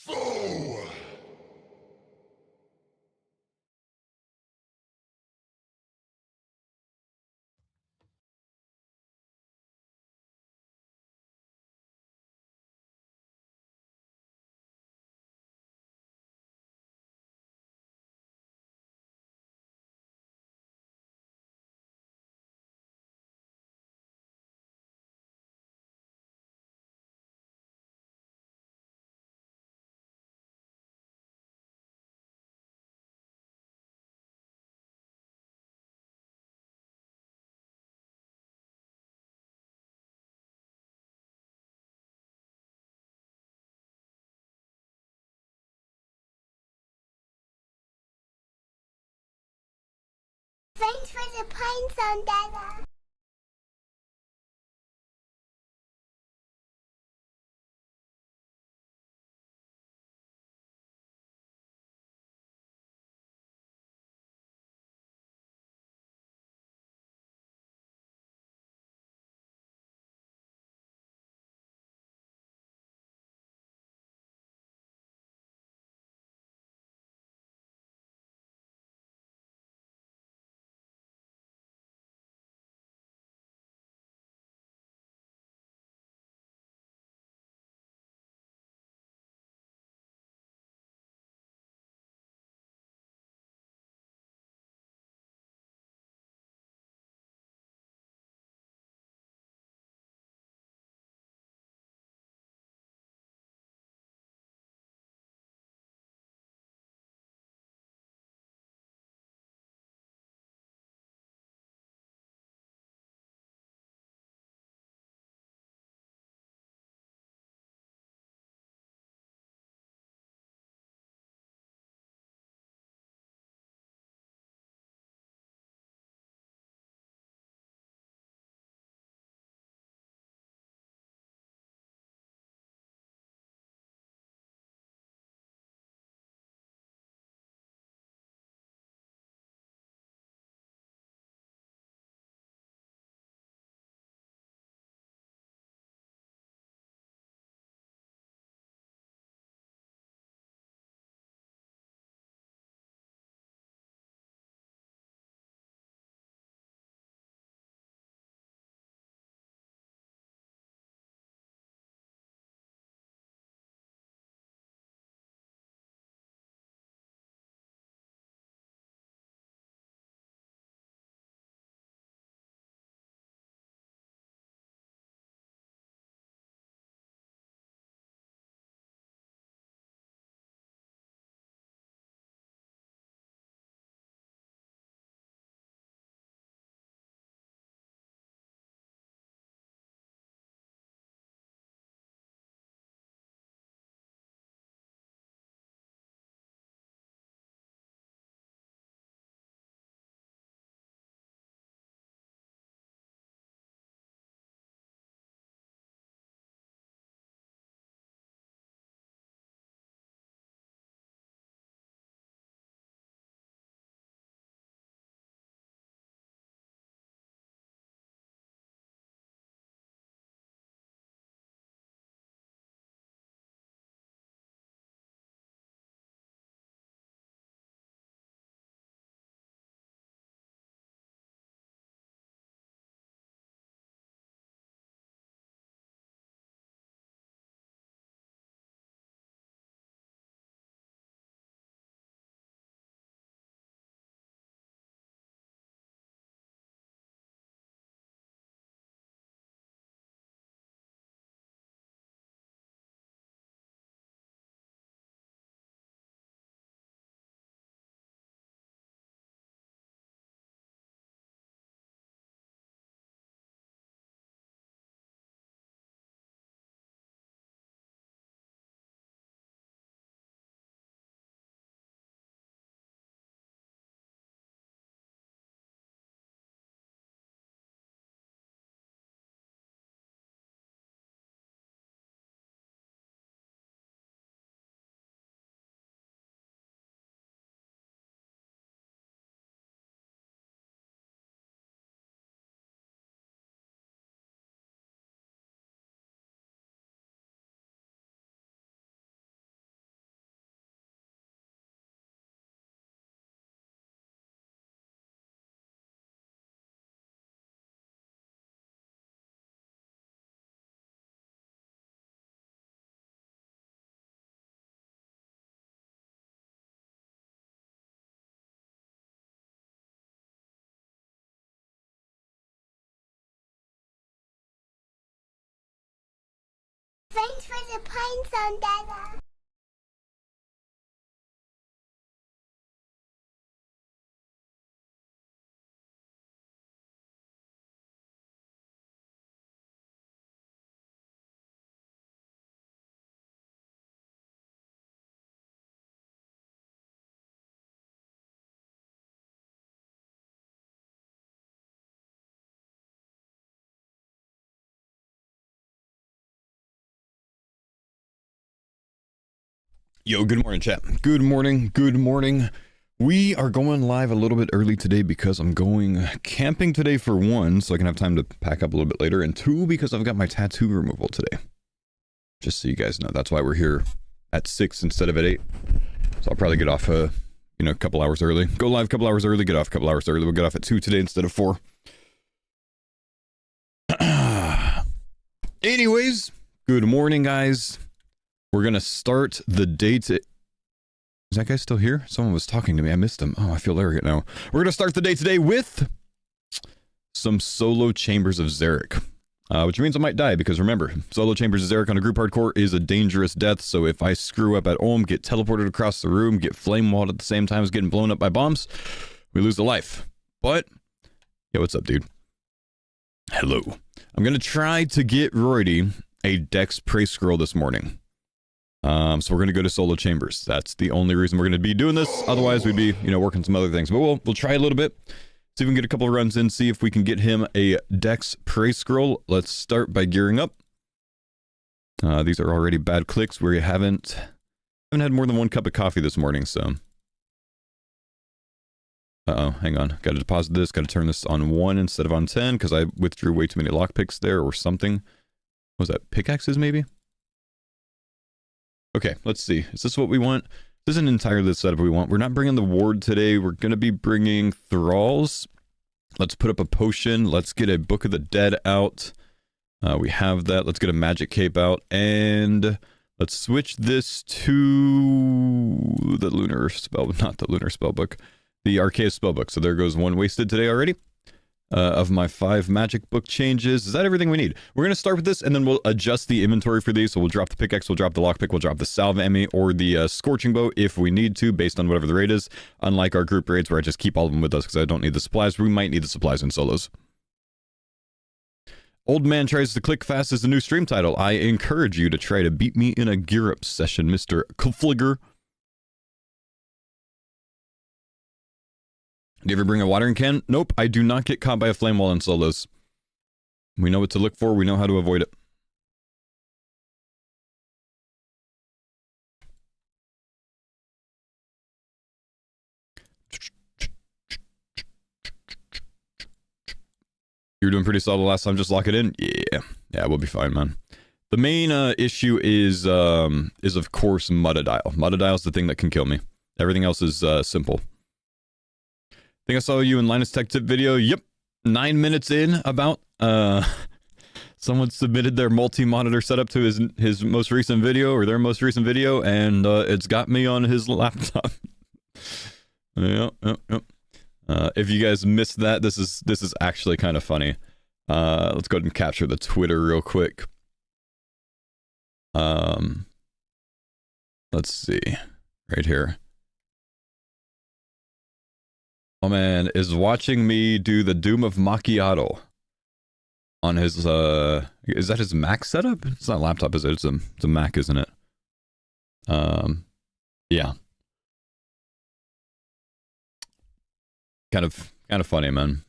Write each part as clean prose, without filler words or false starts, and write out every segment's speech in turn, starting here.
Faux! Thanks for the pines on Dada. Thanks for the pine zone, Dada. Yo, good morning, chat. Good morning, good morning. We are going live a little bit early today because I'm going camping today for one, so I can have time to pack up a little bit later, and two, because I've got my tattoo removal today. Just so you guys know, that's why we're here at 6 instead of at 8. So I'll probably get off, a couple hours early. Go live a couple hours early, get off a couple hours early. We'll get off at 2 today instead of 4. Anyways, good morning, guys. We're going to start the day to... Is that guy still here? Someone was talking to me. I missed him. Oh, I feel arrogant now. We're going to start the day today with some solo chambers of Xeric. Which means I might die, because remember, solo chambers of Xeric on a group hardcore is a dangerous death, so if I screw up at home, get teleported across the room, get flame walled at the same time as getting blown up by bombs, we lose a life. But, yo, what's up, dude? Hello. I'm going to try to get Roydy a Dex Prey Scroll this morning. So we're going to go to solo chambers. That's the only reason we're going to be doing this. Otherwise, we'd be, working some other things. But we'll try a little bit. See if we can get a couple of runs in. See if we can get him a Dex Prey Scroll. Let's start by gearing up. These are already bad clicks. We haven't had more than one cup of coffee this morning, so... Uh-oh, hang on. Got to deposit this. Got to turn this on 1 instead of on 10, because I withdrew way too many lockpicks there, or something. What was that? Pickaxes, maybe? Okay, let's see. Is this what we want? This isn't entirely the setup we want. We're not bringing the ward today. We're going to be bringing thralls. Let's put up a potion. Let's get a Book of the Dead out. We have that. Let's get a magic cape out. And let's switch this to the lunar spell, not the lunar spell book, the Arceus spell book. So there goes one wasted today already. Of my 5 magic book changes. Is that everything we need? We're going to start with this, and then we'll adjust the inventory for these. So we'll drop the pickaxe, we'll drop the lockpick, we'll drop the salve emmy, or the scorching bow if we need to, based on whatever the raid is. Unlike our group raids where I just keep all of them with us because I don't need the supplies. We might need the supplies in solos. Old Man Tries to Click Fast is the new stream title. I encourage you to try to beat me in a gear up session, Mr. Kfligger. Do you ever bring a watering can? Nope, I do not get caught by a flame wall in solos. We know what to look for, we know how to avoid it. You were doing pretty solid last time, just lock it in? Yeah, we'll be fine, man. The main issue is of course Mutadile. Mutadile's the thing that can kill me. Everything else is simple. I think I saw you in Linus Tech Tip video. Yep. 9 minutes in about someone submitted their multi-monitor setup to his most recent video, or their most recent video, and it's got me on his laptop. Yep. If you guys missed that, this is actually kind of funny. Let's go ahead and capture the Twitter real quick. Let's see. Right here. Oh man, is watching me do the Doom of Macchiato on his, is that his Mac setup? It's not a laptop, is it? It's a Mac, isn't it? Yeah. Kind of funny, man.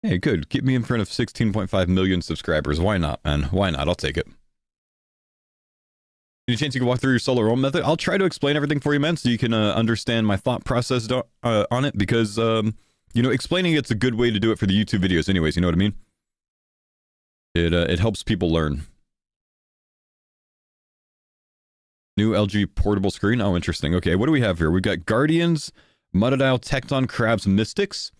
Hey, good. Get me in front of 16.5 million subscribers. Why not, man? Why not? I'll take it. Any chance you can walk through your solo roam method? I'll try to explain everything for you, man, so you can understand my thought process on it, because, explaining it's a good way to do it for the YouTube videos anyways, you know what I mean? It helps people learn. New LG portable screen? Oh, interesting. Okay, what do we have here? We've got Guardians, Mutadile, Tecton, Crabs, Mystics.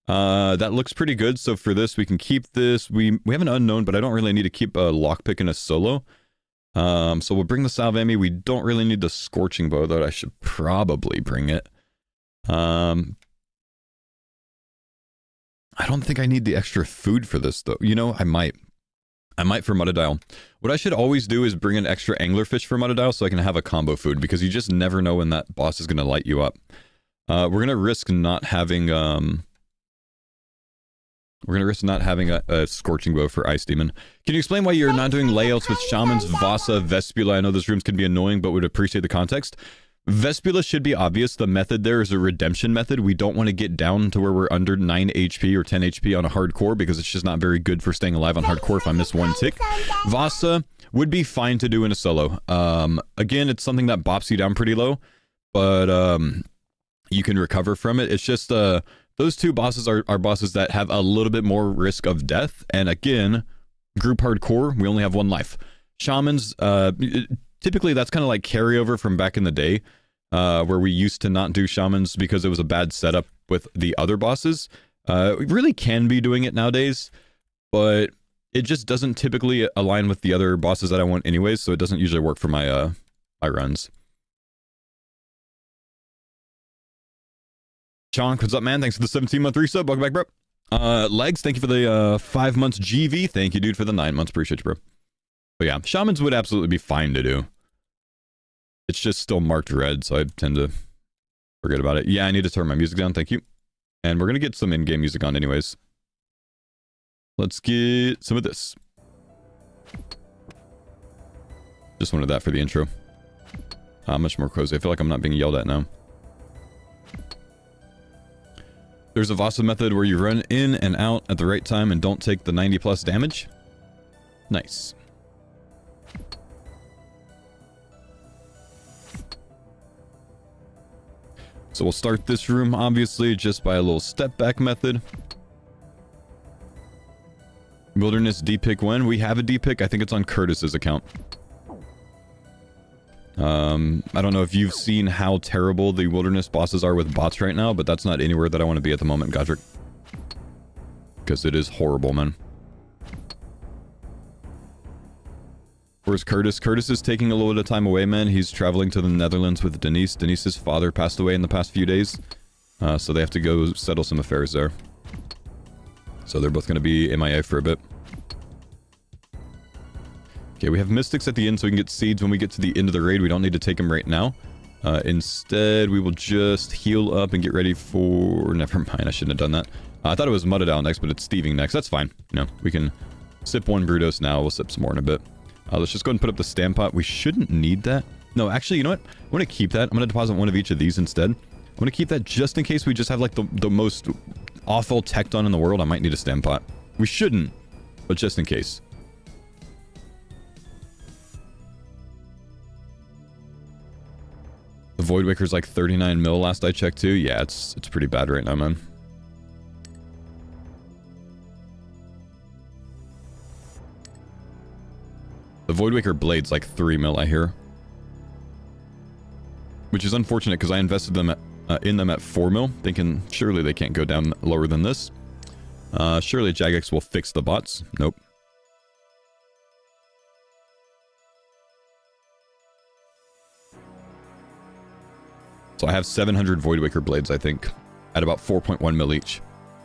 That looks pretty good, so for this, we can keep this. We have an unknown, but I don't really need to keep a lockpick in a solo. So we'll bring the salve emmy. We don't really need the scorching bow, though. I should probably bring it. I don't think I need the extra food for this, though. I might. I might for Mutadile. What I should always do is bring an extra anglerfish for Mutadile so I can have a combo food, because you just never know when that boss is going to light you up. We're going to risk not having a Scorching Bow for Ice Demon. Can you explain why you're not doing layouts with Shamans, Vasa, Vespula? I know those rooms can be annoying, but would appreciate the context. Vespula should be obvious. The method there is a redemption method. We don't want to get down to where we're under 9 HP or 10 HP on a hardcore, because it's just not very good for staying alive on hardcore if I miss one tick. Vasa would be fine to do in a solo. Again, it's something that bops you down pretty low, but you can recover from it. It's just those two bosses are bosses that have a little bit more risk of death. And again, group hardcore, we only have one life. Shamans, typically that's kind of like carryover from back in the day, where we used to not do Shamans because it was a bad setup with the other bosses. We really can be doing it nowadays, but it just doesn't typically align with the other bosses that I want anyways, so it doesn't usually work for my my runs. Chonk, what's up, man? Thanks for the 17-month resub. Welcome back, bro. Legs, thank you for the 5 months GV. Thank you, dude, for the 9 months. Appreciate you, bro. But yeah, Shamans would absolutely be fine to do. It's just still marked red, so I tend to forget about it. Yeah, I need to turn my music down. Thank you. And we're going to get some in-game music on anyways. Let's get some of this. Just wanted that for the intro. Much more cozy. I feel like I'm not being yelled at now. There's a Vasa method where you run in and out at the right time and don't take the 90+ damage. Nice. So we'll start this room, obviously, just by a little step back method. Wilderness D-pick when? We have a D-pick. I think it's on Curtis's account. I don't know if you've seen how terrible the wilderness bosses are with bots right now, but that's not anywhere that I want to be at the moment, Godric. Because it is horrible, man. Where's Curtis? Curtis is taking a little bit of time away, man. He's traveling to the Netherlands with Denise. Denise's father passed away in the past few days. So they have to go settle some affairs there. So they're both going to be MIA for a bit. Okay, we have Mystics at the end so we can get Seeds when we get to the end of the raid. We don't need to take them right now. Instead, we will just heal up and get ready for... Never mind, I shouldn't have done that. I thought it was Mutadile next, but it's Thieving next. That's fine. You know, we can sip one Brutos now. We'll sip some more in a bit. Let's just go ahead and put up the Stampot. We shouldn't need that. No, actually, you know what? I'm going to keep that. I'm going to deposit one of each of these instead. I'm going to keep that just in case we just have, like, the most awful Tecton in the world. I might need a Stampot. We shouldn't, but just in case. The Voidwaker's like 39 mil last I checked too. Yeah, it's pretty bad right now, man. The Voidwaker blade's like 3 mil, I hear. Which is unfortunate because I invested them in them at 4 mil, thinking surely they can't go down lower than this. Surely Jagex will fix the bots. Nope. So I have 700 Voidwaker blades, I think, at about 4.1 mil each.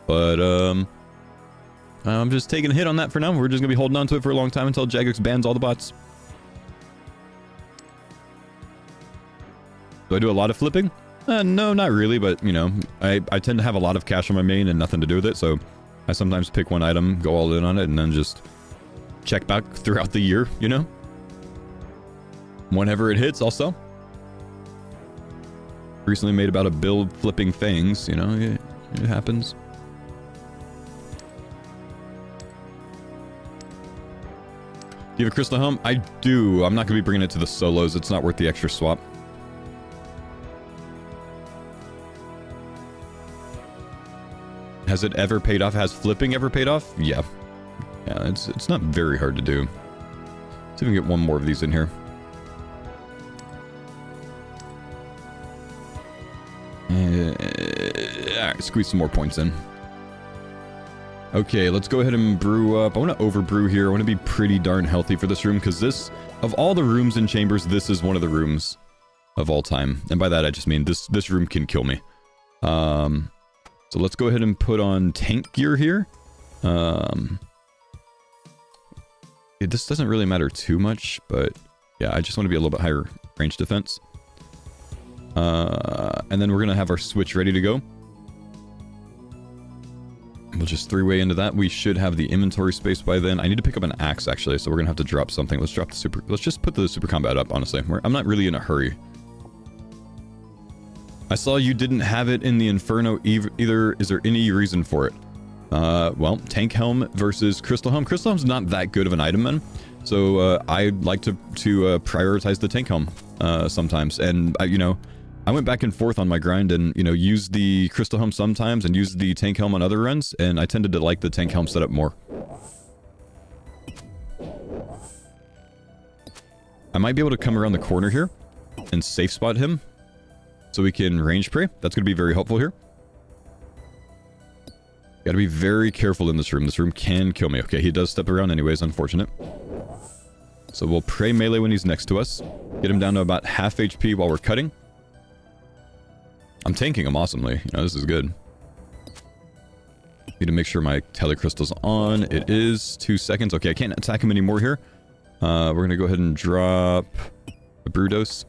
But, I'm just taking a hit on that for now. We're just going to be holding on to it for a long time until Jagex bans all the bots. Do I do a lot of flipping? No, not really, but, you know, I tend to have a lot of cash on my main and nothing to do with it, so I sometimes pick one item, go all in on it, and then just check back throughout the year, you know? Whenever it hits, I'll sell. Recently made about a build flipping things, you know, it happens. Do you have a Crystal Helm? I do. I'm not going to be bringing it to the solos. It's not worth the extra swap. Has it ever paid off? Has flipping ever paid off? Yeah. Yeah, it's not very hard to do. Let's see if we can get one more of these in here. Alright, squeeze some more points in. Okay, let's go ahead and brew up. I want to overbrew here. I want to be pretty darn healthy for this room, because this, of all the rooms in Chambers, this is one of the rooms of all time. And by that, I just mean this room can kill me. So let's go ahead and put on tank gear here. this doesn't really matter too much, but yeah, I just want to be a little bit higher range defense. And then we're going to have our switch ready to go. We'll just 3-way into that. We should have the inventory space by then. I need to pick up an axe, actually, so we're going to have to drop something. Let's drop the super... Let's just put the super combat up, honestly. I'm not really in a hurry. I saw you didn't have it in the Inferno either. Is there any reason for it? Well, Tank Helm versus Crystal Helm. Crystal Helm's not that good of an item, man. So, I like to prioritize the Tank Helm, sometimes. And, you know, I went back and forth on my grind and, you know, used the Crystal Helm sometimes and used the Tank Helm on other runs, and I tended to like the Tank Helm setup more. I might be able to come around the corner here and safe spot him so we can range pray. That's going to be very helpful here. Gotta be very careful in this room. This room can kill me. Okay, he does step around anyways, unfortunate. So we'll pray melee when he's next to us. Get him down to about half HP while we're cutting. I'm tanking him awesomely. You know, this is good. Need to make sure my telecrystal's on. It is 2 seconds. Okay, I can't attack him anymore here. We're gonna go ahead and drop a brew dose.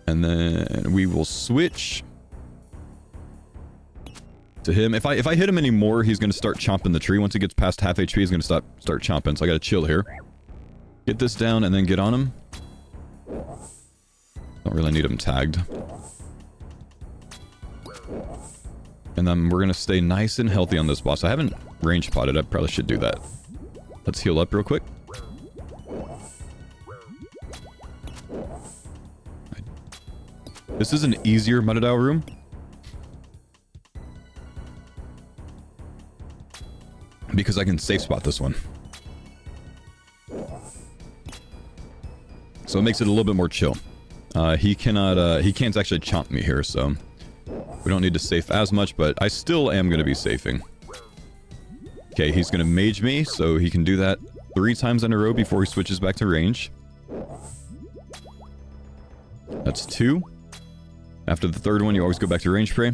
And then we will switch to him. If I hit him anymore, he's gonna start chomping the tree. Once he gets past half HP, he's gonna start chomping. So I gotta chill here. Get this down and then get on him. Don't really need him tagged. And then we're gonna stay nice and healthy on this boss. I haven't range potted. I probably should do that. Let's heal up real quick. This is an easier Mutadile room. Because I can safe spot this one. So it makes it a little bit more chill. He can't actually chomp me here, so we don't need to safe as much, but I still am going to be safing. Okay, he's going to mage me, so he can do that 3 times in a row before he switches back to range. That's 2. After the 3rd one, you always go back to range pray.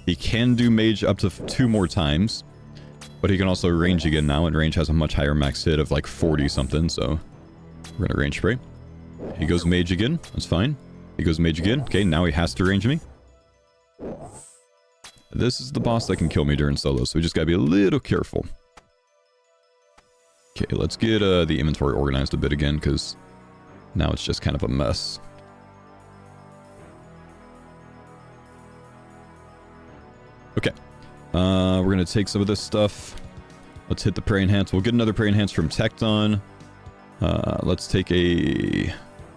He can do mage up to 2 more times, but he can also range again now, and range has a much higher max hit of like 40 something, so we're going to range pray. He goes mage again. That's fine. He goes mage again. Okay, now he has to range me. This is the boss that can kill me during solo, so we just gotta be a little careful. Okay, let's get the inventory organized a bit again, because now it's just kind of a mess. Okay. We're gonna take some of this stuff. Let's hit the Prey Enhance. We'll get another Prey Enhance from Tecton. Let's take a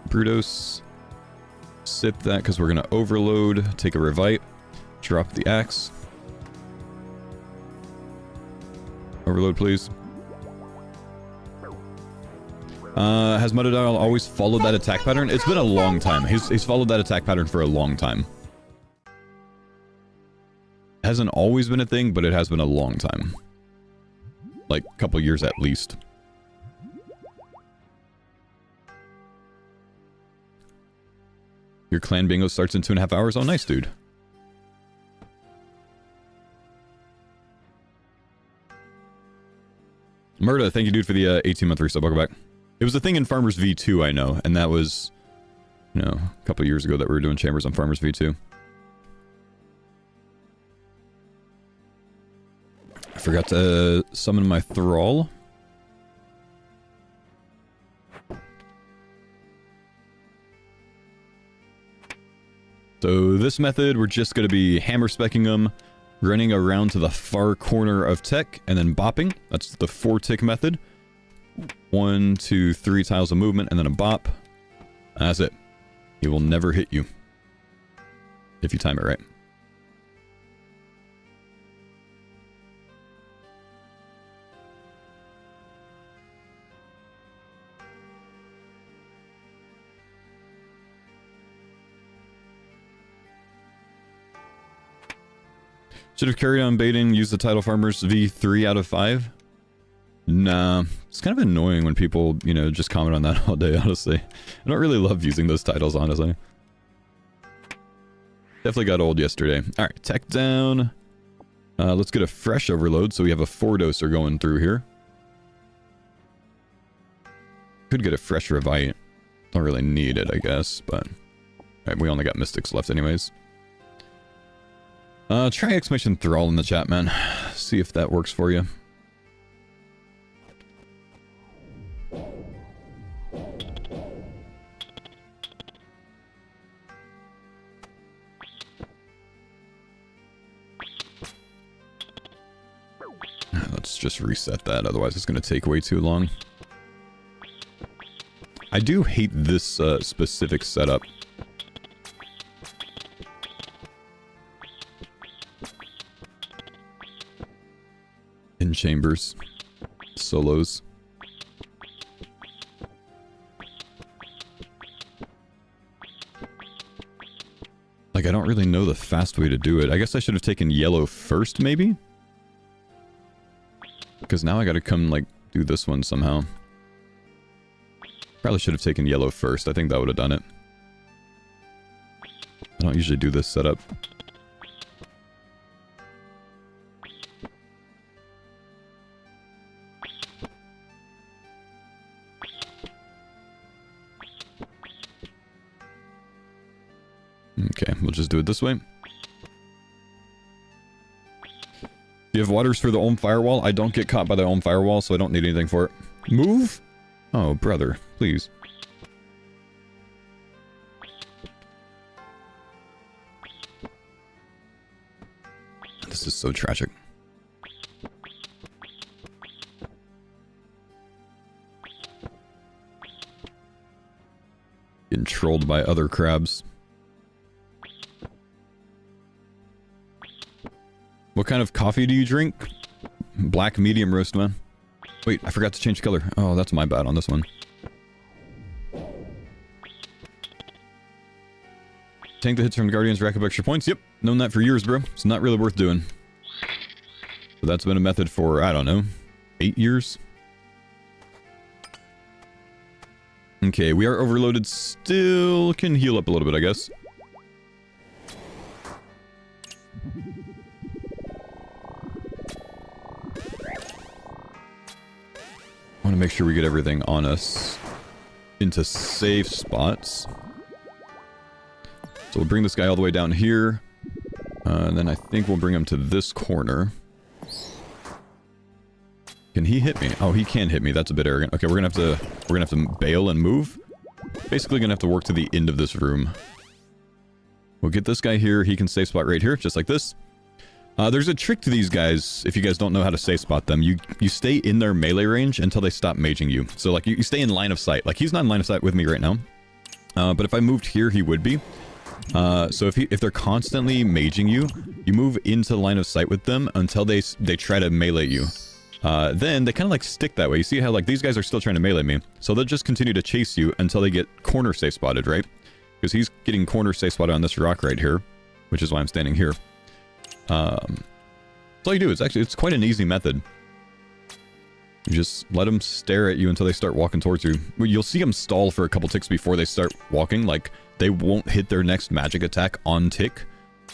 Brutos. Sip that because we're going to overload. Take a Revite. Drop the axe. Overload, please. Has Mutadile always followed that attack pattern? It's been a long time. He's followed that attack pattern for a long time. It hasn't always been a thing, but it has been a long time. Like, a couple years at least. Your clan bingo starts in 2.5 hours. Oh, nice, dude. Murda, thank you, dude, for the 18-month resub. Welcome back. It was a thing in Farmers V2, I know, and that was, you know, a couple years ago that we were doing chambers on Farmers V2. I forgot to summon my Thrall. So this method, we're just going to be hammer specking them, running around to the far corner of tech, and then bopping. That's the 4-tick method. 1, 2, 3 tiles of movement, and then a bop. That's it. He will never hit you. If you time it right. Should have carried on baiting, used the title farmers V3 out of 5. Nah, it's kind of annoying when people, you know, just comment on that all day, honestly. I don't really love using those titles, honestly. Definitely got old yesterday. Alright, tech down. Let's get a fresh overload so we have a 4-doser going through here. Could get a fresh Revite. Don't really need it, I guess, but... Alright, we only got Mystics left anyways. Try exclamation Thrall in the chat, man. See if that works for you. Let's just reset that, otherwise it's going to take way too long. I do hate this specific setup. In chambers. Solos. Like, I don't really know the fast way to do it. I guess I should have taken yellow first, maybe? Because now I gotta come, like, do this one somehow. Probably should have taken yellow first. I think that would have done it. I don't usually do this setup. Okay, we'll just do it this way. Do you have waters for the Ohm Firewall? I don't get caught by the Ohm Firewall, so I don't need anything for it. Move? Oh, brother, please. This is so tragic. Getting trolled by other crabs. What kind of coffee do you drink? Black medium roast, man. Wait, I forgot to change color. Oh, that's my bad on this one. Tank the hits from Guardians, rack up extra points. Yep, known that for years, bro. It's not really worth doing. So that's been a method for, I don't know, 8 years? Okay, we are overloaded still. Can heal up a little bit, I guess. I want to make sure we get everything on us into safe spots. So we'll bring this guy all the way down here. And then I think we'll bring him to this corner. Can he hit me? Oh, he can hit me. That's a bit arrogant. Okay, we're gonna have to bail and move. Basically gonna have to work to the end of this room. We'll get this guy here. He can safe spot right here, just like this. There's a trick to these guys, if you guys don't know how to safe spot them. You stay in their melee range until they stop maging you. So, like, you stay in line of sight. Like, he's not in line of sight with me right now. But if I moved here, he would be. So if they're constantly maging you, you move into line of sight with them until they try to melee you. Then they kind of, like, stick that way. You see how, like, these guys are still trying to melee me. So they'll just continue to chase you until they get corner safe spotted, right? Because he's getting corner safe spotted on this rock right here, which is why I'm standing here. That's all you do. It's quite an easy method. You just let them stare at you until they start walking towards you. You'll see them stall for a couple ticks before they start walking. Like, they won't hit their next magic attack on tick.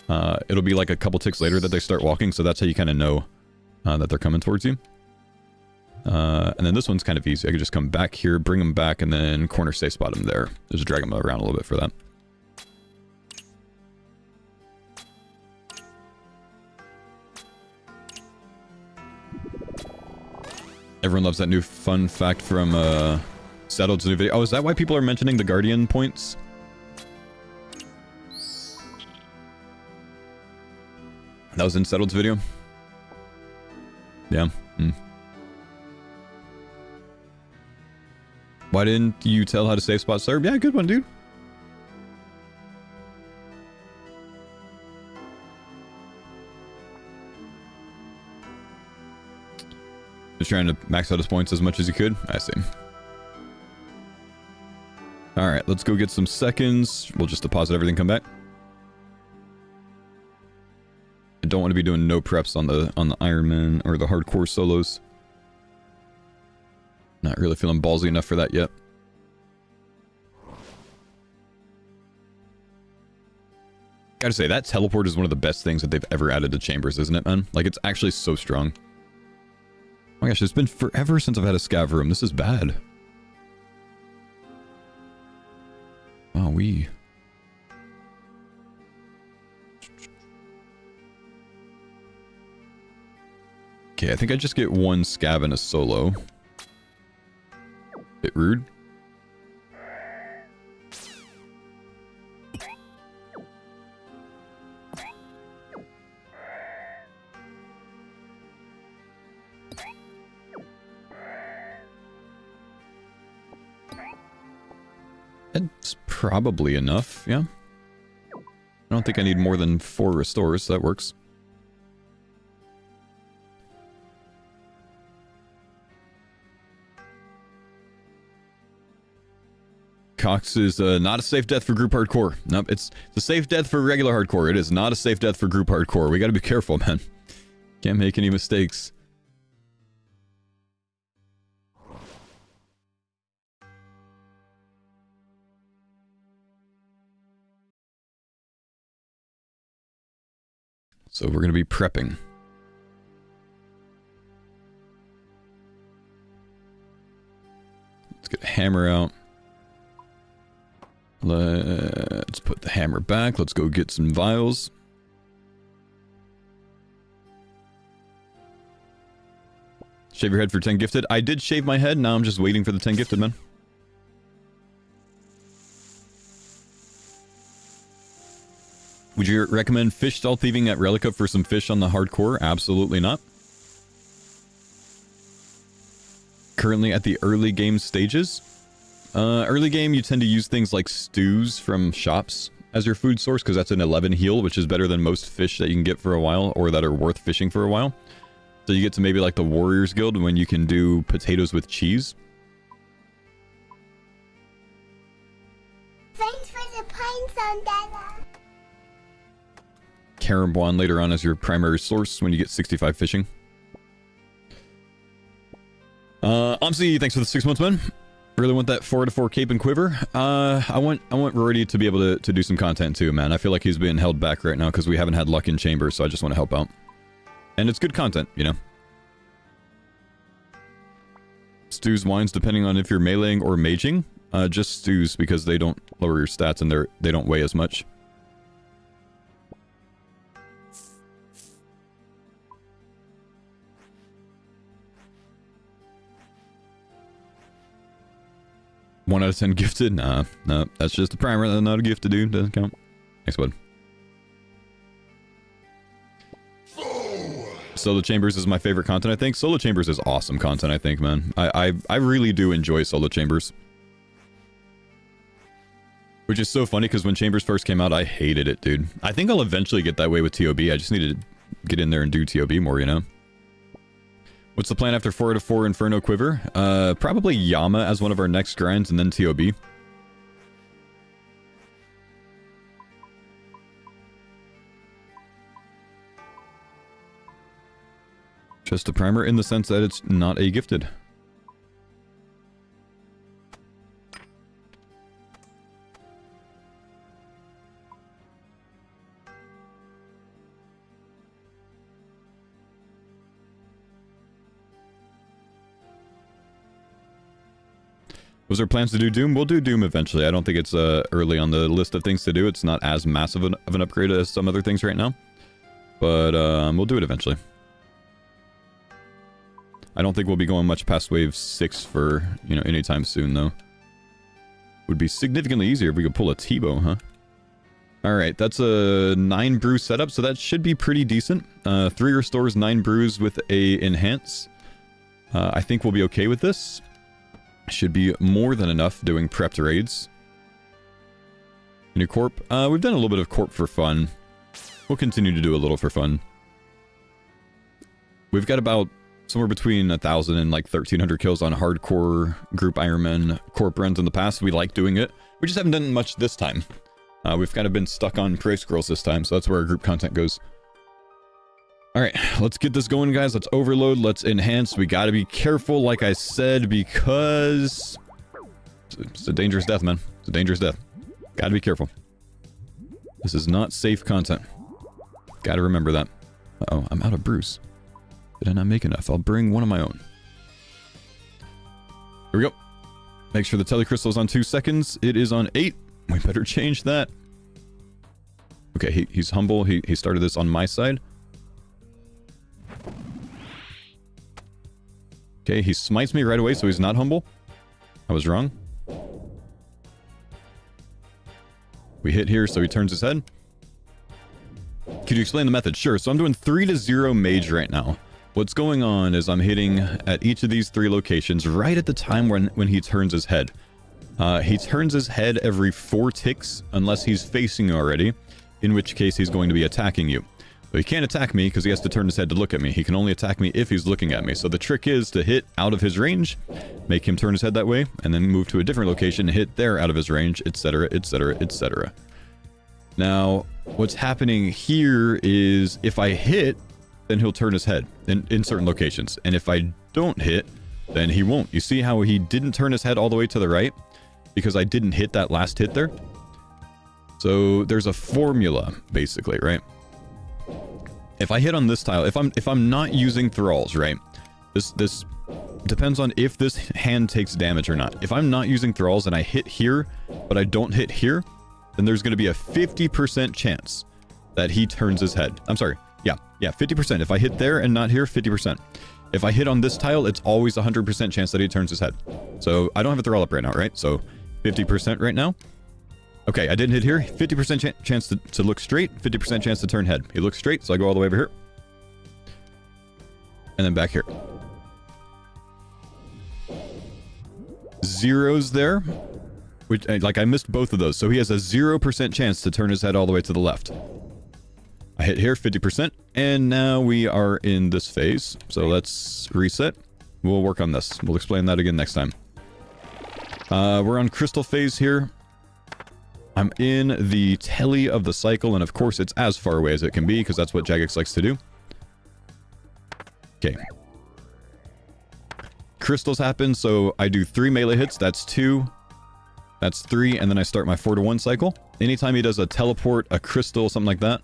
It'll be like a couple ticks later that they start walking, so that's how you kind of know that they're coming towards you. And then this one's kind of easy. I can just come back here, bring them back, and then corner safe spot them there. Just drag them around a little bit for that. Everyone loves that new fun fact from Saddled's new video. Oh, is that why people are mentioning the Guardian points? That was in Saddled's video? Yeah. Why didn't you tell how to save spot serve? Yeah, good one, dude. Just trying to max out his points as much as you could. I see. Alright, let's go get some seconds. We'll just deposit everything, come back. I don't want to be doing no preps on the Ironman or the hardcore solos. Not really feeling ballsy enough for that yet. Gotta say, that teleport is one of the best things that they've ever added to Chambers, isn't it, man? Like, it's actually so strong. Oh my gosh, it's been forever since I've had a scav room. This is bad. Oh, Okay, I think I just get one scav and a solo. Bit rude. It's probably enough, yeah. I don't think I need more than 4 restores, so that works. CoX is not a safe death for group hardcore. Nope, it's a safe death for regular hardcore. It is not a safe death for group hardcore. We gotta be careful, man. Can't make any mistakes. So we're gonna be prepping. Let's get a hammer out. Let's put the hammer back. Let's go get some vials. Shave your head for 10 gifted. I did shave my head. Now I'm just waiting for the 10 gifted, man. Would you recommend fish stall thieving at Relica for some fish on the hardcore? Absolutely not. Currently at the early game stages. Early game, you tend to use things like stews from shops as your food source, because that's an 11 heal, which is better than most fish that you can get for a while, or that are worth fishing for a while. So you get to maybe like the Warriors Guild when you can do potatoes with cheese. Thanks for the pine zone, Dada. Carambuan later on as your primary source when you get 65 fishing. Omsi, thanks for the 6 months, man. Really want that 4-4 cape and quiver. I want Rory to be able to do some content too, man. I feel like he's being held back right now because we haven't had luck in Chambers, so I just want to help out. And it's good content, you know. Stews, wines, depending on if you're meleeing or maging. Just stews because they don't lower your stats and they don't weigh as much. One out of 10 gifted? Nah, that's just a primer. That's not a gifted, dude. Doesn't count. Thanks, bud. Solo Chambers is my favorite content, I think. Solo Chambers is awesome content, I think, man. I really do enjoy Solo Chambers. Which is so funny, because when Chambers first came out, I hated it, dude. I think I'll eventually get that way with TOB. I just need to get in there and do TOB more, you know? What's the plan after 4-4 Inferno Quiver? Probably Yama as one of our next grinds, and then TOB. Just a primer in the sense that it's not a gifted. Was there plans to do Doom? We'll do Doom eventually. I don't think it's early on the list of things to do. It's not as massive of an upgrade as some other things right now. But we'll do it eventually. I don't think we'll be going much past wave 6 for, you know, anytime soon, though. Would be significantly easier if we could pull a T-bow, huh? Alright, that's a 9 brew setup, so that should be pretty decent. 3 restores, 9 brews with a enhance. I think we'll be okay with this. Should be more than enough doing prepped raids. New corp. We've done a little bit of corp for fun. We'll continue to do a little for fun. We've got about somewhere between 1,000 and like 1,300 kills on hardcore group Ironman corp runs in the past. We like doing it. We just haven't done much this time. We've kind of been stuck on Prey Scrolls this time, so that's where our group content goes. Alright, let's get this going, guys. Let's overload. Let's enhance. We gotta be careful, like I said, because it's a dangerous death, man. It's a dangerous death. Gotta be careful. This is not safe content. Gotta remember that. Uh-oh, I'm out of brews. Did I not make enough? I'll bring one of my own. Here we go. Make sure the telecrystal is on 2 seconds. It is on 8. We better change that. Okay, he's humble. He started this on my side. Okay, he smites me right away, so he's not humble. I was wrong. We hit here, so he turns his head. Could you explain the method? Sure. So I'm doing 3-0 mage right now. What's going on is I'm hitting at each of these 3 locations right at the time when he turns his head. He turns his head every 4 ticks unless he's facing you already, in which case he's going to be attacking you. But he can't attack me because he has to turn his head to look at me. He can only attack me if he's looking at me. So the trick is to hit out of his range, make him turn his head that way, and then move to a different location, hit there out of his range, etc., etc., etc. Now, what's happening here is if I hit, then he'll turn his head in certain locations. And if I don't hit, then he won't. You see how he didn't turn his head all the way to the right? Because I didn't hit that last hit there? So there's a formula, basically, right? If I hit on this tile, if I'm not using thralls, right? This depends on if this hand takes damage or not. If I'm not using thralls and I hit here, but I don't hit here, then there's going to be a 50% chance that he turns his head. I'm sorry. Yeah, 50%. If I hit there and not here, 50%. If I hit on this tile, it's always 100% chance that he turns his head. So I don't have a thrall up right now, right? So 50% right now. Okay, I didn't hit here. 50% chance to look straight, 50% chance to turn head. He looks straight, so I go all the way over here. And then back here. Zeros there. Which, like, I missed both of those. So he has a 0% chance to turn his head all the way to the left. I hit here, 50%. And now we are in this phase. So let's reset. We'll work on this. We'll explain that again next time. We're on crystal phase here. I'm in the telly of the cycle, and of course it's as far away as it can be, because that's what Jagex likes to do. Okay. Crystals happen, so I do 3 melee hits. That's 2. That's 3, and then I start my 4-to-1 cycle. Anytime he does a teleport, a crystal, something like that,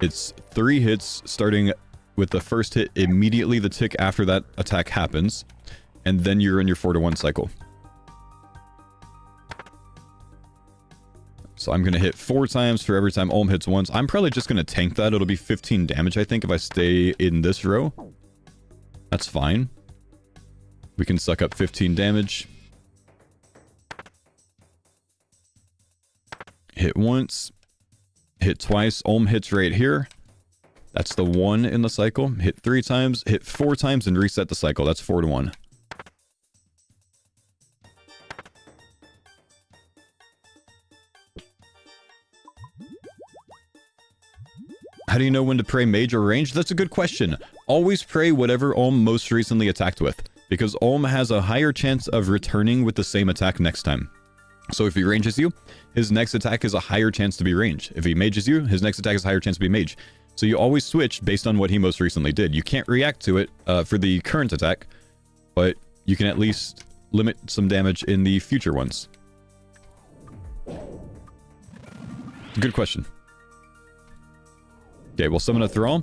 it's 3 hits, starting with the first hit immediately the tick after that attack happens, and then you're in your 4-to-1 cycle. So I'm going to hit 4 times for every time Olm hits once. I'm probably just going to tank that. It'll be 15 damage, I think, if I stay in this row. That's fine. We can suck up 15 damage. Hit once. Hit twice. Olm hits right here. That's the 1 in the cycle. Hit 3 times. Hit 4 times and reset the cycle. That's 4-to-1. How do you know when to pray mage or range? That's a good question. Always pray whatever Olm most recently attacked with, because Olm has a higher chance of returning with the same attack next time. So if he ranges you, his next attack is a higher chance to be range. If he mages you, his next attack is a higher chance to be mage. So you always switch based on what he most recently did. You can't react to it for the current attack, but you can at least limit some damage in the future ones. Good question. Okay, we'll summon a Thrall.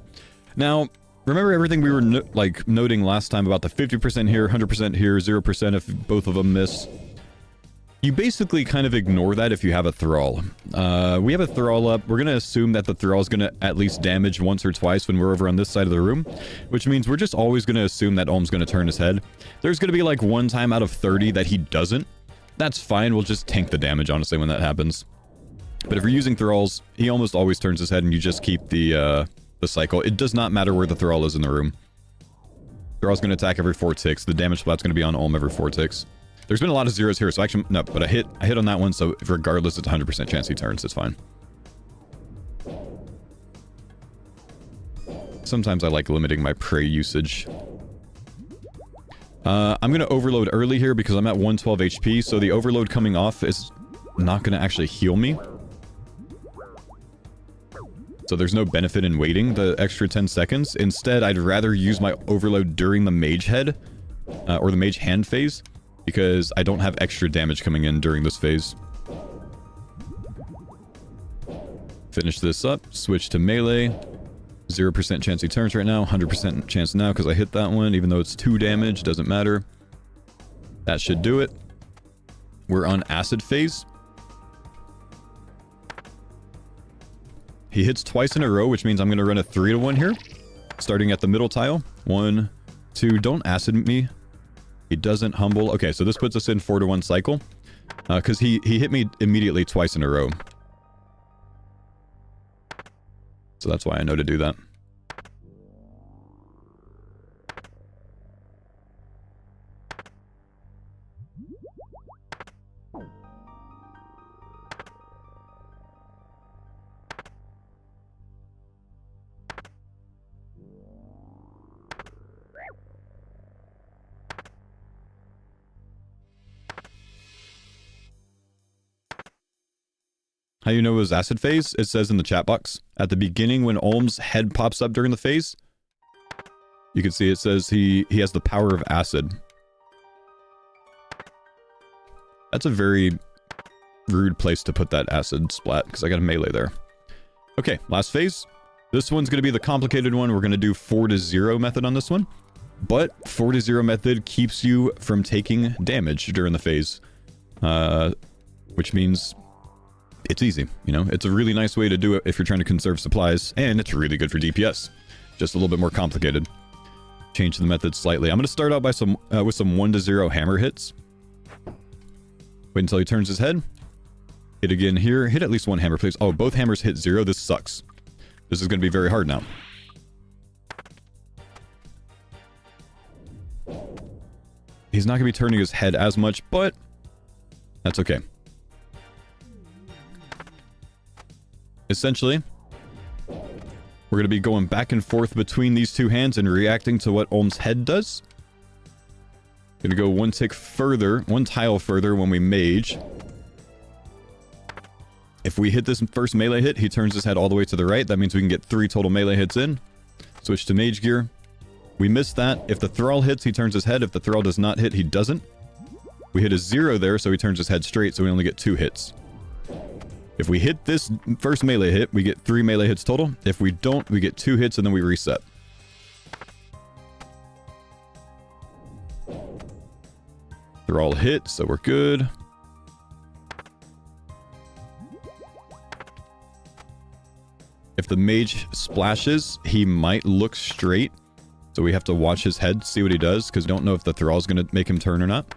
Now, remember everything we were noting last time about the 50% here, 100% here, 0% if both of them miss? You basically kind of ignore that if you have a Thrall. We have a Thrall up. We're going to assume that the Thrall is going to at least damage once or twice when we're over on this side of the room, which means we're just always going to assume that Olm's going to turn his head. There's going to be like 1 time out of 30 that he doesn't. That's fine. We'll just tank the damage, honestly, when that happens. But if you're using Thralls, he almost always turns his head and you just keep the cycle. It does not matter where the Thrall is in the room. Thrall's going to attack every 4 ticks. The damage splat's going to be on Olm every 4 ticks. There's been a lot of zeros here, so actually, no, but I hit on that one, so regardless, it's 100% chance he turns. It's fine. Sometimes I like limiting my prey usage. I'm going to overload early here because I'm at 112 HP, so the overload coming off is not going to actually heal me. So there's no benefit in waiting the extra 10 seconds. Instead, I'd rather use my overload during the mage head, or the mage hand phase, because I don't have extra damage coming in during this phase. Finish this up. Switch to melee. 0% chance he turns right now. 100% chance now because I hit that one. Even though it's 2 damage, doesn't matter. That should do it. We're on acid phase. He hits twice in a row, which means I'm going to run a 3-to-1 here. Starting at the middle tile. 1, 2. Don't acid me. He doesn't humble. Okay, so this puts us in 4-to-1 cycle. Because he hit me immediately twice in a row. So that's why I know to do that. How you know it was acid phase? It says in the chat box. At the beginning, when Olm's head pops up during the phase, you can see it says he has the power of acid. That's a very rude place to put that acid splat, because I got a melee there. Okay, last phase. This one's going to be the complicated one. We're going to do 4-to-0 method on this one. But 4-to-0 method keeps you from taking damage during the phase. Which means it's easy, you know? It's a really nice way to do it if you're trying to conserve supplies, and it's really good for DPS. Just a little bit more complicated. Change the method slightly. I'm going to start out by with some 1-to-0 hammer hits. Wait until he turns his head. Hit again here. Hit at least one hammer, please. Oh, both hammers hit 0. This sucks. This is going to be very hard now. He's not going to be turning his head as much, but that's okay. Essentially, we're going to be going back and forth between these two hands and reacting to what Olm's head does. Going to go one tick further, one tile further when we mage. If we hit this first melee hit, he turns his head all the way to the right. That means we can get 3 total melee hits in. Switch to mage gear. We missed that. If the thrall hits, he turns his head. If the thrall does not hit, he doesn't. We hit a 0 there, so he turns his head straight, so we only get 2 hits. If we hit this first melee hit, we get 3 melee hits total. If we don't, we get 2 hits and then we reset. They're all hit, so we're good. If the mage splashes, he might look straight. So we have to watch his head, see what he does, because we don't know if the thrall is going to make him turn or not.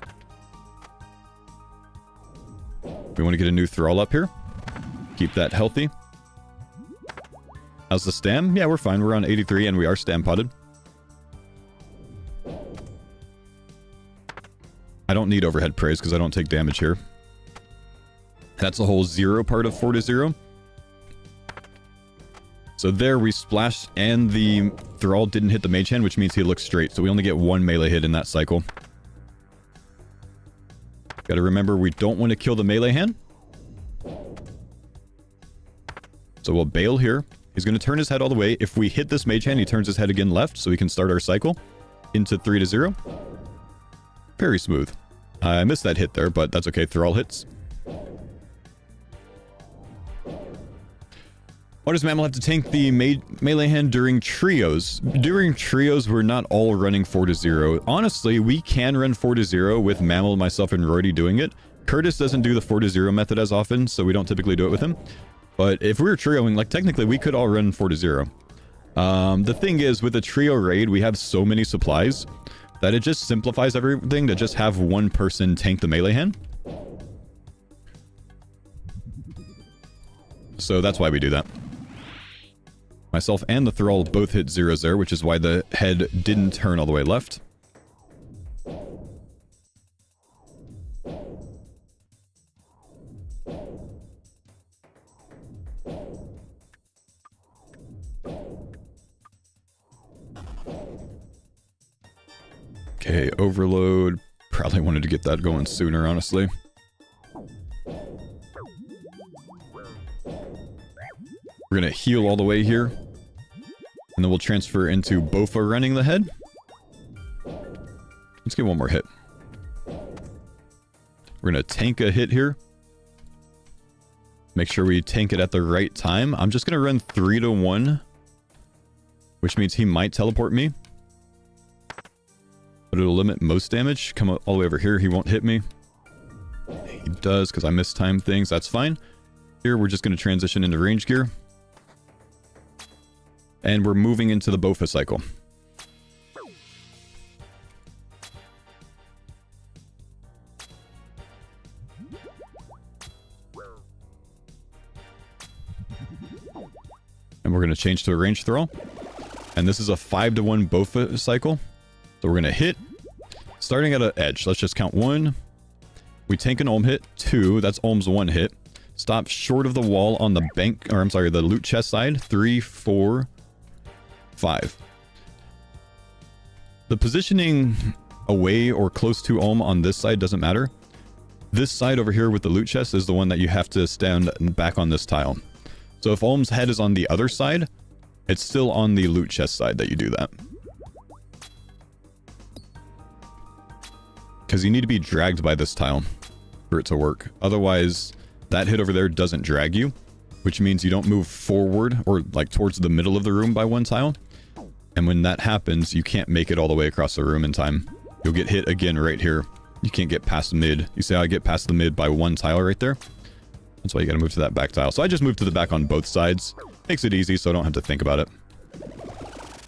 We want to get a new thrall up here. Keep that healthy. How's the stam? Yeah, we're fine. We're on 83 and we are stam potted. I don't need overhead praise because I don't take damage here. That's the whole 0 part of 4-to-0. So there we splashed and the thrall didn't hit the mage hand, which means he looks straight. So we only get 1 melee hit in that cycle. Gotta remember we don't want to kill the melee hand. So we'll bail here. He's going to turn his head all the way. If we hit this mage hand, he turns his head again left, so we can start our cycle into 3-to-0. Very smooth. I missed that hit there, but that's okay. Thrall hits. Why does Mammal have to tank the melee hand during trios? During trios, we're not all running 4-to-0. Honestly, we can run 4-to-0 with Mammal, myself, and Roydy doing it. Curtis doesn't do the 4-to-0 method as often, so we don't typically do it with him. But if we were trioing, like, technically, we could all run 4-to-0. The thing is, with a trio raid, we have so many supplies that it just simplifies everything to just have one person tank the melee hand. So that's why we do that. Myself and the thrall both hit 0s there, which is why the head didn't turn all the way left. Okay, overload. Probably wanted to get that going sooner, honestly. We're going to heal all the way here. And then we'll transfer into Bofa running the head. Let's get one more hit. We're going to tank a hit here. Make sure we tank it at the right time. I'm just going to run 3 to 1, which means he might teleport me. But it'll limit most damage. Come all the way over here, he won't hit me. He does, because I mistimed things. That's fine. Here, we're just going to transition into range gear. And we're moving into the Bofa cycle. And we're going to change to a range throw. And this is a 5 to 1 Bofa cycle. So we're going to hit, starting at an edge. Let's just count 1. We tank an Olm hit. 2, that's Olm's 1 hit. Stop short of the wall on the bank, or I'm sorry, the loot chest side. 3, 4, 5. The positioning away or close to Olm on this side doesn't matter. This side over here with the loot chest is the one that you have to stand back on this tile. So if Olm's head is on the other side, it's still on the loot chest side that you do that. Because you need to be dragged by this tile for it to work. Otherwise, that hit over there doesn't drag you, which means you don't move forward or like towards the middle of the room by one tile. And when that happens, you can't make it all the way across the room in time. You'll get hit again right here. You can't get past the mid. You see how I get past the mid by one tile right there? That's why you gotta move to that back tile. So I just moved to the back on both sides. Makes it easy so I don't have to think about it.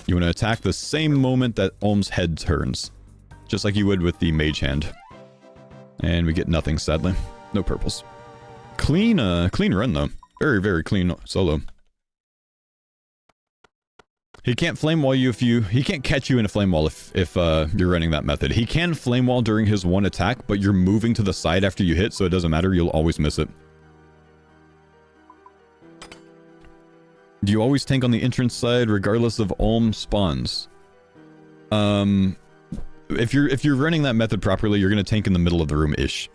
You want to attack the same moment that Olm's head turns. Just like you would with the mage hand. And we get nothing, sadly. No purples. Clean run though. Very, very clean solo. He can't flame wall you he can't catch you in a flame wall if you're running that method. He can flame wall during his one attack, but you're moving to the side after you hit, so it doesn't matter. You'll always miss it. Do you always tank on the entrance side regardless of Olm spawns? If you're running that method properly, you're gonna tank in the middle of the room-ish.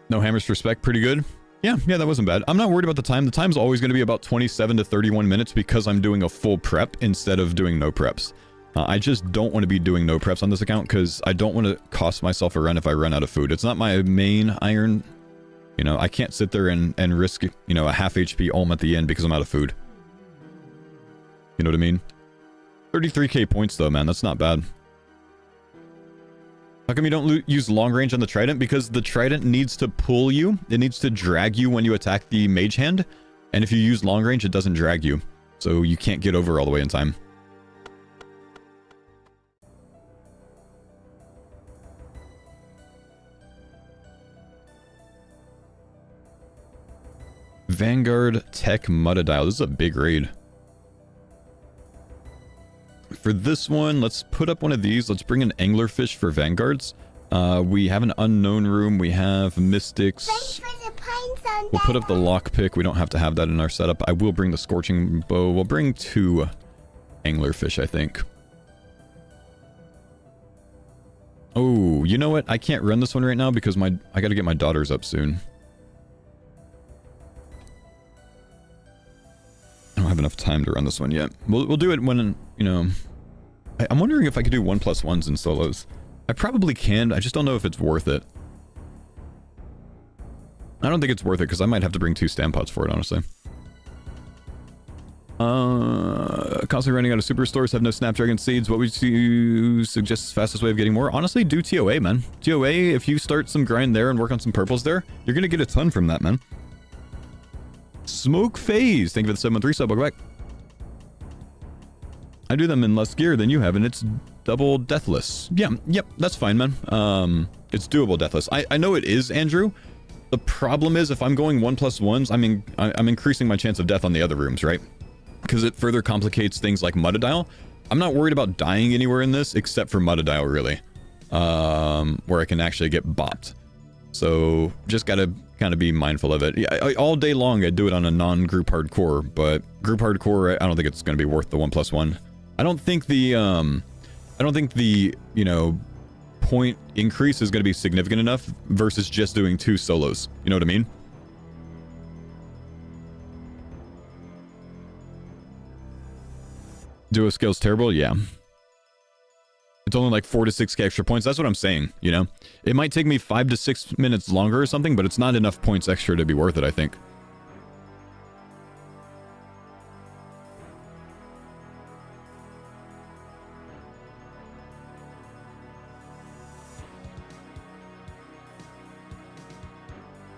No hammers for spec, pretty good. Yeah, that wasn't bad. I'm not worried about the time. The time's always going to be about 27 to 31 minutes because I'm doing a full prep instead of doing no preps. I just don't want to be doing no preps on this account because I don't want to cost myself a run if I run out of food. It's not my main iron. You know, I can't sit there and risk, you know, a half HP Olm at the end because I'm out of food. You know what I mean? 33k points though, man. That's not bad. How come you don't use long range on the trident? Because the trident needs to pull you. It needs to drag you when you attack the mage hand. And if you use long range, it doesn't drag you. So you can't get over all the way in time. Vanguard Tech Mutadile. This is a big raid. For this one, let's put up one of these. Let's bring an anglerfish for vanguards. We have an unknown room. We have mystics. We'll put up the lockpick. We don't have to have that in our setup. I will bring the scorching bow. We'll bring 2 anglerfish, I think. Oh, you know what? I can't run this one right now because I got to get my daughters up soon. I don't have enough time to run this one yet. We'll do it when, you know... I'm wondering if I could do 1+1s in solos. I probably can, I just don't know if it's worth it. I don't think it's worth it, because I might have to bring 2 stand pots for it, honestly. Constantly running out of superstores, have no Snapdragon seeds. What would you suggest is the fastest way of getting more? Honestly, do TOA, man. TOA, if you start some grind there and work on some purples there, you're gonna get a ton from that, man. Smoke Phase, thank you for the 713 sub, welcome back. I do them in less gear than you have, and it's double deathless. Yeah, yep, that's fine, man. It's doable deathless. I know it is, Andrew. The problem is, if I'm going 1+1s, I'm increasing my chance of death on the other rooms, right? Because it further complicates things like Mutadile. I'm not worried about dying anywhere in this, except for Mutadile, really. Where I can actually get bopped. So, just gotta kind of be mindful of it. Yeah, all day long, I'd do it on a non-group hardcore, but group hardcore, I don't think it's gonna be worth the 1+1. I don't think the, you know, point increase is gonna be significant enough versus just doing 2 solos. You know what I mean? Duo skill's terrible? Yeah. It's only like 4 to 6k extra points. That's what I'm saying, you know? It might take me 5 to 6 minutes longer or something, but it's not enough points extra to be worth it, I think.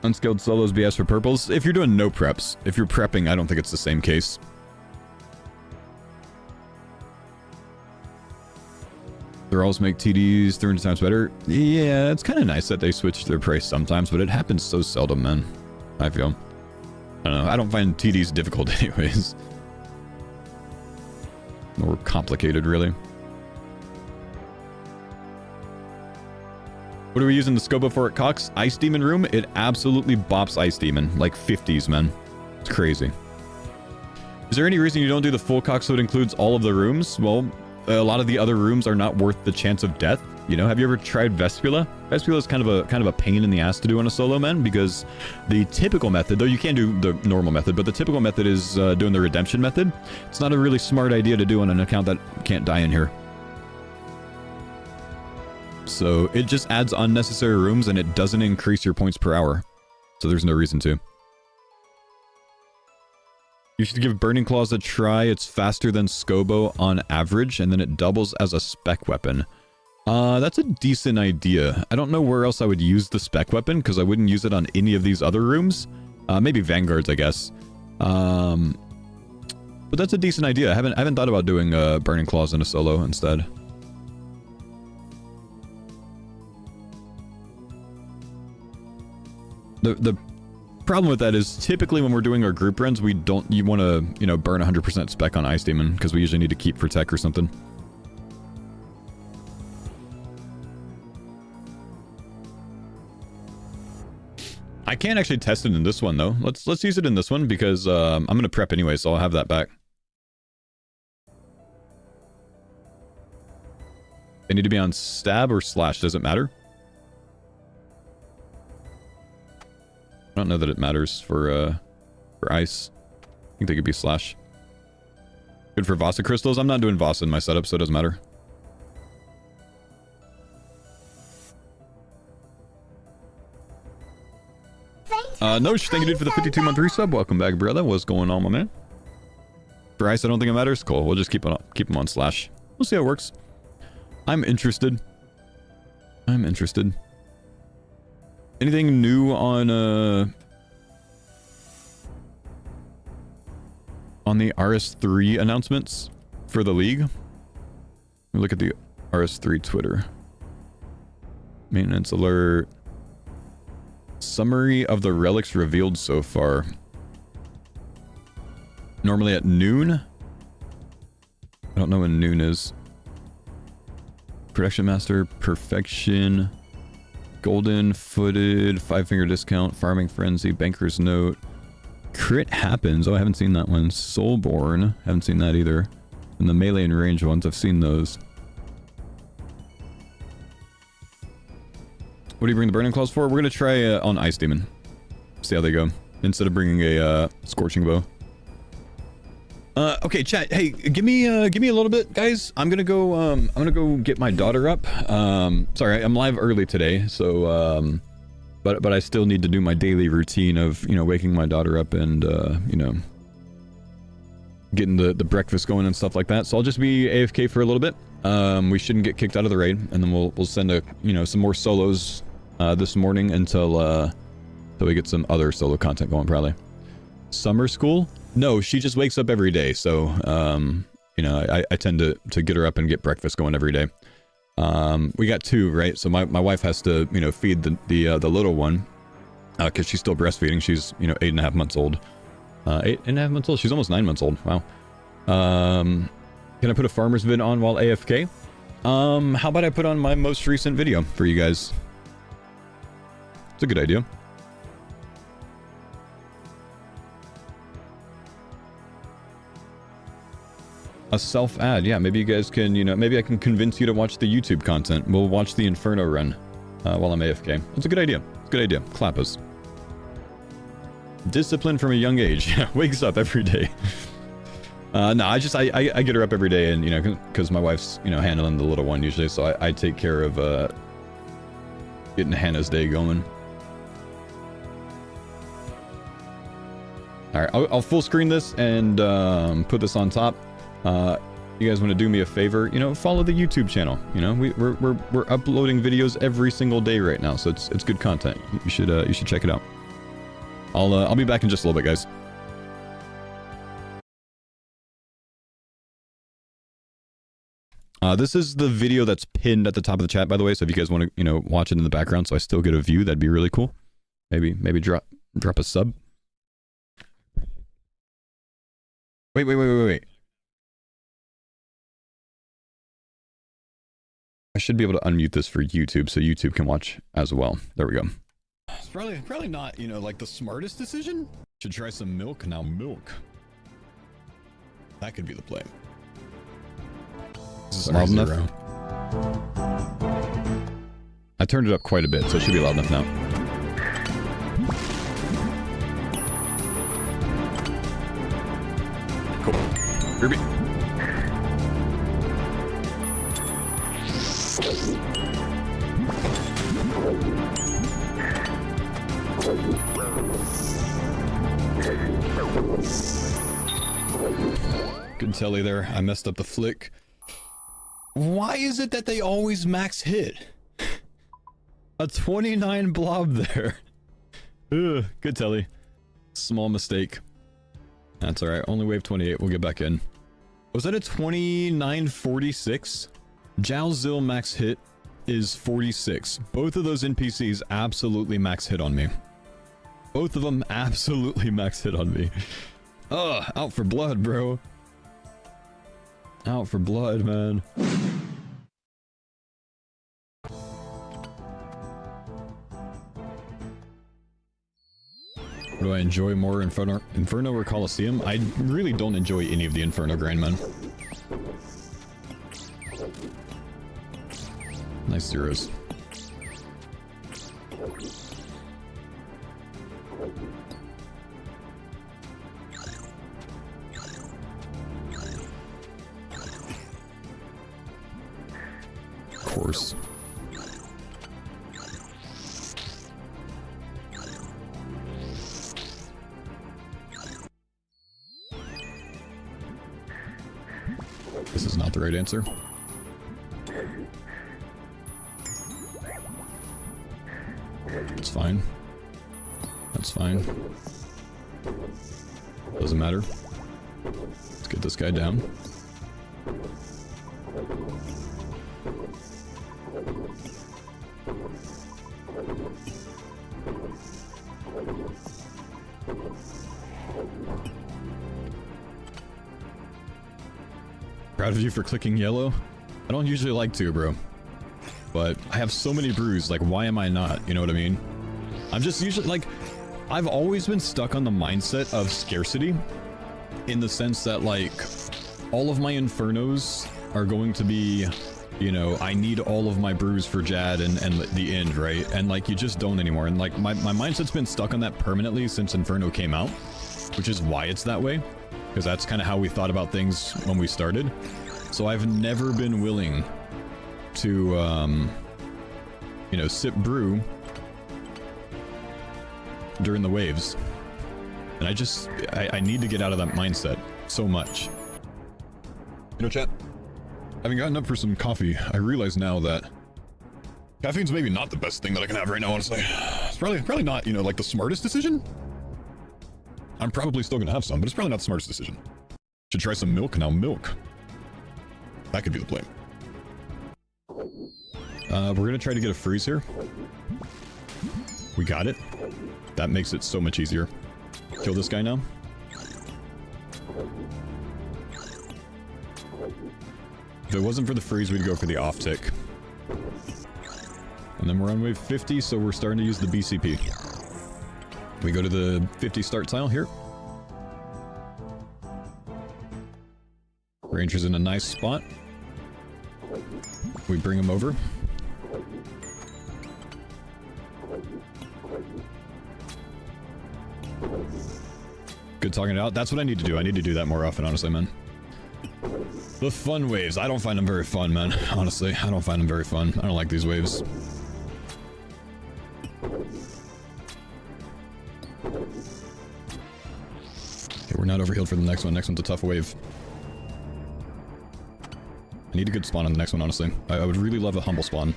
Unskilled solos BS for purples. If you're doing no preps. If you're prepping, I don't think it's the same case. Their alls make TDs 300 times better. Yeah, it's kind of nice that they switch their price sometimes, but it happens so seldom, man. I feel. I don't know. I don't find TDs difficult anyways. Or complicated, really. What are we using the Scoba for at CoX? Ice Demon room? It absolutely bops Ice Demon. Like 50s, man. It's crazy. Is there any reason you don't do the full CoX so it includes all of the rooms? Well, a lot of the other rooms are not worth the chance of death. You know, have you ever tried Vespula? Vespula is kind of a pain in the ass to do on a solo, man, because the typical method, though you can do the normal method, but the typical method is doing the redemption method. It's not a really smart idea to do on an account that can't die in here. So it just adds unnecessary rooms and it doesn't increase your points per hour. So there's no reason to. You should give Burning Claws a try. It's faster than Scobo on average, and then it doubles as a spec weapon. That's a decent idea. I don't know where else I would use the spec weapon, because I wouldn't use it on any of these other rooms. Maybe Vanguards, I guess. But that's a decent idea. I haven't thought about doing Burning Claws in a solo instead. The problem with that is typically when we're doing our group runs, you want to, you know, burn 100% spec on Ice Demon because we usually need to keep for tech or something. I can't actually test it in this one though. Let's use it in this one because I'm gonna prep anyway, so I'll have that back. They need to be on stab or slash. Does it matter? I don't know that it matters for ice. I think they could be slash. Good for Vasa crystals. I'm not doing Vasa in my setup, so it doesn't matter. Nosh, thank you dude for the 52-month resub. Welcome back, brother. What's going on, my man? For ice, I don't think it matters. Cool. We'll just keep them on slash. We'll see how it works. I'm interested. Anything new on the RS3 announcements for the league? Let me look at the RS3 Twitter. Maintenance alert. Summary of the relics revealed so far. Normally at noon. I don't know when noon is. Production Master, Perfection, Golden Footed, 5-finger discount, Farming Frenzy, Banker's Note, Crit Happens. Oh, I haven't seen that one. Soulborn, haven't seen that either. And the melee and range ones, I've seen those. What do you bring the Burning Claws for? We're gonna try on Ice Demon. See how they go. Instead of bringing a Scorching Bow. Okay, chat. Hey, give me a little bit, guys. I'm gonna go get my daughter up. Sorry, I'm live early today, so but I still need to do my daily routine of, you know, waking my daughter up and you know, getting the breakfast going and stuff like that. So I'll just be AFK for a little bit. We shouldn't get kicked out of the raid, and then we'll send some more solos this morning until we get some other solo content going probably. Summer school? No, she just wakes up every day, so you know, I tend to get her up and get breakfast going every day. We got 2, right? So my wife has to, you know, feed the little one because she's still breastfeeding. She's, you know, 8.5 months old. 8.5 months old. She's almost 9 months old. Wow. Can I put a farmer's vid on while AFK? How about I put on my most recent video for you guys? It's a good idea. A self-ad, yeah, maybe you guys can, you know, maybe I can convince you to watch the YouTube content. We'll watch the Inferno run while I'm AFK. That's a good idea. It's a good idea. Clap us. Discipline from a young age. Wakes up every day. No, I get her up every day, and you know, because my wife's, you know, handling the little one usually, so I take care of getting Hannah's day going. All right, I'll full screen this and put this on top. You guys want to do me a favor? You know, follow the YouTube channel. You know, we're uploading videos every single day right now, so it's good content. You should check it out. I'll be back in just a little bit, guys. This is the video that's pinned at the top of the chat, by the way. So if you guys want to, you know, watch it in the background, so I still get a view, that'd be really cool. Maybe drop a sub. Wait. I should be able to unmute this for YouTube so YouTube can watch as well. There we go. It's probably not, you know, like the smartest decision. Should try some milk. Now milk. That could be the play. Is this loud enough? I turned it up quite a bit, so it should be loud enough now. Cool. Ruby. Good telly there. I messed up the flick. Why is it that they always max hit? A 29 blob there. Ugh, good telly. Small mistake. That's alright. Only wave 28. We'll get back in. Was that a 2946? Jalzil max hit is 46. Both of those NPCs absolutely max hit on me. Both of them absolutely max hit on me. Ugh, out for blood, bro. Out for blood, man. Do I enjoy more Inferno or Coliseum? I really don't enjoy any of the Inferno grind, man. Nice zeros. Of course. This is not the right answer. It's fine. That's fine. Doesn't matter. Let's get this guy down. Proud of you for clicking yellow. I don't usually like to, bro. But I have so many brews, like, why am I not? You know what I mean? I'm just usually, like, I've always been stuck on the mindset of scarcity. In the sense that, like, all of my Infernos are going to be, you know, I need all of my brews for Jad and the end, right? And, like, you just don't anymore. And, like, my mindset's been stuck on that permanently since Inferno came out. Which is why it's that way. Because that's kind of how we thought about things when we started. So I've never been willing to, you know, sip brew during the waves. And I need to get out of that mindset so much. You know, chat, having gotten up for some coffee, I realize now that caffeine's maybe not the best thing that I can have right now, honestly. It's probably not, you know, like the smartest decision. I'm probably still gonna have some, but it's probably not the smartest decision. Should try some milk. Now milk. That could be the play. We're gonna try to get a freeze here. We got it. That makes it so much easier. Kill this guy now. If it wasn't for the freeze, we'd go for the off tick. And then we're on wave 50, so we're starting to use the BCP. We go to the 50 start tile here. Ranger's in a nice spot. We bring him over. Good talking it out. That's what I need to do. I need to do that more often, honestly, man. The fun waves. I don't find them very fun, man. Honestly, I don't find them very fun. I don't like these waves. Okay, we're not overhealed for the next one. Next one's a tough wave. I need a good spawn on the next one, honestly. I would really love a humble spawn.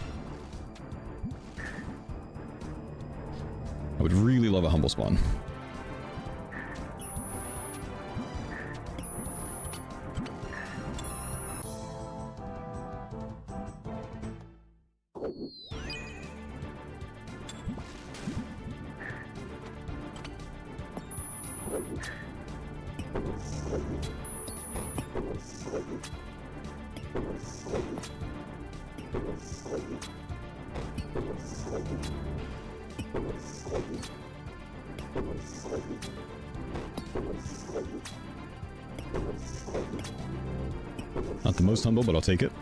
I would really love a humble spawn. Not the most humble, but I'll take it.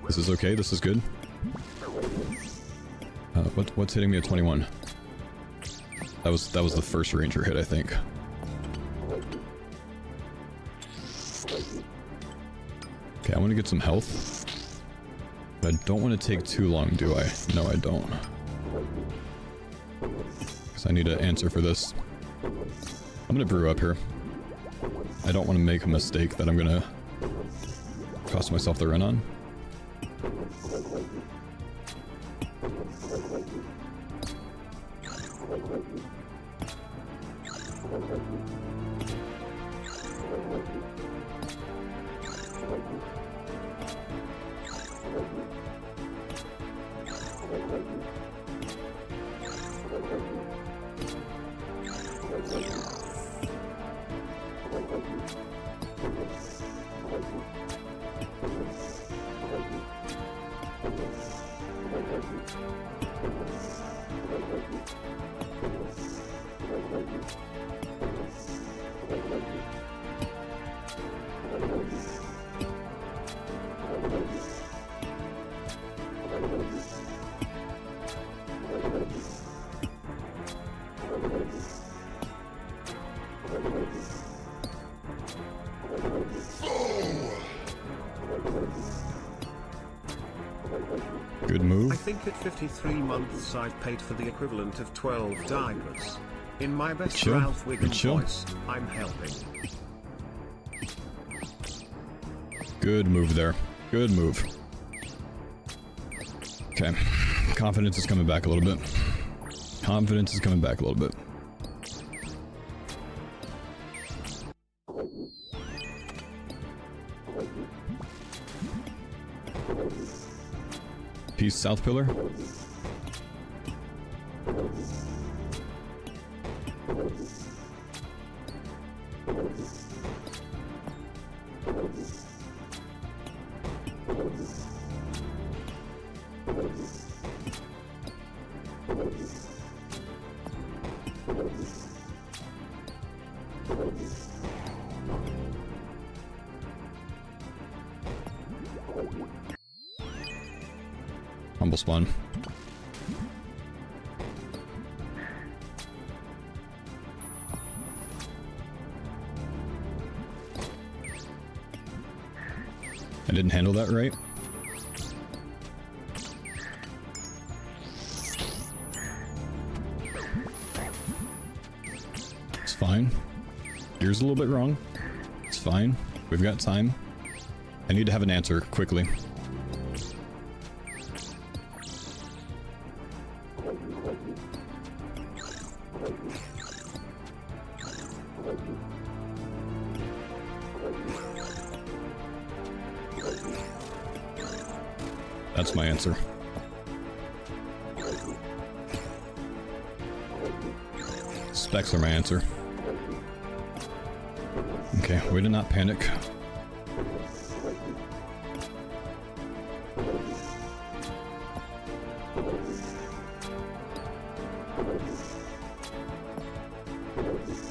This is okay, this is good. What's hitting me at 21? That was the first ranger hit, I think. Okay, I want to get some health. But I don't want to take too long, do I? No, I don't. Because I need an answer for this. I'm gonna brew up here. I don't want to make a mistake that I'm gonna cost myself the run on. Good move. I think at 53 months I've paid for the equivalent of 12 diapers. In my best Ralph Wiggum voice, I'm helping. Good move there. Good move. Okay. Confidence is coming back a little bit. Confidence is coming back a little bit. Peace, South Pillar. Humble spawn. I didn't handle that right. It's fine. Gear's a little bit wrong. It's fine. We've got time. I need to have an answer quickly. That's my answer. Specs are my answer. Okay, way to not panic.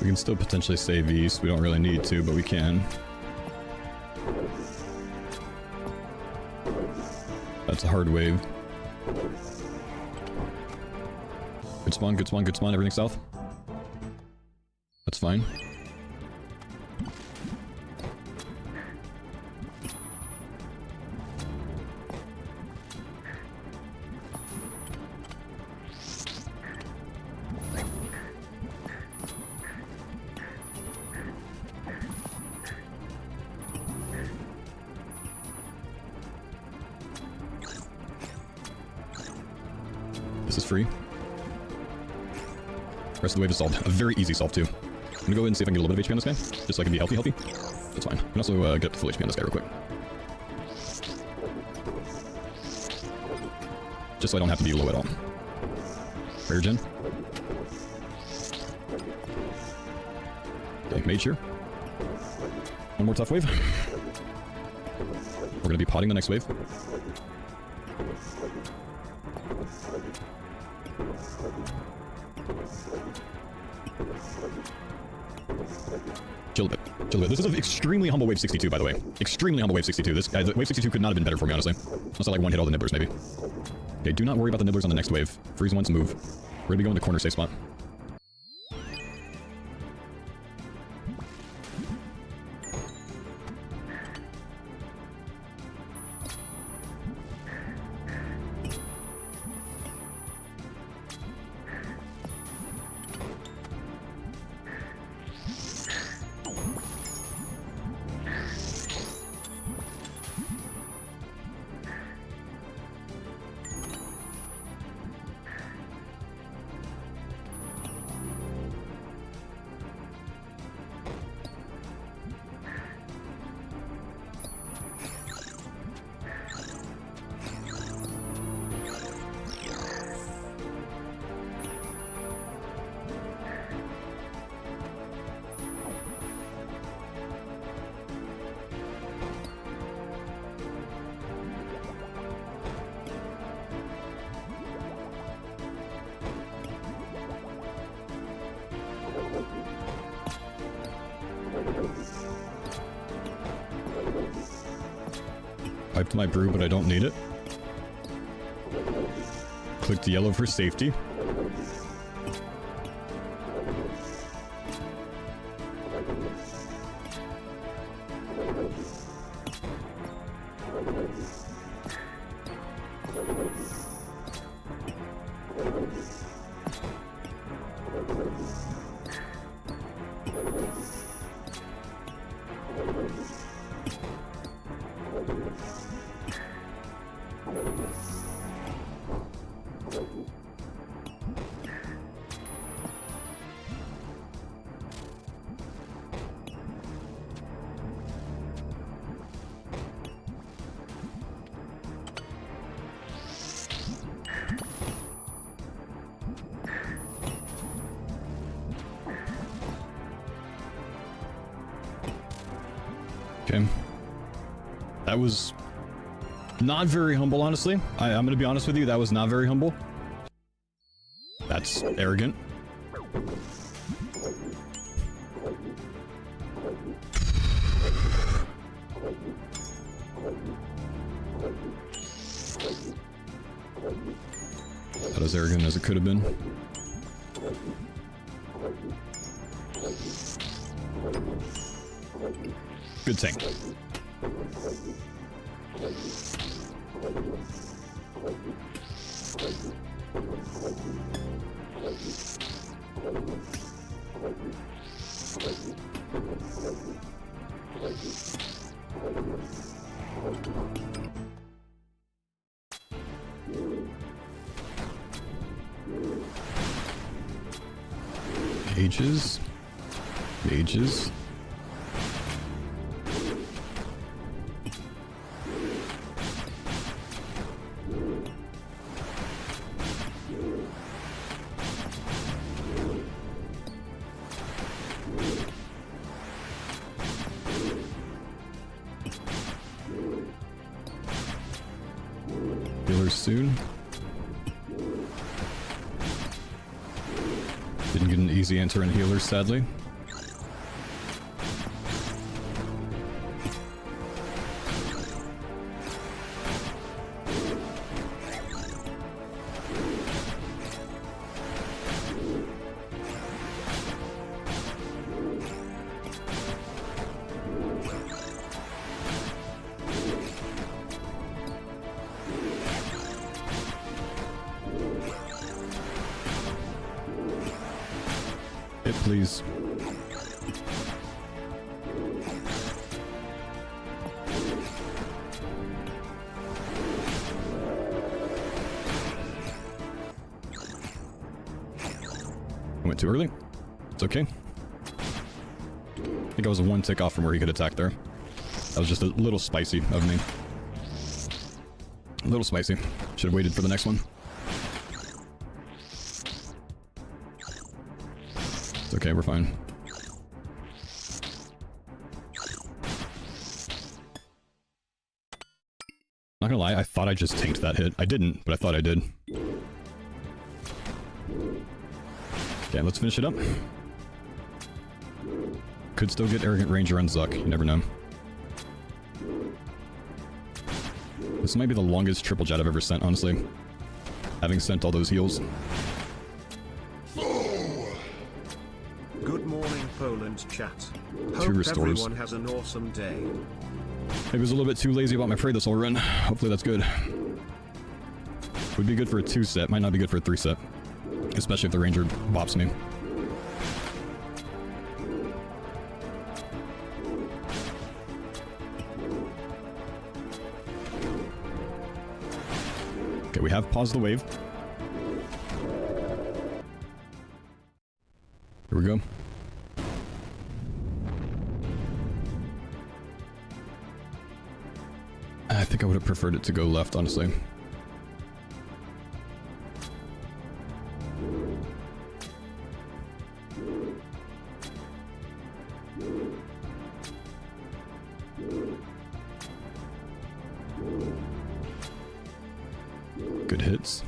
We can still potentially save east. We don't really need to, but we can. That's a hard wave. Good spawn, good spawn, good spawn. Everything south. That's fine. This is free. Rest of the wave is solved. A very easy solve too. I'm gonna go ahead and see if I can get a little bit of HP on this guy, just so I can be healthy. That's fine. I can also get up to full HP on this guy real quick. Just so I don't have to be low at all. Rare gen. Okay, mage here. One more tough wave. We're gonna be potting the next wave. Chill a bit. Chill a bit. This is an extremely humble wave 62, by the way. Extremely humble wave 62. This guy, wave 62 could not have been better for me, honestly. Unless I like one hit all the nibblers, maybe. Okay, do not worry about the nibblers on the next wave. Freeze once, move. We're gonna be going to corner safe spot. Piped my brew, but I don't need it. Clicked yellow for safety. Okay. That was not very humble, honestly. I'm gonna be honest with you, that was not very humble. That's arrogant. Not as arrogant as it could have been. Good tank. Mages. Mages. Healers soon. Didn't get an easy answer in healers, sadly. Hit, please. I went too early. It's okay. I think I was one tick off from where he could attack there. That was just a little spicy of me. A little spicy. Should have waited for the next one. It's okay, we're fine. Not gonna lie, I thought I just tanked that hit. I didn't, but I thought I did. Okay, let's finish it up. Could still get Arrogant Ranger on Zuck, you never know. This might be the longest triple jet I've ever sent, honestly. Having sent all those heals. Good morning, Poland chat. Two Hope restores. everyone has an awesome day. Maybe I was a little bit too lazy about my prey this whole run. Hopefully that's good. Would be good for a 2-set, might not be good for a 3-set. Especially if the ranger bops me. Okay, we have paused the wave. Here we go. I think I would have preferred it to go left, honestly. Good hits.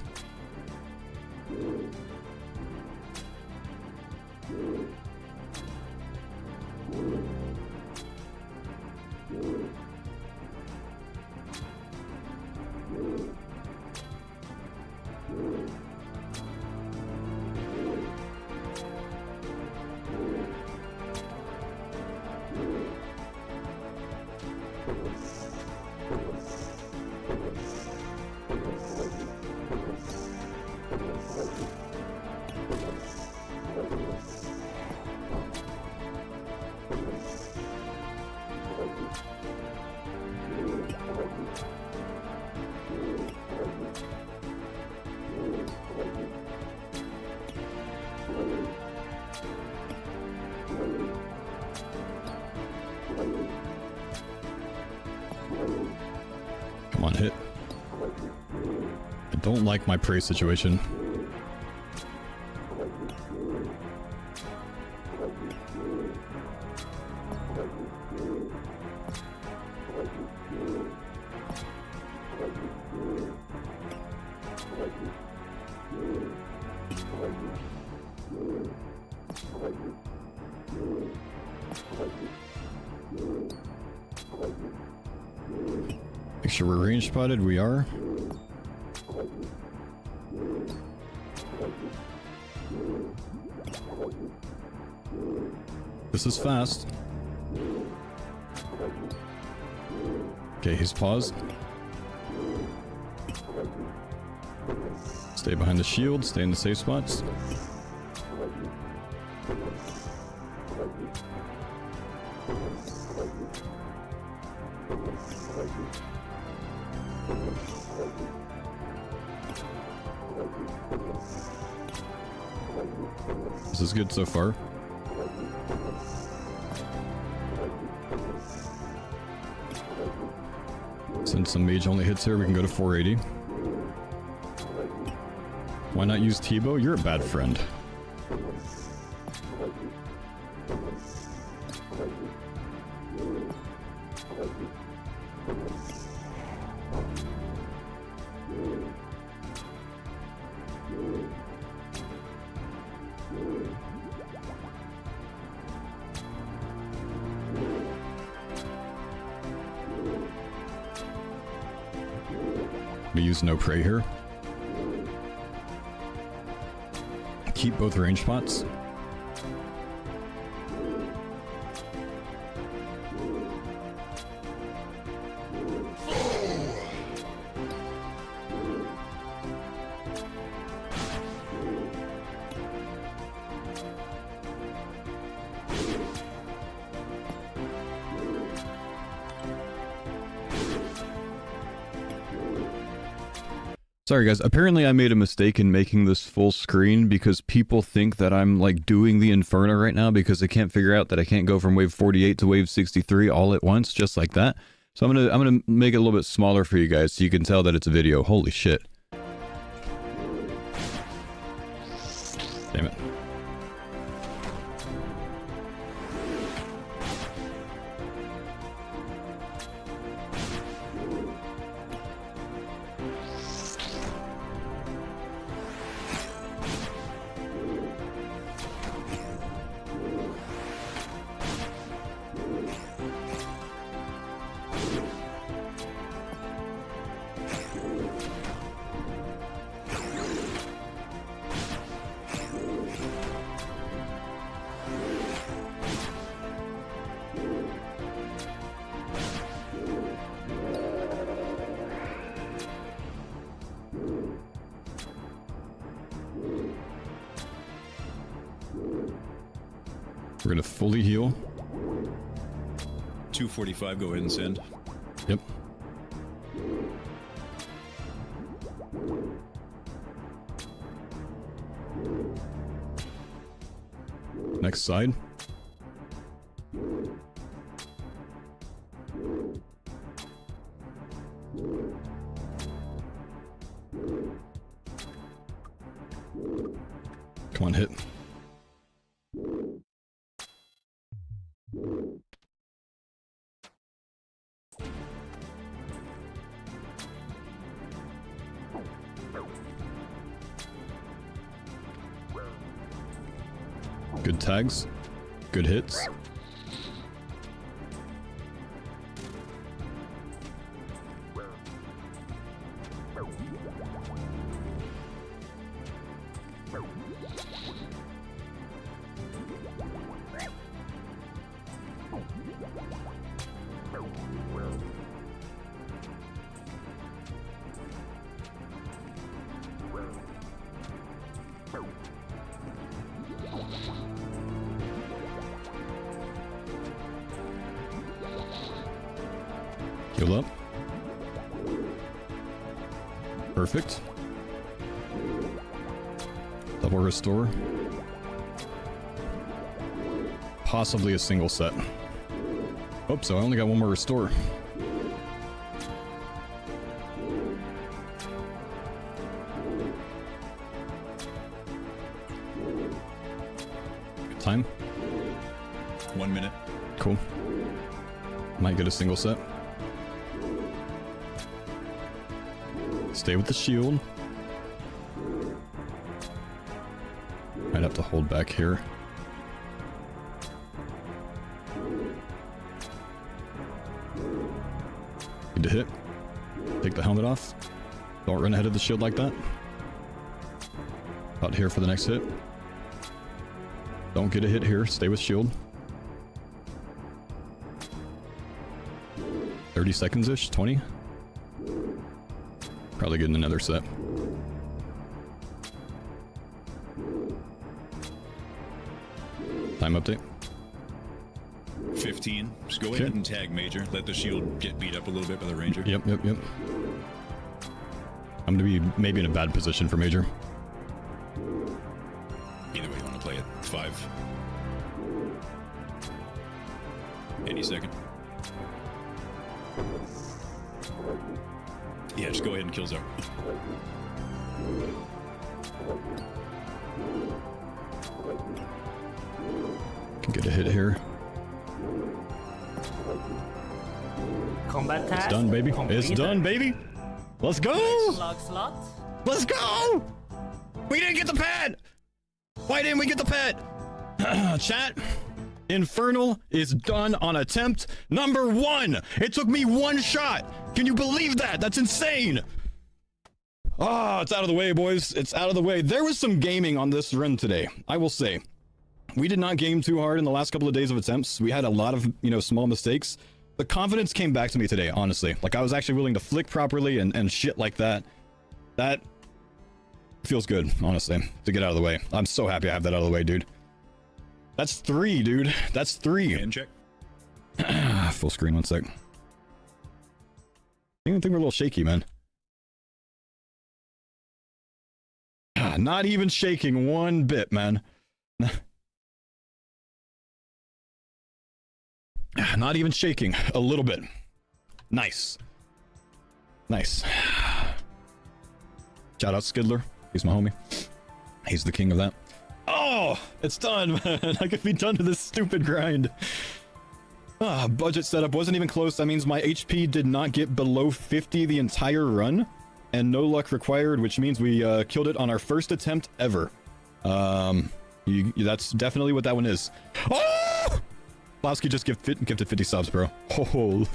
Come on, hit. I don't like my prey situation. Make sure we're range spotted, we are. This is fast. Okay, he's paused. Stay behind the shield, stay in the safe spots. This is good so far. Since some mage only hits here, we can go to 480. Why not use Tebow? You're a bad friend. We use no prey here. Keep both range spots. Sorry guys, apparently I made a mistake in making this full screen because people think that I'm like doing the Inferno right now because they can't figure out that I can't go from wave 48 to wave 63 all at once, just like that. So I'm gonna make it a little bit smaller for you guys so you can tell that it's a video. Holy shit. Damn it. We're gonna fully heal. 245, go ahead and send. Yep. Next side. Come on, hit. Good tags, good hits. Heal up. Perfect. Double restore. Possibly a single set. Oops, so I only got one more restore. Good time. 1 minute. Cool. Might get a single set. Stay with the shield. Might have to hold back here. Need to hit. Take the helmet off. Don't run ahead of the shield like that. Out here for the next hit. Don't get a hit here. Stay with shield. 30 seconds-ish, 20. Probably getting another set. Time update. 15. Just go ahead and tag Major. Let the shield get beat up a little bit by the Ranger. Yep. I'm gonna be maybe in a bad position for Major. Either way, you want to play it. 5. Any second. Yeah, just go ahead and kill Zar. Can get a hit here. Combat task. It's done, baby. Completed. It's done, baby. Let's go. Slot. Let's go. We didn't get the pet. Why didn't we get the pet? Chat. Infernal is done on attempt number 1. It took me 1 shot. Can you believe that? That's insane. Ah, it's out of the way, boys. It's out of the way. There was some gaming on this run today, I will say. We did not game too hard in the last couple of days of attempts. We had a lot of, small mistakes. The confidence came back to me today, honestly. Like, I was actually willing to flick properly and shit like that. That feels good, honestly, to get out of the way. I'm so happy I have that out of the way, dude. That's 3, dude. That's 3. Hand check. Full screen, 1 sec. I think we're a little shaky, man. Not even shaking one bit, man. Not even shaking a little bit. Nice. Nice. Shout out Skidler. He's my homie. He's the king of that. Oh, it's done, man. I could be done with this stupid grind. Budget setup wasn't even close. That means my HP did not get below 50 the entire run. And no luck required, which means we killed it on our first attempt ever. That's definitely what that one is. Oh! Bosky just gifted 50 subs, bro. Holy.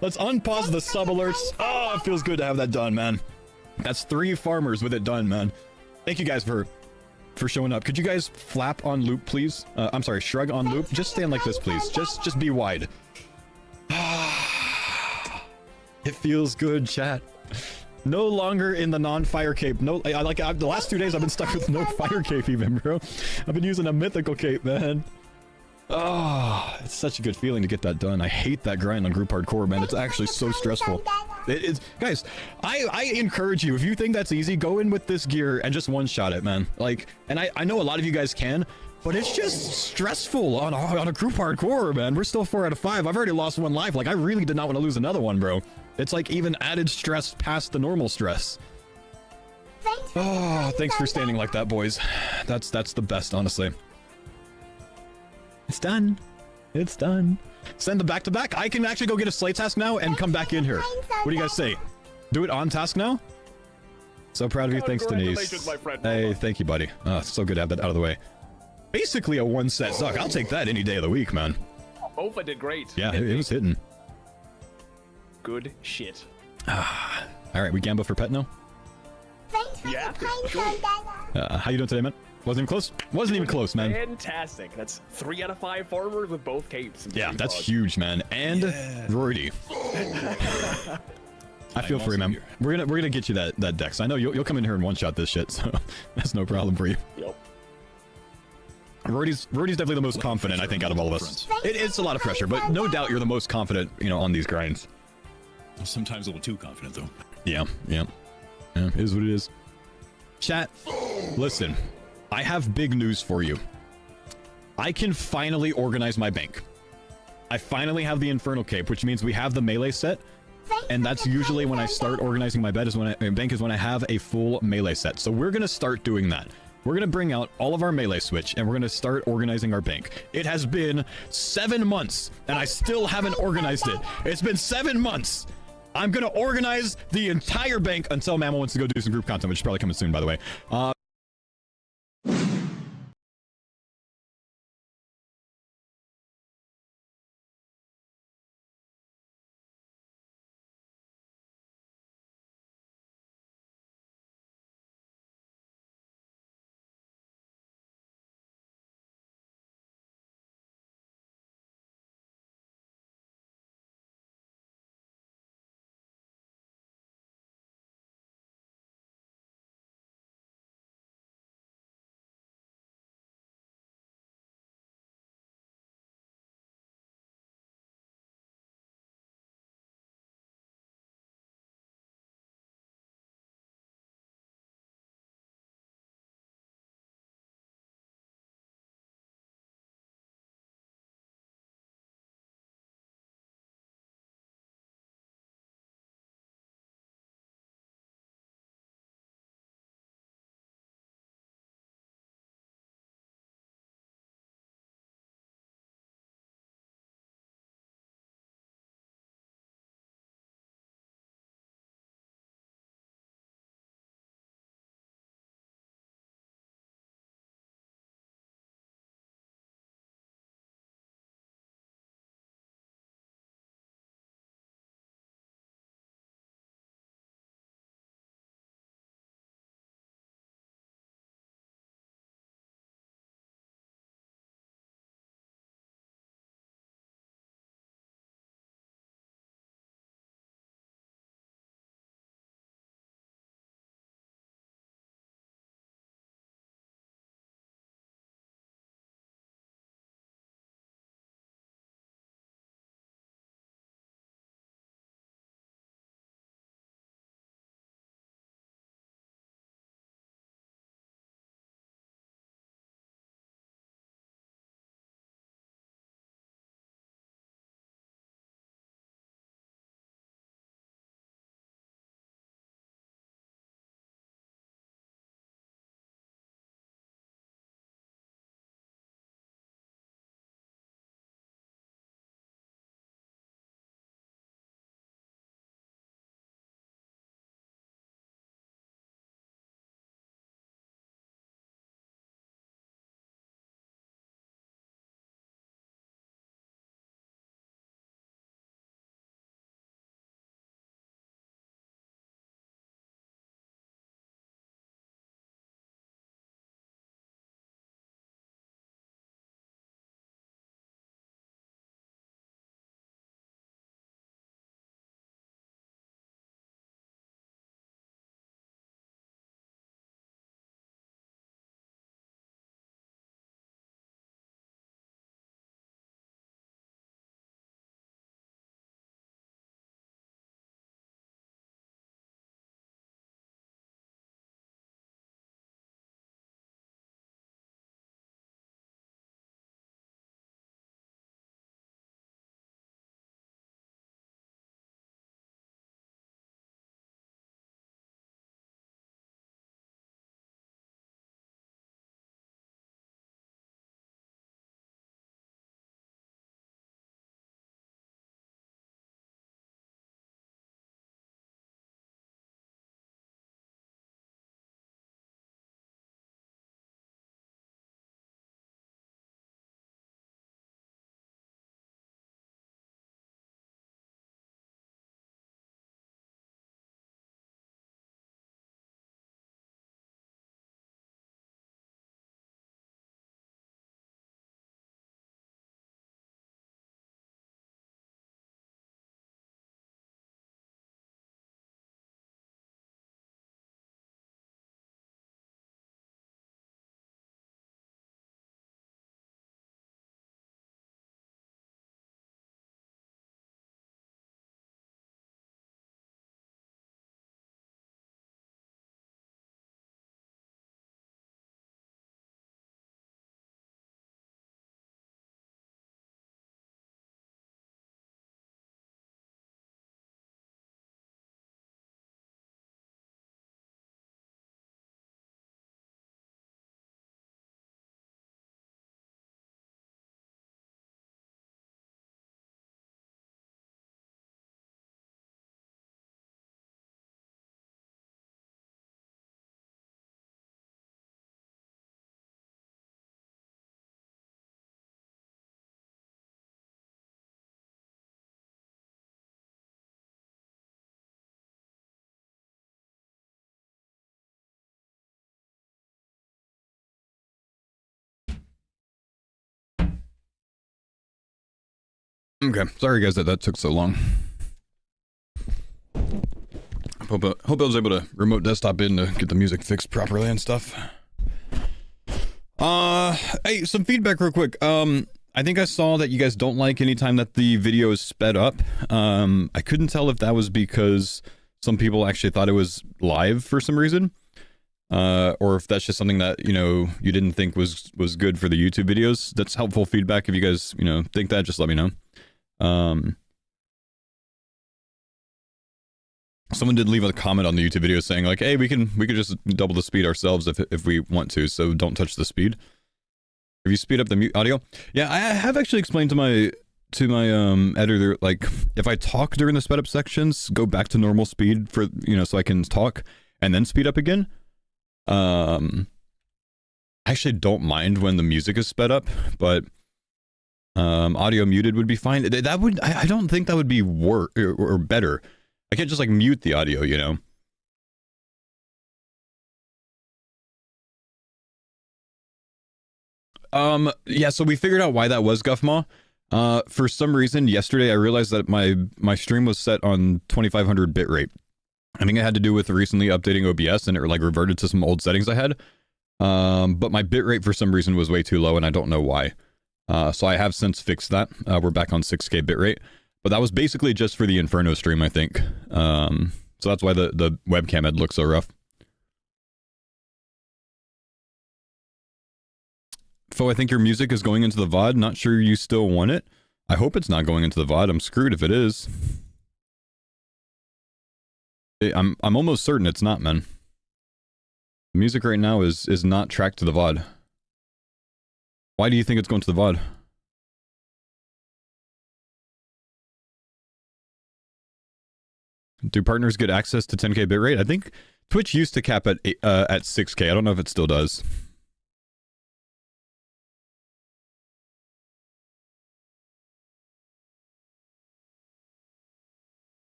Let's unpause the sub alerts. Oh, it feels good to have that done, man. That's 3 farmers with it done, man. Thank you guys for showing up. Could you guys flap on loop, please? I'm sorry, shrug on loop. Just stand like this, please. Just be wide. It feels good, chat. No longer in the non-fire cape. No, the last 2 days I've been stuck with no fire cape even, bro. I've been using a mythical cape, man. Oh, it's such a good feeling to get that done. I hate that grind on group hardcore, man. It's actually so stressful. Guys, I encourage you, if you think that's easy, go in with this gear and just one-shot it, man. Like, and I know a lot of you guys can, but it's just stressful on a group hardcore, man. We're still 4 out of 5. I've already lost 1 life. Like, I really did not want to lose another one, bro. It's like even added stress past the normal stress. Oh, thanks for standing like that, boys. That's the best, honestly. It's done. It's done. Send the back-to-back. I can actually go get a slate task now and come back in here. What do you guys say? Do it on task now? So proud of you. Thanks, Denise. My friend. Hey, thank you, buddy. Oh, so good to have that out of the way. Basically a 1-set suck. I'll take that any day of the week, man. Both I did great. Yeah, it was hitting. Good shit. All right, we gamble for pet now? Yeah, How you doing today, man? Wasn't even close? Wasn't even close, man. Fantastic. That's 3 out of 5 farmers with both capes. Yeah, that's huge, man. And Rory. I feel for you, man. We're gonna get you that dex. I know you'll come in here and one-shot this shit, so that's no problem for you. Yep. Rory's definitely the most confident, I think, out of all of us. It's a lot of pressure, but no doubt you're the most confident, on these grinds. Sometimes a little too confident, though. Yeah. It is what it is. Chat, listen. I have big news for you. I can finally organize my bank. I finally have the Inferno cape, which means we have the melee set. And that's usually when I start organizing my bank is when I have a full melee set. So we're going to start doing that. We're going to bring out all of our melee switch and we're going to start organizing our bank. It has been 7 months and I still haven't organized it. It's been 7 months. I'm going to organize the entire bank until Mama wants to go do some group content, which is probably coming soon, by the way. Okay, sorry guys that took so long. Hope I was able to remote desktop in to get the music fixed properly and stuff. Hey, some feedback real quick. I think I saw that you guys don't like anytime that the video is sped up. I couldn't tell if that was because some people actually thought it was live for some reason. Or if that's just something that, you know, you didn't think was good for the YouTube videos. That's helpful feedback. If you guys, you know, think that, just let me know. Someone did leave a comment on the YouTube video saying like, hey, we could just double the speed ourselves if we want to, so don't touch the speed. If you speed up the mute audio. Yeah, I have actually explained to my editor, like, if I talk during the sped up sections, go back to normal speed for, you know, so I can talk and then speed up again. I actually don't mind when the music is sped up, but audio muted would be fine. That would, I don't think that would be worse or better. I can't just like mute the audio, you know. Yeah, so we figured out why that was, Guffmaw. For some reason yesterday I realized that my stream was set on 2500 bitrate. I think it had to do with recently updating OBS and it like reverted to some old settings I had. But my bitrate for some reason was way too low and I don't know why. So I have since fixed that. We're back on 6K bitrate. But that was basically just for the Inferno stream, I think. So that's why the webcam had looked so rough. Faux, I think your music is going into the VOD. Not sure you still want it. I hope it's not going into the VOD. I'm screwed if it is. I'm almost certain it's not, man. The music right now is not tracked to the VOD. Why do you think it's going to the VOD? Do partners get access to 10K bitrate? I think Twitch used to cap at 6K. I don't know if it still does.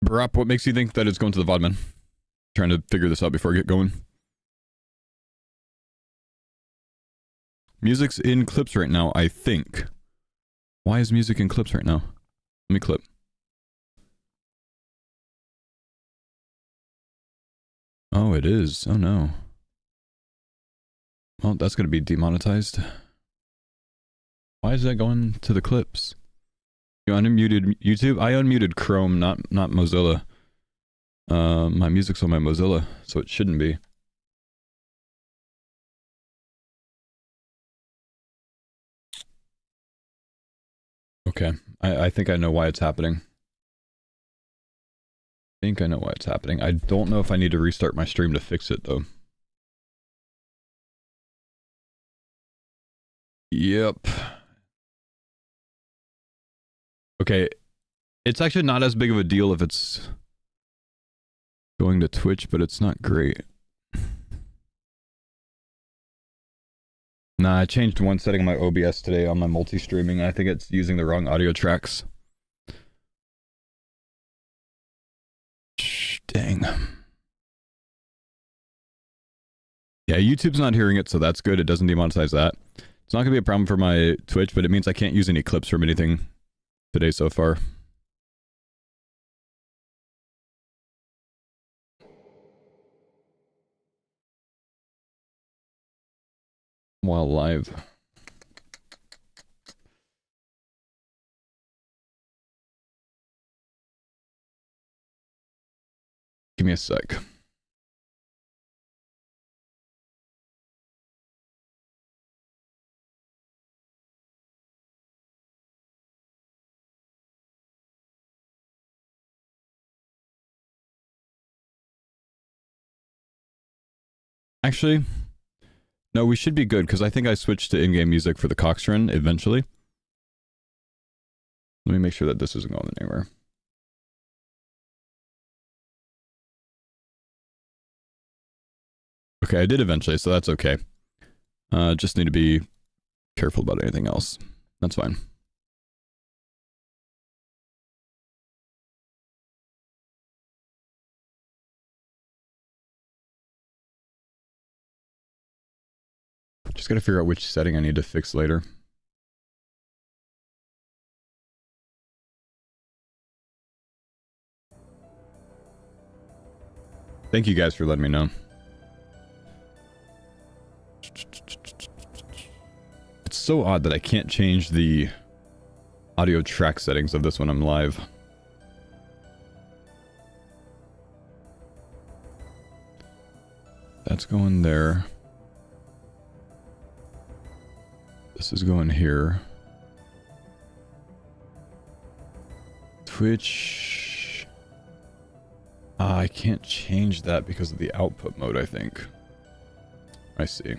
Barap, what makes you think that it's going to the VOD, man? Trying to figure this out before I get going. Music's in clips right now, I think. Why is music in clips right now? Let me clip. Oh, it is. Oh, no. Well, that's going to be demonetized. Why is that going to the clips? You unmuted YouTube? I unmuted Chrome, not Mozilla. My music's on my Mozilla, so it shouldn't be. Okay, I think I know why it's happening. I think I know why it's happening. I don't know if I need to restart my stream to fix it, though. Yep. Okay, it's actually not as big of a deal if it's going to Twitch, but it's not great. Nah, I changed one setting on my OBS today on my multi-streaming. I think it's using the wrong audio tracks. Dang. Yeah, YouTube's not hearing it, so that's good. It doesn't demonetize that. It's not going to be a problem for my Twitch, but it means I can't use any clips from anything today so far. While live. Give me a sec. Actually, no, we should be good because I think I switched to in-game music for the CoX run eventually. Let me make sure that this isn't going anywhere. Okay, I did eventually, so that's okay. Just need to be careful about anything else. That's fine. Just gotta figure out which setting I need to fix later. Thank you guys for letting me know. It's so odd that I can't change the audio track settings of this when I'm live. That's going there. This is going here. Twitch. I can't change that because of the output mode, I think. I see.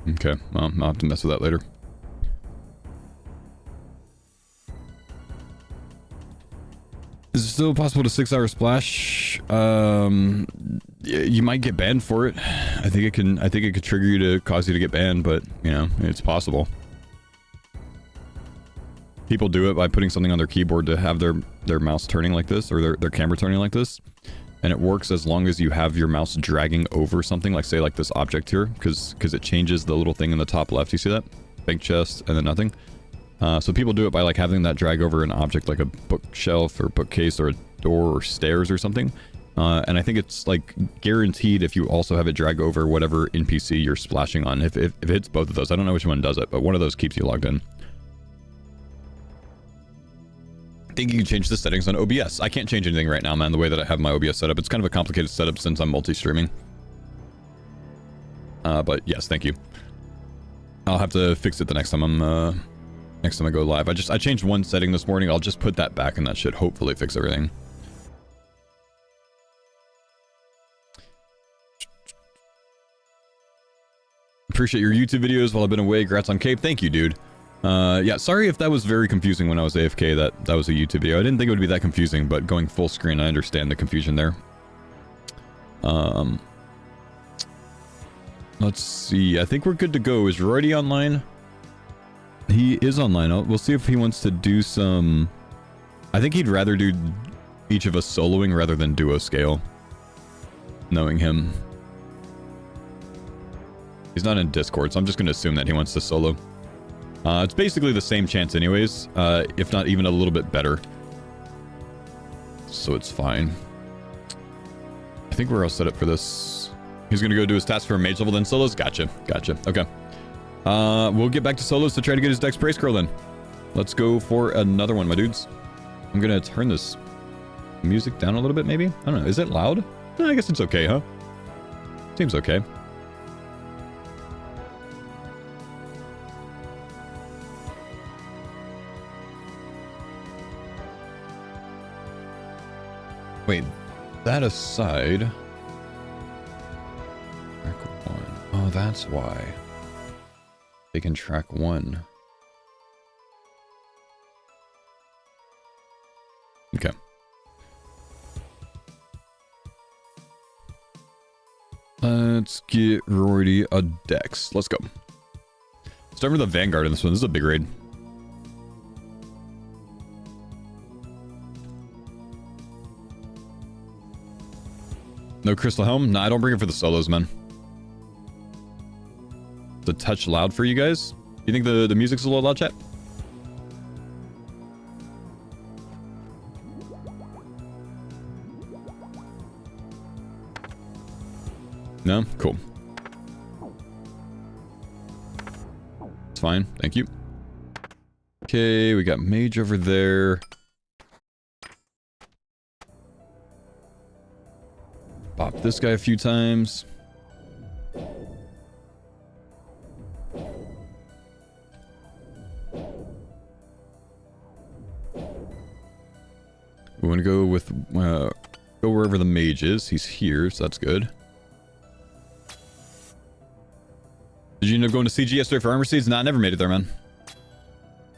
Okay, well, I'll have to mess with that later. Is it still possible to 6-hour splash? You might get banned for it. I think it could trigger you to cause you to get banned, but you know, it's possible. People do it by putting something on their keyboard to have their mouse turning like this, or their camera turning like this. And it works as long as you have your mouse dragging over something, like say like this object here, because it changes the little thing in the top left. You see that? Bank chest and then nothing. So people do it by like having that drag over an object like a bookshelf or bookcase or a door or stairs or something. And I think it's like guaranteed if you also have it drag over whatever NPC you're splashing on. If it hits both of those, I don't know which one does it, but one of those keeps you logged in. I think you can change the settings on OBS. I can't change anything right now, man, the way that I have my OBS set up. It's kind of a complicated setup since I'm multi-streaming. But yes, thank you. I'll have to fix it the next time I go live. I changed one setting this morning. I'll just put that back and that should hopefully fix everything. Appreciate your YouTube videos while I've been away. Congrats on Cape. Thank you, dude. Yeah, sorry if that was very confusing when I was AFK, that was a YouTube video. I didn't think it would be that confusing, but going full screen, I understand the confusion there. Let's see. I think we're good to go. Is Roydy online? He is online. We'll see if he wants to do some... I think he'd rather do each of us soloing rather than duo scale. Knowing him. He's not in Discord, so I'm just going to assume that he wants to solo. It's basically the same chance anyways, if not even a little bit better. So it's fine. I think we're all set up for this. He's going to go do his task for a mage level, then solos? Gotcha. Gotcha. Okay. We'll get back to solos to try to get his dex praise curl then. Let's go for another one, my dudes. I'm going to turn this music down a little bit, maybe? I don't know. Is it loud? No, I guess it's okay, huh? Seems okay. Wait, that aside... Track 1. Oh, that's why. They can track 1. Okay. Let's get Roydy a dex. Let's go. Start with the Vanguard in this one. This is a big raid. No Crystal Helm? Nah, I don't bring it for the solos, man. It's a touch loud for you guys? You think the music's a little loud, chat? No? Cool. It's fine. Thank you. Okay, we got mage over there. Pop this guy a few times. We want to go with go wherever the mage is. He's here, so that's good. Did you end up going to CG yesterday for armor seeds? Nah, I never made it there, man.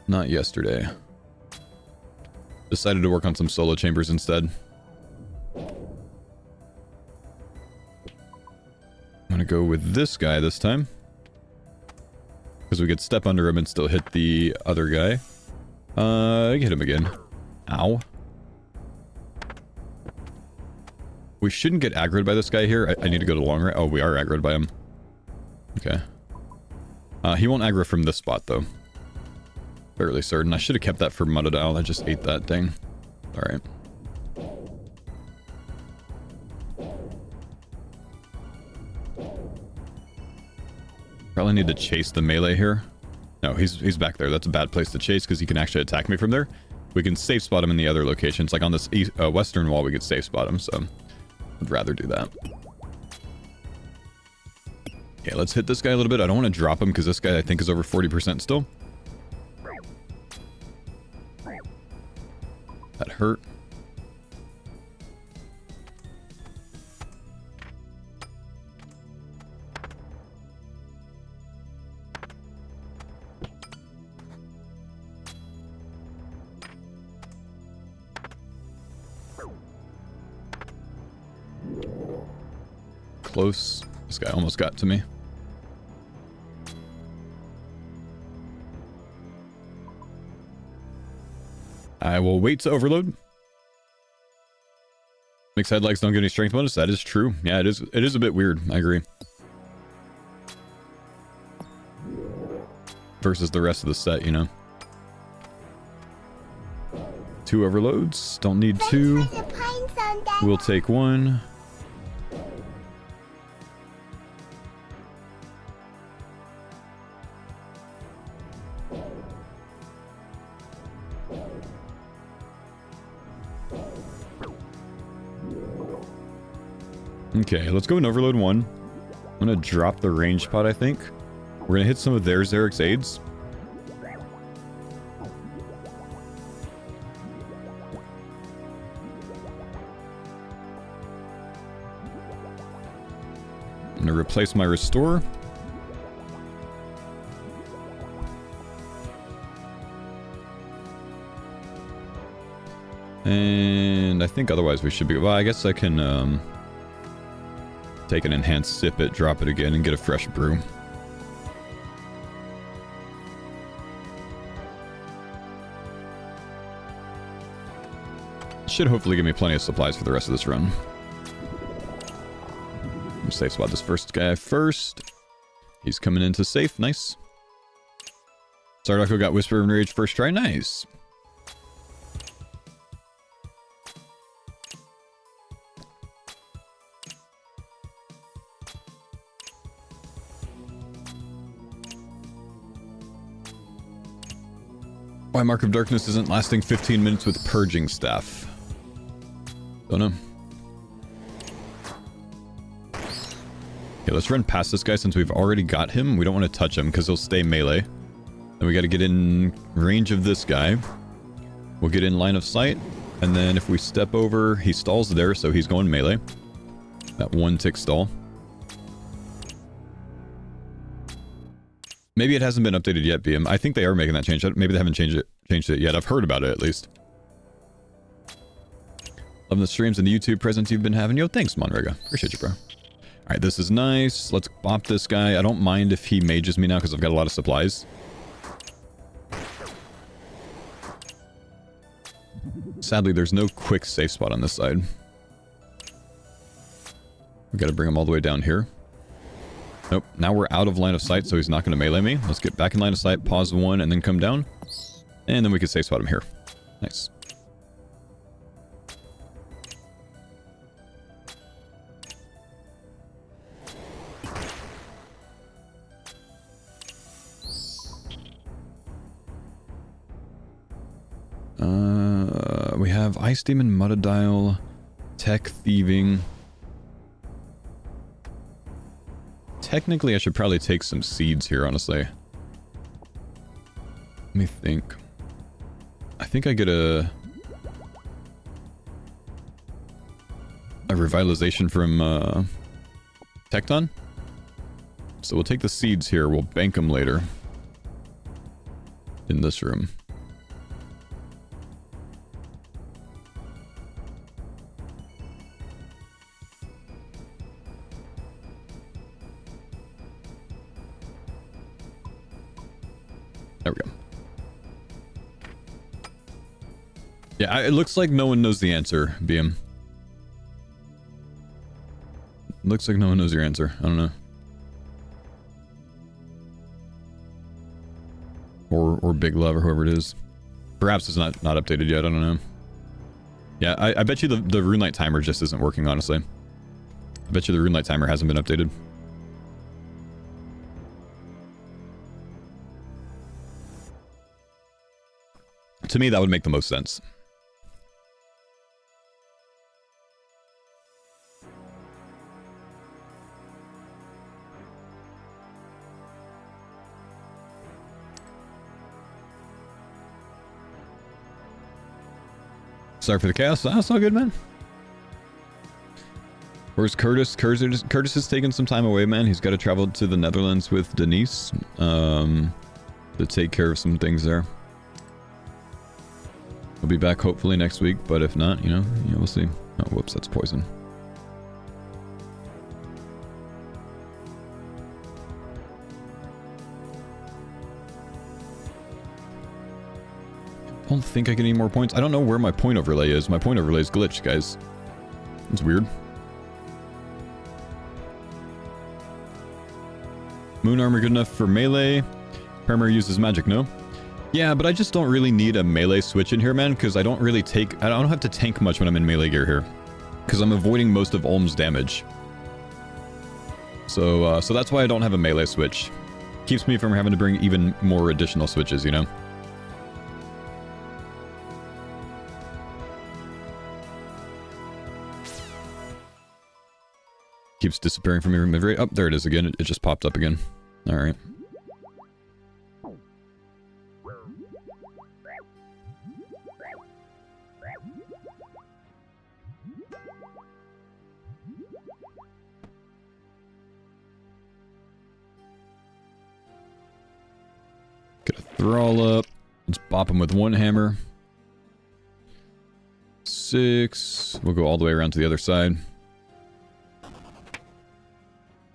Not yesterday. Decided to work on some solo chambers instead. I'm gonna go with this guy this time. Because we could step under him and still hit the other guy. Hit him again. Ow. We shouldn't get aggroed by this guy here. I need to go to long right. Oh, we are aggroed by him. Okay. He won't aggro from this spot, though. Fairly certain. I should have kept that for Mutadile. I just ate that, dang. Alright. Probably need to chase the melee here. No, he's back there. That's a bad place to chase because he can actually attack me from there. We can safe spot him in the other locations. Like on this western wall, we could safe spot him, so I'd rather do that. Okay, let's hit this guy a little bit. I don't want to drop him because this guy I think is over 40% still. That hurt. Close. This guy almost got to me. I will wait to overload. Mixed head legs don't give any strength bonus. That is true. Yeah, it is a bit weird. I agree. Versus the rest of the set, you know. 2 overloads. Don't need 2. We'll take 1. Okay, let's go in overload 1. I'm gonna drop the range pod, I think. We're gonna hit some of their Xeric's aids. I'm gonna replace my restore. And I think otherwise we should be... Well, I guess I can take an enhanced sip it, drop it again, and get a fresh brew. Should hopefully give me plenty of supplies for the rest of this run. I'm gonna safe spot this first guy first. He's coming into safe, nice. Sardako got Whisper of Rage first try, nice. Why Mark of Darkness isn't lasting 15 minutes with Purging Staff? Don't know. Okay, let's run past this guy since we've already got him. We don't want to touch him because he'll stay melee. Then we got to get in range of this guy. We'll get in line of sight. And then if we step over, he stalls there, so he's going melee. That 1 tick stall. Maybe it hasn't been updated yet, BM. I think they are making that change. Maybe they haven't changed it yet. I've heard about it, at least. Loving the streams and the YouTube presence you've been having. Yo, thanks, Monrega. Appreciate you, bro. Alright, this is nice. Let's bop this guy. I don't mind if he mages me now, because I've got a lot of supplies. Sadly, there's no quick safe spot on this side. We've got to bring him all the way down here. Nope, now we're out of line of sight, so he's not going to melee me. Let's get back in line of sight, pause 1, and then come down. And then we can safe spot him here. Nice. We have Ice Demon, Mutadile, Tech Thieving. Technically, I should probably take some seeds here, honestly. Let me think. I think I get a revitalization from Tecton. So we'll take the seeds here. We'll bank them later. In this room. There we go. Yeah, it looks like no one knows the answer, BM. Looks like no one knows your answer. I don't know. Or Big Love or whoever it is. Perhaps it's not updated yet, I don't know. Yeah, I bet you the Runelight timer just isn't working, honestly. I bet you the Runelight timer hasn't been updated. To me, that would make the most sense. Sorry for the chaos. That's all good, man. Where's Curtis? Curtis is taking some time away, man. He's got to travel to the Netherlands with Denise to take care of some things there. He'll be back hopefully next week, but if not, you know, we'll see. Oh, whoops, that's poison. I don't think I get any more points. I don't know where my point overlay is. My point overlay is glitched, guys. It's weird. Moon armor good enough for melee. Primer uses magic, no? Yeah, but I just don't really need a melee switch in here, man, because I don't have to tank much when I'm in melee gear here. Because I'm avoiding most of Ulm's damage. So that's why I don't have a melee switch. Keeps me from having to bring even more additional switches, you know? Keeps disappearing from your inventory. Oh, there it is again. It just popped up again. Alright. Get a thrall up. Let's bop him with one hammer. 6. We'll go all the way around to the other side.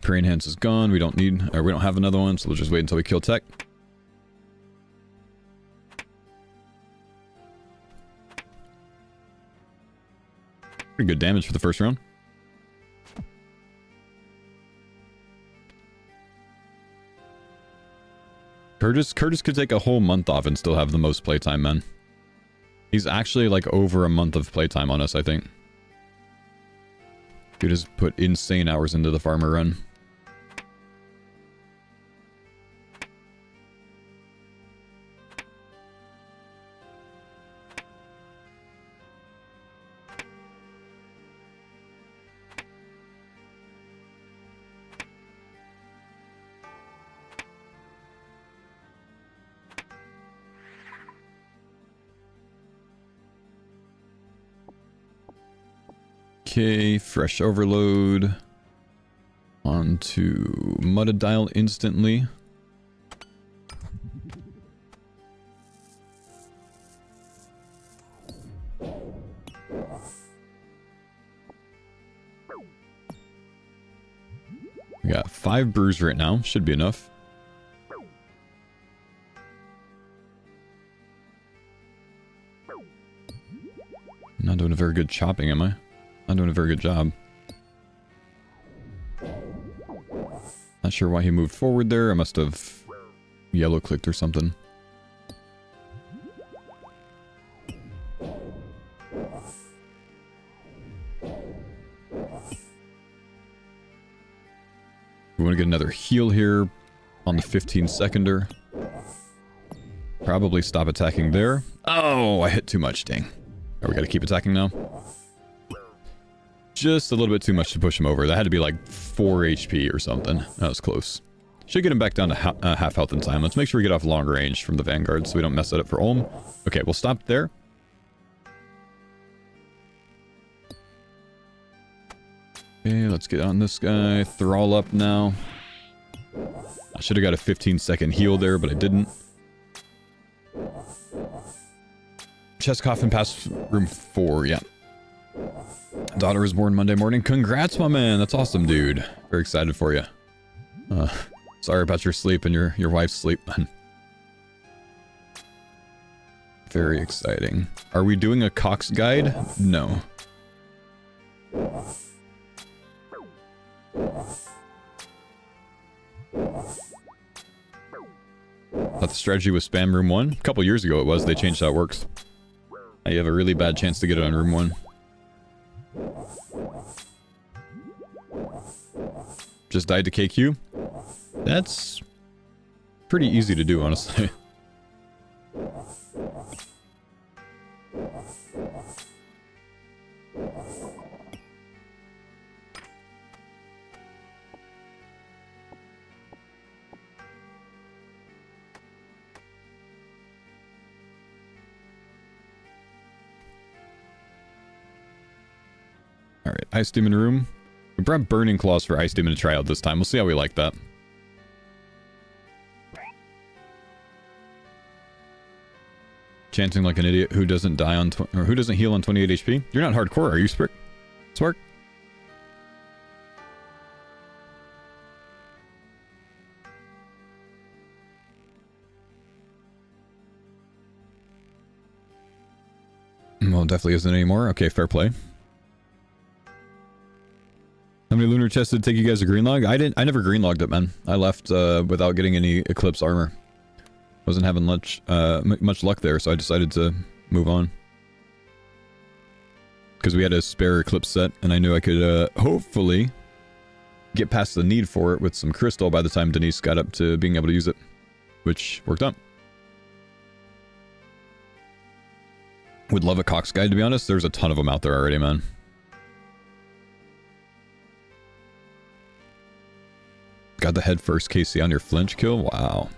Prey Enhance is gone. We don't have another one, so we'll just wait until we kill Tech. Pretty good damage for the first round. Curtis could take a whole month off and still have the most playtime, man. He's actually like over a month of playtime on us, I think. Dude has put insane hours into the farmer run. Okay, fresh overload. Onto Mutadile instantly. We got 5 brews right now. Should be enough. Not doing a very good chopping, am I? Not doing a very good job. Not sure why he moved forward there. I must have yellow clicked or something. We want to get another heal here on the 15-seconder. Probably stop attacking there. Oh, I hit too much, dang. Oh, we gotta keep attacking now. Just a little bit too much to push him over. That had to be like 4 HP or something. That was close. Should get him back down to half health in time. Let's make sure we get off long range from the Vanguard so we don't mess that up for Ulm. Okay, we'll stop there. Okay, let's get on this guy. Thrall up now. I should have got a 15-second heal there, but I didn't. Chest coffin past room 4, yeah. Daughter was born Monday morning. Congrats, my man. That's awesome, dude. Very excited for you. Sorry about your sleep and your wife's sleep, man. Very exciting. Are we doing a CoX guide? No. Thought the strategy was spam room 1. A couple years ago it was. They changed how it works. Now you have a really bad chance to get it on room 1. Just died to KQ. That's pretty easy to do, honestly. Alright, Ice Demon room. We brought Burning Claws for Ice Demon to try out this time. We'll see how we like that. Chanting like an idiot who doesn't die on or who doesn't heal on 28 HP. You're not hardcore, are you, Spark? Well, definitely isn't anymore. Okay, fair play. How many lunar chests did it take you guys to greenlog? I never greenlogged it, man. I left without getting any Eclipse armor. Wasn't having much luck there, so I decided to move on. Because we had a spare Eclipse set, and I knew I could hopefully get past the need for it with some crystal by the time Denise got up to being able to use it. Which worked out. Would love a CoX guide, to be honest. There's a ton of them out there already, man. Got the head first KC on your flinch kill? Wow.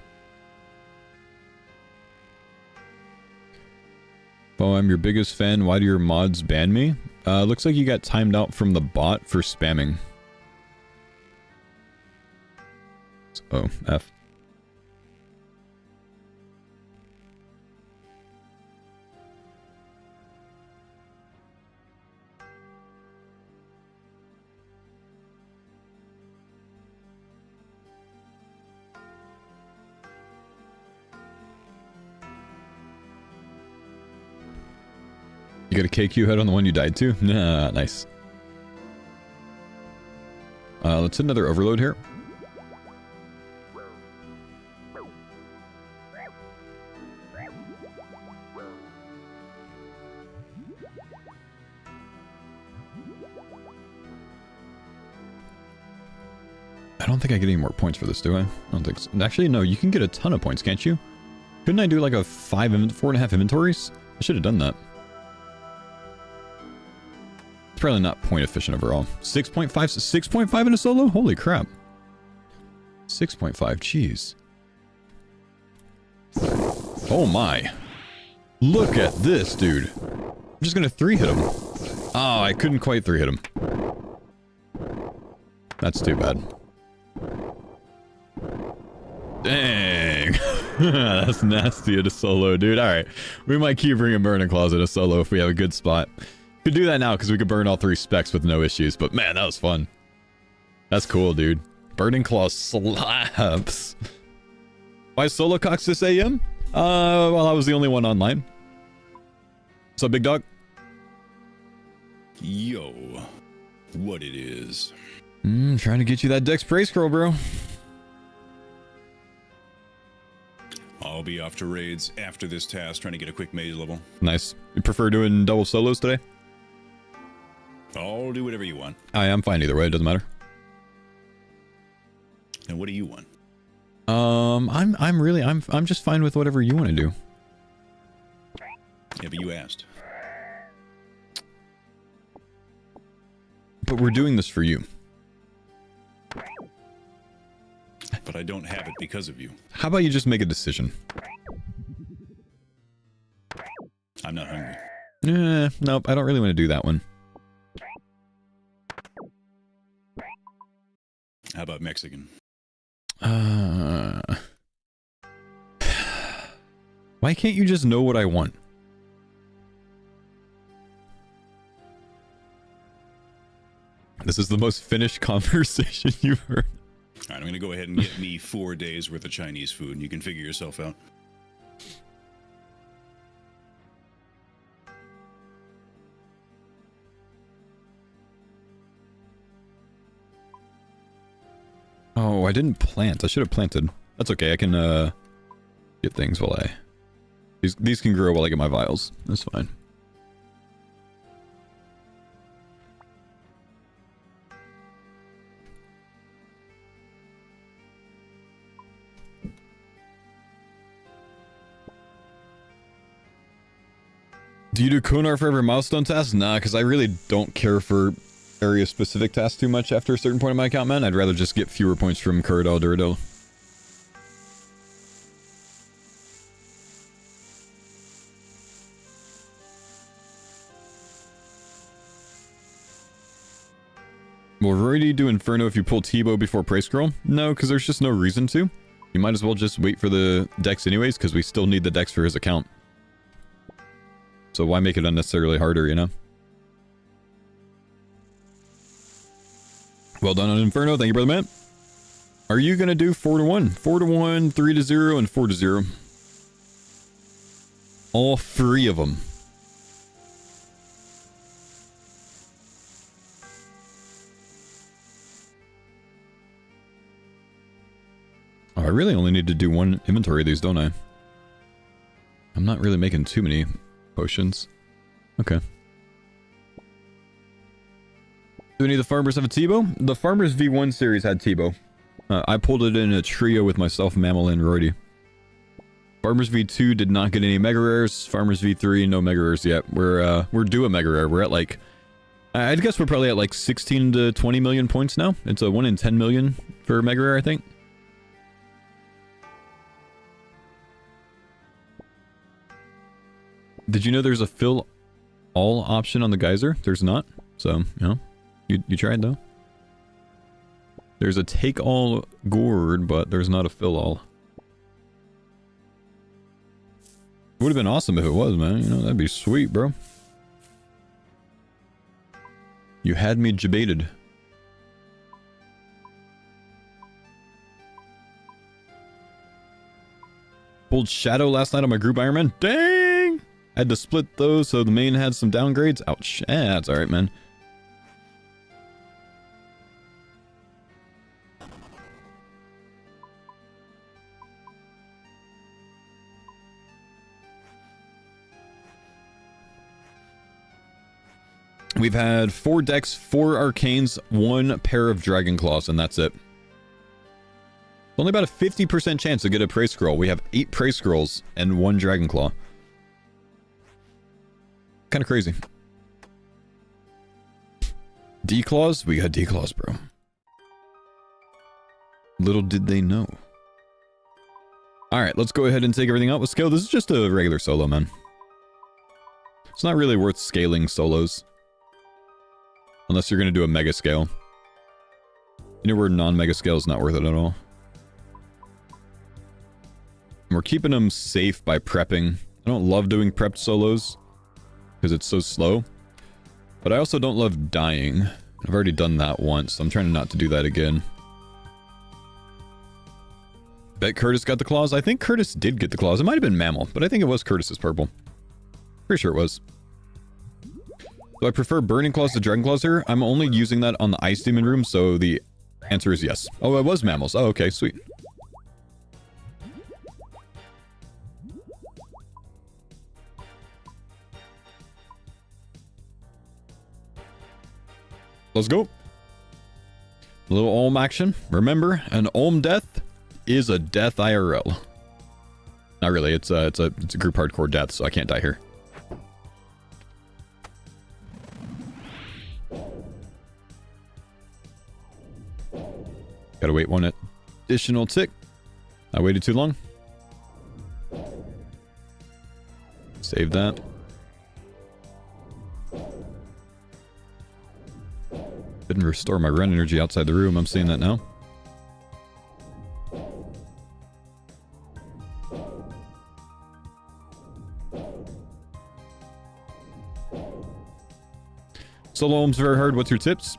Oh, I'm your biggest fan. Why do your mods ban me? Looks like you got timed out from the bot for spamming. Oh, F. You got a KQ head on the one you died to? Nah, nice. Let's hit another overload here. I don't think I get any more points for this, do I? I don't think so. Actually, no, you can get a ton of points, can't you? Couldn't I do like a 4.5 inventories? I should have done that. It's probably not point efficient overall. 6.5 in a solo? Holy crap. 6.5, jeez. Oh my. Look at this, dude. I'm just gonna 3-hit him. Oh, I couldn't quite 3-hit him. That's too bad. Dang. That's nasty at a solo, dude. Alright. We might keep bringing Burning Claws at a solo if we have a good spot. Could do that now because we could burn all 3 specs with no issues. But man, that was fun. That's cool, dude. Burning Claws slaps. Why solo CoX this AM? Well, I was the only one online. What's up, big dog? Yo. What it is. Trying to get you that Dex Praise Scroll, bro. I'll be off to raids after this task, trying to get a quick mage level. Nice. You prefer doing double solos today? I'll do whatever you want. I'm fine either way. It doesn't matter. And what do you want? I'm just fine with whatever you want to do. Yeah, but you asked. But we're doing this for you. But I don't have it because of you. How about you just make a decision? I'm not hungry. Nope, I don't really want to do that one. How about Mexican? Why can't you just know what I want? This is the most finished conversation you've heard. Alright, I'm going to go ahead and get me 4 days worth of Chinese food, and you can figure yourself out. Oh, I didn't plant. I should have planted. That's okay. I can get things while I... These can grow while I get my vials. That's fine. Do you do Konar for every milestone task? Nah, because I really don't care for area-specific tasks too much after a certain point in my account, man. I'd rather just get fewer points from Kuradel Duradel. Will Roydy do Inferno if you pull T-Bow before Prey Scroll? No, because there's just no reason to. You might as well just wait for the dex anyways, because we still need the dex for his account. So why make it unnecessarily harder, you know? Well done on Inferno. Thank you, brother man. Are you going to do 4-1? 4-1, 3-0, and 4-0. All 3 of them. Oh, I really only need to do 1 inventory of these, don't I? I'm not really making too many potions. Okay. Do any of the farmers have a T-Bow? The farmers V1 series had T-Bow. I pulled it in a trio with myself, Mammal, and Roydy. Farmers V2 did not get any mega rares. Farmers V3, no mega rares yet. We're due a mega rare. We're at like... I guess we're probably at like 16 to 20 million points now. It's a 1 in 10 million for mega rare, I think. Did you know there's a fill all option on the geyser? There's not. So, you know, you tried though. There's a take all gourd, but there's not a fill all. Would have been awesome if it was, man. You know, that'd be sweet, bro. You had me debated. Pulled Shadow last night on my group Iron Man. Dang! I had to split those so the main had some downgrades. Ouch. That's alright, man. We've had 4 decks, 4 arcanes, 1 pair of dragon claws, and that's it. Only about a 50% chance to get a Prey Scroll. We have 8 Prey Scrolls and 1 dragon claw. Kind of crazy. D-claws? We got D-claws, bro. Little did they know. Alright, let's go ahead and take everything out with scale. This is just a regular solo, man. It's not really worth scaling solos. Unless you're going to do a mega scale. Anywhere non-mega scale is not worth it at all. And we're keeping them safe by prepping. I don't love doing prepped solos because it's so slow. But I also don't love dying. I've already done that once, so I'm trying not to do that again. Bet Curtis got the claws. I think Curtis did get the claws. It might have been Mammal, but I think it was Curtis's purple. Pretty sure it was. Do I prefer Burning Claws to Dragon Claws here? I'm only using that on the Ice Demon room, so the answer is yes. Oh, it was Mammals. Oh, okay, sweet. Let's go. A little Olm action. Remember, an Olm death is a death IRL. Not really, it's a group hardcore death, so I can't die here. Gotta wait 1 additional tick. I waited too long. Save that. Didn't restore my run energy outside the room. I'm seeing that now. Solo Ohm's very hard. What's your tips?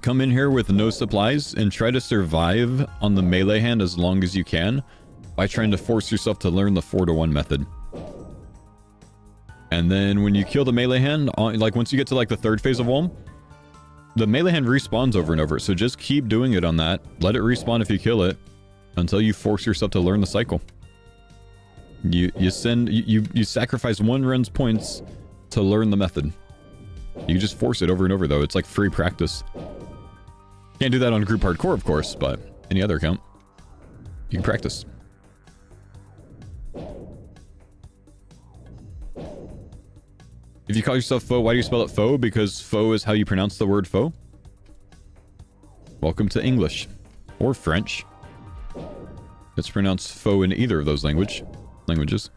Come in here with no supplies and try to survive on the melee hand as long as you can by trying to force yourself to learn the 4-to-1 method. And then when you kill the melee hand, like once you get to like the 3rd phase of Olm, the melee hand respawns over and over. So just keep doing it on that. Let it respawn if you kill it until you force yourself to learn the cycle. You sacrifice one run's points to learn the method. You just force it over and over though. It's like free practice. Can't do that on group hardcore, of course, but any other account, you can practice. If you call yourself Faux, why do you spell it Faux? Because Faux is how you pronounce the word faux. Welcome to English. Or French. It's pronounced faux in either of those languages.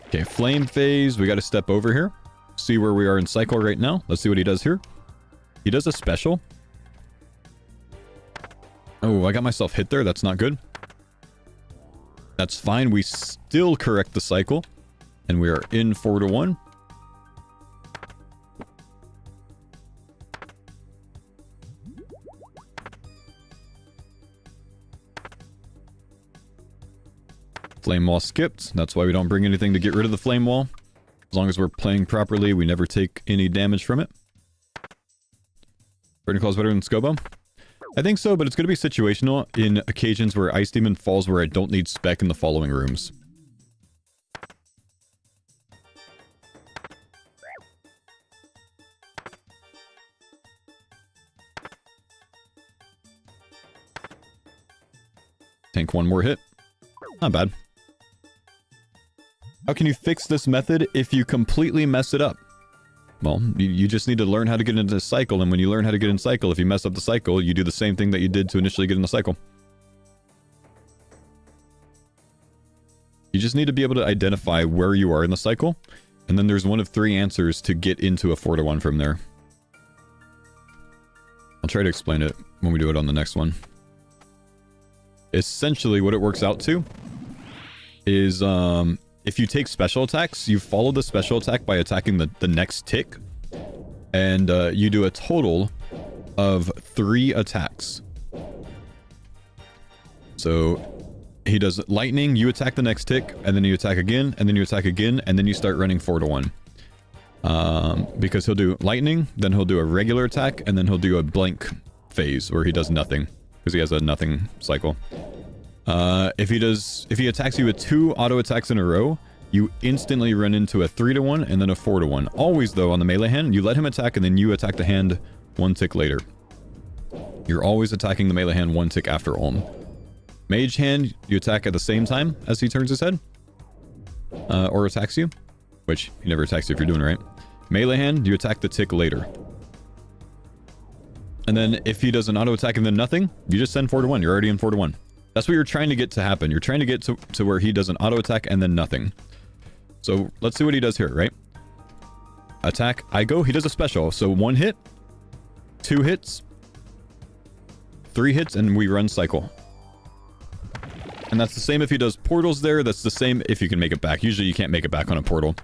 Okay, flame phase. We got to step over here. See where we are in cycle right now. Let's see what he does here. He does a special. Oh, I got myself hit there. That's not good. That's fine. We still correct the cycle. And we are in 4-1. Flame wall skipped. That's why we don't bring anything to get rid of the flame wall. As long as we're playing properly, we never take any damage from it. Burning Claw is better than Scobo? I think so, but it's going to be situational in occasions where Ice Demon falls where I don't need spec in the following rooms. Tank one more hit. Not bad. How can you fix this method if you completely mess it up? Well, you just need to learn how to get into the cycle, and when you learn how to get in cycle, if you mess up the cycle, you do the same thing that you did to initially get in the cycle. You just need to be able to identify where you are in the cycle, and then there's one of 3 answers to get into a 4-1 from there. I'll try to explain it when we do it on the next one. Essentially, what it works out to is, if you take special attacks, you follow the special attack by attacking the next tick. And you do a total of 3 attacks. So he does lightning, you attack the next tick, and then you attack again, and then you attack again, and then you start running 4-1. Because he'll do lightning, then he'll do a regular attack, and then he'll do a blank phase where he does nothing. Because he has a nothing cycle. If he attacks you with 2 auto attacks in a row, you instantly run into a 3-1 and then a 4-1. Always though, on the melee hand, you let him attack and then you attack the hand 1 tick later. You're always attacking the melee hand 1 tick after Ulm. Mage hand, you attack at the same time as he turns his head. Or attacks you. Which, he never attacks you if you're doing it right. Melee hand, you attack the tick later. And then if he does an auto attack and then nothing, you just send 4-1. You're already in 4-1. That's what you're trying to get to happen. You're trying to get to where he does an auto attack and then nothing. So let's see what he does here, right? Attack, I go. He does a special. So 1 hit, 2 hits, 3 hits, and we run cycle. And that's the same if he does portals there. That's the same if you can make it back. Usually you can't make it back on a portal.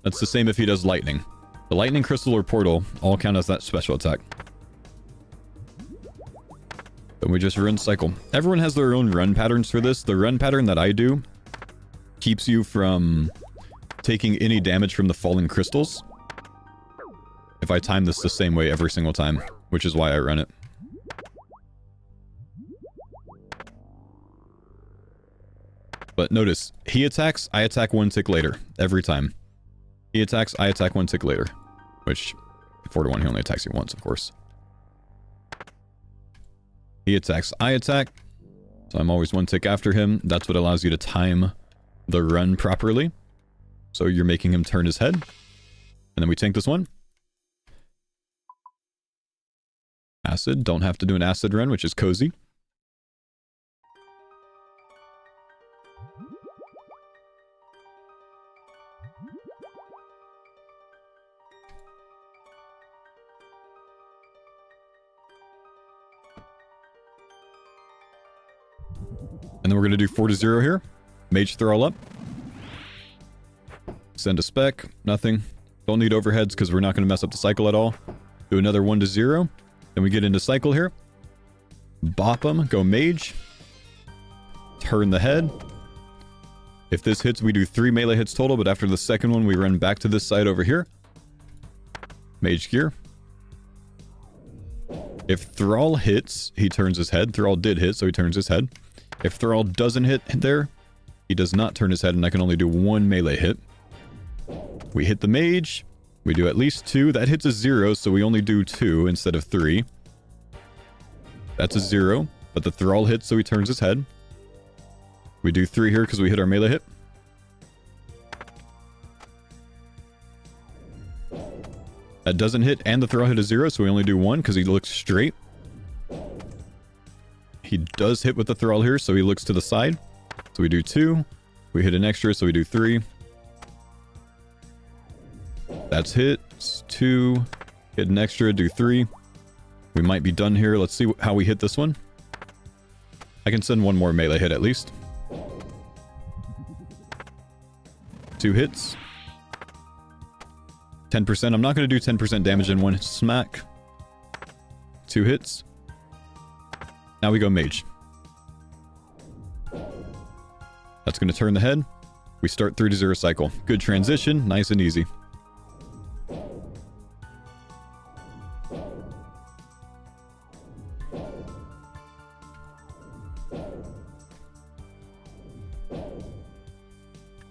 That's the same if he does lightning. The lightning crystal or portal all count as that special attack. And we just run cycle. Everyone has their own run patterns for this. The run pattern that I do keeps you from taking any damage from the falling crystals. If I time this the same way every single time, which is why I run it. But notice, he attacks, I attack 1 tick later. Every time. He attacks, I attack 1 tick later. Which, 4-1, he only attacks you once, of course. He attacks, I attack. So I'm always 1 tick after him. That's what allows you to time the run properly. So you're making him turn his head. And then we tank this one. Acid. Don't have to do an acid run, which is cozy. And then we're going to do 4-0 here. Mage throw all up. Send a spec. Nothing. Don't need overheads because we're not going to mess up the cycle at all. Do another 1-0. Then we get into cycle here. Bop them. Go mage. Turn the head. If this hits, we do 3 melee hits total. But after the second one, we run back to this side over here. Mage gear. If Thrall hits, he turns his head. Thrall did hit, so he turns his head. If Thrall doesn't hit there, he does not turn his head, and I can only do 1 melee hit. We hit the mage. We do at least 2. That hits a 0, so we only do 2 instead of 3. That's a 0, but the Thrall hits, so he turns his head. We do 3 here because we hit our melee hit. That doesn't hit, and the Thrall hit a 0, so we only do 1 because he looks straight. He does hit with the Thrall here, so he looks to the side. So we do 2. We hit an extra, so we do 3. That's hit. 2. Hit an extra, do 3. We might be done here. Let's see how we hit this one. I can send 1 more melee hit at least. 2 hits. 10%. I'm not going to do 10% damage in 1 smack. 2 hits. Now we go mage. That's going to turn the head. We start 3 to 0 cycle. Good transition. Nice and easy.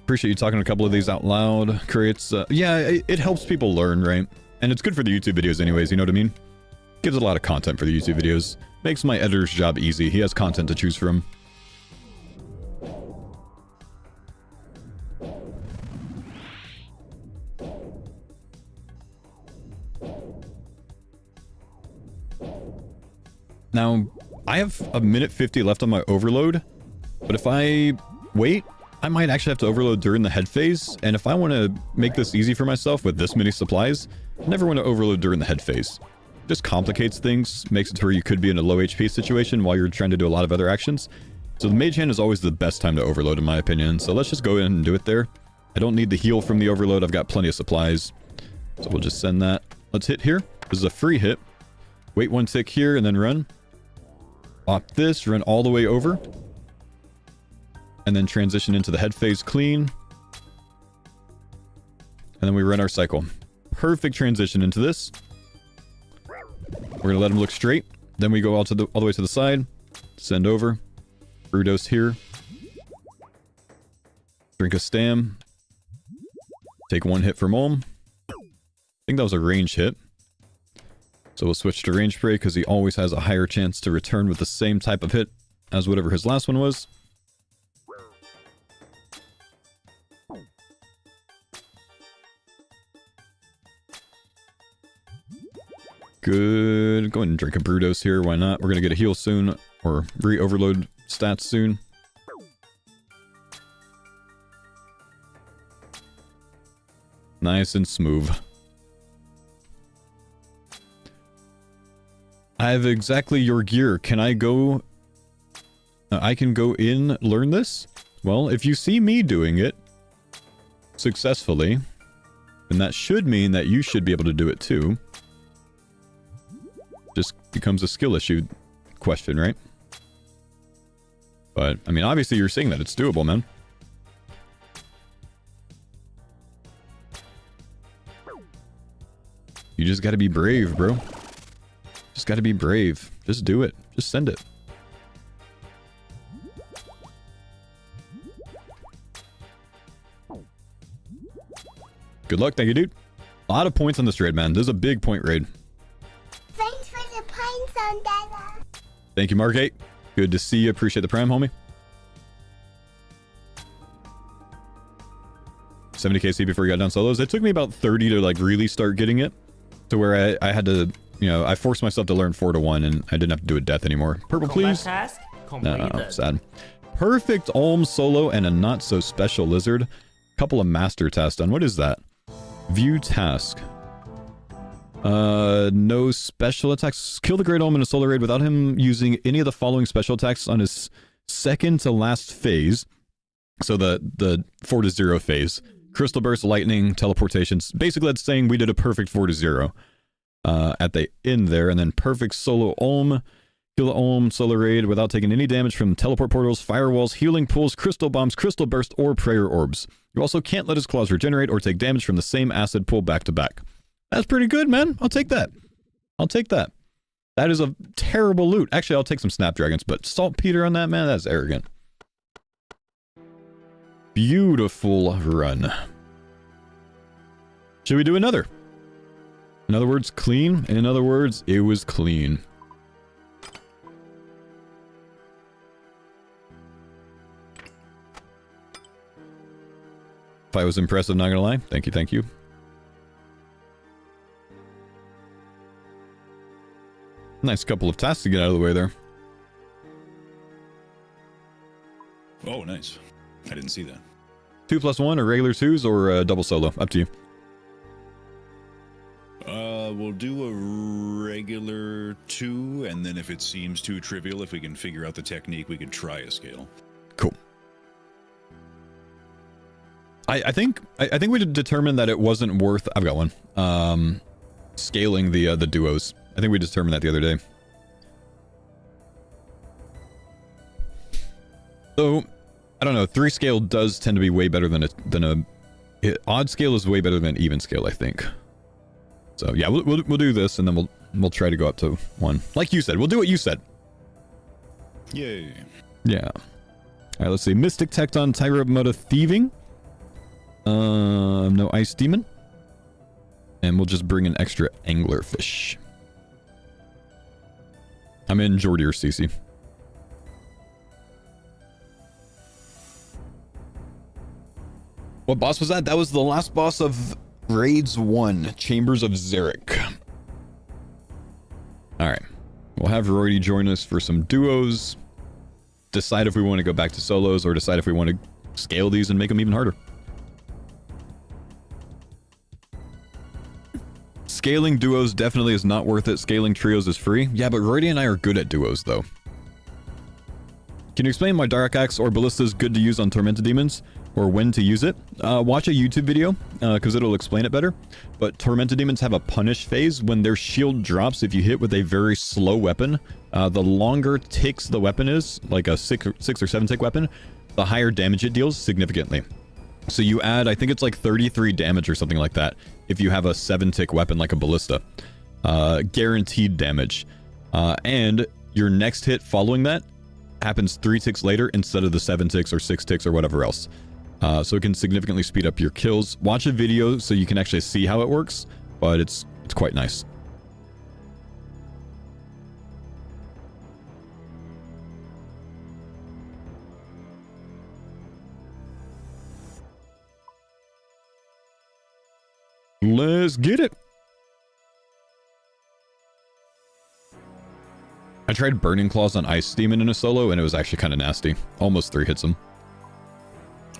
Appreciate you talking a couple of these out loud. Creates, yeah, it helps people learn, right? And it's good for the YouTube videos anyways, you know what I mean? Gives a lot of content for the YouTube videos. Makes my editor's job easy. He has content to choose from. Now, I have a minute 50 left on my overload, but if I wait, I might actually have to overload during the head phase, and if I want to make this easy for myself with this many supplies, I never want to overload during the head phase. Just complicates things, makes it to where you could be in a low HP situation while you're trying to do a lot of other actions. So the mage hand is always the best time to overload in my opinion, so let's just go in and do it there. I don't need the heal from the overload, I've got plenty of supplies. So we'll just send that. Let's hit here. This is a free hit. Wait 1 tick here and then run. Pop this, run all the way over. And then transition into the head phase clean. And then we run our cycle. Perfect transition into this. We're going to let him look straight. Then we go all the way to the side. Send over. Brew dose here. Drink a stam. Take 1 hit from Ulm. I think that was a range hit. So we'll switch to range spray because he always has a higher chance to return with the same type of hit as whatever his last one was. Good. Go ahead and drink a brew dose here. Why not? We're going to get a heal soon. Or re-overload stats soon. Nice and smooth. I have exactly your gear. Can I go... I can go in, learn this? Well, if you see me doing it successfully, then that should mean that you should be able to do it too. Just becomes a skill issue question, right? But, I mean, obviously you're saying that it's doable, man. You just gotta be brave, bro. Just gotta be brave. Just do it. Just send it. Good luck. Thank you, dude. A lot of points on this raid, man. This is a big point raid. Thanks for the pine zone, Dada. Thank you, Mark 8. Good to see you. Appreciate the prime, homie. 70 KC before you got down solos. It took me about 30 to like really start getting it. To where I had to, you know, I forced myself to learn 4 to 1 and I didn't have to do a death anymore. Purple, please. Task No, sad. Perfect Ulm solo and a not so special lizard. Couple of master tasks done. What is that? View task. No special attacks. Kill the Great Ulm in a solo raid without him using any of the following special attacks on his second to last phase. So the 4 to 0 phase. Crystal Burst, Lightning, Teleportations. Basically, that's saying we did a perfect 4 to 0 at the end there. And then perfect solo Ulm. Kill the Ulm solo raid without taking any damage from teleport portals, firewalls, healing pools, crystal bombs, crystal burst, or prayer orbs. You also can't let his claws regenerate or take damage from the same acid pool back to back. That's pretty good, man. I'll take that. I'll take that. That is a terrible loot. Actually, I'll take some Snapdragons, but Saltpeter on that, man, that's arrogant. Beautiful run. Should we do another? In other words, clean. In other words, it was clean. If I was impressive, not gonna lie. Thank you, thank you. Nice couple of tasks to get out of the way there. Oh, nice. I didn't see that. 2+1 or regular 2s or double solo. Up to you. We'll do a regular 2, and then if it seems too trivial, if we can figure out the technique, we could try a scale. Cool. I think we determined that it wasn't worth. I've got one. Scaling the duos. I think we determined that the other day. So, I don't know. 3 scale does tend to be way better than a odd scale is way better than even scale, I think. So yeah, we'll do this, and then we'll try to go up to 1. Like you said, we'll do what you said. Yay. Yeah. All right, let's see. Mystic Tecton, Tiger Mode of Thieving. No Ice Demon. And we'll just bring an extra Anglerfish. I'm in Jordy or CC. What boss was that? That was the last boss of Raids 1, Chambers of Xeric. Alright. We'll have Roydy join us for some duos. Decide if we want to go back to solos, or decide if we want to scale these and make them even harder. Scaling duos definitely is not worth it. Scaling trios is free. Yeah, but Roydy and I are good at duos, though. Can you explain why Dark Axe or Ballista is good to use on Tormented Demons? Or when to use it? Watch a YouTube video, because it'll explain it better. But Tormented Demons have a punish phase. When their shield drops, if you hit with a very slow weapon, the longer ticks the weapon is, like a 6 or 7 tick weapon, the higher damage it deals significantly. So you add, I think it's like 33 damage or something like that, if you have a 7 tick weapon like a Ballista. Guaranteed damage. And your next hit following that happens 3 ticks later instead of the 7 ticks or 6 ticks or whatever else. So it can significantly speed up your kills. Watch a video so you can actually see how it works, but it's quite nice. Let's get it. I tried Burning Claws on Ice Demon in a solo, and it was actually kind of nasty. Almost 3 hits him.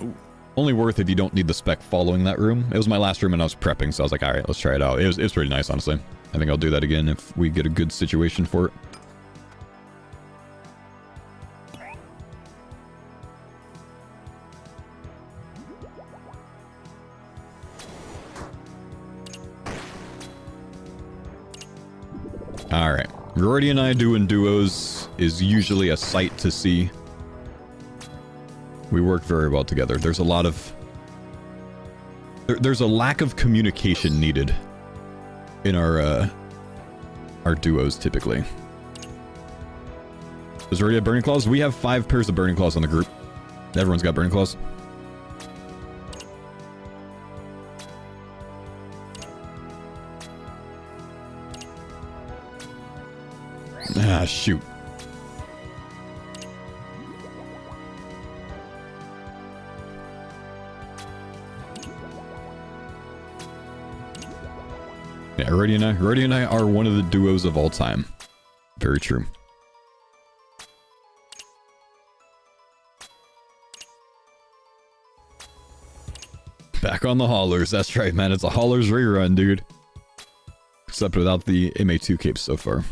Ooh. Only worth if you don't need the spec following that room. It was my last room and I was prepping, so I was like, alright, let's try it out. It was pretty nice, honestly. I think I'll do that again if we get a good situation for it. Alright. Roydy and I doing duos is usually a sight to see. We work very well together. There's a lot of... There's a lack of communication needed in our duos, typically. Does Roydy have Burning Claws? We have 5 pairs of Burning Claws on the group. Everyone's got Burning Claws. Ah, shoot. Yeah, Roydy and I are one of the duos of all time. Very true. Back on the haulers. That's right, man. It's a haulers rerun, dude. Except without the MA2 capes so far.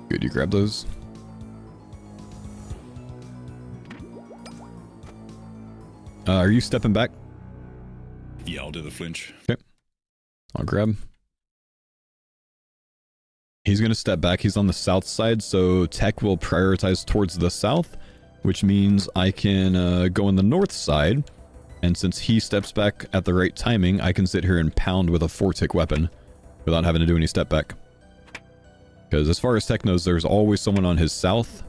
Good, you grab those. Are you stepping back? Yeah, I'll do the flinch. Okay. I'll grab. He's going to step back. He's on the south side, so tech will prioritize towards the south, which means I can go on the north side. And since he steps back at the right timing, I can sit here and pound with a 4-tick weapon without having to do any step back. Because as far as tech knows, there's always someone on his south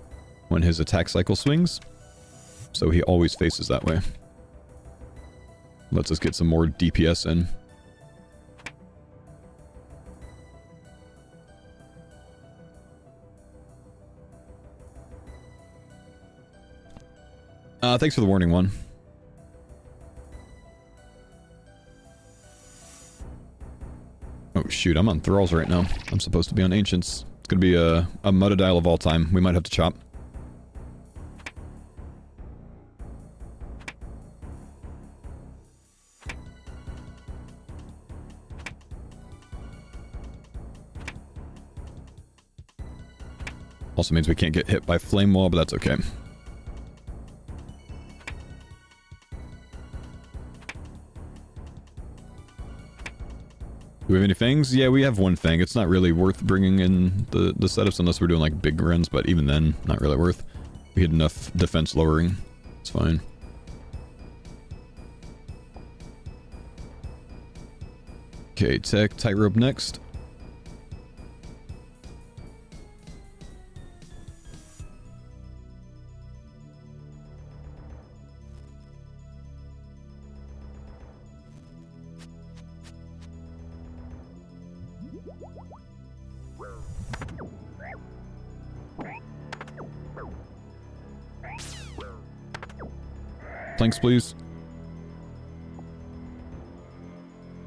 when his attack cycle swings. So he always faces that way. Let's just get some more DPS in. Thanks for the warning, one. Oh shoot, I'm on Thralls right now. I'm supposed to be on Ancients. It's gonna be a Mutadile of all time. We might have to chop. Also means we can't get hit by Flame Wall, but that's okay. Do we have any fangs? Yeah, we have one fang. It's not really worth bringing in the setups unless we're doing like big runs, but even then, not really worth. We had enough defense lowering. It's fine. Okay, tech, tightrope next. Planks, please.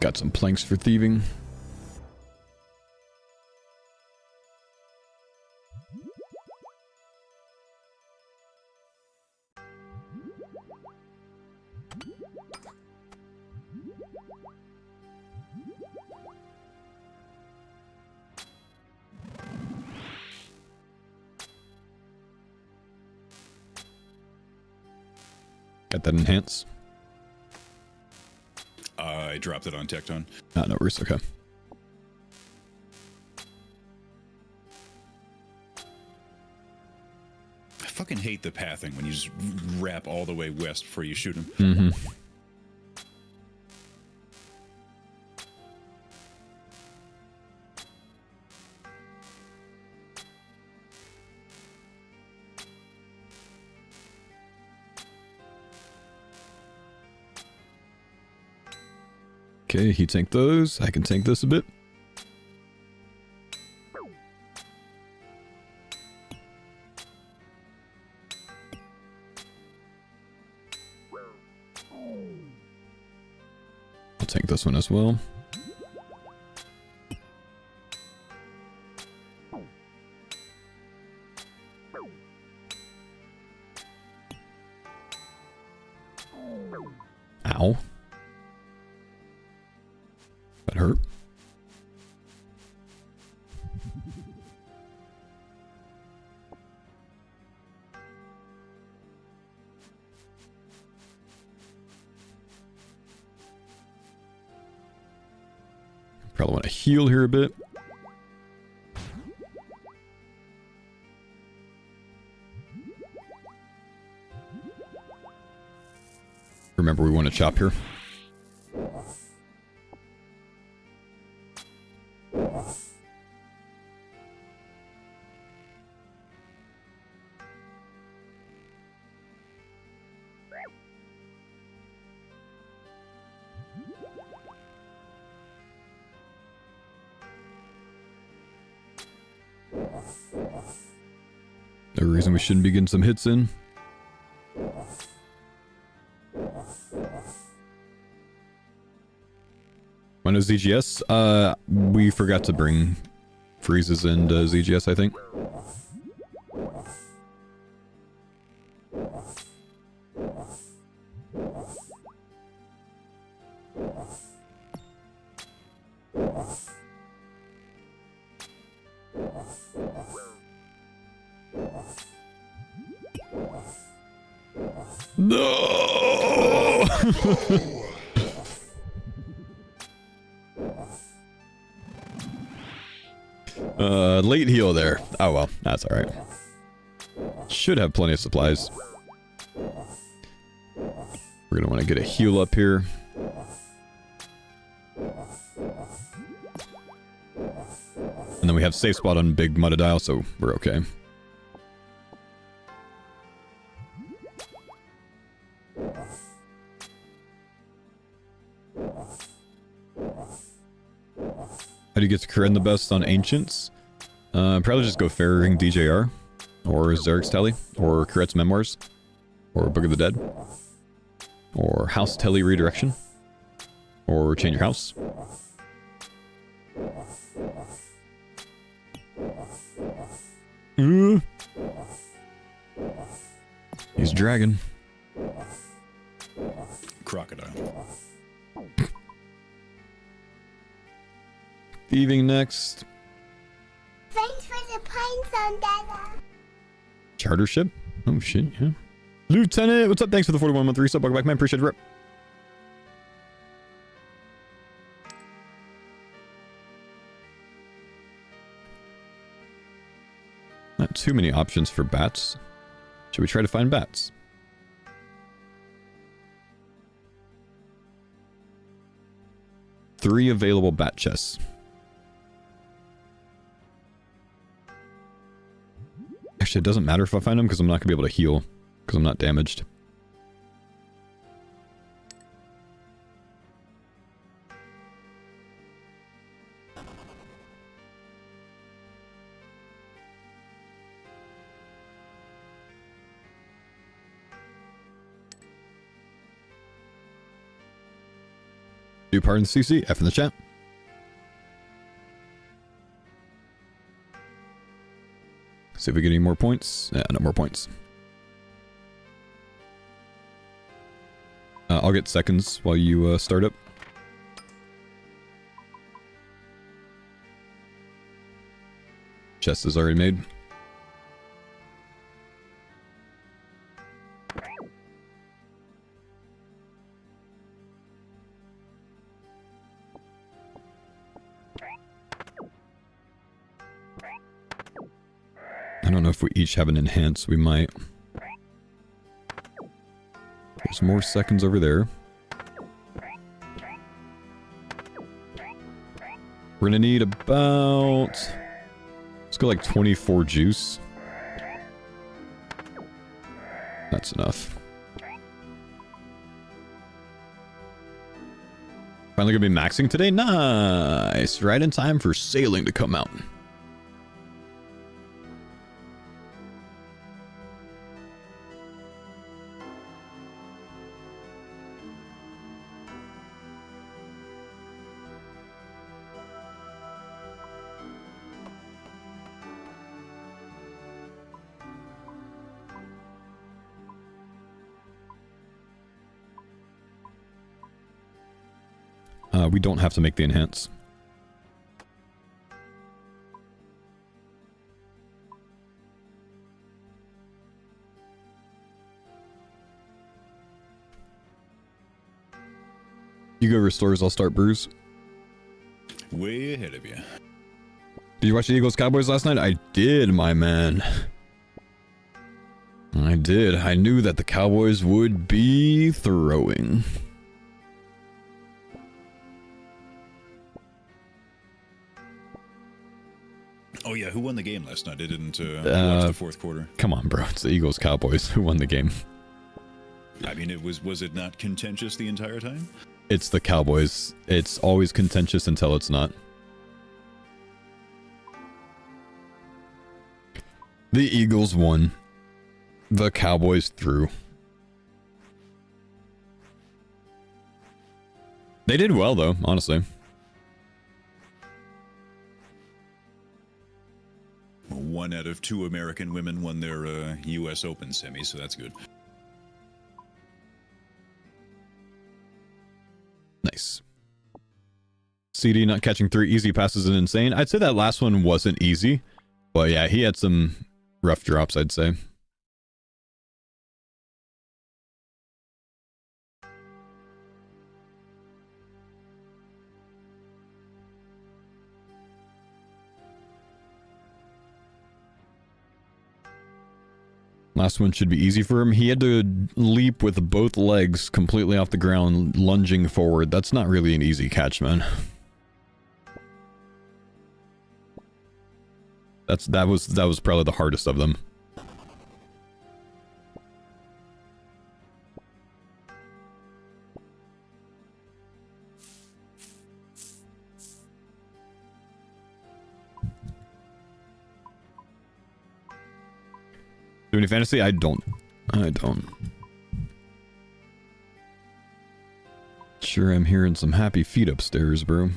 Got some planks for thieving. Got that enhance. I dropped it on Tecton. No worries, okay. I fucking hate the pathing when you just wrap all the way west before you shoot him. Mm-hmm. Okay, he tanked those. I can tank this a bit. I'll tank this one as well. Ow. That hurt. Probably want to heal here a bit. Remember, we want to chop here. No reason we shouldn't be getting some hits in. When is ZGS? We forgot to bring freezes into ZGS, I think. No! Late heal there. Oh well, that's alright. Should have plenty of supplies. We're gonna want to get a heal up here. And then we have safe spot on Big Mutadile, so we're okay. How do you get to Karen the best on Ancients? Probably just go Farring DJR, or Xeric's Telly, or Karet's Memoirs, or Book of the Dead, or House Telly Redirection, or Change Your House. He's dragging. Crocodile. Thieving next. Thanks for the pines on Dada. Charter ship? Oh shit, yeah. Lieutenant, what's up? Thanks for the 41-month resub. Welcome back, man. Appreciate it, rep. Not too many options for bats. Should we try to find bats? Three available bat chests. Actually, it doesn't matter if I find them because I'm not going to be able to heal because I'm not damaged. Do pardon CC, F in the chat. See if we get any more points. No more points. I'll get seconds while you start up. Chest is already made. I don't know if we each have an enhance. We might. There's more seconds over there. We're gonna need about... let's go like 24 juice. That's enough. Finally gonna be maxing today? Nice! Right in time for sailing to come out. We don't have to make the enhance. You go restores, I'll start brews. Way ahead of you. Did you watch the Eagles Cowboys last night? I did, my man. I did. I knew that the Cowboys would be throwing. Oh yeah, who won the game last night? I didn't watch the fourth quarter. Come on, bro. It's the Eagles Cowboys. Who won the game? I mean, was it not contentious the entire time? It's the Cowboys. It's always contentious until it's not. The Eagles won. The Cowboys threw. They did well, though, honestly. One out of two American women won their U.S. Open semi, so that's good. Nice. CD not catching 3 easy passes is insane. I'd say that last one wasn't easy, but yeah, he had some rough drops, I'd say. Last one should be easy for him. He had to leap with both legs completely off the ground, lunging forward. That's not really an easy catch, man. That was probably the hardest of them. Do any fantasy? I don't. Sure, I'm hearing some happy feet upstairs, bro.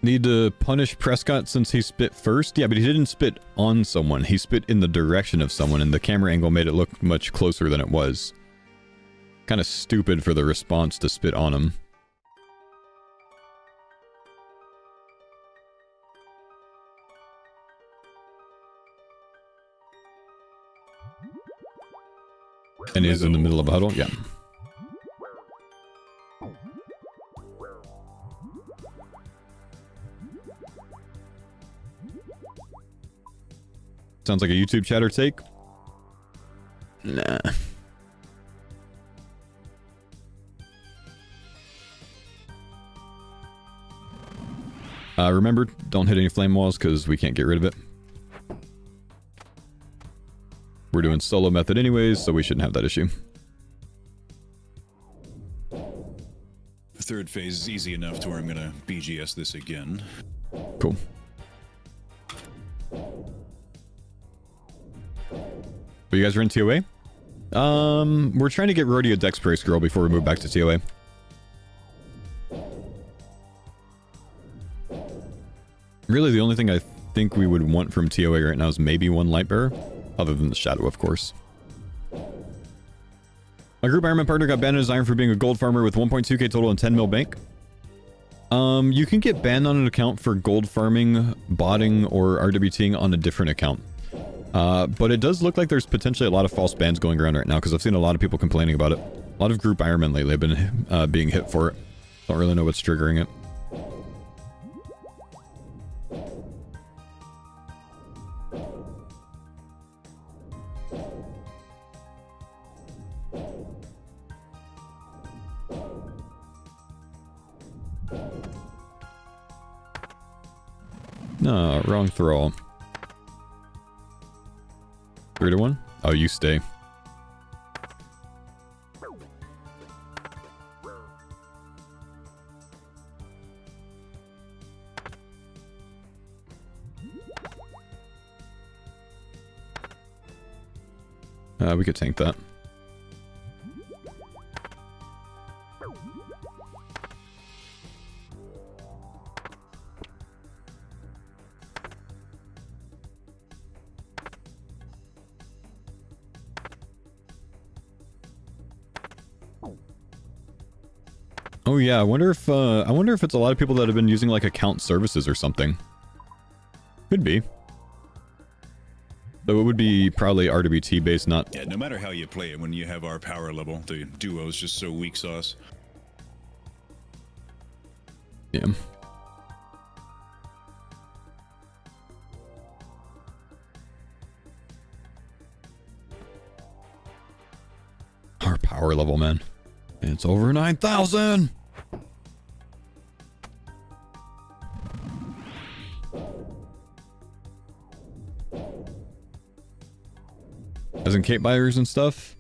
Need to punish Prescott since he spit first? Yeah, but he didn't spit on someone. He spit in the direction of someone, and the camera angle made it look much closer than it was. Kind of stupid for the response to spit on him. And is in the middle of a huddle? Yeah. Sounds like a YouTube chatter take. Nah. Remember, don't hit any flame walls because we can't get rid of it. We're doing solo method anyways, so we shouldn't have that issue. The third phase is easy enough to where I'm gonna BGS this again. Cool. But you guys are in TOA? We're trying to get Rodeo Dex Praise Girl before we move back to TOA. Really, the only thing I think we would want from TOA right now is maybe one Lightbearer, other than the Shadow, of course. My group Ironman partner got banned in his iron for being a gold farmer with 1.2k total and 10 mil bank. You can get banned on an account for gold farming, botting, or RWTing on a different account. But it does look like there's potentially a lot of false bans going around right now, because I've seen a lot of people complaining about it. A lot of group Ironmen lately have been being hit for it. Don't really know what's triggering it. No, wrong throw. 3 to 1? Oh, you stay. We could tank that. Oh yeah, I wonder if it's a lot of people that have been using like account services or something. Could be. Though it would be probably RWT based, not... Yeah, no matter how you play it, when you have our power level, the duo is just so weak sauce. Yeah. Our power level, man. It's over 9,000! As in cape buyers and stuff?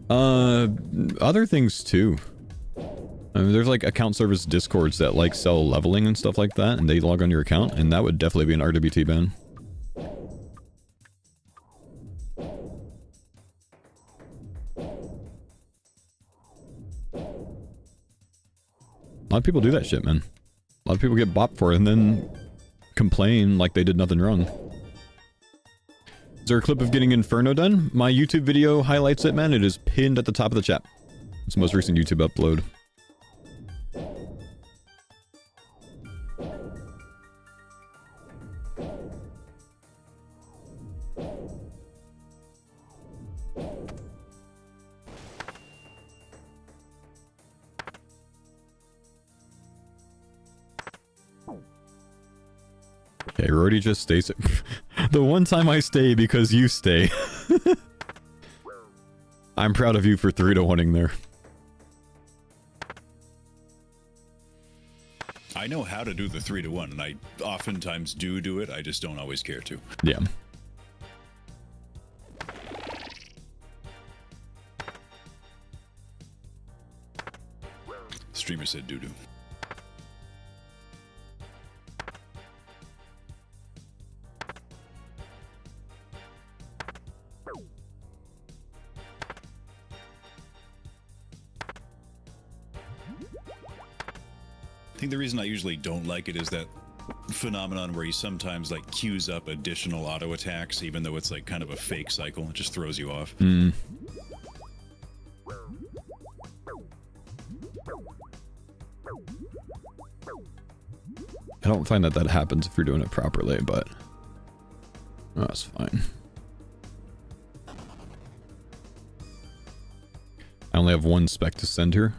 Other things too. I mean, there's like account service discords that like sell leveling and stuff like that, and they log on your account, and that would definitely be an RWT ban. A lot of people do that shit, man. A lot of people get bopped for it and then complain like they did nothing wrong. Is there a clip of getting Inferno done? My YouTube video highlights it, man. It is pinned at the top of the chat. It's the most recent YouTube upload. Okay, Rody just stays. The one time I stay because you stay. I'm proud of you for 3-1ing there. I know how to do the 3-1, and I oftentimes do it. I just don't always care to. Yeah. Streamer said doo-doo. I think the reason I usually don't like it is that phenomenon where he sometimes like queues up additional auto attacks, even though it's like kind of a fake cycle. It just throws you off. Mm. I don't find that happens if you're doing it properly, but that's fine. I only have one spec to send her.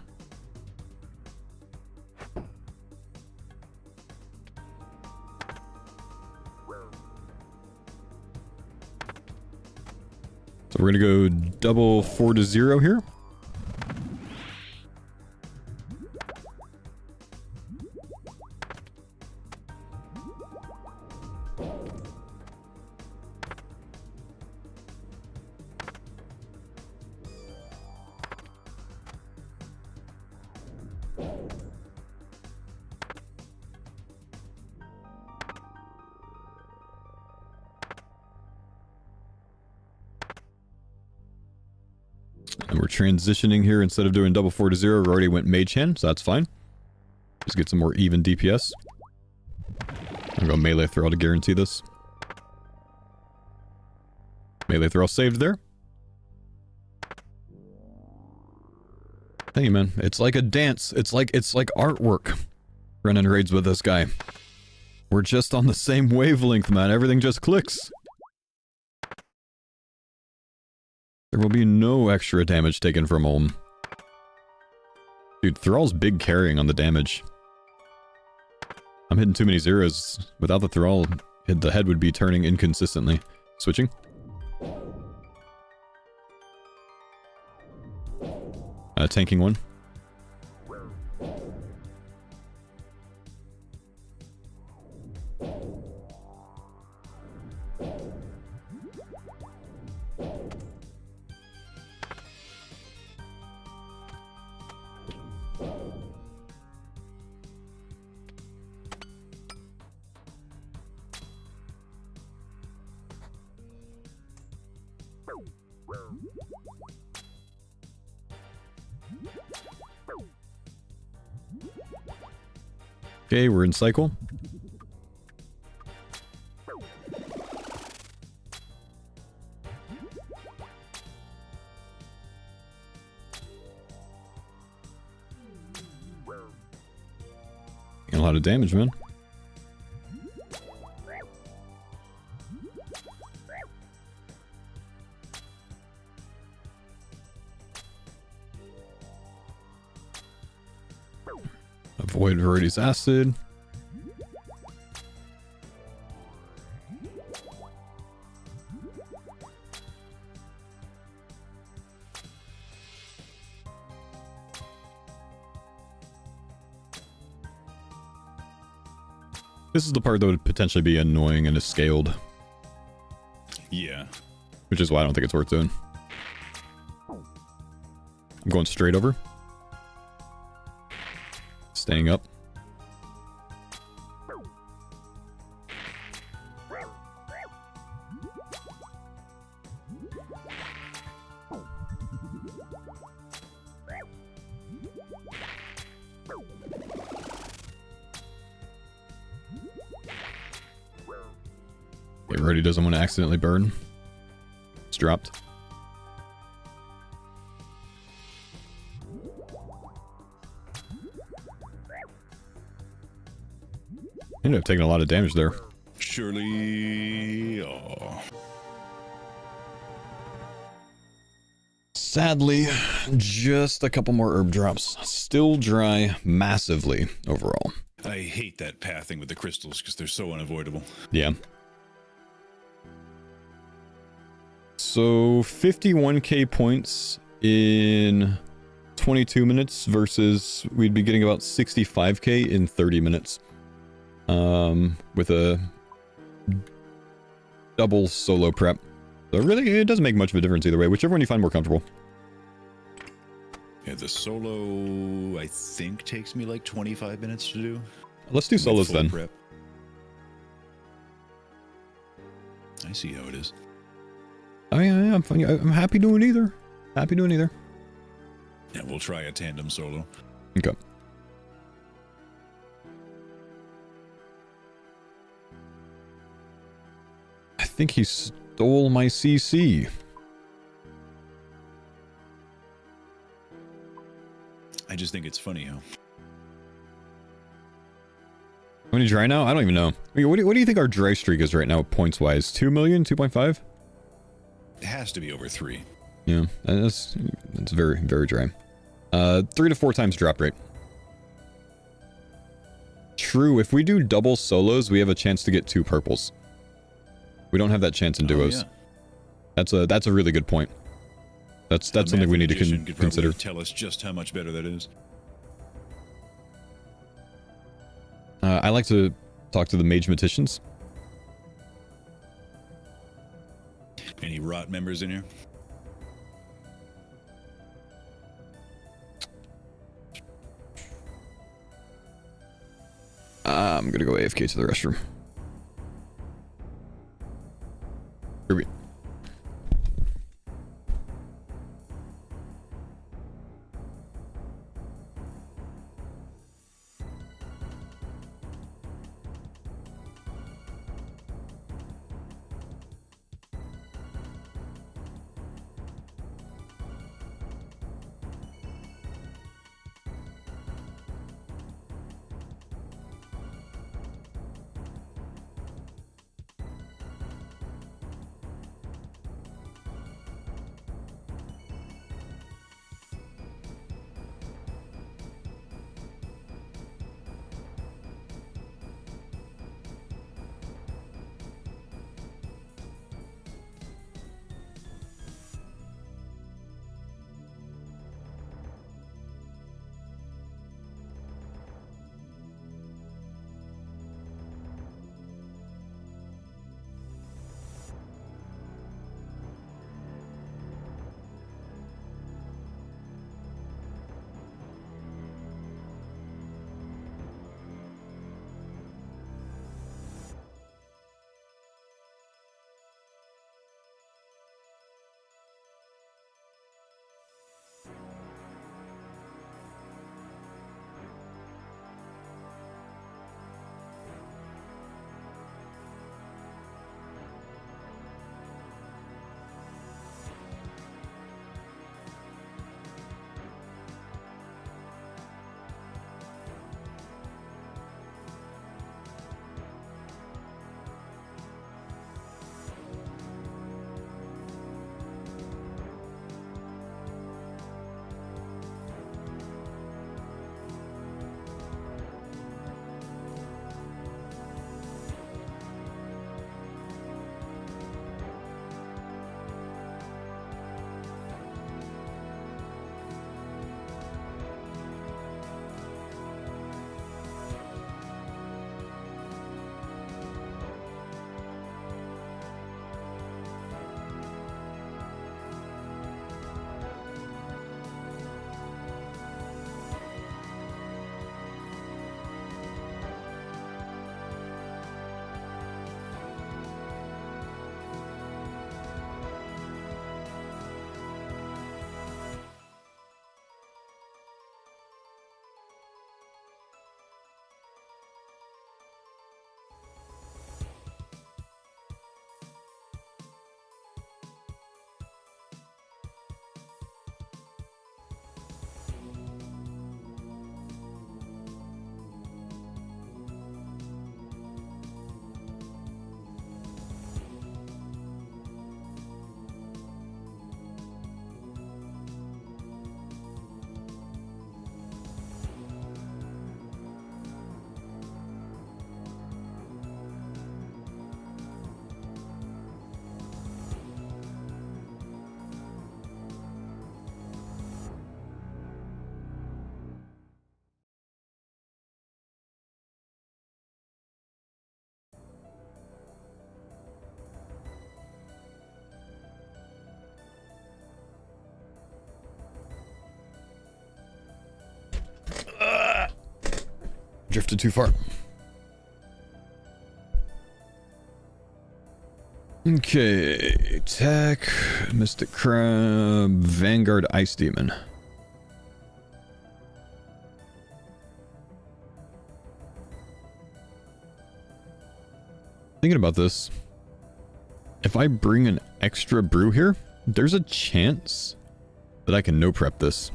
So we're gonna go double 4-0 here. And we're transitioning here. Instead of doing double 4-0, we already went mage hand, so that's fine. Just get some more even DPS. I'm going melee throw to guarantee this. Melee throw saved there. Hey man, it's like a dance. It's like artwork. Running raids with this guy. We're just on the same wavelength, man. Everything just clicks. There will be no extra damage taken from home. Dude, Thrall's big carrying on the damage. I'm hitting too many zeros. Without the Thrall, the head would be turning inconsistently. Switching. Tanking one. Okay, we're in cycle. A lot of damage, man. Avoid Verity's acid. This is the part that would potentially be annoying and is scaled. Yeah. Which is why I don't think it's worth doing. I'm going straight over. Staying up. Okay, Rody doesn't want to accidentally burn. It's dropped. Ended up taking a lot of damage there. Surely. Oh. Sadly, just a couple more herb drops. Still dry massively overall. I hate that pathing with the crystals because they're so unavoidable. Yeah. So 51k points in 22 minutes versus we'd be getting about 65k in 30 minutes. With a double solo prep. So really, it doesn't make much of a difference either way, whichever one you find more comfortable. Yeah, the solo, I think, takes me like 25 minutes to do. Let's do solos then. Prep. I see how it is. Oh yeah, I'm fine. I'm happy doing either. Happy doing either. Yeah, we'll try a tandem solo. Okay. I think he stole my CC. I just think it's funny how. How many dry now? I don't even know. I mean, what do you think our dry streak is right now, points wise? 2 million, 2.5? It has to be over 3. Yeah, that's very, very dry. 3 to 4 times drop rate. True, if we do double solos, we have a chance to get 2 purples. We don't have that chance in duos. Yeah. That's a really good point. That's something we need to consider. Tell us just how much better that is. I like to talk to the mage magicians. Any rot members in here? I'm gonna go AFK to the restroom. Ruby. drifted too far. Okay, Tech, Mystic Crab, Vanguard, Ice Demon. Thinking about this, if I bring an extra brew here, there's a chance that I can no prep this.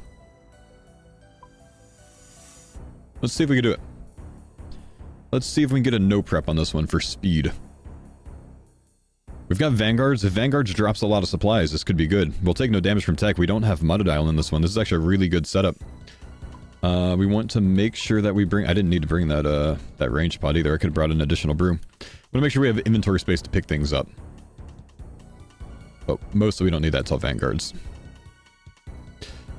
Let's see if we can do it. Let's see if we can get a no prep on this one for speed. We've got Vanguards. If Vanguards drops a lot of supplies, this could be good. We'll take no damage from tech. We don't have Mutadile in this one. This is actually a really good setup. We want to make sure that we bring... I didn't need to bring that that range pod either. I could have brought an additional brew. We want to make sure we have inventory space to pick things up. But mostly we don't need that till Vanguards.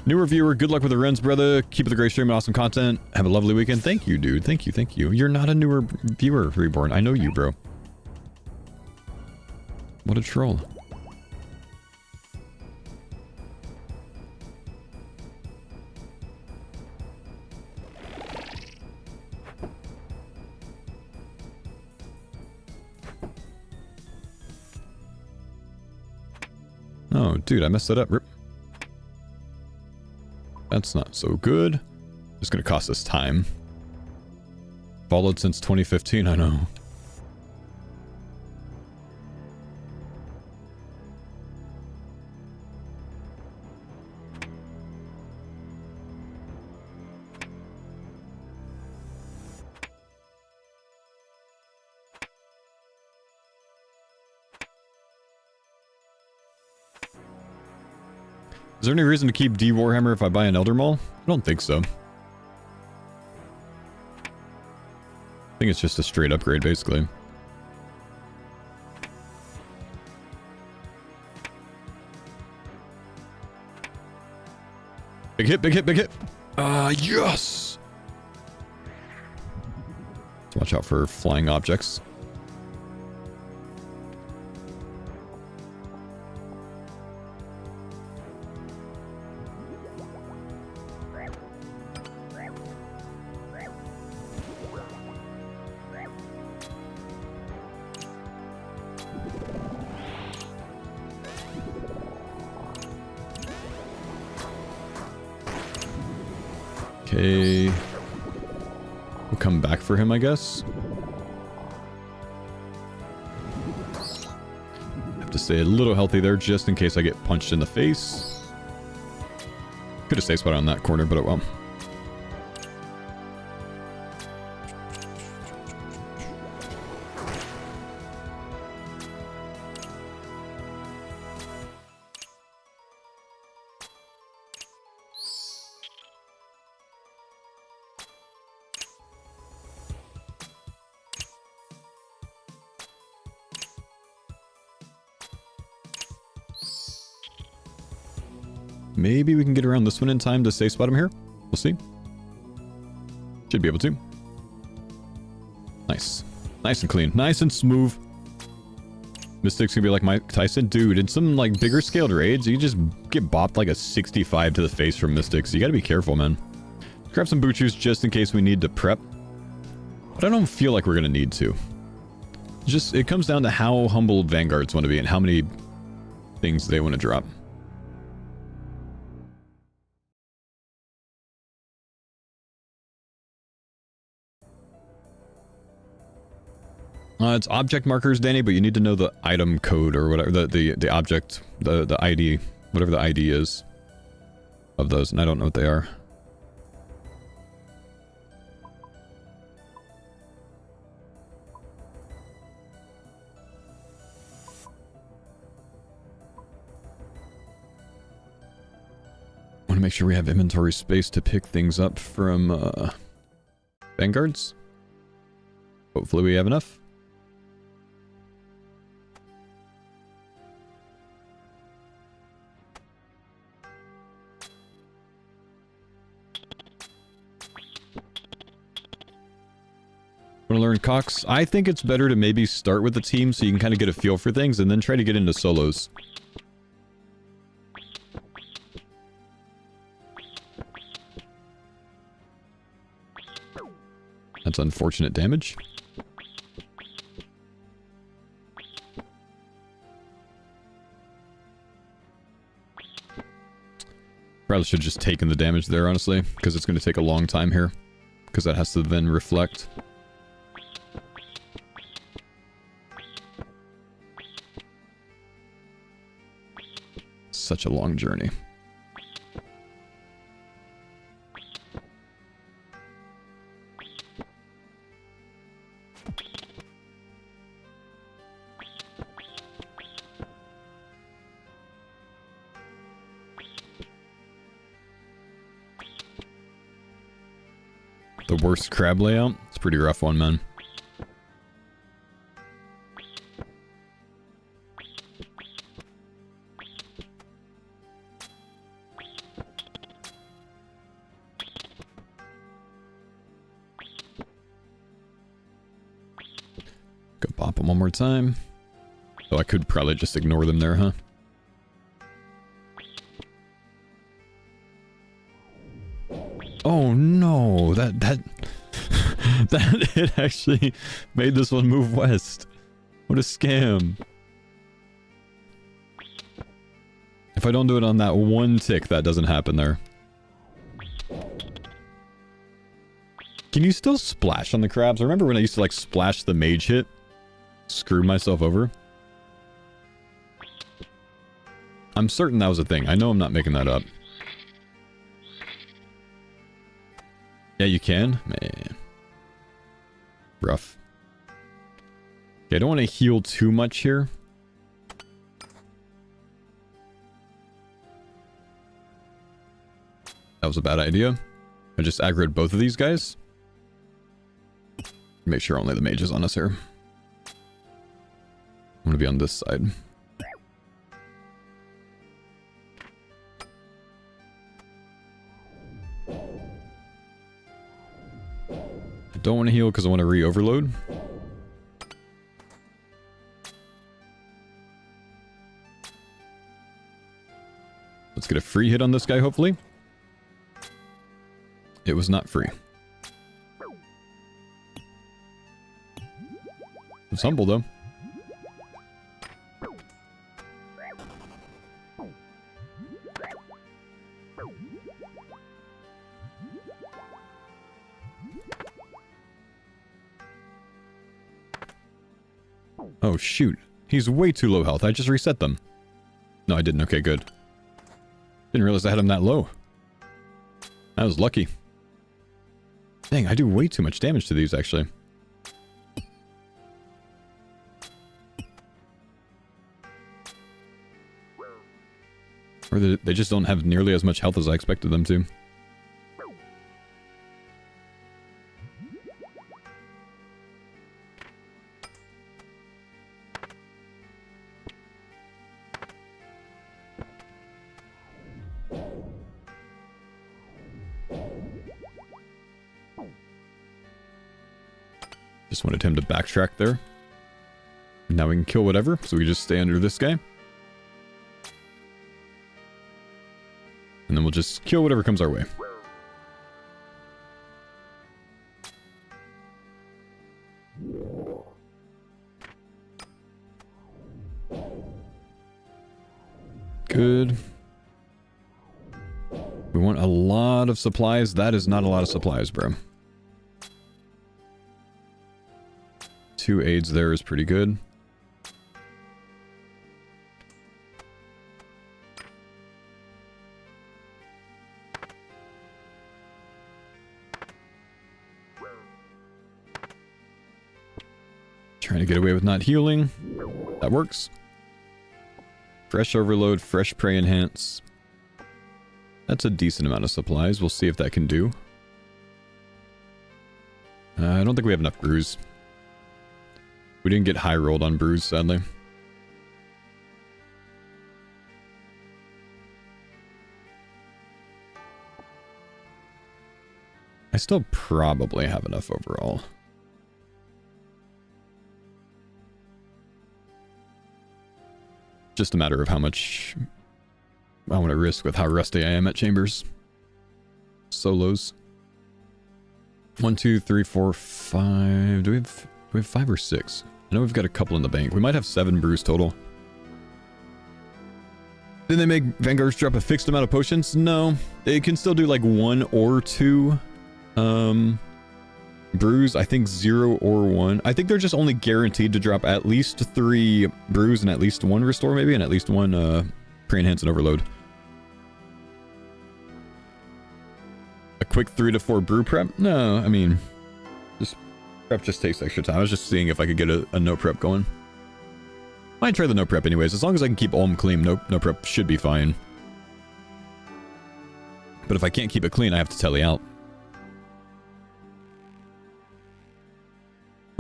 New reviewer, good luck with the runs, brother. Keep it the great stream and awesome content. Have a lovely weekend. Thank you, dude. Thank you, thank you. You're not a newer viewer, Reborn. I know you, bro. What a troll. Oh, dude, I messed that up. Rip. That's not so good. It's gonna cost us time. Followed since 2015, I know. Is there any reason to keep D Warhammer if I buy an Elder Maul? I don't think so. I think it's just a straight upgrade, basically. Big hit, big hit, big hit! Yes! Let's watch out for flying objects. Okay. We'll come back for him, I guess. Have to stay a little healthy there just in case I get punched in the face. Could have stayed spot on that corner, but it won't. Maybe we can get around this one in time to safe spot him here. We'll see. Should be able to. Nice. Nice and clean. Nice and smooth. Mystic's gonna be like Mike Tyson. Dude, in some like bigger scaled raids, you just get bopped like a 65 to the face from Mystics. You gotta be careful, man. Grab some boot shoes just in case we need to prep. But I don't feel like we're gonna need to. Just, it comes down to how humble Vanguards want to be and how many things they want to drop. It's object markers, Danny, but you need to know the item code or whatever, the object, the ID, whatever the ID is of those, and I don't know what they are. Want to make sure we have inventory space to pick things up from Vanguards. Hopefully we have enough. Want to learn CoX? I think it's better to maybe start with the team so you can kind of get a feel for things and then try to get into solos. That's unfortunate damage. Probably should have just taken the damage there, honestly, because it's going to take a long time here. Because that has to then reflect. Such a long journey. The worst crab layout? It's a pretty rough one, man. Go pop them one more time. Oh, I could probably just ignore them there, huh? Oh no, that it actually made this one move west. What a scam. If I don't do it on that one tick, that doesn't happen there. Can you still splash on the crabs? I remember when I used to like splash the mage hit. Screw myself over. I'm certain that was a thing. I know I'm not making that up. Yeah, you can? Man. Rough. Okay, I don't want to heal too much here. That was a bad idea. I just aggroed both of these guys. Make sure only the mage is on us here. I'm going to be on this side. Don't want to heal because I want to re-overload. Let's get a free hit on this guy, hopefully. It was not free. It's humble, though. Oh, shoot. He's way too low health. I just reset them. No, I didn't. Okay, good. Didn't realize I had him that low. I was lucky. Dang, I do way too much damage to these, actually. Or they just don't have nearly as much health as I expected them to. Just wanted him to backtrack there. Now we can kill whatever, so we just stay under this guy. And then we'll just kill whatever comes our way. Good. We want a lot of supplies. That is not a lot of supplies, bro. 2 aids there is pretty good. Trying to get away with not healing. That works. Fresh overload, fresh prey enhance. That's a decent amount of supplies. We'll see if that can do. I don't think we have enough brews. We didn't get high rolled on brews, sadly. I still probably have enough overall. Just a matter of how much I want to risk with how rusty I am at chambers. Solos. 1, 2, 3, 4, 5. Do we have 5 or 6? I know we've got a couple in the bank. We might have 7 brews total. Did they make Vanguards drop a fixed amount of potions? No. It can still do like 1 or 2 brews. I think 0 or 1. I think they're just only guaranteed to drop at least 3 brews and at least 1 restore maybe, and at least 1 pre-enhance and overload. A quick 3 to 4 brew prep? No, I mean, just prep just takes extra time. I was just seeing if I could get a no prep going. Might try the no prep anyways. As long as I can keep Ulm clean, no prep should be fine. But if I can't keep it clean, I have to telly out.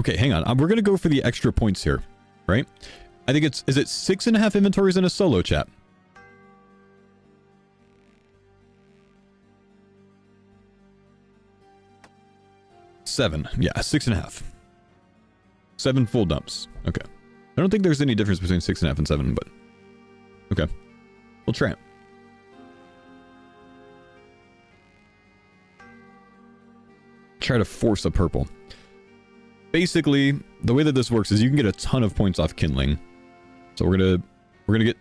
Okay, hang on. We're going to go for the extra points here, right? I think is it 6.5 inventories in a solo, chat? Seven. Yeah, 6.5. 7 full dumps. Okay. I don't think there's any difference between 6.5 and 7, but... Okay. We'll try it. Try to force a purple. Basically, the way that this works is you can get a ton of points off kindling. So we're gonna get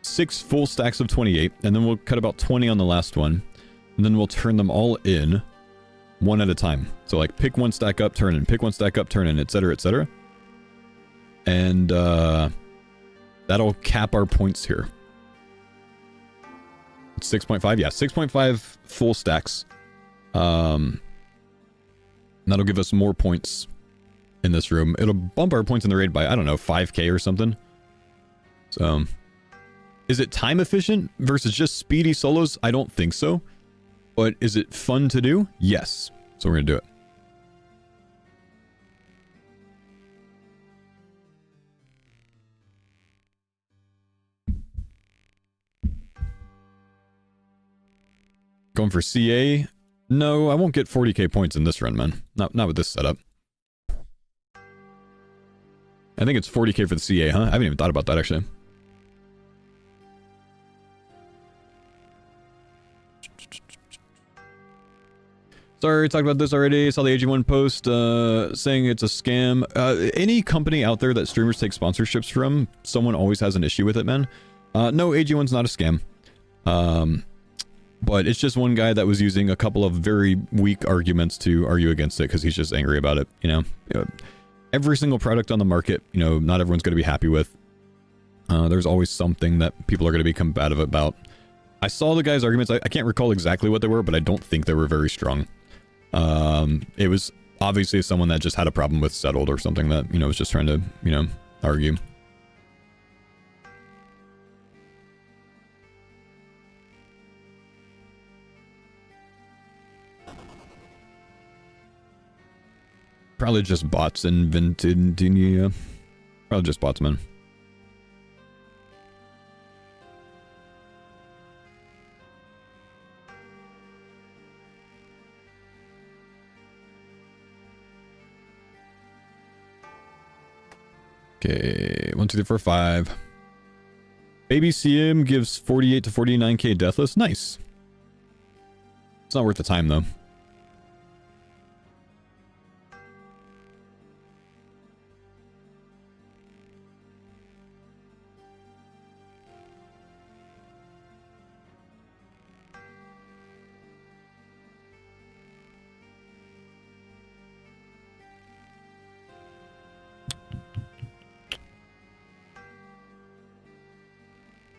6 full stacks of 28, and then we'll cut about 20 on the last one, and then we'll turn them all in one at a time. So like pick 1 stack up, turn in, pick 1 stack up, turn in, etc., etc. And that'll cap our points here. 6.5, yeah, 6.5 full stacks. That'll give us more points in this room. It'll bump our points in the raid by, I don't know, 5k or something. So, is it time efficient versus just speedy solos? I don't think so. But is it fun to do? Yes. So we're gonna do it. Going for CA? No, I won't get 40k points in this run, man. Not with this setup. I think it's 40k for the CA, huh? I haven't even thought about that, actually. Sorry, we talked about this already. I saw the AG1 post saying it's a scam. Any company out there that streamers take sponsorships from, someone always has an issue with it, man. No, AG1's not a scam. But it's just one guy that was using a couple of very weak arguments to argue against it because he's just angry about it, you know. Every single product on the market, you know, not everyone's going to be happy with. There's always something that people are going to be combative about. I saw the guy's arguments. I can't recall exactly what they were, but I don't think they were very strong. It was obviously someone that just had a problem with settled or something that, you know, was just trying to, you know, argue. Probably just bots invented, yeah. Probably just bots, man. Okay, 1, 2, 3, 4, 5. Baby CM gives 48 to 49k deathless. Nice. It's not worth the time, though.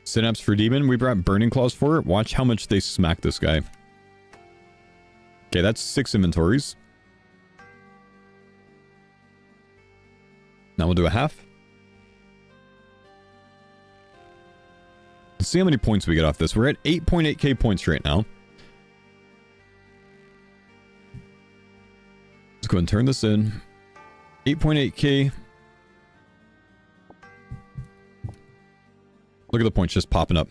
Synapse for Demon. We brought Burning Claws for it. Watch how much they smack this guy. Okay, that's 6 inventories. Now we'll do a half. Let's see how many points we get off this. We're at 8.8k points right now. Let's go ahead and turn this in. 8.8k. Look at the points just popping up.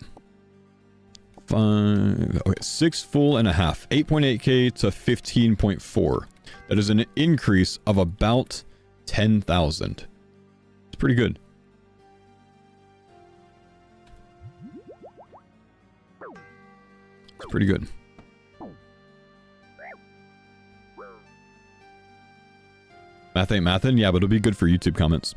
5, okay, 6 full and a half. 8.8k to 15.4. That is an increase of about 10,000. It's pretty good. It's pretty good. Math ain't mathin'? Yeah, but it'll be good for YouTube comments.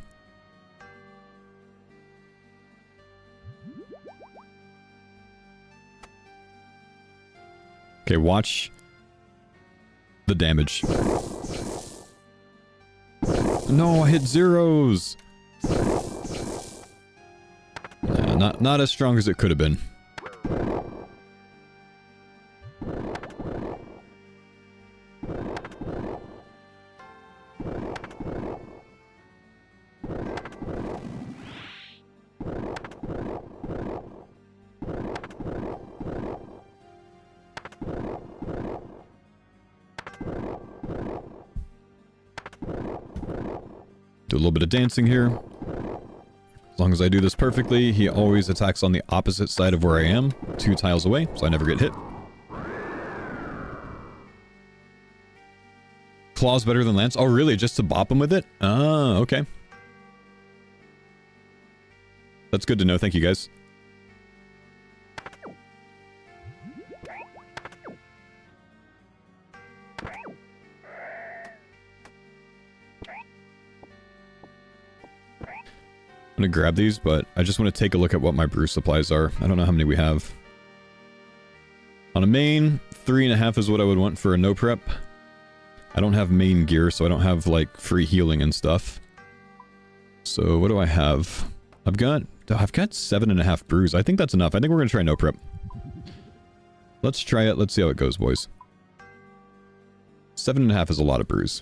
Okay, watch the damage. No, I hit zeros. Nah, not as strong as it could have been. Do a little bit of dancing here. As long as I do this perfectly, he always attacks on the opposite side of where I am, 2 tiles away, so I never get hit. Claw's better than Lance? Oh, really? Just to bop him with it? Ah, okay. That's good to know. Thank you, guys. I'm gonna grab these, but I just want to take a look at what my brew supplies are. I don't know how many we have. On a main, 3.5 is what I would want for a no prep. I don't have main gear, so I don't have, like, free healing and stuff. So, what do I have? I've got 7.5 brews. I think that's enough. I think we're gonna try no prep. Let's try it. Let's see how it goes, boys. 7.5 is a lot of brews.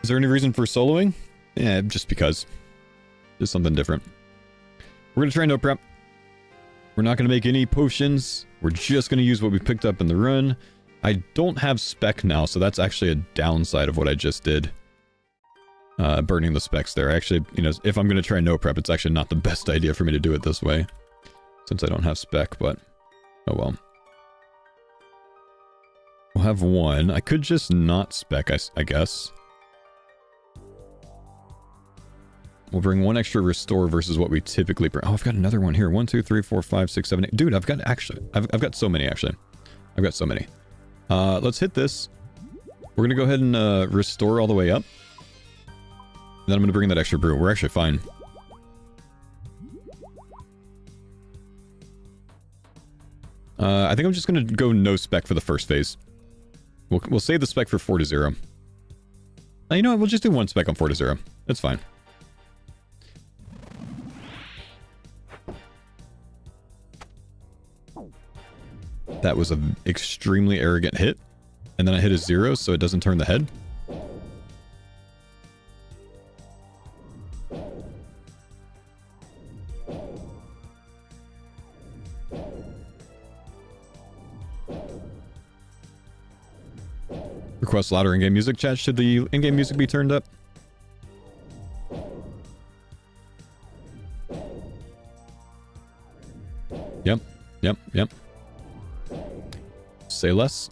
Is there any reason for soloing? Yeah, just because. Just something different. We're going to try no prep. We're not going to make any potions. We're just going to use what we picked up in the run. I don't have spec now, so that's actually a downside of what I just did. Burning the specs there. Actually, you know, if I'm going to try no prep, it's actually not the best idea for me to do it this way. Since I don't have spec, but oh well. We'll have 1. I could just not spec, I guess. We'll bring 1 extra restore versus what we typically bring. Oh, I've got another one here. 1, 2, 3, 4, 5, 6, 7, 8. Dude, I've got so many, actually. I've got so many. Let's hit this. We're going to go ahead and restore all the way up. And then I'm going to bring in that extra brew. We're actually fine. I think I'm just going to go no spec for the first phase. We'll save the spec for 4 to 0. You know what? We'll just do 1 spec on 4 to 0. That's fine. That was an extremely arrogant hit. And then I hit a 0, so it doesn't turn the head. Request louder in-game music, chat. Should the in-game music be turned up? Yep. Say less.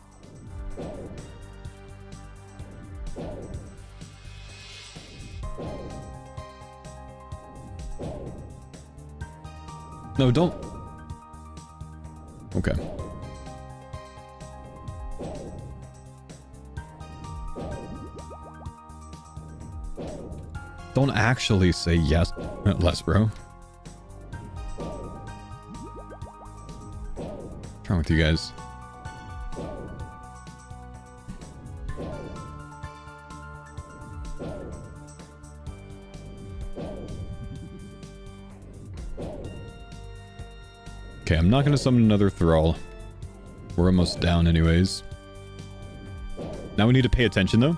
No, don't. Okay. Don't actually say yes. Less, bro. What's wrong with you guys? Okay, I'm not going to summon another Thrall. We're almost down anyways. Now we need to pay attention though.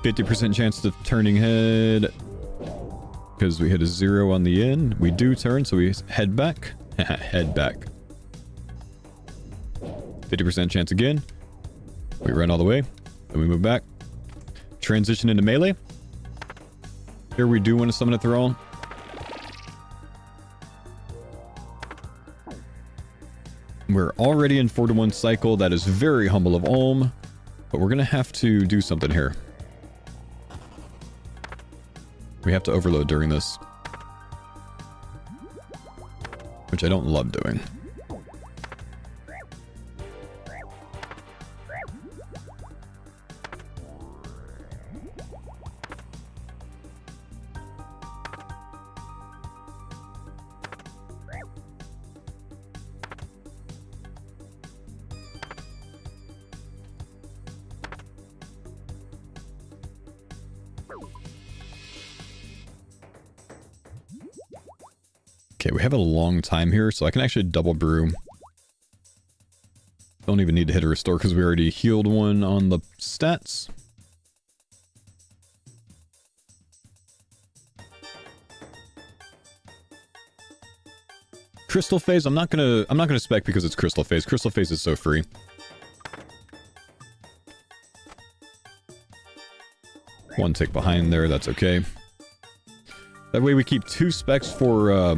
50% chance of turning head. Because we hit a 0 on the in. We do turn, so we head back. Head back. 50% chance again. We run all the way. Then we move back. Transition into melee. Here we do want to summon a Thrall. We're already in 4 to 1 cycle. That is very humble of Ulm. But we're going to have to do something here. We have to overload during this. Which I don't love doing. Okay, we have a long time here, so I can actually double brew. Don't even need to hit a restore because we already healed one on the stats. Crystal Phase, I'm not gonna spec because it's Crystal Phase. Crystal Phase is so free. One tick behind there, that's okay. That way we keep 2 specs for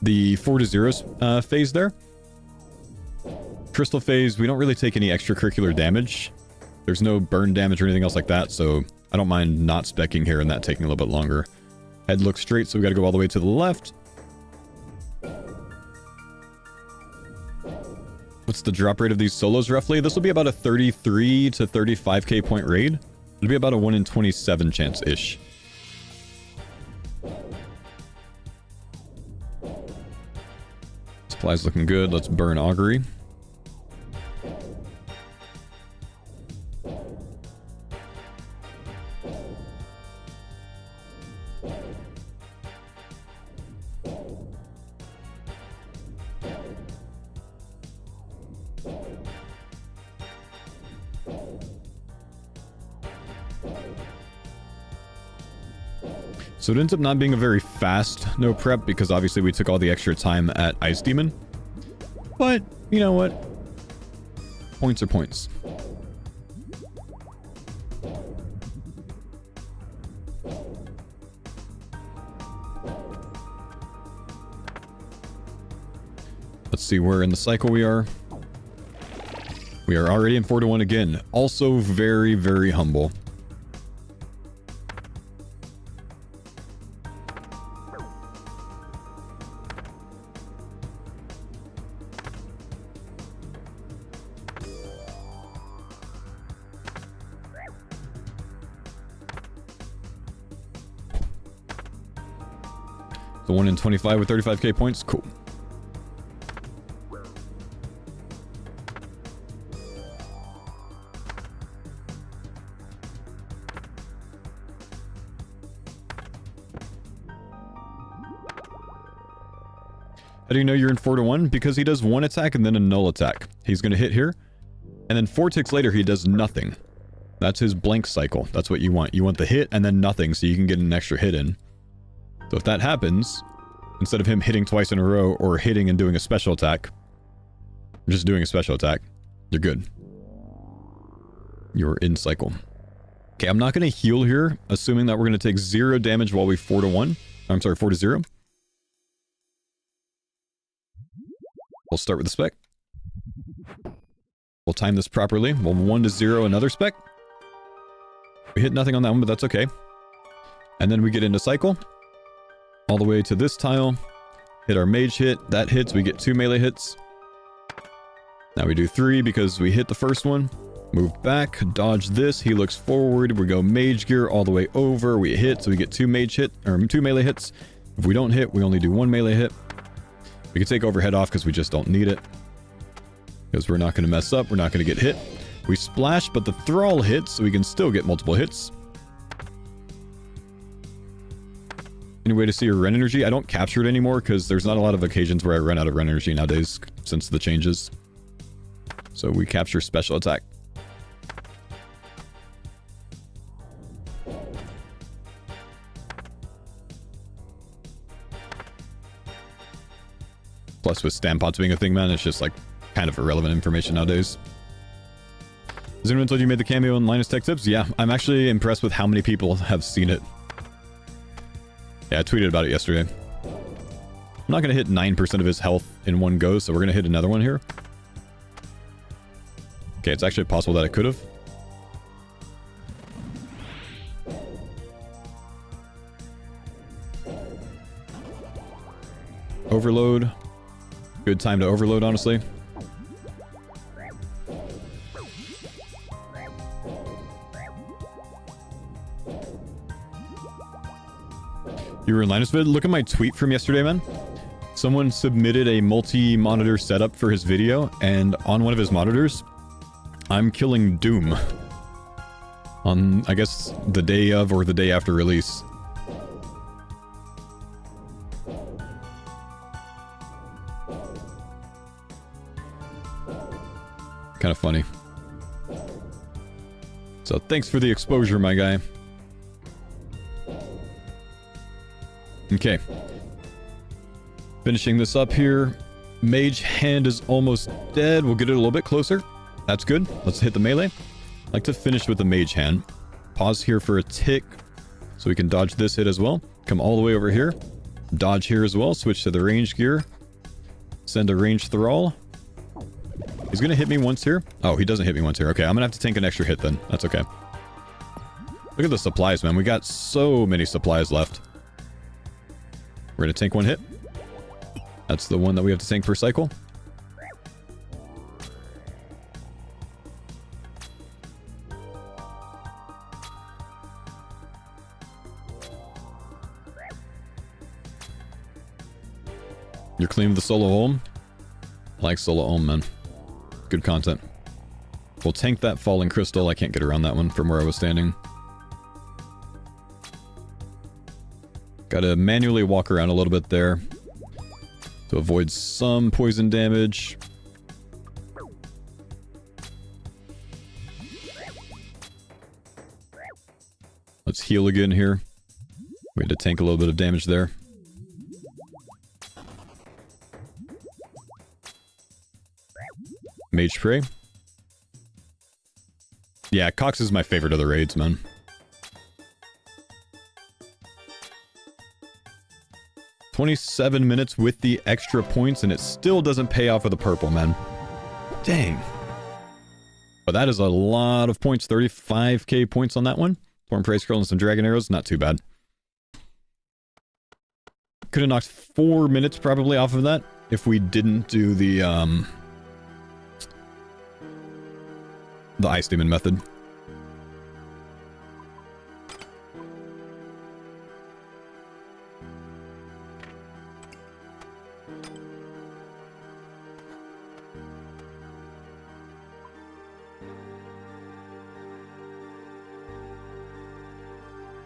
the 4-0 phase there. Crystal Phase, we don't really take any extracurricular damage. There's no burn damage or anything else like that, so I don't mind not specking here and that taking a little bit longer. Head looks straight, so we gotta go all the way to the left. What's the drop rate of these solos roughly? This will be about a 33 to 35k point raid. It'll be about a 1 in 27 chance-ish. Supplies looking good. Let's burn Augury. So it ends up not being a very fast no prep because obviously we took all the extra time at Ice Demon. But, you know what? Points are points. Let's see where in the cycle we are. We are already in 4-1 again. Also very, very humble. The 1 in 25 with 35k points? Cool. How do you know you're in 4-1? Because he does 1 attack and then a null attack. He's going to hit here. And then 4 ticks later, he does nothing. That's his blank cycle. That's what you want. You want the hit and then nothing so you can get an extra hit in. So if that happens, instead of him hitting twice in a row or hitting and doing a special attack, just doing a special attack, you're good. You're in cycle. Okay, I'm not going to heal here, assuming that we're going to take 0 damage while we 4-1. I'm sorry, 4-0. We'll start with the spec. We'll time this properly. We'll 1-0 another spec. We hit nothing on that one, but that's okay. And then we get into cycle. All the way to this tile. Hit our mage hit. That hits. We get 2 melee hits. Now we do 3 because we hit the first one. Move back. Dodge this. He looks forward. We go mage gear all the way over. We hit, so we get 2 melee hits. If we don't hit, we only do 1 melee hit. We can take overhead off because we just don't need it. Because we're not going to mess up. We're not going to get hit. We splash, but the thrall hits, so we can still get multiple hits. Any way to see your run energy? I don't capture it anymore because there's not a lot of occasions where I run out of run energy nowadays since the changes. So we capture special attack. Plus with stampots being a thing, man, it's just like kind of irrelevant information nowadays. Has anyone told you made the cameo in Linus Tech Tips? Yeah, I'm actually impressed with how many people have seen it. Yeah, I tweeted about it yesterday. I'm not going to hit 9% of his health in one go, so we're going to hit another one here. Okay, it's actually possible that I could have. Overload. Good time to overload, honestly. You were in Linus vid? Look at my tweet from yesterday, man. Someone submitted a multi-monitor setup for his video, and on one of his monitors, I'm killing Doom. On, I guess, the day of or the day after release. Kind of funny. So thanks for the exposure, my guy. Okay. Finishing this up here. Mage hand is almost dead. We'll get it a little bit closer. That's good. Let's hit the melee. I'd like to finish with the mage hand. Pause here for a tick so we can dodge this hit as well. Come all the way over here. Dodge here as well. Switch to the range gear. Send a range thrall. He's going to hit me once here. Oh, he doesn't hit me once here. Okay, I'm going to have to tank an extra hit then. That's okay. Look at the supplies, man. We got so many supplies left. We're going to tank one hit. That's the one that we have to tank per cycle. You're clean with the solo home? I like solo home, man. Good content. We'll tank that falling crystal. I can't get around that one from where I was standing. Gotta manually walk around a little bit there to avoid some poison damage. Let's heal again here. We had to tank a little bit of damage there. Mage Prey. Yeah, CoX is my favorite of the raids, man. $27 minutes with the extra points, and it still doesn't pay off with the purple, man. Dang. But that is a lot of points. 35k points on that one. Thorn Prey Scroll and some Dragon Arrows. Not too bad. Could have knocked 4 minutes probably off of that if we didn't do the Ice Demon method.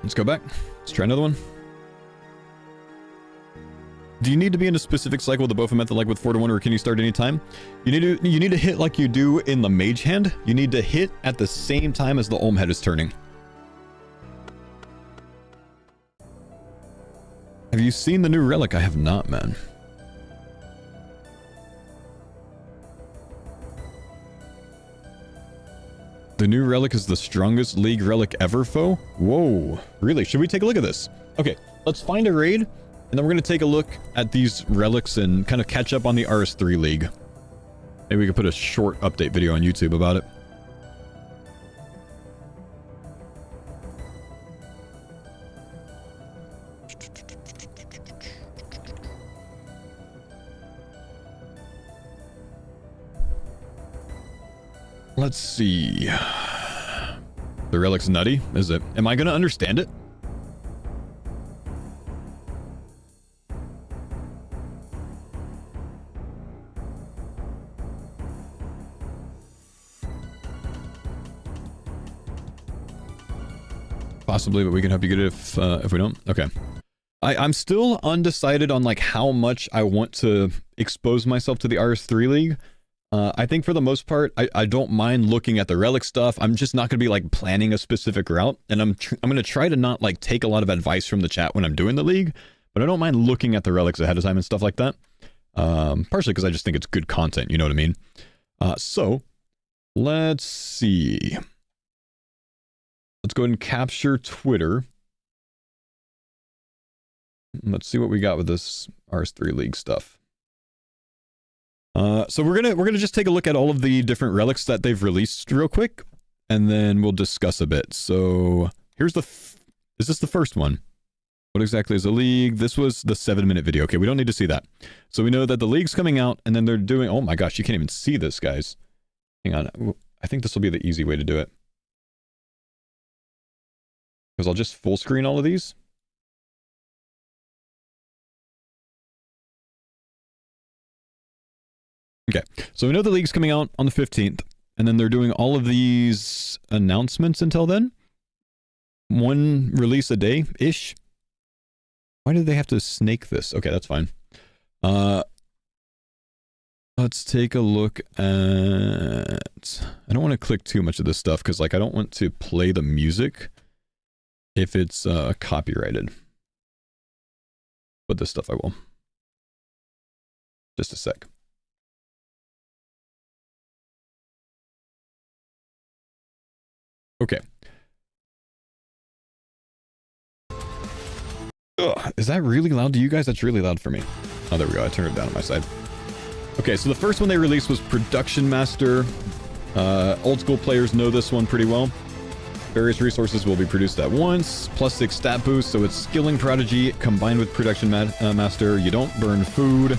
Let's go back. Let's try another one. Do you need to be in a specific cycle with the Bofa method like with 4 to 1, or can you start anytime? You need to hit like you do in the mage hand. You need to hit at the same time as the Olm head is turning. Have you seen the new relic? I have not, man. The new relic is the strongest league relic ever, Faux? Whoa. Really? Should we take a look at this? Okay, let's find a raid. And then we're going to take a look at these relics and kind of catch up on the RS3 League. Maybe we could put a short update video on YouTube about it. Let's see. The relic's nutty, is it? Am I going to understand it? Possibly, but we can help you get it if we don't. Okay. I'm still undecided on like how much I want to expose myself to the RS3 League. I think for the most part, I don't mind looking at the relic stuff. I'm just not going to be like planning a specific route. And I'm going to try to not like take a lot of advice from the chat when I'm doing the league. But I don't mind looking at the relics ahead of time and stuff like that. Partially because I just think it's good content. You know what I mean? So let's see. Let's go ahead and capture Twitter. Let's see what we got with this RS3 League stuff. So we're gonna just take a look at all of the different relics that they've released real quick, and then we'll discuss a bit. So here's is this the first one? What exactly is the league? This was the 7-minute video. Okay, we don't need to see that. So we know that the league's coming out, and then they're doing. Oh my gosh, you can't even see this, guys. Hang on. I think this will be the easy way to do it. Because I'll just full screen all of these. Okay, so we know the league's coming out on the 15th, and then they're doing all of these announcements until then. One release a day-ish. Why did they have to snake this? Okay, that's fine. let's take a look at... I don't want to click too much of this stuff because, like, I don't want to play the music if it's copyrighted. But this stuff I will. Just a sec. Okay. Ugh, is that really loud to you guys? That's really loud for me. Oh, there we go. I turned it down on my side. Okay, so the first one they released was Production Master. Old school players know this one pretty well. Various resources will be produced at once. +6 stat boost, so it's Skilling Prodigy combined with Production Master. You don't burn food.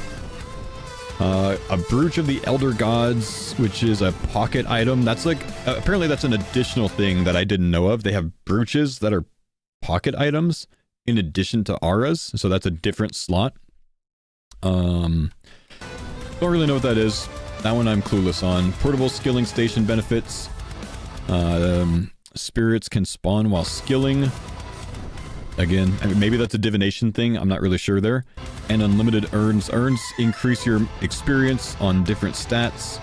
A Brooch of the Elder Gods, which is a pocket item. That's like... apparently that's an additional thing that I didn't know of. They have brooches that are pocket items in addition to auras, so that's a different slot. Don't really know what that is. That one I'm clueless on. Portable skilling station benefits. Spirits can spawn while skilling. Again, I mean, maybe that's a divination thing. I'm not really sure there. And unlimited urns. Urns increase your experience on different stats.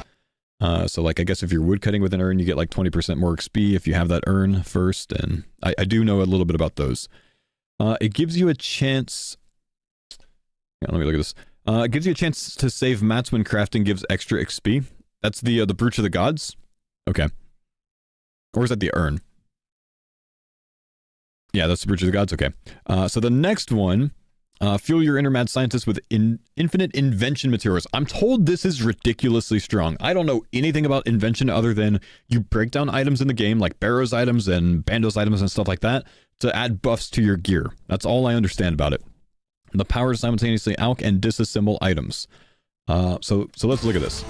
So, like, I guess if you're woodcutting with an urn, you get like 20% more XP if you have that urn first. And I do know a little bit about those. It gives you a chance... Yeah, let me look at this. It gives you a chance to save mats when crafting gives extra XP. That's the Brooch of the Gods? Okay. Or is that the urn? Yeah, that's the Brooch of the Gods. Okay. So the next one, fuel your inner mad scientist with infinite invention materials. I'm told this is ridiculously strong. I don't know anything about invention other than you break down items in the game, like Barrow's items and Bando's items and stuff like that, to add buffs to your gear. That's all I understand about it. The power to simultaneously alch and disassemble items. So let's look at this.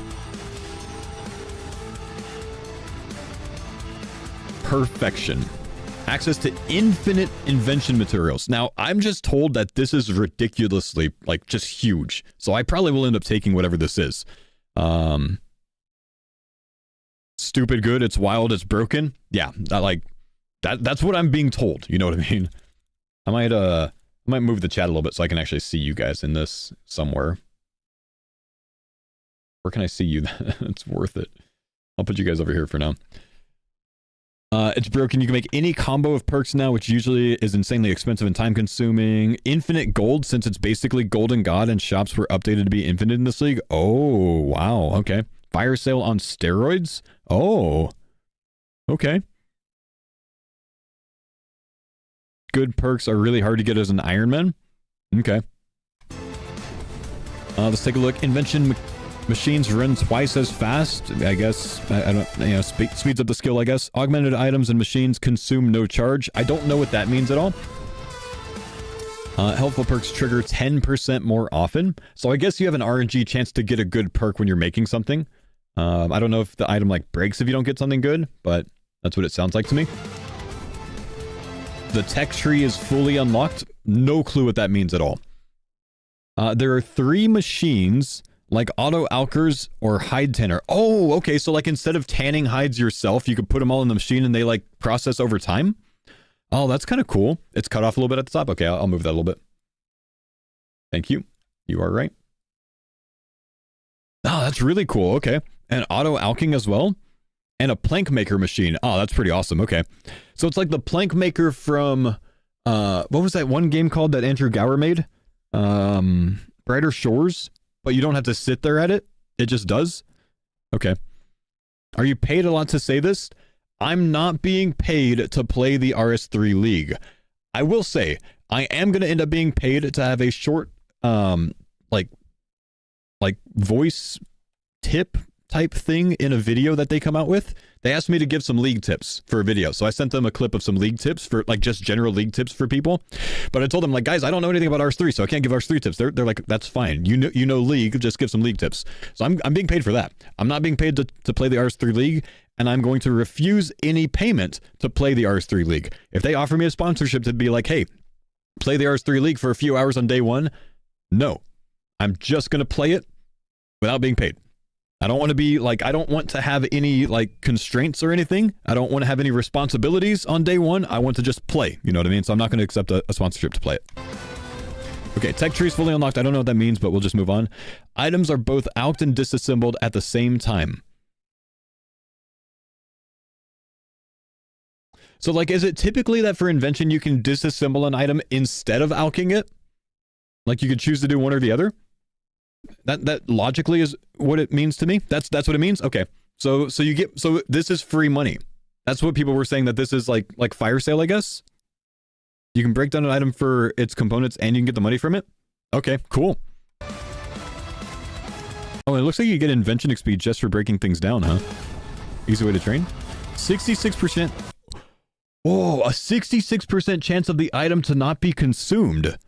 Perfection. Access to infinite invention materials. Now, I'm just told that this is ridiculously, like, just huge. So I probably will end up taking whatever this is. Stupid good, it's wild, it's broken. Yeah, that's what I'm being told. You know what I mean? I might move the chat a little bit so I can actually see you guys in this somewhere. Where can I see you? It's worth it. I'll put you guys over here for now. It's broken. You can make any combo of perks now, which usually is insanely expensive and time consuming. Infinite gold, since it's basically Golden God and shops were updated to be infinite in this league. Oh, wow. Okay. Fire sale on steroids? Oh. Okay. Good perks are really hard to get as an Iron Man. Okay. Let's take a look. Invention machines run twice as fast. I guess, I don't, you know, speeds up the skill, I guess. Augmented items and machines consume no charge. I don't know what that means at all. Helpful perks trigger 10% more often. So I guess you have an RNG chance to get a good perk when you're making something. I don't know if the item like breaks if you don't get something good, but that's what it sounds like to me. The tech tree is fully unlocked. No clue what that means at all. There are 3 machines like auto alkers or hide tanner. Oh, okay. So like instead of tanning hides yourself, you could put them all in the machine and they like process over time. Oh, that's kind of cool. It's cut off a little bit at the top. Okay, I'll move that a little bit. Thank you. You are right. Oh, that's really cool. Okay. And auto alking as well. And a plank maker machine. Oh, that's pretty awesome. Okay. So it's like the plank maker from, what was that one game called that Andrew Gower made? Brighter Shores. But you don't have to sit there at it. It just does. Okay. Are you paid a lot to say this? I'm not being paid to play the RS3 League. I will say, I am going to end up being paid to have a short, like voice tip type thing in a video that they come out with. They asked me to give some league tips for a video. So I sent them a clip of some league tips for like just general league tips for people. But I told them like, guys, I don't know anything about RS3, so I can't give RS3 tips. They're like, that's fine. You know league, just give some league tips. So I'm being paid for that. I'm not being paid to play the RS3 League, and I'm going to refuse any payment to play the RS3 League. If they offer me a sponsorship to be like, hey, play the RS3 League for a few hours on day one, no. I'm just going to play it without being paid. I don't want to be like, I don't want to have any like constraints or anything. I don't want to have any responsibilities on day one. I want to just play. You know what I mean? So I'm not going to accept a sponsorship to play it. Okay, tech tree is fully unlocked. I don't know what that means, but we'll just move on. Items are both alked and disassembled at the same time. So, like, is it typically that for invention you can disassemble an item instead of alking it? Like, you could choose to do one or the other? That logically is what it means to me. That's what it means. Okay, so this is free money. That's what people were saying, that this is like fire sale, I guess. You can break down an item for its components and you can get the money from it. Okay, cool. Oh, it looks like you get invention XP just for breaking things down, huh? Easy way to train. 66%. Oh, a 66% chance of the item to not be consumed.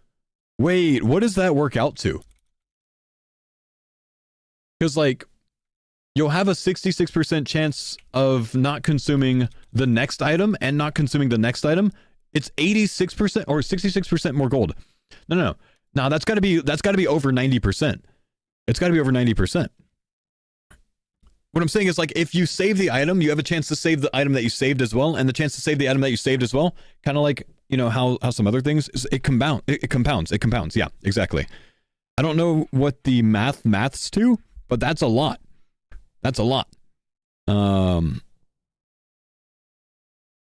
Wait, what does that work out to? Because, like, you'll have a 66% chance of not consuming the next item and not consuming the next item. It's 86% or 66% more gold. No. Now that's got to be over 90%. It's got to be over 90%. What I'm saying is, like, if you save the item, you have a chance to save the item that you saved as well, and the chance to save the item that you saved as well. Kind of like, you know, how some other things, it compounds. Yeah, exactly. I don't know what the maths to, but that's a lot. That's a lot.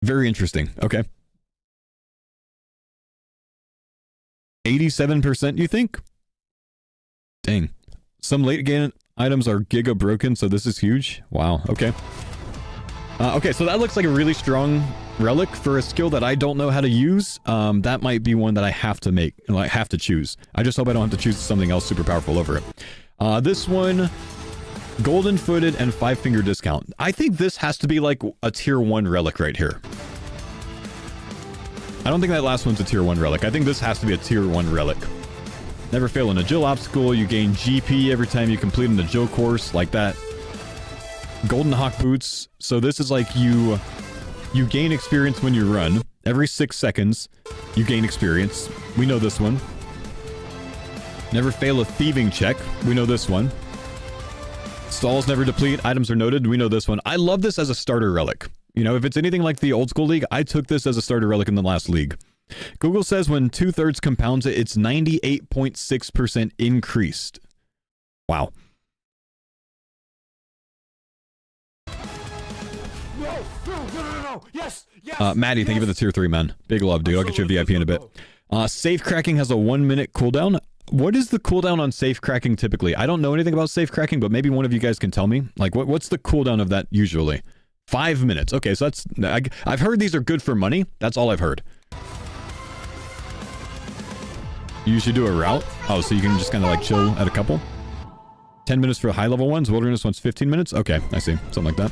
Very interesting. Okay. 87%, you think? Dang. Some late game items are giga broken, so this is huge. Wow. Okay. Okay, so that looks like a really strong relic for a skill that I don't know how to use. That might be one that I have to make, like, have to choose. I just hope I don't have to choose something else super powerful over it. This one, golden footed and 5-finger discount. I think this has to be like a tier 1 relic right here. I don't think that last one's a tier 1 relic. I think this has to be a tier 1 relic. Never fail an agile obstacle. You gain GP every time you complete an agile course, like that. Golden Hawk boots. So this is like you gain experience when you run. Every 6 seconds, you gain experience. We know this one. Never fail a thieving check. We know this one. Stalls never deplete. Items are noted. We know this one. I love this as a starter relic. You know, if it's anything like the old school league, I took this as a starter relic in the last league. Google says when 2/3 compounds it, it's 98.6% increased. Wow. No. Yes. Maddie, thank you for the tier 3, man. Big love, dude. I'll get you a VIP in a bit. Safe cracking has a 1-minute cooldown. What is the cooldown on safe cracking typically? I don't know anything about safe cracking, but maybe one of you guys can tell me. Like, what's the cooldown of that usually? 5 minutes. Okay, so that's... I've heard these are good for money. That's all I've heard. You usually do a route? Oh, so you can just kind of like chill at a couple? 10 minutes for high-level ones. Wilderness one's 15 minutes? Okay, I see. Something like that.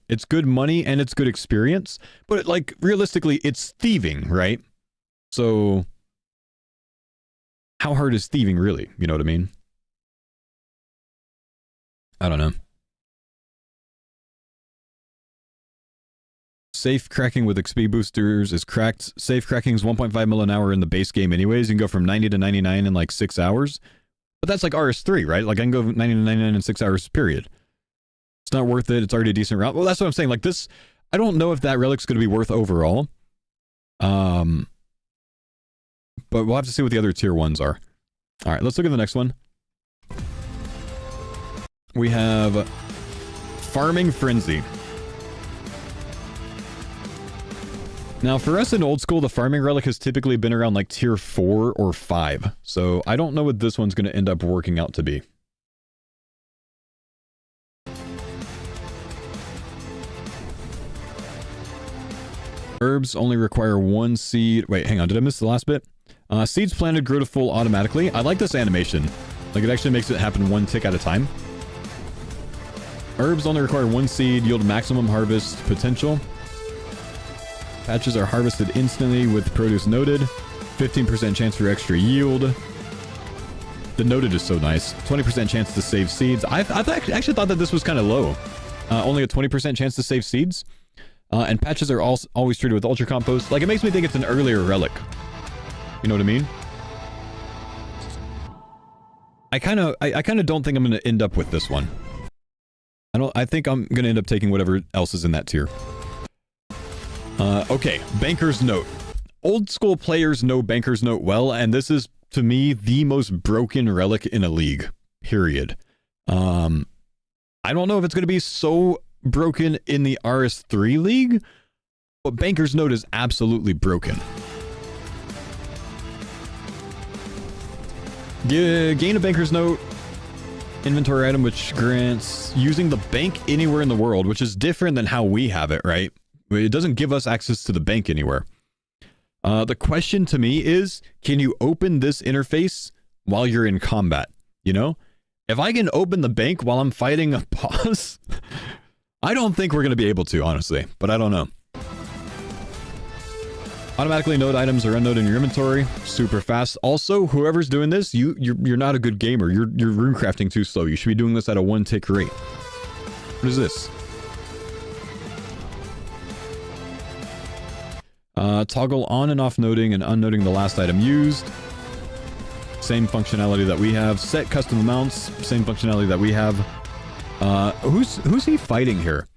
It's good money and it's good experience. But, like, realistically, it's thieving, right? So... how hard is thieving really? You know what I mean? I don't know. Safe cracking with XP boosters is cracked. Safe cracking is 1.5 mil an hour in the base game anyways. You can go from 90 to 99 in like 6 hours. But that's like RS3, right? Like I can go 90 to 99 in 6 hours, period. It's not worth it. It's already a decent route. Well, that's what I'm saying. Like this, I don't know if that relic's going to be worth overall. But we'll have to see what the other tier 1s are. All right, let's look at the next one. We have Farming Frenzy. Now, for us in old school, the farming relic has typically been around like tier 4 or 5. So I don't know what this one's going to end up working out to be. Herbs only require 1 seed. Wait, hang on. Did I miss the last bit? Seeds planted grow to full automatically. I like this animation. Like, it actually makes it happen 1 tick at a time. Herbs only require 1 seed, yield maximum harvest potential. Patches are harvested instantly with produce noted. 15% chance for extra yield. The noted is so nice. 20% chance to save seeds. I've actually thought that this was kind of low. Only a 20% chance to save seeds. And patches are always treated with ultra compost. Like, it makes me think it's an earlier relic. You know what I mean? I kind of don't think I'm going to end up with this one. I think I'm going to end up taking whatever else is in that tier. Okay, Banker's Note. Old school players know Banker's Note well, and this is to me, the most broken relic in a league, period. I don't know if it's going to be so broken in the RS3 league, but Banker's Note is absolutely broken. Gain a Banker's Note inventory item which grants using the bank anywhere in the world, which is different than how we have it, right? It doesn't give us access to the bank anywhere. The question to me is, can you open this interface while you're in combat? You know? If I can open the bank while I'm fighting a boss, I don't think we're going to be able to, honestly, but I don't know. Automatically note items are unknown in your inventory, super fast. Also, whoever's doing this, you're not a good gamer. You're rune crafting too slow. You should be doing this at a 1-tick rate. What is this? Toggle on and off noting and unnoting the last item used. Same functionality that we have. Set custom amounts. Same functionality that we have. Who's he fighting here?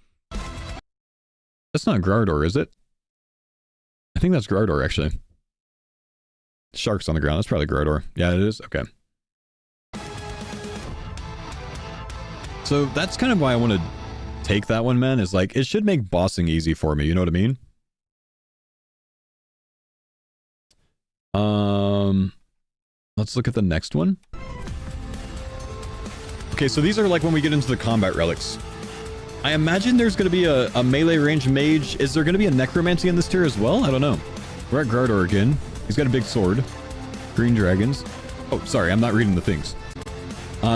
That's not Grardor, is it? I think that's Grardor, actually. Sharks on the ground. That's probably Grardor. Yeah, it is. Okay. So that's kind of why I want to take that one, man. Is like, it should make bossing easy for me. You know what I mean? Let's look at the next one. Okay, so these are like when we get into the combat relics. I imagine there's going to be a melee range mage. Is there going to be a necromancy in this tier as well? I don't know. We're at Grardor again. He's got a big sword. Green dragons. Oh, sorry, I'm not reading the things.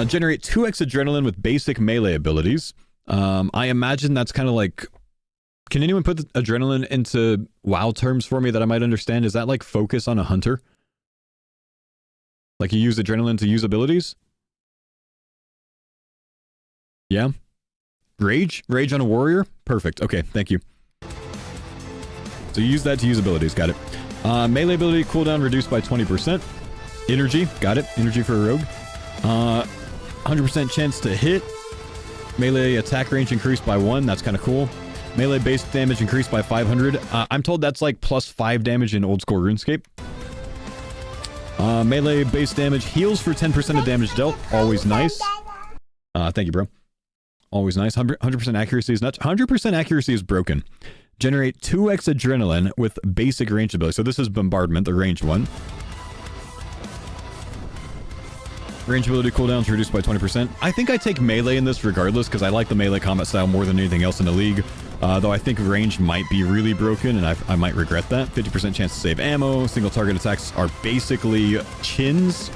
Generate 2x adrenaline with basic melee abilities. I imagine that's kind of like... Can anyone put the adrenaline into WoW terms for me that I might understand? Is that like focus on a hunter? Like you use adrenaline to use abilities? Yeah? Rage? Rage on a warrior? Perfect. Okay, thank you. So you use that to use abilities. Got it. Melee ability cooldown reduced by 20%. Energy. Got it. Energy for a rogue. 100% chance to hit. Melee attack range increased by 1. That's kind of cool. Melee base damage increased by 500. I'm told that's like plus 5 damage in old school RuneScape. Melee base damage heals for 10% of damage dealt. Always nice. Thank you, bro. Always nice. 100% accuracy is nuts. 100% accuracy is broken. Generate 2x adrenaline with basic range ability. So this is Bombardment, the ranged one. Range ability cooldowns reduced by 20%. I think I take melee in this regardless because I like the melee combat style more than anything else in the league. Though I think range might be really broken and I might regret that. 50% chance to save ammo. Single target attacks are basically chins.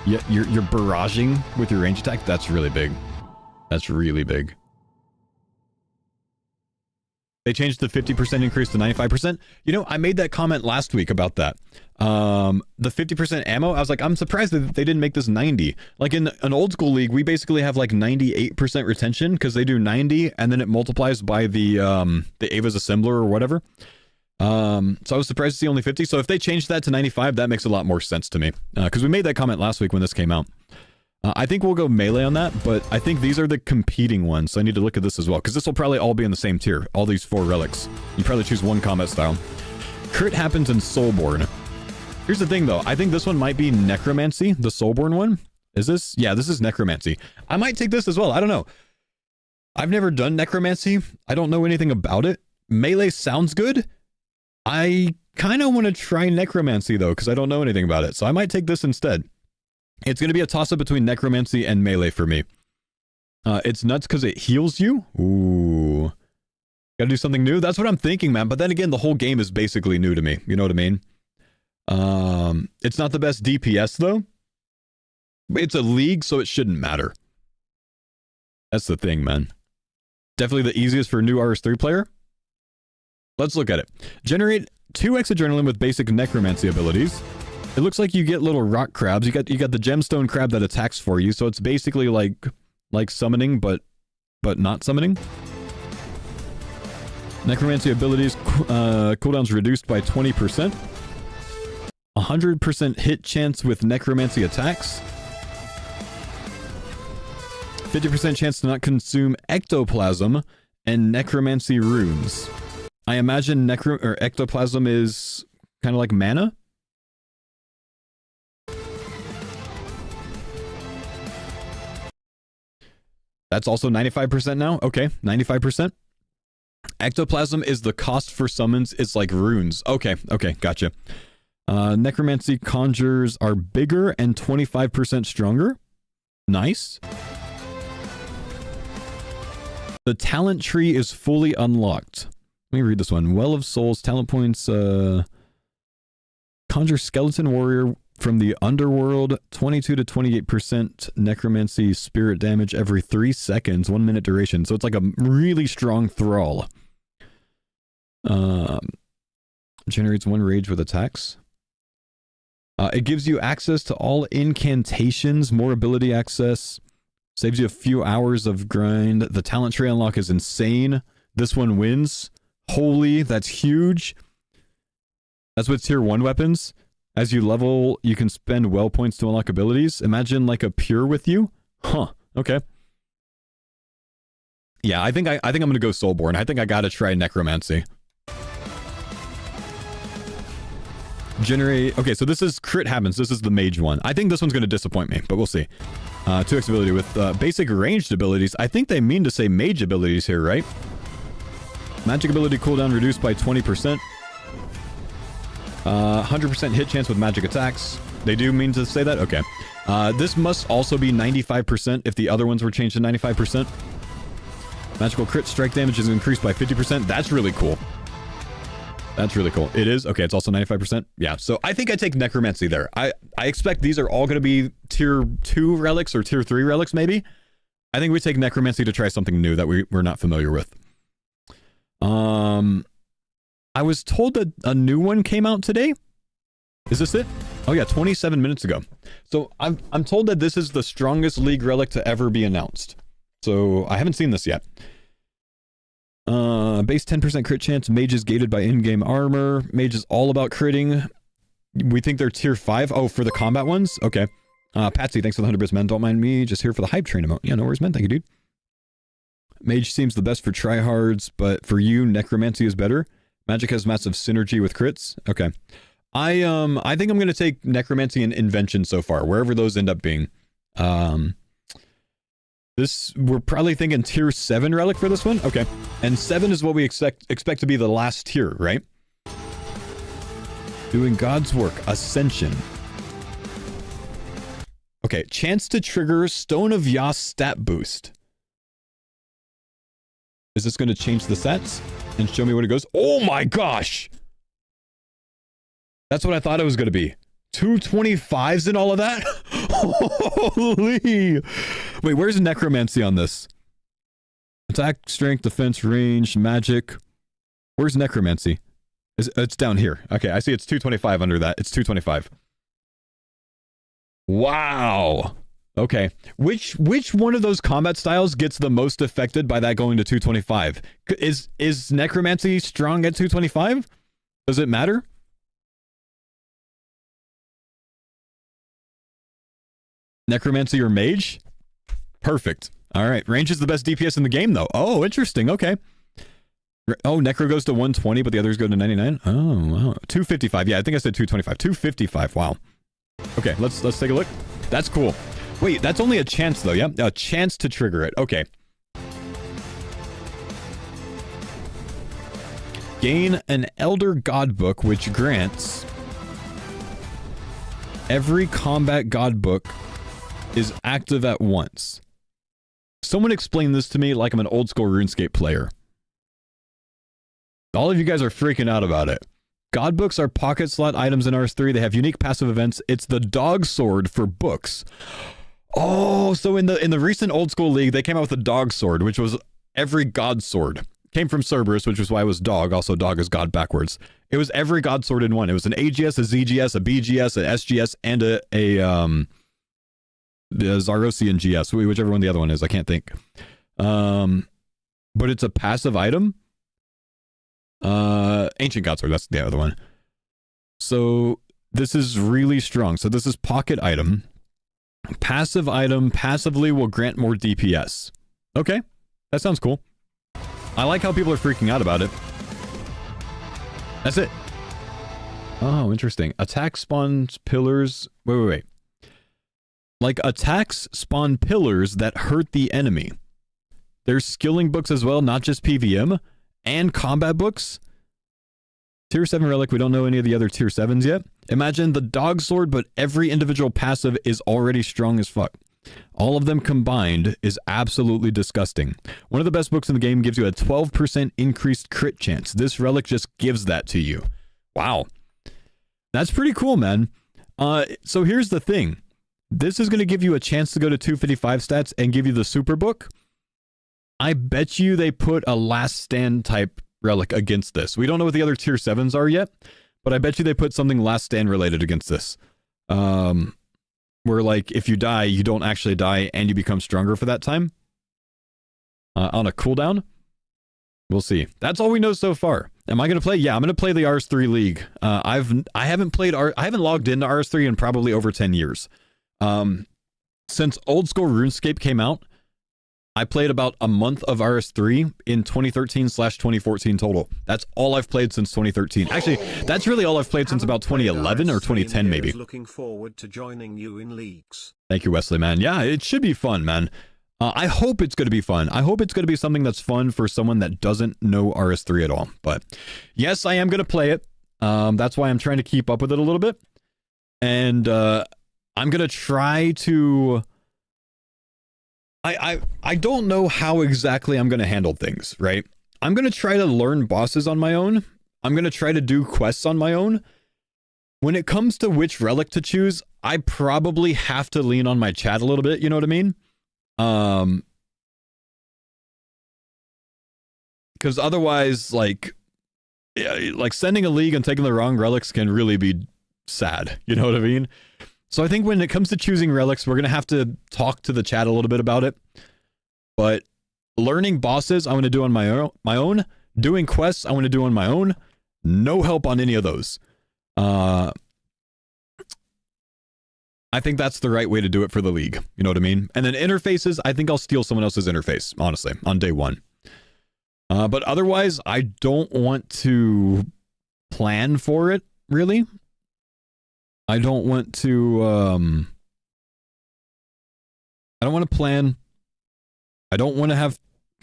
You're barraging with your range attack. That's really big. That's really big. They changed the 50% increase to 95%. You know, I made that comment last week about that. The 50% ammo, I was like, I'm surprised that they didn't make this 90. Like in an old school league, we basically have like 98% retention because they do 90 and then it multiplies by the Ava's Assembler or whatever. So I was surprised to see only 50. So if they changed that to 95, that makes a lot more sense to me. Because we made that comment last week when this came out. I think we'll go melee on that, but I think these are the competing ones, so I need to look at this as well, because this will probably all be in the same tier, all these 4 relics. You probably choose one combat style. Crit happens in Soulborn. Here's the thing, though. I think this one might be Necromancy, the Soulborn one. Is this? Yeah, this is Necromancy. I might take this as well. I don't know. I've never done Necromancy. I don't know anything about it. Melee sounds good. I kind of want to try Necromancy, though, because I don't know anything about it, so I might take this instead. It's going to be a toss-up between Necromancy and Melee for me. It's nuts because it heals you. Ooh. Gotta do something new? That's what I'm thinking, man. But then again, the whole game is basically new to me. You know what I mean? It's not the best DPS, though. It's a league, so it shouldn't matter. That's the thing, man. Definitely the easiest for a new RS3 player. Let's look at it. Generate 2x adrenaline with basic Necromancy abilities. It looks like you get little rock crabs. You got the gemstone crab that attacks for you, so it's basically like summoning, but not summoning. Necromancy abilities cooldowns reduced by 20%. 100% hit chance with necromancy attacks. 50% chance to not consume ectoplasm and necromancy runes. I imagine ectoplasm is kind of like mana. That's also 95% now. Okay, 95%. Ectoplasm is the cost for summons. It's like runes. Okay, gotcha. Necromancy conjures are bigger and 25% stronger. Nice. The talent tree is fully unlocked. Let me read this one. Well of Souls, talent points, conjure skeleton warrior from the underworld, 22 to 28% necromancy spirit damage every 3 seconds, 1 minute duration. So it's like a really strong thrall. Generates 1 rage with attacks. It gives you access to all incantations, more ability access, saves you a few hours of grind. The talent tree unlock is insane. This one wins. Holy, that's huge. That's with tier 1 weapons. As you level, you can spend well points to unlock abilities. Imagine like a pure with you. Huh. Okay. Yeah, I think I'm gonna go Soulborn. I think I gotta try Necromancy. Generate. Okay, so this is crit happens. This is the mage one. I think this one's gonna disappoint me, but we'll see. 2x ability with basic ranged abilities. I think they mean to say mage abilities here, right? Magic ability cooldown reduced by 20%. 100% hit chance with magic attacks. They do mean to say that? Okay. This must also be 95% if the other ones were changed to 95%. Magical crit strike damage is increased by 50%. That's really cool. That's really cool. It is? Okay, it's also 95%. Yeah, so I think I take Necromancy there. I expect these are all going to be tier 2 relics or tier 3 relics, maybe. I think we take Necromancy to try something new that we're not familiar with. I was told that a new one came out today. Is this it? Oh yeah, 27 minutes ago. So I'm told that this is the strongest League relic to ever be announced. So I haven't seen this yet. Base 10% crit chance. Mage is gated by in-game armor. Mage is all about critting. We think they're tier 5. Oh, for the combat ones? Okay. Patsy, thanks for the 100 bits, man. Don't mind me. Just here for the hype train emote. Yeah, no worries, man. Thank you, dude. Mage seems the best for tryhards, but for you, Necromancy is better. Magic has massive synergy with crits. Okay. I think I'm going to take Necromancy and Invention so far, wherever those end up being. We're probably thinking tier 7 relic for this one. Okay. And 7 is what we expect to be the last tier, right? Doing God's work. Ascension. Okay. Chance to trigger Stone of Yas stat boost. Is this going to change the stats and show me what it goes? Oh my gosh! That's what I thought it was going to be. 225s and all of that? Holy! Wait, where's Necromancy on this? Attack, strength, defense, range, magic. Where's Necromancy? It's down here. Okay, I see it's 225 under that. It's 225. Wow! Okay. Which one of those combat styles gets the most affected by that going to 225? Is Necromancy strong at 225? Does it matter? Necromancy or Mage? Perfect. All right. Range is the best DPS in the game, though. Oh, interesting. Okay. Oh, Necro goes to 120, but the others go to 99? Oh, wow. 255. Yeah, I think I said 225. 255. Wow. Okay, let's take a look. That's cool. Wait, that's only a chance, though, yeah? A chance to trigger it. Okay. Gain an Elder God Book, which grants every combat God Book is active at once. Someone explain this to me like I'm an old school RuneScape player. All of you guys are freaking out about it. God books are pocket slot items in Rs3. They have unique passive events. It's the dog sword for books. Oh, so in the recent old school league, they came out with a dog sword, which was every god sword. Came from Cerberus, which is why it was dog. Also, dog is god backwards. It was every god sword in one. It was an AGS, a ZGS, a BGS, an SGS, and a Zarosian GS, whichever one the other one is. I can't think. But it's a passive item. Ancient Godsword, that's the other one. So this is really strong. So this is pocket item. Passive item passively will grant more DPS. Okay, that sounds cool. I like how people are freaking out about it. That's it. Oh, interesting. Attack spawns pillars. Wait. Like attacks spawn pillars that hurt the enemy. There's skilling books as well, not just PVM, and combat books. Tier 7 relic, we don't know any of the other tier 7s yet. Imagine the dog sword, but every individual passive is already strong as fuck. All of them combined is absolutely disgusting. One of the best books in the game gives you a 12% increased crit chance. This relic just gives that to you. Wow. That's pretty cool, man. So here's the thing. This is going to give you a chance to go to 255 stats and give you the super book. I bet you they put a last stand type relic against this. We don't know what the other tier 7s are yet, but I bet you they put something last stand related against this. Where like if you die, you don't actually die and you become stronger for that time. On a cooldown. We'll see. That's all we know so far. Am I going to play? Yeah, I'm going to play the RS3 League. I haven't logged into RS3 in probably over 10 years. Since old school RuneScape came out, I played about a month of RS3 in 2013/2014 total. That's all I've played since 2013. Actually, that's really all I've played since about 2011 or 2010 maybe. Looking forward to joining you in leagues. Thank you, Wesley, man. Yeah, it should be fun, man. I hope it's going to be fun. I hope it's going to be something that's fun for someone that doesn't know RS3 at all. But yes, I am going to play it. That's why I'm trying to keep up with it a little bit. And I'm going to try to... I don't know how exactly I'm going to handle things, right? I'm going to try to learn bosses on my own. I'm going to try to do quests on my own. When it comes to which relic to choose, I probably have to lean on my chat a little bit, you know what I mean? Because otherwise, like sending a league and taking the wrong relics can really be sad, you know what I mean? So I think when it comes to choosing relics, we're going to have to talk to the chat a little bit about it. But learning bosses, I want to do on my own. Doing quests, I want to do on my own. No help on any of those. I think that's the right way to do it for the league. You know what I mean? And then interfaces, I think I'll steal someone else's interface, honestly, on day one. But otherwise, I don't want to plan for it, really. I don't want to, I don't want to plan. I don't want to have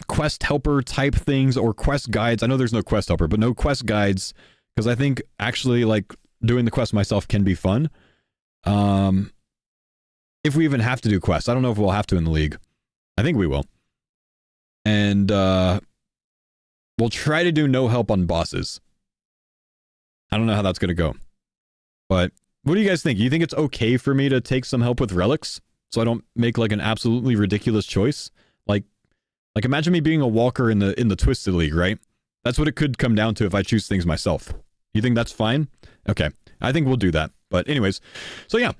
quest helper type things or quest guides. I know there's no quest helper, but no quest guides, because I think actually like doing the quest myself can be fun. If we even have to do quests. I don't know if we'll have to in the league. I think we will. And we'll try to do no help on bosses. I don't know how that's going to go. But what do you guys think? You think it's okay for me to take some help with relics so I don't make like an absolutely ridiculous choice? Like imagine me being a walker in the Twisted League, right? That's what it could come down to if I choose things myself. You think that's fine? Okay. I think we'll do that. But anyways, so yeah.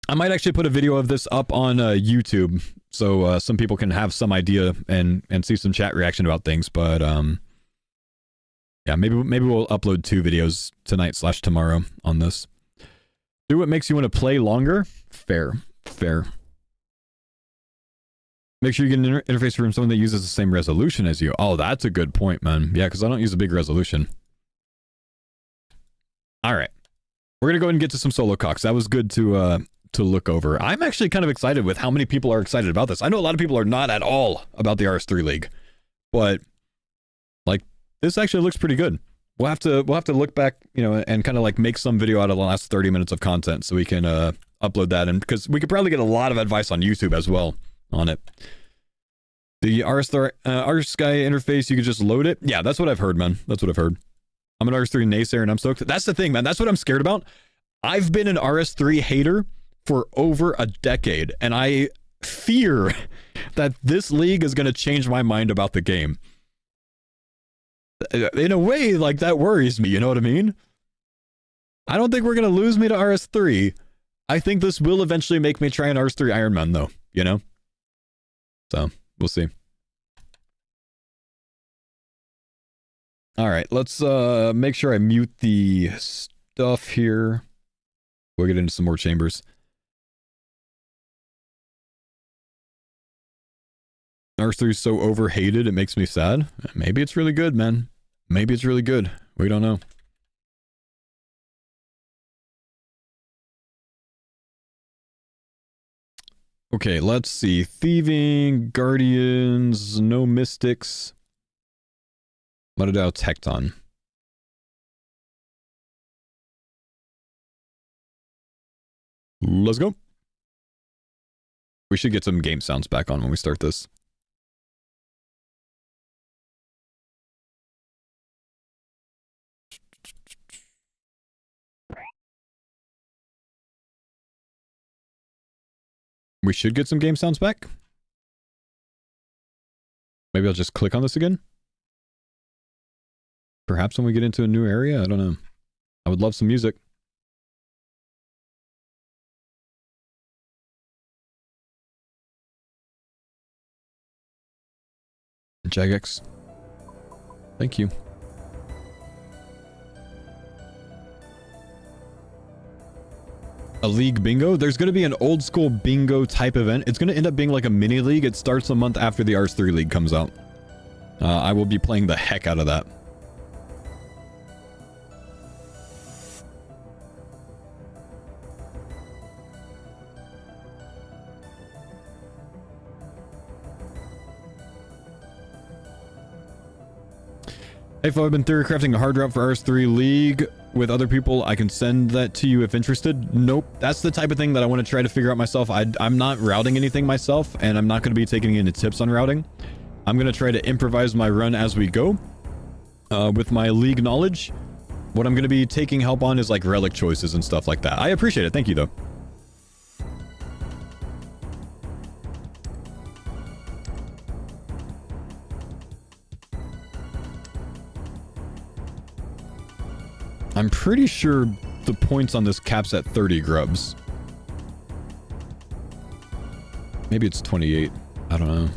I might actually put a video of this up on YouTube so some people can have some idea and see some chat reaction about things. But yeah, maybe we'll upload 2 videos tonight/tomorrow on this. Do what makes you want to play longer? Fair. Make sure you get an interface from someone that uses the same resolution as you. Oh, that's a good point, man. Yeah, because I don't use a big resolution. All right. We're going to go ahead and get to some solo CoX. That was good to look over. I'm actually kind of excited with how many people are excited about this. I know a lot of people are not at all about the RS3 League, but like this actually looks pretty good. We'll have to look back, you know, and kind of like make some video out of the last 30 minutes of content so we can upload that, and because we could probably get a lot of advice on YouTube as well on it. The RS3 interface, you could just load it. Yeah, that's what I've heard, man. That's what I've heard. I'm an RS3 naysayer and I'm stoked. That's the thing, man. That's what I'm scared about. I've been an RS3 hater for over a decade, and I fear that this league is going to change my mind about the game. In a way, like, that worries me, you know what I mean? I don't think we're going to lose me to RS3. I think this will eventually make me try an RS3 Iron Man, though, you know? So, we'll see. All right, let's make sure I mute the stuff here. We'll get into some more chambers. RS3 is so overhated, it makes me sad. Maybe it's really good, man. Maybe it's really good. We don't know. Okay, let's see. Thieving, Guardians, no Mystics. Mutadile, Tecton. Let's go. We should get some game sounds back on when we start this. We should get some game sounds back. Maybe I'll just click on this again. Perhaps when we get into a new area, I don't know. I would love some music. Jagex. Thank you. A league bingo? There's going to be an old school bingo type event. It's going to end up being like a mini league. It starts a month after the Rs3 league comes out. I will be playing the heck out of that. Hey, Faux, I've been theory crafting a hard route for Rs3 League with other people. I can send that to you if interested. Nope. That's the type of thing that I want to try to figure out myself. I'm not routing anything myself, and I'm not going to be taking any tips on routing. I'm going to try to improvise my run as we go with my league knowledge. What I'm going to be taking help on is like relic choices and stuff like that. I appreciate it. Thank you, though. I'm pretty sure the points on this cap's at 30 grubs. Maybe it's 28. I don't know.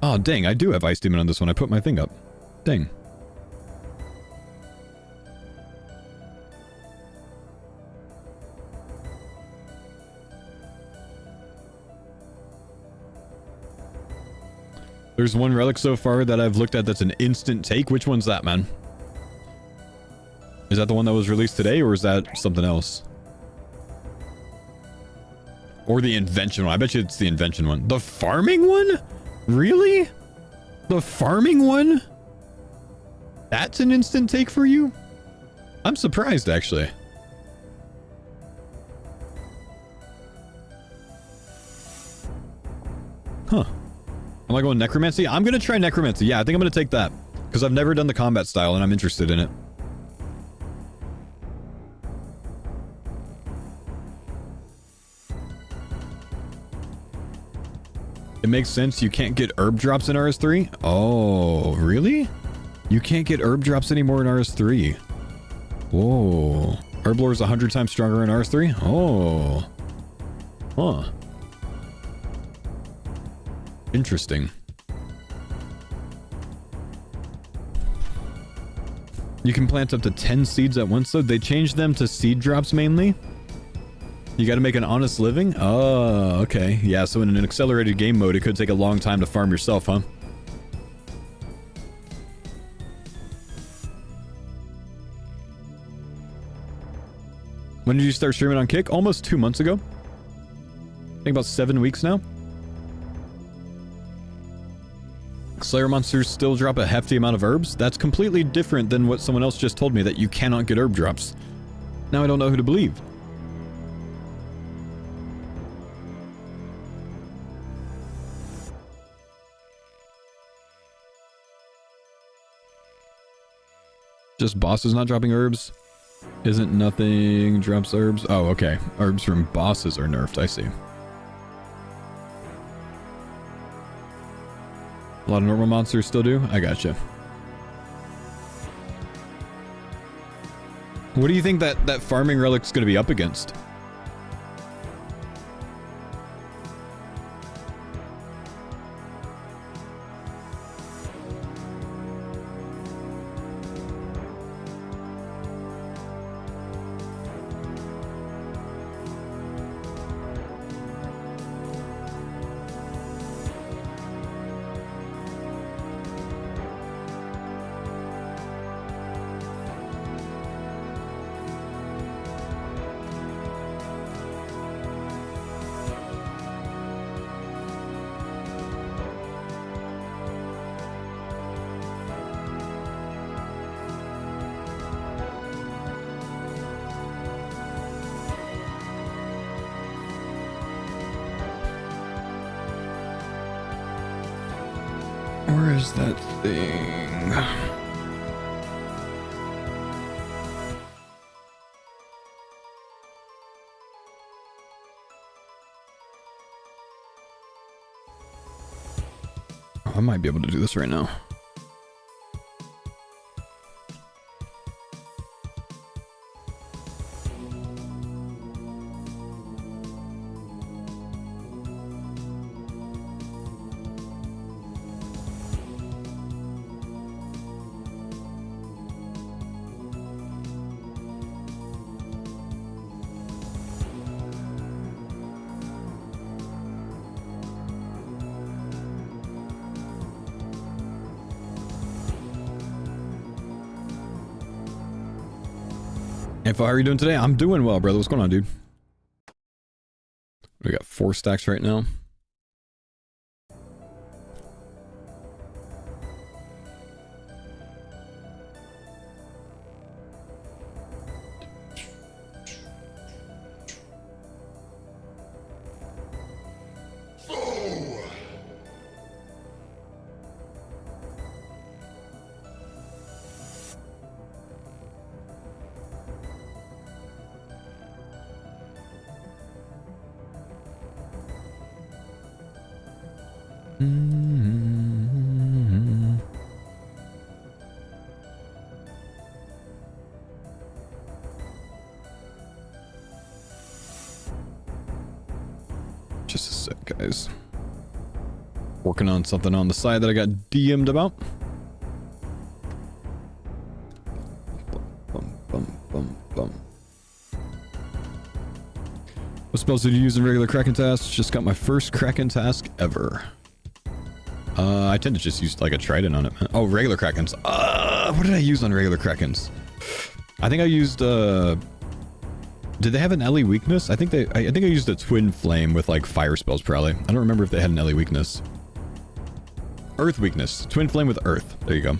Oh, dang. I do have Ice Demon on this one. I put my thing up. Dang. There's one relic so far that I've looked at that's an instant take. Which one's that, man? Is that the one that was released today, or is that something else? Or the invention one. I bet you it's the invention one. The farming one? Really? The farming one? That's an instant take for you? I'm surprised, actually. Huh. Am I going necromancy? I'm going to try necromancy. Yeah, I think I'm going to take that. Because I've never done the combat style and I'm interested in it. It makes sense. You can't get herb drops in RS3? Oh, really? You can't get herb drops anymore in RS3. Whoa. Herblore is 100 times stronger in RS3? Oh. Huh. Interesting. You can plant up to 10 seeds at once, though. They changed them to seed drops mainly. You got to make an honest living? Oh, okay. Yeah, so in an accelerated game mode, it could take a long time to farm yourself, huh? When did you start streaming on Kick? Almost 2 months ago. I think about 7 weeks now. Slayer monsters still drop a hefty amount of herbs? That's completely different than what someone else just told me, that you cannot get herb drops. Now I don't know who to believe. Just bosses not dropping herbs? Isn't nothing drops herbs? Oh, okay. Herbs from bosses are nerfed, I see. A lot of normal monsters still do? I gotcha. What do you think that farming relic's going to be up against? Where's that thing? I might be able to do this right now. Hey, how are you doing today? I'm doing well, brother. What's going on, dude? We got 4 stacks right now. Just a sec, guys. Working on something on the side that I got DM'd about. What spells did you use in regular Kraken tasks? Just got my first Kraken task ever. I tend to just use like a trident on it, man. Oh, regular Krakens. What did I use on regular Krakens? I think I used, did they have an LE weakness? I think I used a twin flame with like fire spells probably. I don't remember if they had an LE weakness. Earth weakness. Twin flame with earth. There you go.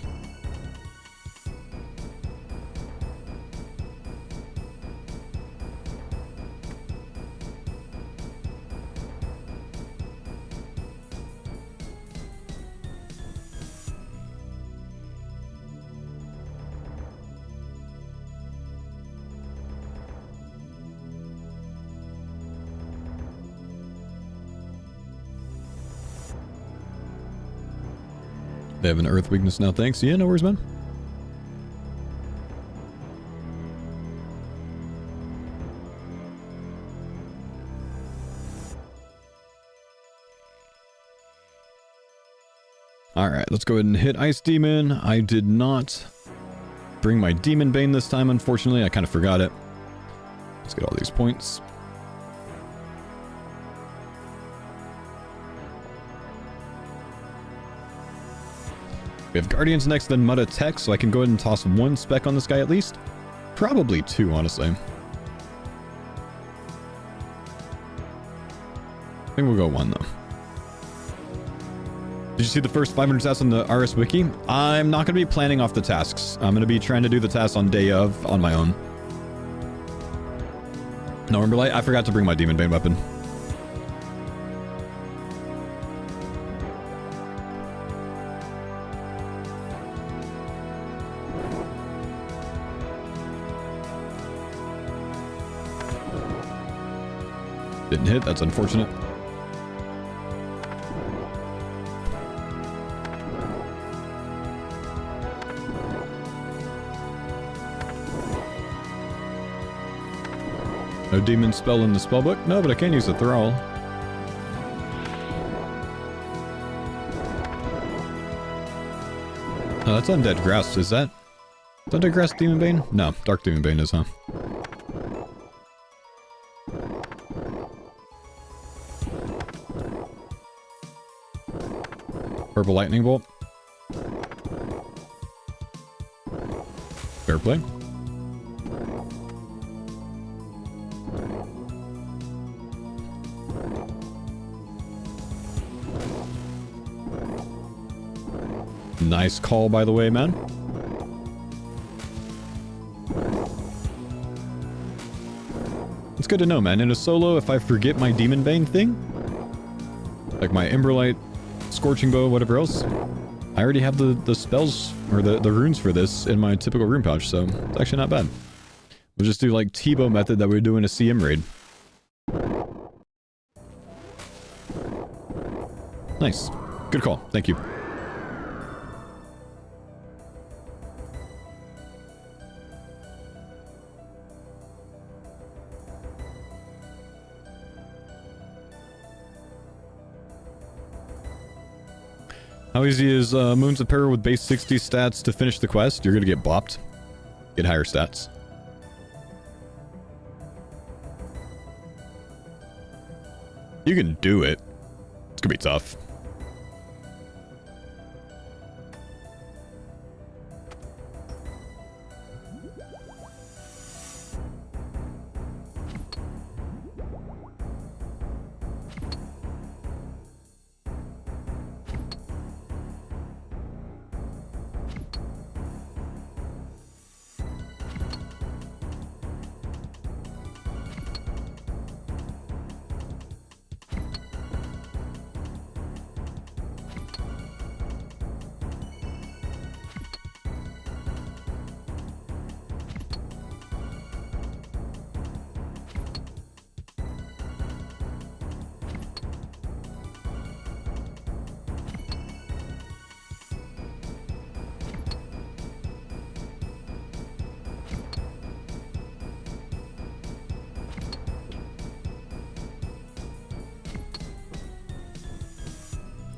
They have an earth weakness now, thanks. Yeah, no worries, man. Alright, let's go ahead and hit Ice Demon. I did not bring my Demon Bane this time, unfortunately. I kind of forgot it. Let's get all these points. We have Guardians next, then Meta Tech, so I can go ahead and toss 1 spec on this guy at least. Probably 2, honestly. I think we'll go 1, though. Did you see the first 500 tasks on the RS Wiki? I'm not going to be planning off the tasks. I'm going to be trying to do the tasks on day of, on my own. No, remember, I forgot to bring my Demon Bane weapon. Didn't hit, that's unfortunate. No demon spell in the spellbook? No, but I can use the thrall. Oh, that's Undead Grass. Is that Undead Grass Demon Bane? No, Dark Demon Bane is, huh? Purple Lightning Bolt. Fair play. Nice call, by the way, man. It's good to know, man. In a solo, if I forget my Demon Bane thing, like my Emberlight, Scorching Bow, whatever else, I already have the spells, or the runes for this in my typical rune pouch, so it's actually not bad. We'll just do like Tebow method that we do in a CM raid. Nice. Good call. Thank you. How easy is Moons of Peril with base 60 stats to finish the quest? You're gonna get bopped. Get higher stats. You can do it. It's gonna be tough.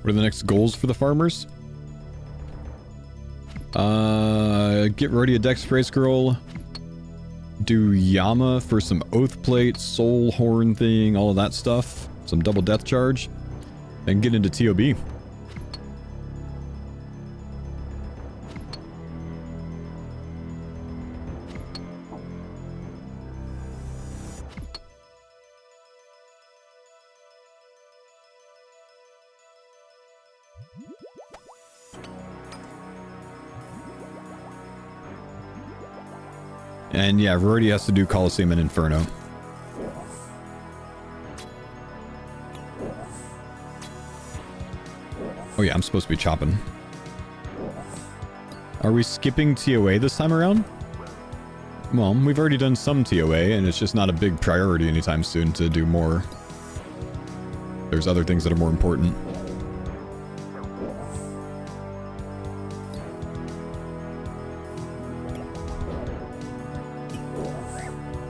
What are the next goals for the farmers? Get Rhodia Dex Spray Scroll. Do Yama for some Oath Plate, Soul Horn thing, all of that stuff. Some double death charge. And get into TOB. And yeah, Rhodia has to do Coliseum and Inferno. Oh yeah, I'm supposed to be chopping. Are we skipping TOA this time around? Well, we've already done some TOA, and it's just not a big priority anytime soon to do more. There's other things that are more important.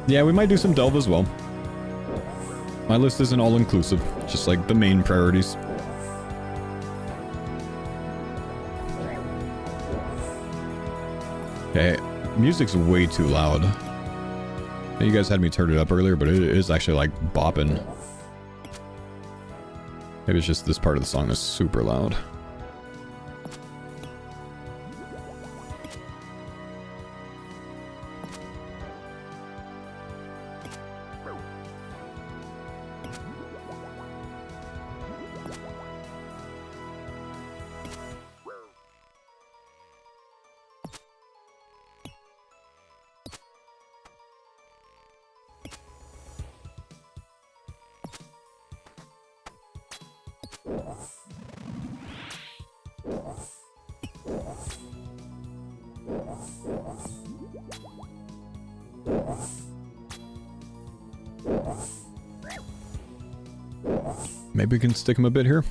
Yeah, we might do some Delve as well. My list isn't all-inclusive, just like the main priorities. Okay, music's way too loud. I know you guys had me turn it up earlier, but it is actually like bopping. Maybe it's just this part of the song is super loud. Maybe we can stick him a bit here.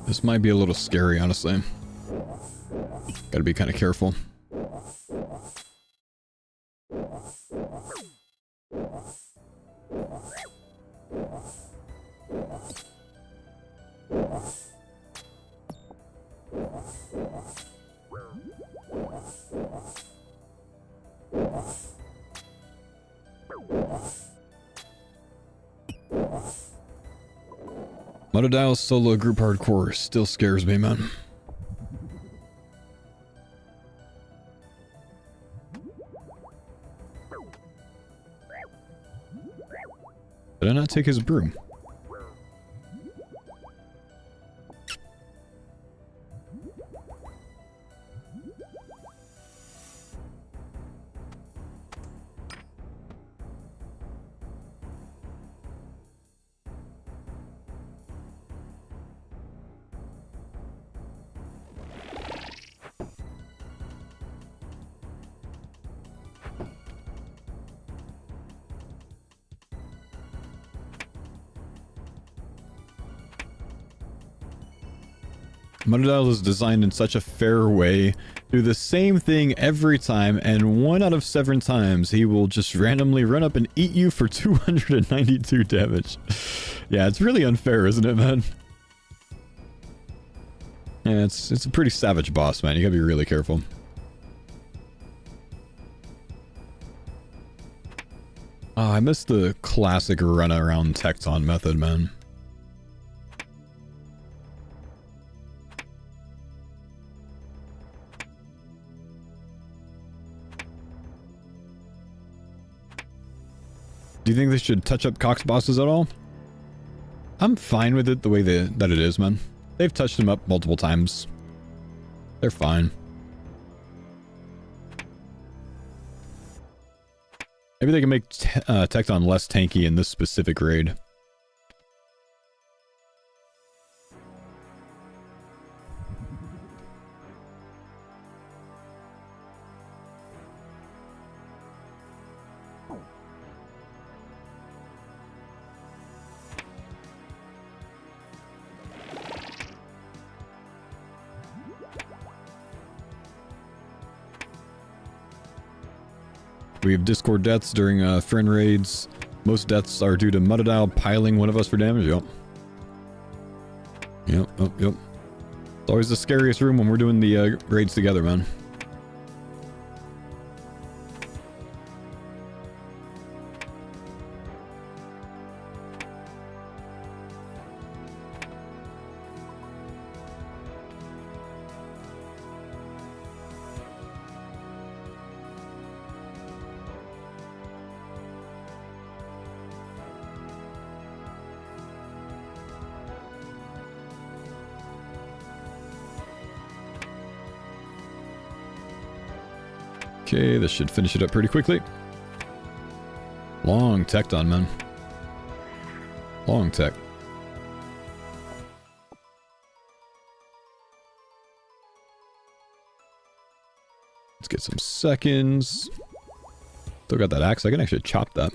This might be a little scary, honestly. Gotta be kind of careful. Mutadile solo group hardcore still scares me, man. Did I not take his broom? Mutadile is designed in such a fair way, do the same thing every time, and 1 out of 7 times he will just randomly run up and eat you for 292 damage. Yeah, it's really unfair, isn't it, man? Yeah, it's a pretty savage boss, man. You gotta be really careful. Oh, I missed the classic run around Tecton method, man. Do you think they should touch up CoX bosses at all? I'm fine with it the way that it is, man. They've touched them up multiple times. They're fine. Maybe they can make Tecton less tanky in this specific raid. We have Discord deaths during friend raids. Most deaths are due to Mutadile piling one of us for damage. Yep. Yep. It's always the scariest room when we're doing the raids together, man. Okay, this should finish it up pretty quickly. Long Tecton, man. Long tech. Let's get some seconds. Still got that axe. I can actually chop that.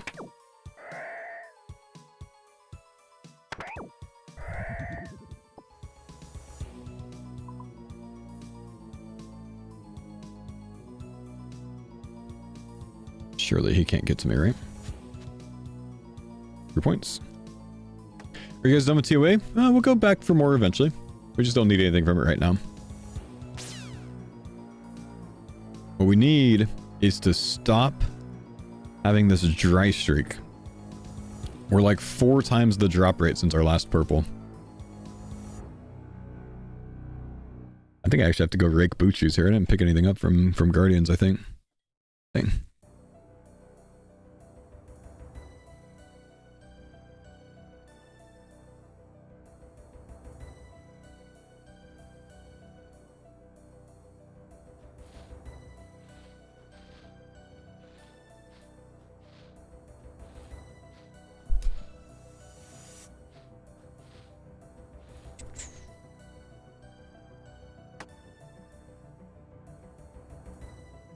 Surely he can't get to me, right? 3 points. Are you guys done with TOA? We'll go back for more eventually. We just don't need anything from it right now. What we need is to stop having this dry streak. We're like 4 times the drop rate since our last purple. I think I actually have to go rake boot shoes here. I didn't pick anything up from Guardians, I think. Dang.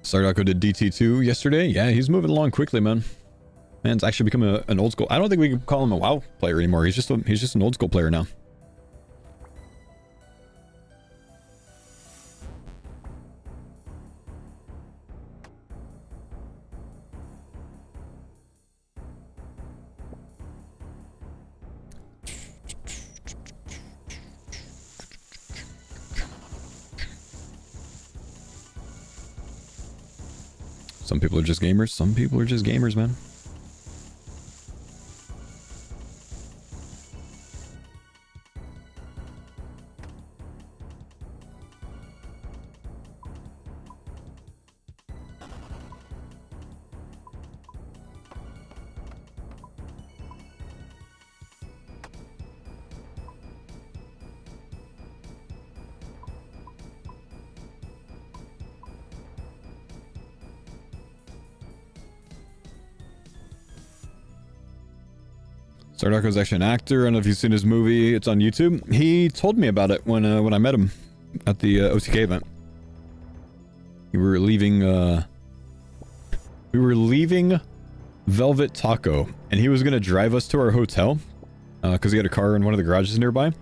Sardaco did DT2 yesterday. Yeah, he's moving along quickly, man. Man's actually become an old school. I don't think we can call him a WoW player anymore. He's just an old school player now. Some people are just gamers. Some people are just gamers, man. Sardaco's actually an actor. I don't know if you've seen his movie. It's on YouTube. He told me about it when I met him at the OTK event. We were leaving Velvet Taco, and he was gonna drive us to our hotel because he had a car in one of the garages nearby.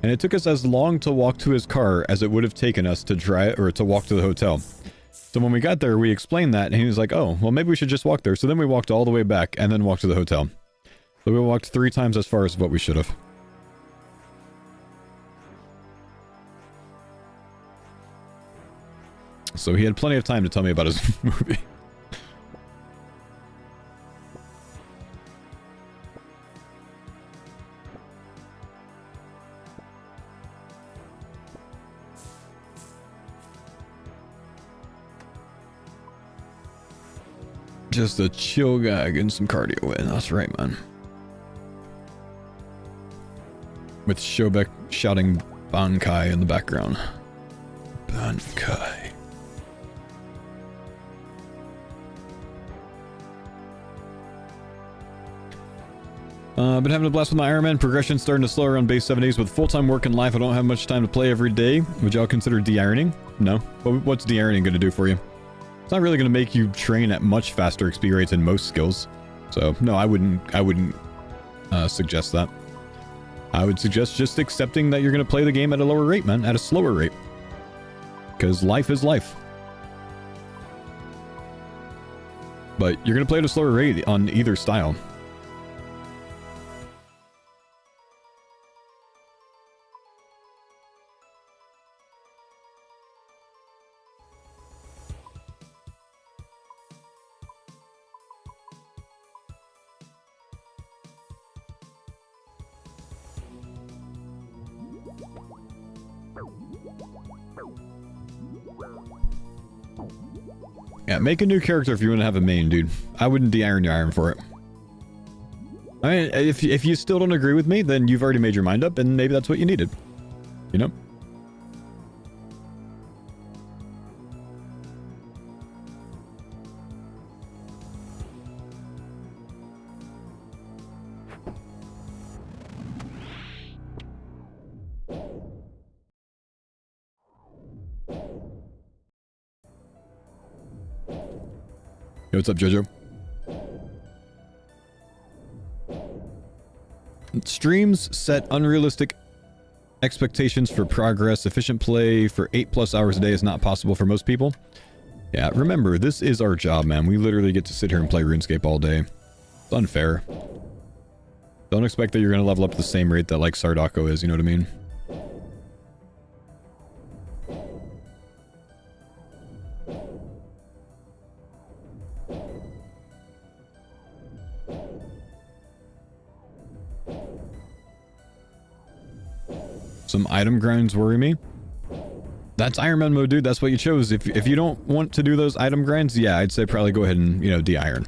And it took us as long to walk to his car as it would have taken us to drive or to walk to the hotel. So when we got there, we explained that, and he was like, oh, well, maybe we should just walk there. So then we walked all the way back and then walked to the hotel. So we walked 3 times as far as what we should have. So he had plenty of time to tell me about his movie. Just a chill guy getting some cardio in. That's right, man. With Shobek shouting Bankai in the background. Bankai. Been having a blast with my Iron Man. Progression starting to slow around base 70s. With full-time work and life, I don't have much time to play every day. Would y'all consider de-ironing? No. What's de-ironing going to do for you? It's not really going to make you train at much faster XP rates in most skills. So, no, I wouldn't suggest that. I would suggest just accepting that you're going to play the game at a lower rate, man. At a slower rate. Because life is life. But you're going to play at a slower rate on either style. Yeah, make a new character if you want to have a main, dude. I wouldn't de-iron your iron for it. I mean, if you still don't agree with me, then you've already made your mind up, and maybe that's what you needed. You know? Yo, what's up, Jojo? Streams set unrealistic expectations for progress. Efficient play for 8+ hours a day is not possible for most people. Yeah, remember, this is our job, man. We literally get to sit here and play RuneScape all day. It's unfair. Don't expect that you're going to level up at the same rate that, like, Sardako is, you know what I mean? Some item grinds worry me. That's Iron Man mode, dude. That's what you chose. If you don't want to do those item grinds, yeah, I'd say probably go ahead and, you know, de-iron.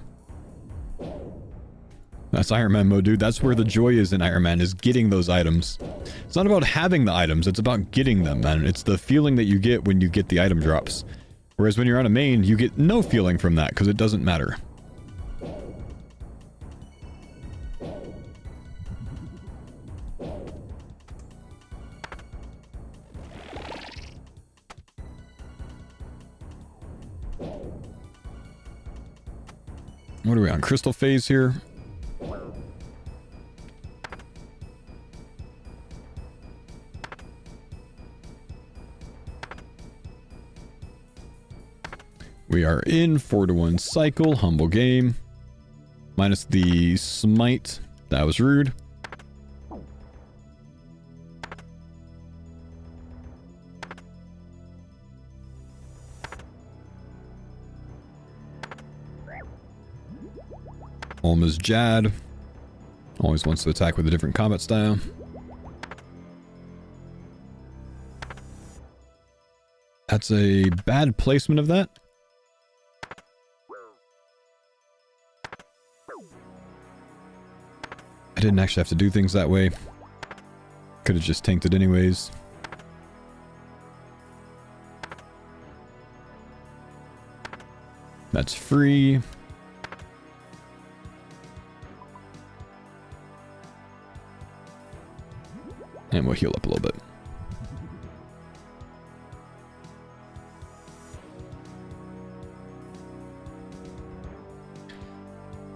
That's Iron Man mode, dude. That's where the joy is in Iron Man, is getting those items. It's not about having the items, it's about getting them, man. It's the feeling that you get when you get the item drops. Whereas when you're on a main, you get no feeling from that, because it doesn't matter. What are we on? Crystal phase here? We are in 4-to-1 cycle. Humble game. Minus the smite. That was rude. Olma's Jad. Always wants to attack with a different combat style. That's a bad placement of that. I didn't actually have to do things that way. Could have just tanked it anyways. That's free. And we'll heal up a little bit.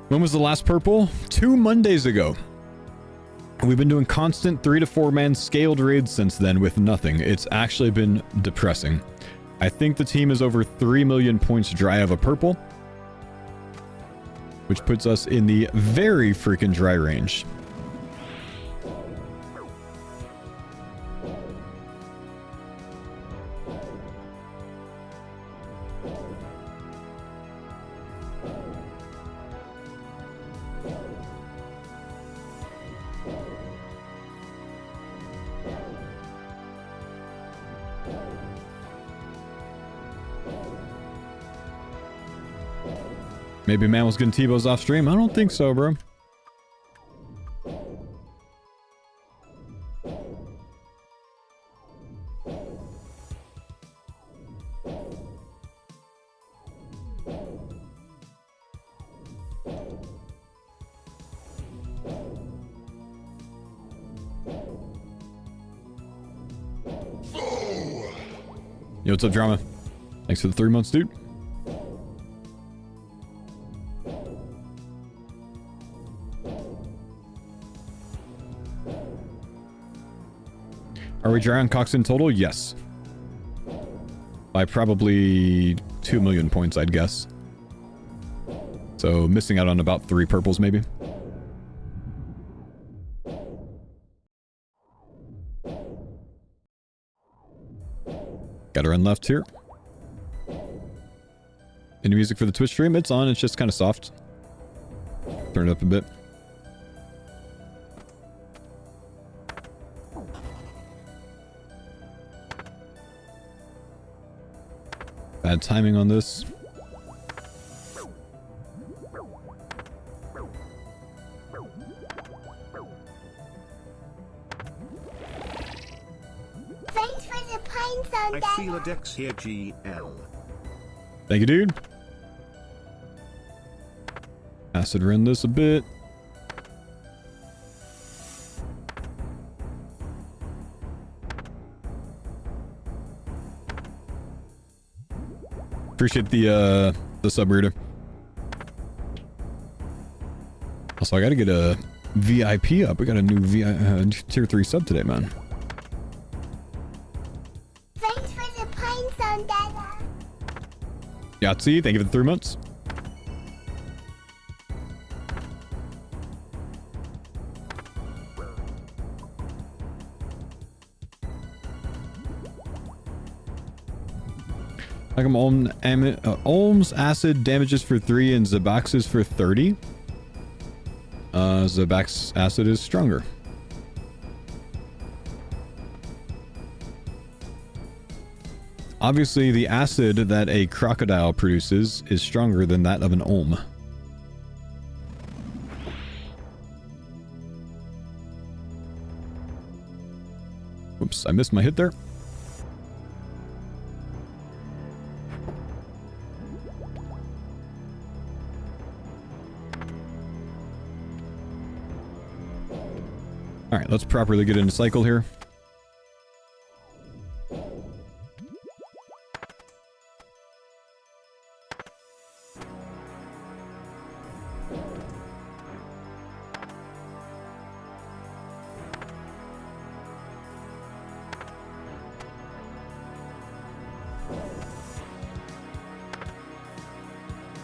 When was the last purple? 2 Mondays ago. We've been doing constant 3 to 4 man scaled raids since then with nothing. It's actually been depressing. I think the team is over 3 million points dry of a purple, which puts us in the very freaking dry range. Maybe man was getting T-bows off stream. I don't think so, bro. Yo, what's up, Drama? Thanks for the 3 months, dude. Are we dry on CoX in total? Yes. By probably 2 million points, I'd guess. So missing out on about 3 purples, maybe. Got to run left here. Any music for the Twitch stream? It's on, it's just kind of soft. Turn it up a bit. Bad timing on this. Thanks for the pines on I feel a Dex here, GL. Thank you, dude. Acid run this a bit. Appreciate the sub reader. Also, I gotta get a VIP up. We got a new tier 3 sub today, man. Thanks for the pines on Dada. Yahtzee, thank you for the 3 months. Like I'm Olm's acid damages for 3 and Zabax's for 30. Zabax's acid is stronger. Obviously, the acid that a crocodile produces is stronger than that of an Olm. Whoops, I missed my hit there. Alright, let's properly get into cycle here.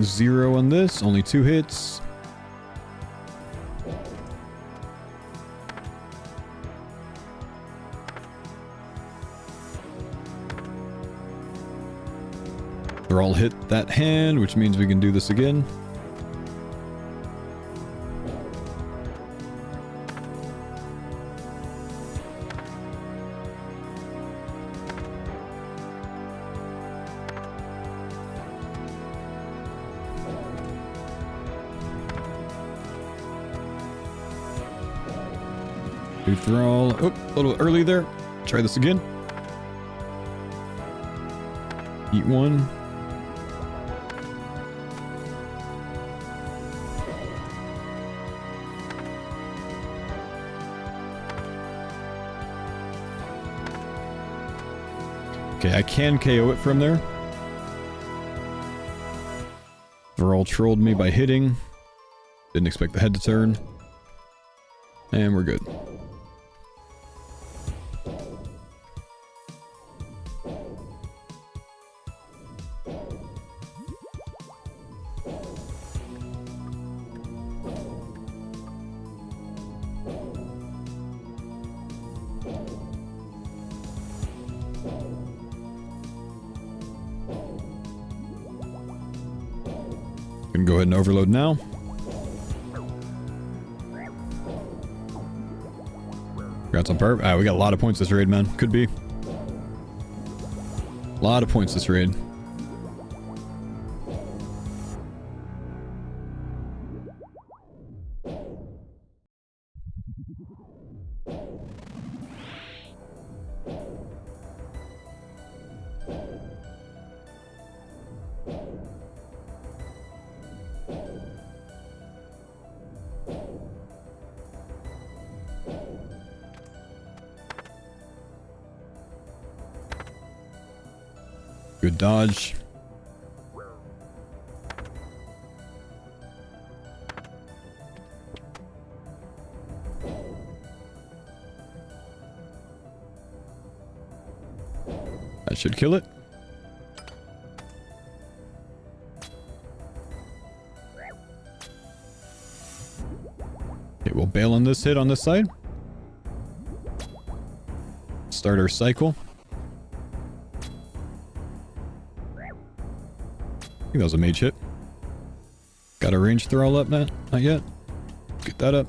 Zero on this, only 2 hits. They're all hit that hand, which means we can do this again. Thrall. Oh, a little early there. Try this again. Eat 1. Okay, I can KO it from there. Thrall trolled me by hitting. Didn't expect the head to turn. And we're good. Can go ahead and overload now. Got some perp. We got a lot of points this raid, man. Could be. A lot of points this raid. Good dodge. That should kill it. Okay, we'll bail on this hit on this side. Start our cycle. I think that was a mage hit. Got a range throw all up, Matt? Not yet. Get that up.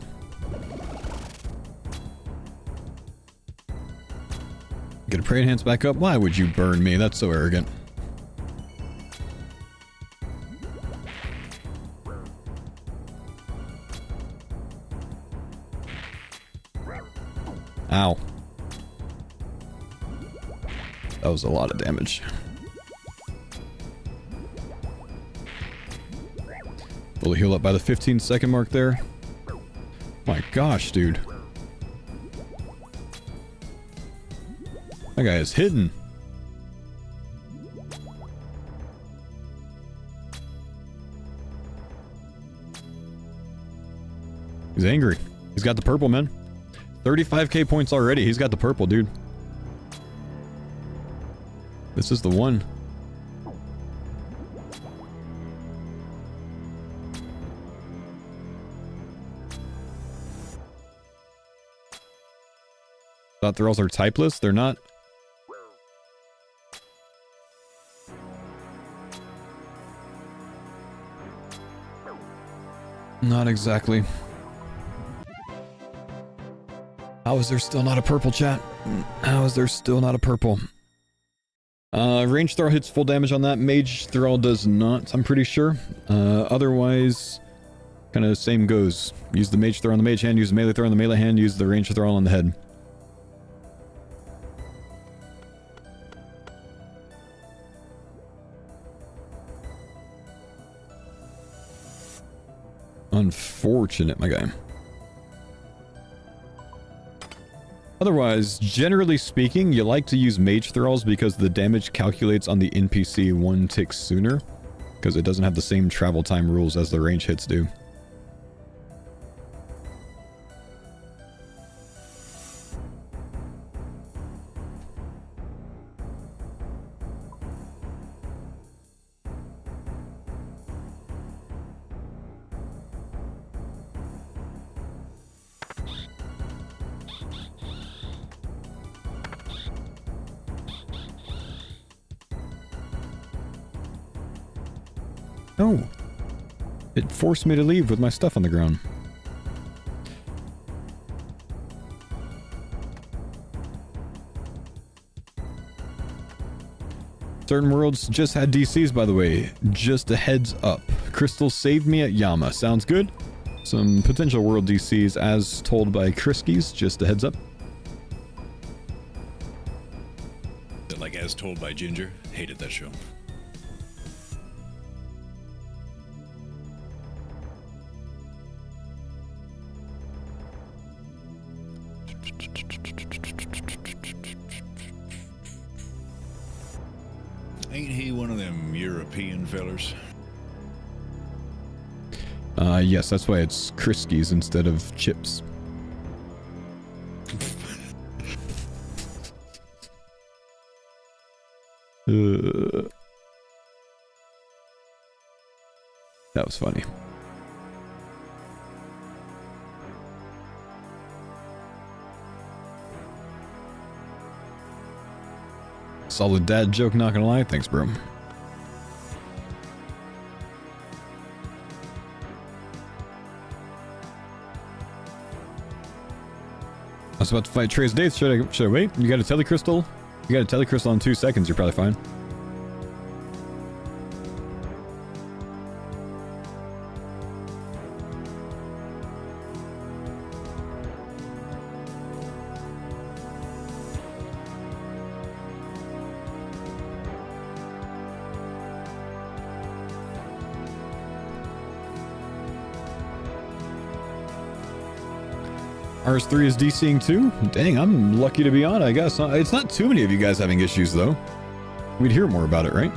Get a prey enhance back up. Why would you burn me? That's so arrogant. Ow. That was a lot of damage. Fully heal up by the 15-second mark there. My gosh, dude. That guy is hidden. He's angry. He's got the purple, man. 35k points already. He's got the purple, dude. This is the one. Thought they're also typeless. They're not. Not exactly. How is there still not a purple, chat? How is there still not a purple? Range throw hits full damage on that. Mage throw does not, I'm pretty sure. Otherwise, kind of same goes. Use the mage throw on the mage hand, use the melee throw on the melee hand, use the range throw on the head. Unfortunate, my guy. Otherwise, generally speaking, you like to use mage thralls because the damage calculates on the NPC one tick sooner, because it doesn't have the same travel time rules as the range hits do. No. It forced me to leave with my stuff on the ground. Certain worlds just had DCs, by the way. Just a heads up. Crystal saved me at Yama. Sounds good? Some potential world DCs as told by Kriskies. Just a heads up. Like as told by Ginger. Hated that show. Ain't he one of them European fellers? Yes, that's why it's Kriskies instead of chips. That was funny. Solid dad joke, not gonna lie. Thanks, bro. I was about to fight Trey's Dates. Should I wait? You got a telecrystal? You got a telecrystal in 2 seconds. You're probably fine. RS3 is DCing too? Dang, I'm lucky to be on, I guess. It's not too many of you guys having issues, though. We'd hear more about it, right?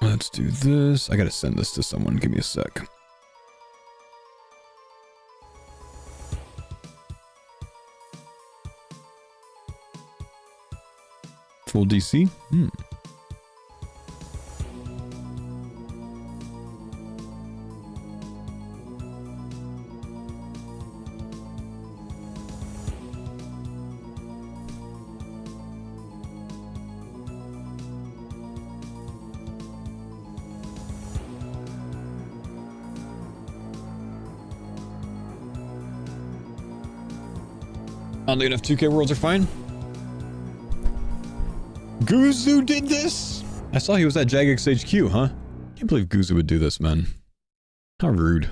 Let's do this. I gotta send this to someone. Give me a sec. Full DC? Oddly enough, 2K worlds are fine. Guzu did this? I saw he was at Jagex HQ, huh? Can't believe Guzu would do this, man. How rude.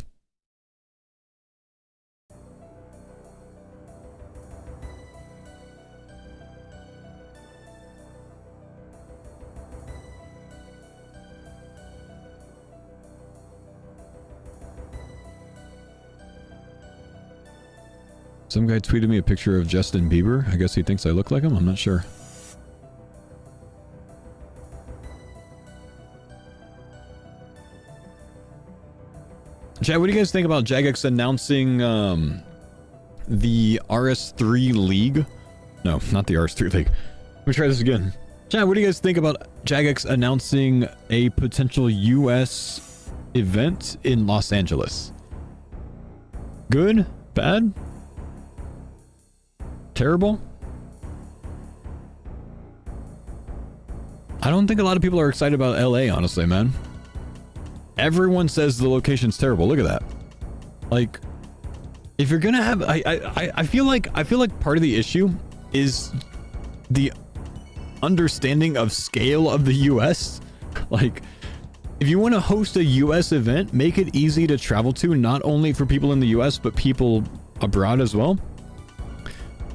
Some guy tweeted me a picture of Justin Bieber. I guess he thinks I look like him. I'm not sure. Chad, what do you guys think about Jagex announcing the RS3 League? No, not the RS3 League. Let me try this again. Chad, what do you guys think about Jagex announcing a potential US event in Los Angeles? Good? Bad? Terrible? I don't think a lot of people are excited about LA, honestly, man. Everyone says the location's terrible. Look at that. Like, if you're gonna have, I feel like part of the issue is the understanding of scale of the US. Like, if you want to host a US event, make it easy to travel to, not only for people in the US, but people abroad as well.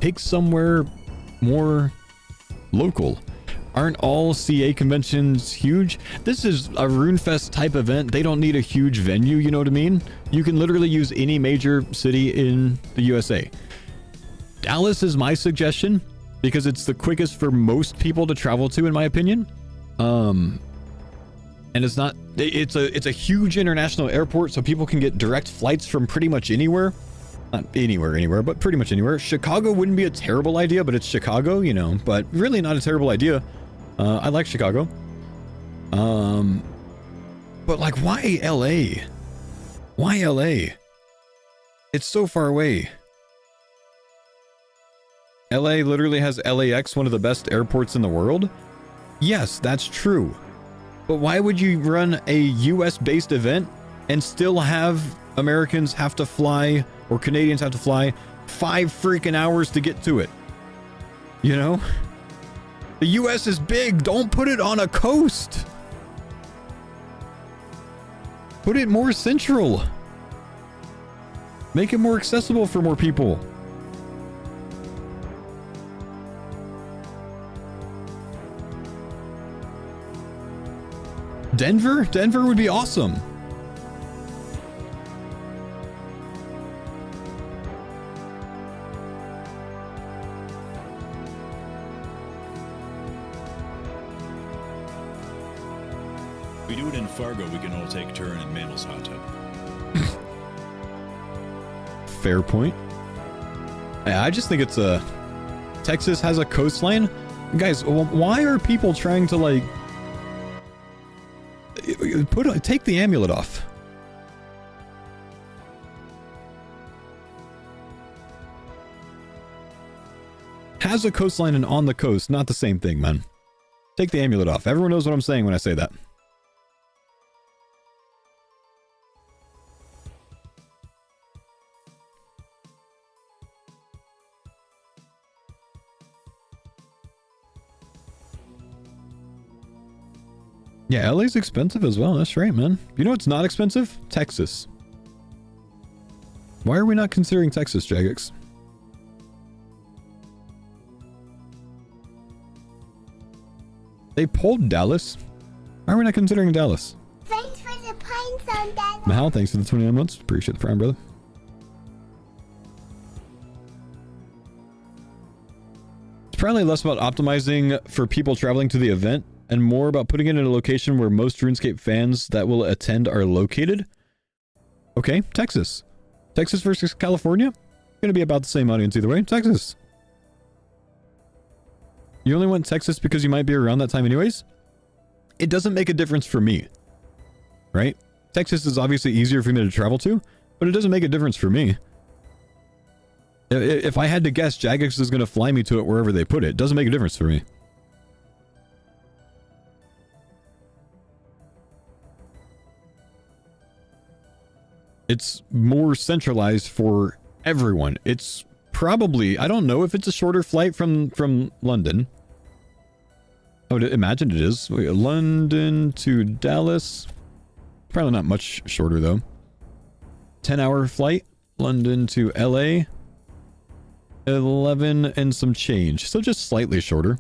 Pick somewhere more local. Aren't all CA conventions huge? This is a RuneFest type event. They don't need a huge venue, you know what I mean? You can literally use any major city in the USA. Dallas is my suggestion because it's the quickest for most people to travel to, in my opinion. And it's a huge international airport, so people can get direct flights from pretty much anywhere. Not anywhere, but pretty much anywhere. Chicago wouldn't be a terrible idea, but it's Chicago, you know, but really not a terrible idea. I like Chicago. But like, why LA? Why LA? It's so far away. LA literally has LAX, one of the best airports in the world. Yes, that's true. But why would you run a US-based event and still have Americans have to fly, or Canadians have to fly 5 freaking hours to get to it? You know? The US is big. Don't put it on a coast. Put it more central. Make it more accessible for more people. Denver? Denver would be awesome. We do it in Fargo, we can all take a turn in Mandel's hot tub. Fair point. Yeah, I just think it's a... Texas has a coastline. Guys, why are people trying to, like... Take the amulet off. Has a coastline and on the coast, not the same thing, man. Take the amulet off. Everyone knows what I'm saying when I say that. Yeah, LA's expensive as well. That's right, man. You know what's not expensive? Texas. Why are we not considering Texas, Jagex? They pulled Dallas. Why are we not considering Dallas? Thanks for the pine zone, Dada. Mahal, thanks for the 29 months. Appreciate the prime, brother. It's probably less about optimizing for people traveling to the event and more about putting it in a location where most RuneScape fans that will attend are located. Okay, Texas. Texas versus California? Gonna be about the same audience either way. Texas. You only went Texas because you might be around that time anyways? It doesn't make a difference for me. Right? Texas is obviously easier for me to travel to, but it doesn't make a difference for me. If I had to guess, Jagex is going to fly me to it wherever they put it. It doesn't make a difference for me. It's more centralized for everyone. It's probably, I don't know if it's a shorter flight from London. I would imagine it is. Wait, London to Dallas. Probably not much shorter though. 10-hour flight. London to LA. 11 and some change. So just slightly shorter.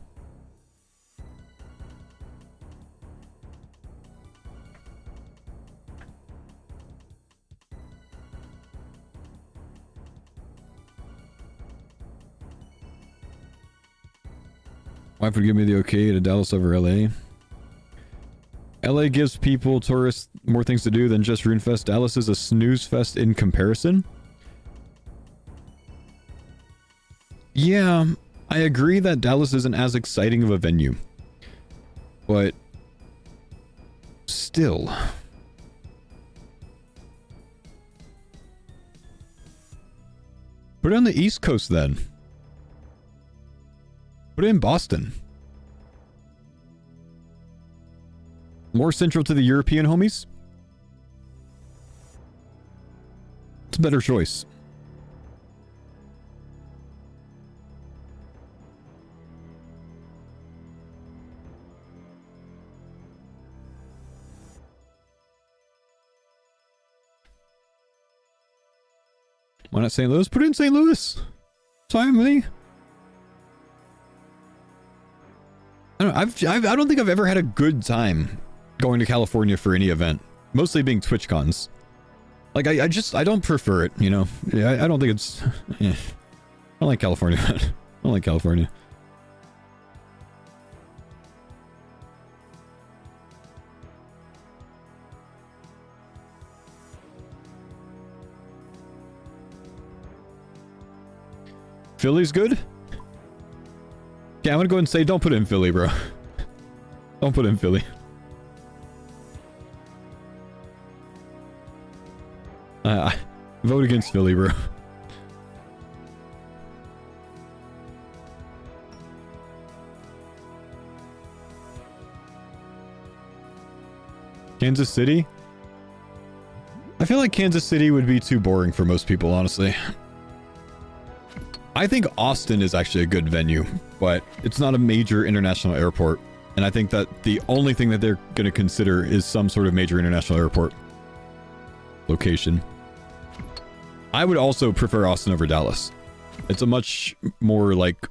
Wife would give me the okay to Dallas over LA. LA gives people, tourists, more things to do than just RuneFest. Dallas is a snooze fest in comparison. Yeah, I agree that Dallas isn't as exciting of a venue. But still. Put it on the East Coast then. Put it in Boston. More central to the European homies. It's a better choice. Why not St. Louis? Put it in St. Louis. Time with me. I don't think I've ever had a good time going to California for any event. Mostly being TwitchCons. Like, I don't prefer it, you know? Yeah, I don't think it's... Yeah. I don't like California. I don't like California. Philly's good? Yeah, I'm gonna go ahead and say don't put it in Philly, bro. Don't put it in Philly. Vote against Philly, bro. Kansas City? I feel like Kansas City would be too boring for most people, honestly. I think Austin is actually a good venue, but it's not a major international airport. And I think that the only thing that they're going to consider is some sort of major international airport location. I would also prefer Austin over Dallas. It's a much more like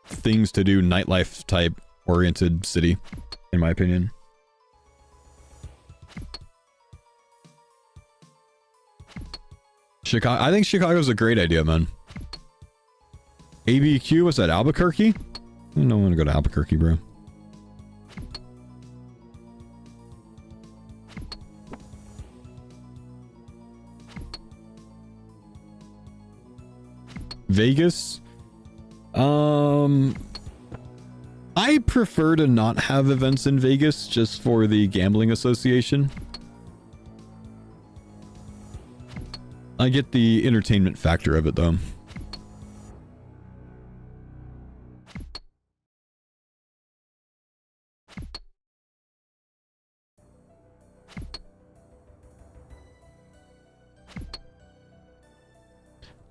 things to do, nightlife type oriented city, in my opinion. Chicago. I think Chicago's a great idea, man. ABQ, what's that, Albuquerque? I don't want to go to Albuquerque, bro. Vegas. I prefer to not have events in Vegas just for the gambling association. I get the entertainment factor of it though.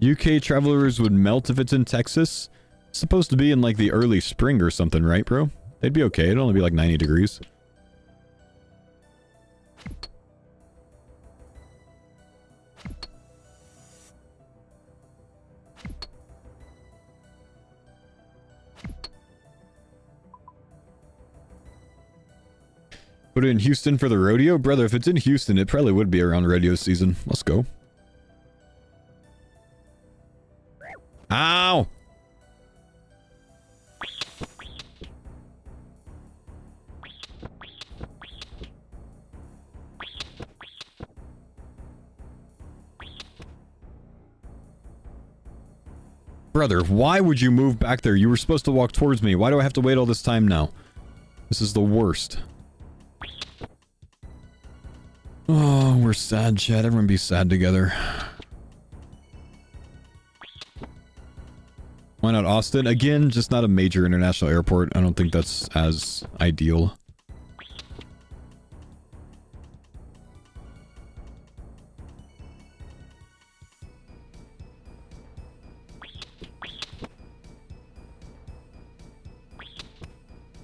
UK travelers would melt if it's in Texas. It's supposed to be in like the early spring or something, right, bro? They'd be okay. It'd only be like 90 degrees. Put it in Houston for the rodeo? Brother, if it's in Houston, it probably would be around rodeo season. Let's go. Ow! Brother, why would you move back there? You were supposed to walk towards me. Why do I have to wait all this time now? This is the worst. Oh, we're sad, chat. Everyone be sad together. Why not Austin? Again, just not a major international airport. I don't think that's as ideal.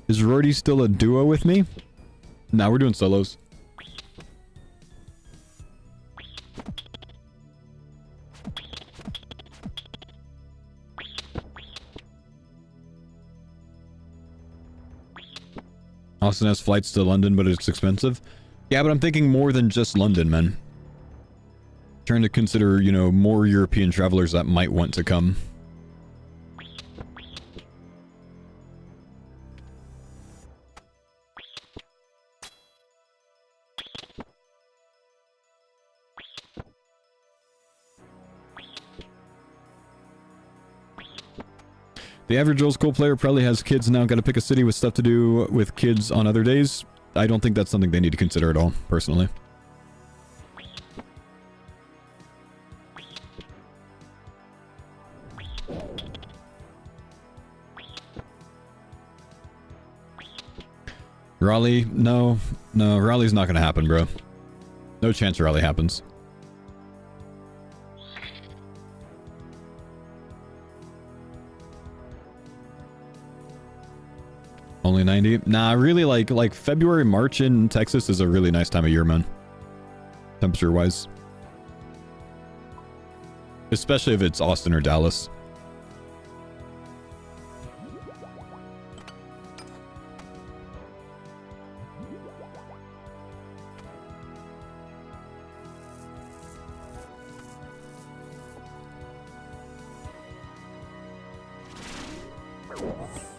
Is Rorty still a duo with me? Nah, we're doing solos. Austin has flights to London, but it's expensive. Yeah, but I'm thinking more than just London, man. Trying to consider, you know, more European travelers that might want to come. The average old school player probably has kids now, got to pick a city with stuff to do with kids on other days. I don't think that's something they need to consider at all, personally. Raleigh? No. No, Raleigh's not going to happen, bro. No chance Raleigh happens. Only 90? Nah, really like February, March in Texas is a really nice time of year, man. Temperature-wise. Especially if it's Austin or Dallas.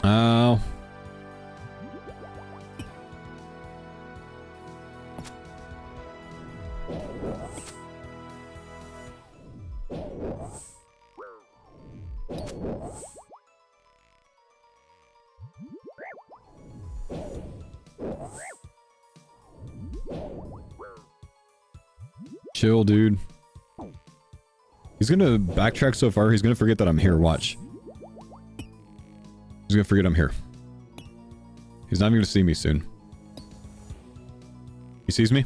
Oh. Chill, dude. He's gonna backtrack so far, he's gonna forget that I'm here. Watch. He's gonna forget I'm here. He's not even gonna see me soon. He sees me?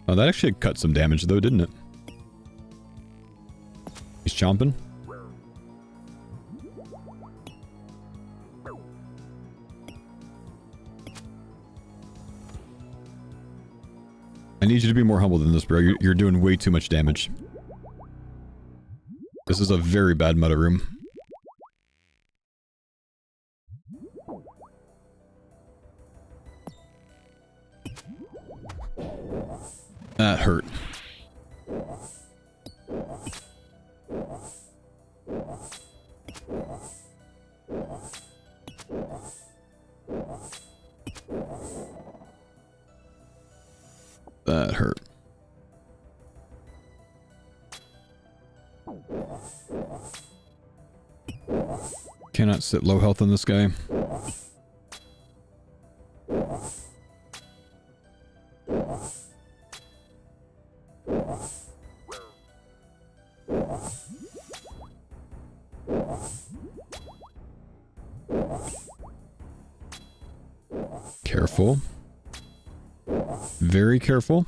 Oh, that actually cut some damage though, didn't it? He's chomping. I need you to be more humble than this, bro. You're doing way too much damage. This is a very bad meta room. That hurt. That hurt. Cannot sit low health on this guy. Careful. Very careful.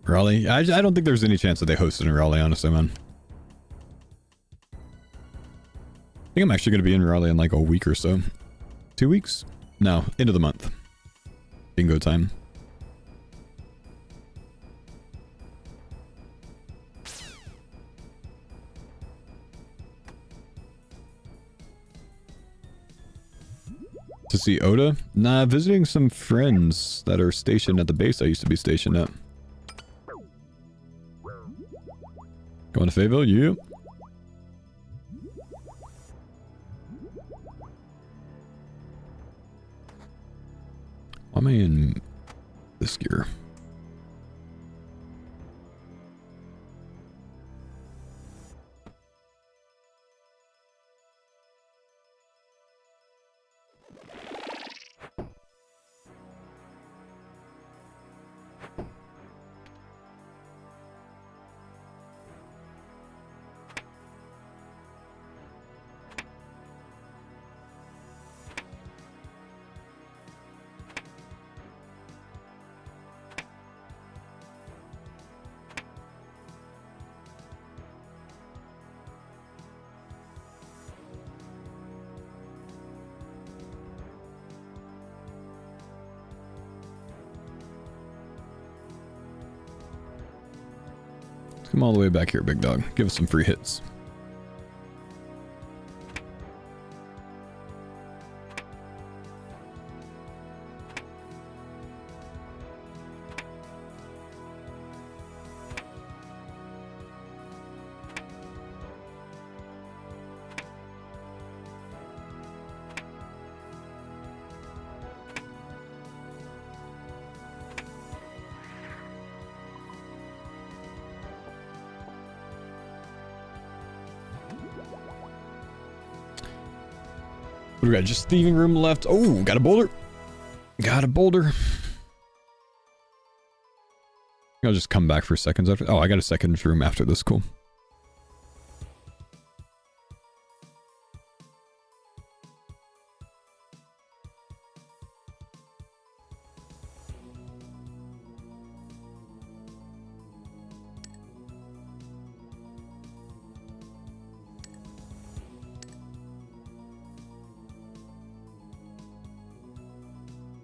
Raleigh? I don't think there's any chance that they hosted in Raleigh, honestly, man. I think I'm actually going to be in Raleigh in like a week or so. 2 weeks? No, end of the month. Bingo time. To see Oda? Nah, visiting some friends that are stationed at the base I used to be stationed at. Going to Fayetteville? Yep. Why am I in this gear? Come all the way back here, big dog. Give us some free hits. What do we got? Just thieving room left. Oh, got a boulder. Got a boulder. I'll just come back for seconds after. Oh, I got a second room after this. Cool.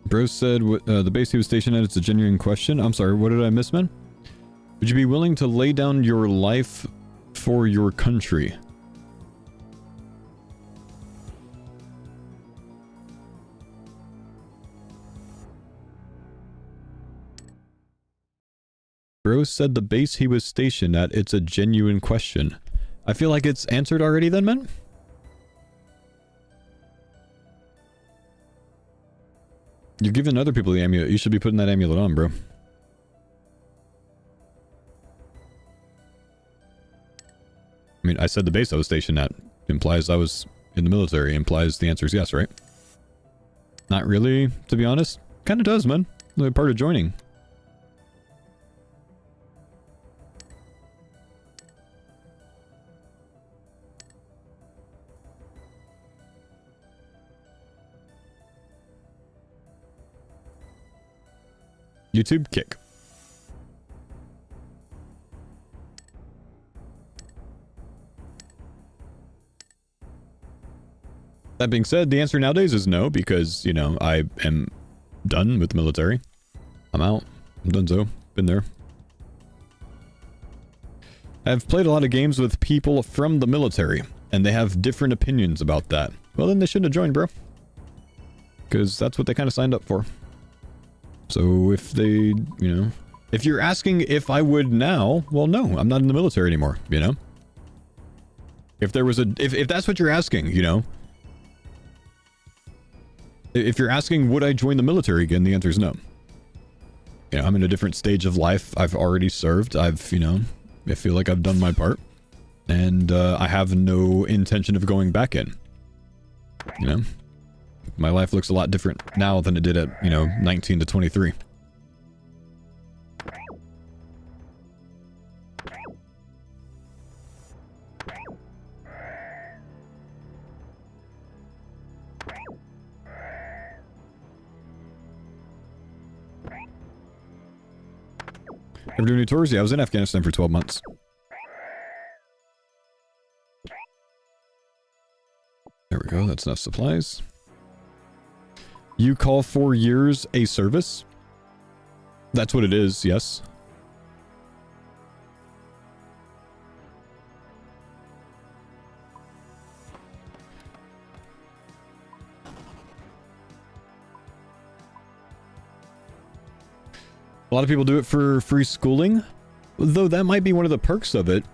Bro said the base he was stationed at, it's a genuine question. I'm sorry, what did I miss, man? Would you be willing to lay down your life for your country? Bro said the base he was stationed at, it's a genuine question. I feel like it's answered already then, man? You're giving other people the amulet. You should be putting that amulet on, bro. I mean, I said the base I was stationed at. Implies I was in the military. Implies the answer is yes, right? Not really, to be honest. Kind of does, man. They're part of joining. YouTube kick. That being said, the answer nowadays is no, because, you know, I am done with the military. I'm out. I'm done so. Been there. I've played a lot of games with people from the military, and they have different opinions about that. Well, then they shouldn't have joined, bro. Because that's what they kind of signed up for. So if they, you know, If you're asking if I would now, well, no, I'm not in the military anymore, you know? If there was a... If that's what you're asking, you know? If you're asking, would I join the military again, the answer is no. You know, I'm in a different stage of life. I've already served. I've, you know, I feel like I've done my part. And I have no intention of going back in. You know? My life looks a lot different now than it did at, you know, 19 to 23. Ever do any tours? Yeah, I was in Afghanistan for 12 months. There we go, that's enough supplies. You call 4 years a service? That's what it is, yes. A lot of people do it for free schooling, though that might be one of the perks of it.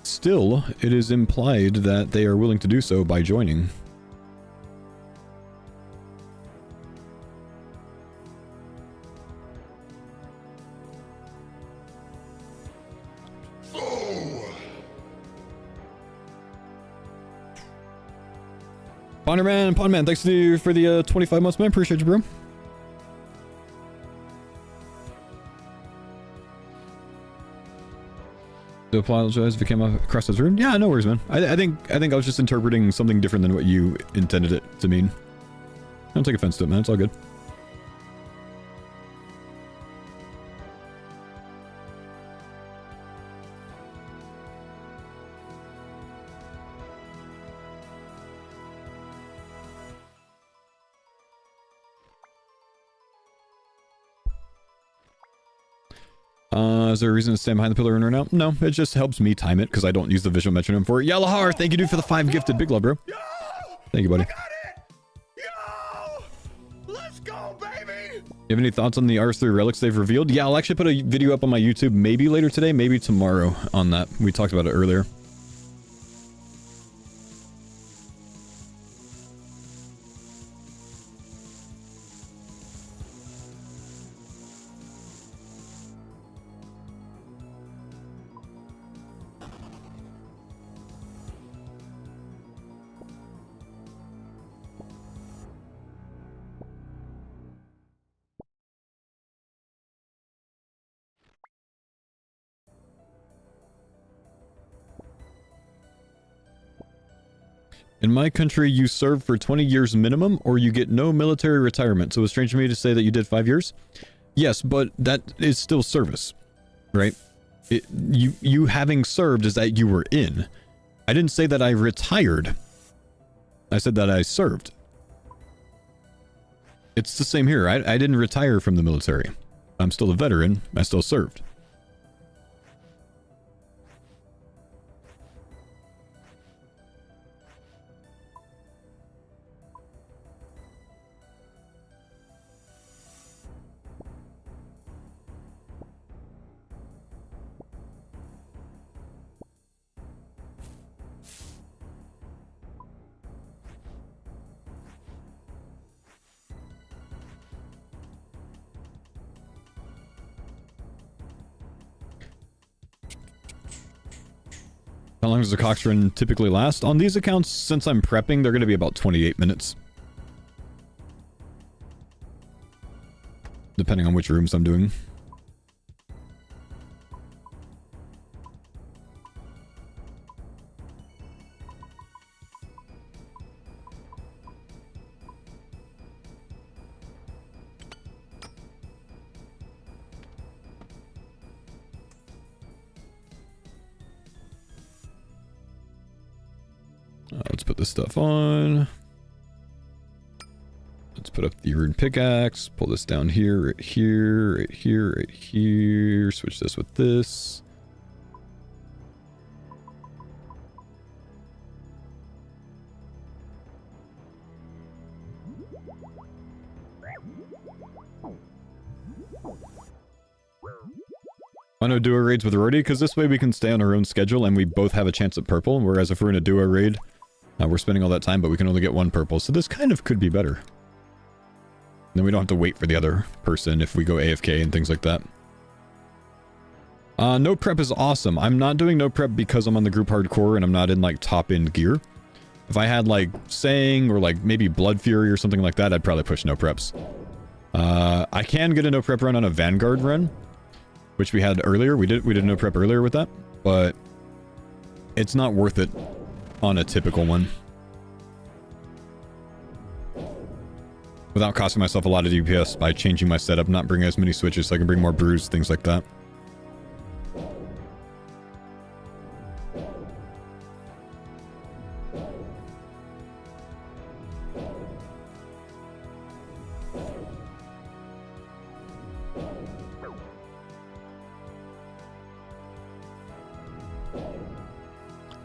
Still, it is implied that they are willing to do so by joining. Pondman, thanks for the 25 months, man. Appreciate you, bro. To apologize if it came across as rude. Yeah, no worries, man. I think I was just interpreting something different than what you intended it to mean. Don't take offense to it, man. It's all good. Is there a reason to stand behind the pillar and run out? No, it just helps me time it because I don't use the visual metronome for it. Yalahar, thank you, dude, for the 5 gifted. Big love, bro. Yo! Thank you, buddy. I got it! Yo! Let's go, baby! You have any thoughts on the RS3 relics they've revealed? Yeah, I'll actually put a video up on my YouTube maybe later today, maybe tomorrow on that. We talked about it earlier. In my country, you serve for 20 years minimum, or you get no military retirement. So it's strange to me to say that you did 5 years. Yes, but that is still service, right? You having served is that you were in. I didn't say that I retired. I said that I served. It's the same here. I didn't retire from the military. I'm still a veteran. I still served. How long does the CoX run typically last? On these accounts, since I'm prepping, they're going to be about 28 minutes. Depending on which rooms I'm doing. Let's put this stuff on. Let's put up the rune pickaxe. Pull this down here, right here, right here, right here. Switch this with this. I know duo raids with Rorty, because this way we can stay on our own schedule and we both have a chance at purple, whereas if we're in a duo raid, we're spending all that time, but we can only get one purple, so this kind of could be better. Then we don't have to wait for the other person if we go AFK and things like that. No prep is awesome. I'm not doing no prep because I'm on the group hardcore and I'm not in like top end gear. If I had like Sang or like maybe Blood Fury or something like that, I'd probably push no preps. I can get a no prep run on a Vanguard run, which we had earlier. We did a no prep earlier with that, but it's not worth it on a typical one. Without costing myself a lot of DPS by changing my setup, not bringing as many switches so I can bring more brews, things like that.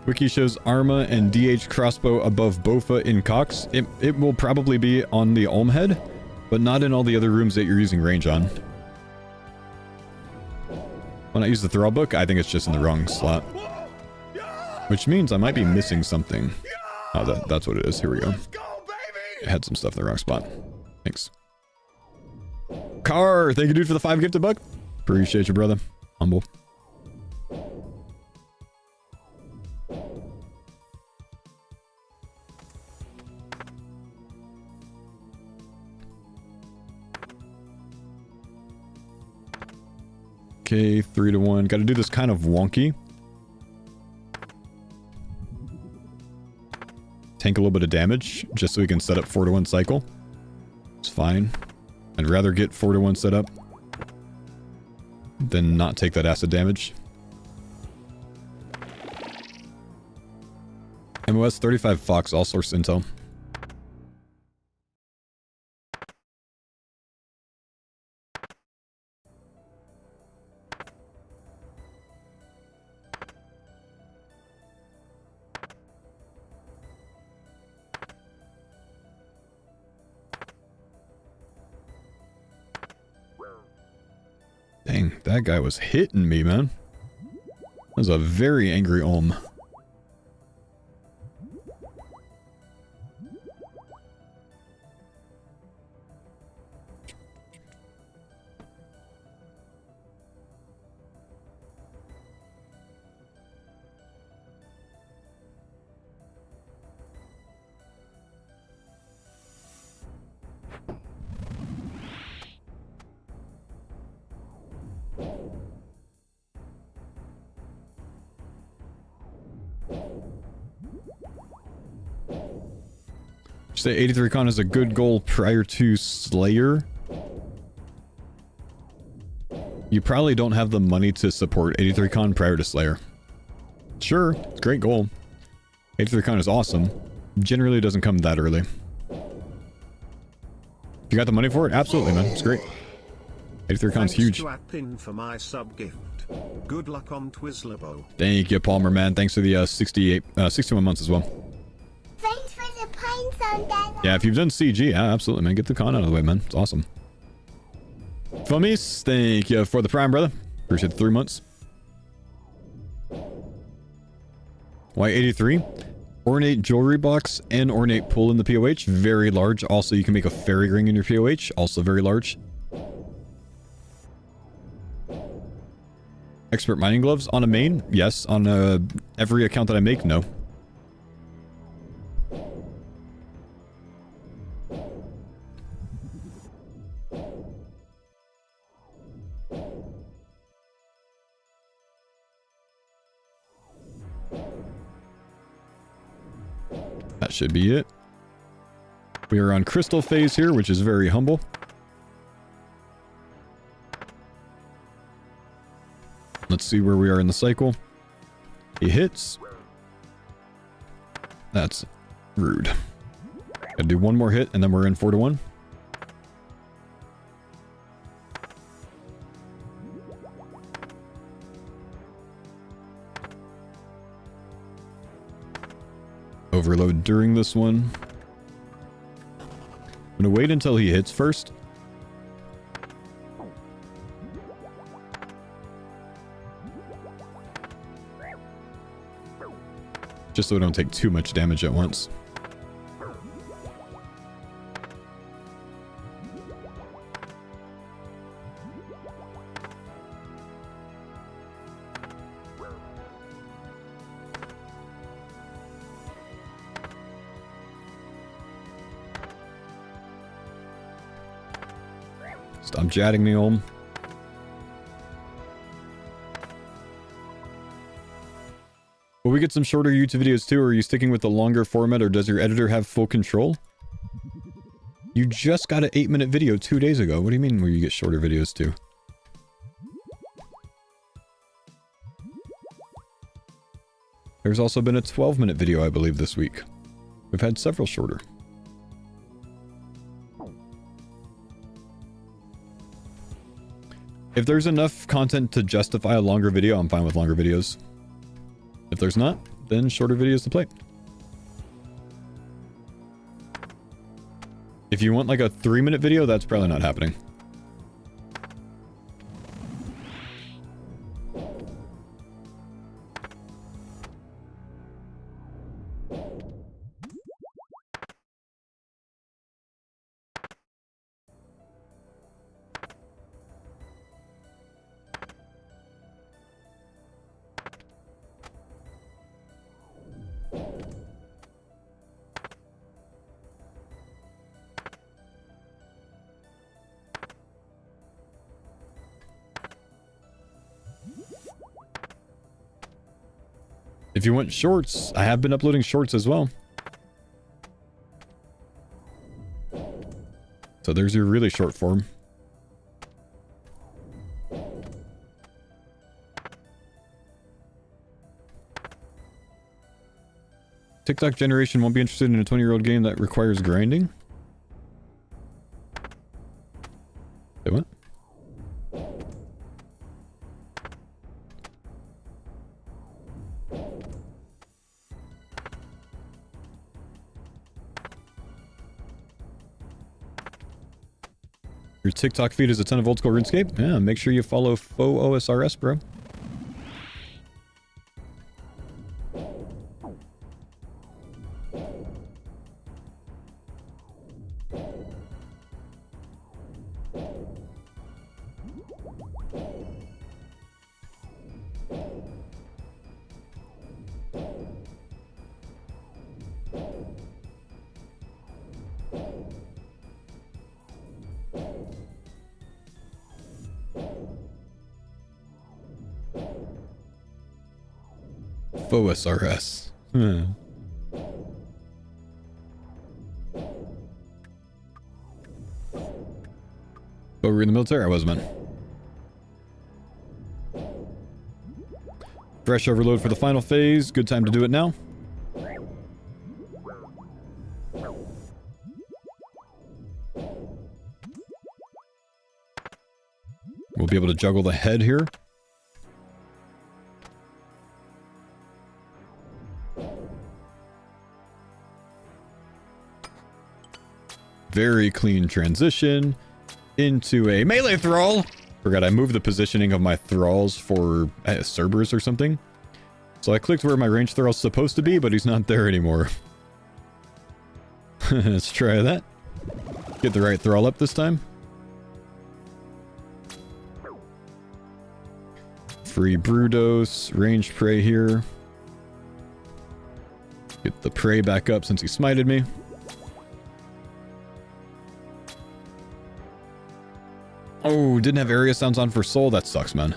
Wiki shows Arma and DH crossbow above Bofa in CoX. It will probably be on the Olm head, but not in all the other rooms that you're using range on. When I use the Thrall book, I think it's just in the wrong slot. Which means I might be missing something. Oh, that's what it is. Here we go. I had some stuff in the wrong spot. Thanks. Car, thank you dude for the 5 gifted buck. Appreciate you, brother. Humble. Okay, 3-1. Got to do this kind of wonky. Tank a little bit of damage, just so we can set up 4-1 cycle. It's fine. I'd rather get 4-1 set up than not take that acid damage. MOS 35 Fox, all source intel. Dang, that guy was hitting me, man. That was a very angry Olm. Say 83 con is a good goal prior to Slayer. You probably don't have the money to support 83 con prior to Slayer. Sure, it's a great goal. 83 con is awesome. Generally doesn't come that early. You got the money for it? Absolutely, man. It's great. 83 con's huge. Pin for my sub gift. Good luck on Twizzlerbo. Thank you, Palmer, man. Thanks for the 61 months as well. Thanks for the pines on that. Yeah, if you've done CG, yeah, absolutely, man. Get the con out of the way, man. It's awesome. Fummies, thank you for the prime, brother. Appreciate the 3 months. Why 83? Ornate jewelry box and ornate pull in the POH. Very large. Also, you can make a fairy ring in your POH. Also very large. Expert mining gloves on a main? Yes. On every account that I make? No. That should be it. We are on crystal phase here, which is very humble. Let's see where we are in the cycle. He hits. That's rude. Gotta do one more hit and then we're in 4-1. Overload during this one. I'm gonna wait until he hits first. Just so we don't take too much damage at once. Stop jatting me, Olm. Will we get some shorter YouTube videos too, or are you sticking with the longer format, or does your editor have full control? You just got an 8-minute video 2 days ago. What do you mean will you get shorter videos too? There's also been a 12-minute video, I believe, this week. We've had several shorter. If there's enough content to justify a longer video, I'm fine with longer videos. If there's not, then shorter videos to play. If you want like a 3-minute video, that's probably not happening. If you want shorts, I have been uploading shorts as well. So there's your really short form. TikTok generation won't be interested in a 20-year-old game that requires grinding? Say what? Your TikTok feed is a ton of old school RuneScape? Yeah, make sure you follow Faux OSRS, bro. Faux OSRS. But we're in the military, I was, man. Fresh overload for the final phase. Good time to do it now. We'll be able to juggle the head here. Very clean transition into a melee thrall. Forgot I moved the positioning of my thralls for Cerberus or something. So I clicked where my range thrall's supposed to be, but he's not there anymore. Let's try that. Get the right thrall up this time. Free Brudos, ranged prey here. Get the prey back up since he smited me. Oh, didn't have area sounds on for soul. That sucks, man.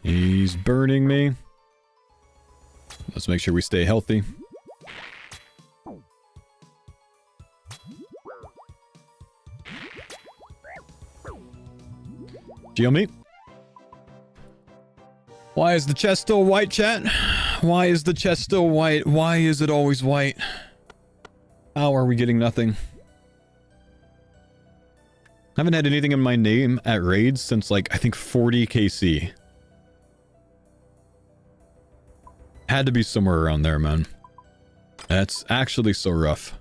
He's burning me. Let's make sure we stay healthy. GL me. Why is the chest still white, chat? Why is the chest still white? Why is it always white? How are we getting nothing? I haven't had anything in my name at raids since like, I think 40 KC. Had to be somewhere around there, man. That's actually so rough.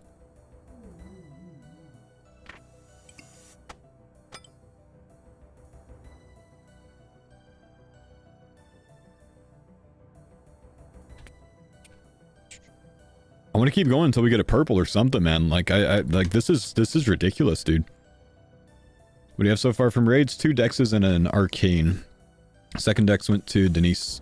I want to keep going until we get a purple or something, man. Like I like this is ridiculous, dude. What do you have so far from raids? 2 dexes and an arcane. Second dex went to Denise.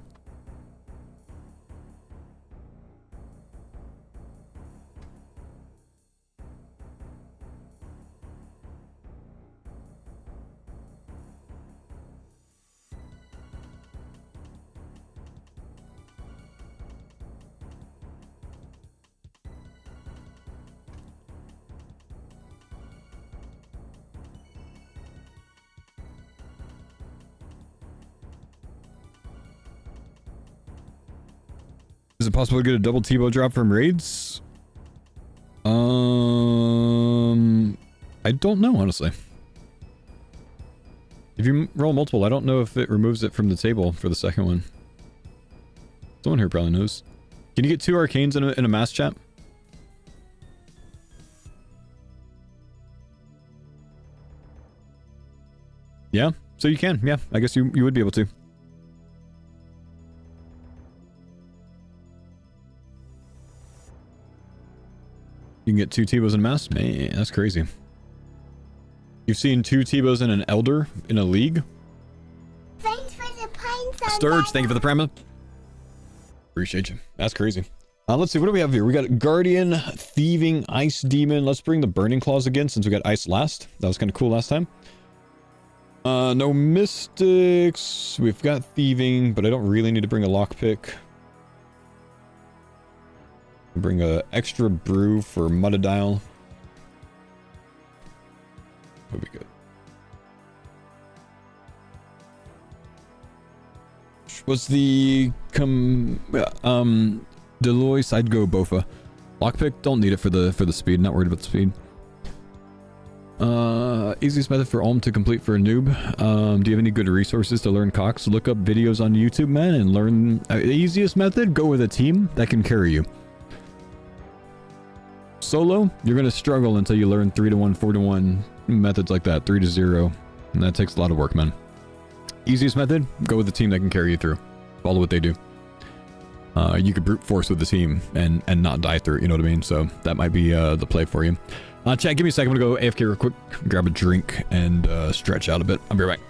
Is it possible to get a double T-bow drop from raids? I don't know, honestly. If you roll multiple, I don't know if it removes it from the table for the second one. Someone here probably knows. Can you get 2 arcanes in a mass chat? Yeah, so you can. Yeah, I guess you would be able to. You can get 2 T-bows in a mass? Man, that's crazy. You've seen 2 T-bows in an elder in a league? Thanks for the pines. Sturge, thank you for the prima. Appreciate you. That's crazy. Let's see, what do we have here? We got Guardian, Thieving, Ice Demon. Let's bring the Burning Claws again since we got Ice last. That was kind of cool last time. No Mystics. We've got Thieving, but I don't really need to bring a Lockpick. Bring a extra brew for Mutadile. Would be good. Was the Deloitte, I'd go Bofa. Lockpick, don't need it for the speed. Not worried about the speed. Easiest method for Olm to complete for a noob. Do you have any good resources to learn CoX? Look up videos on YouTube, man, and learn. The easiest method, go with a team that can carry you. Solo, you're gonna struggle until you learn 3-to-1, 4-to-1 methods like that, 3-to-0, and that takes a lot of work, man. Easiest method, go with the team that can carry you through. Follow what they do. You could brute force with the team and not die through it, you know what I mean? So that might be the play for you. Chat, give me a second. I'm gonna go AFK real quick, grab a drink, and stretch out a bit. I'll be right back.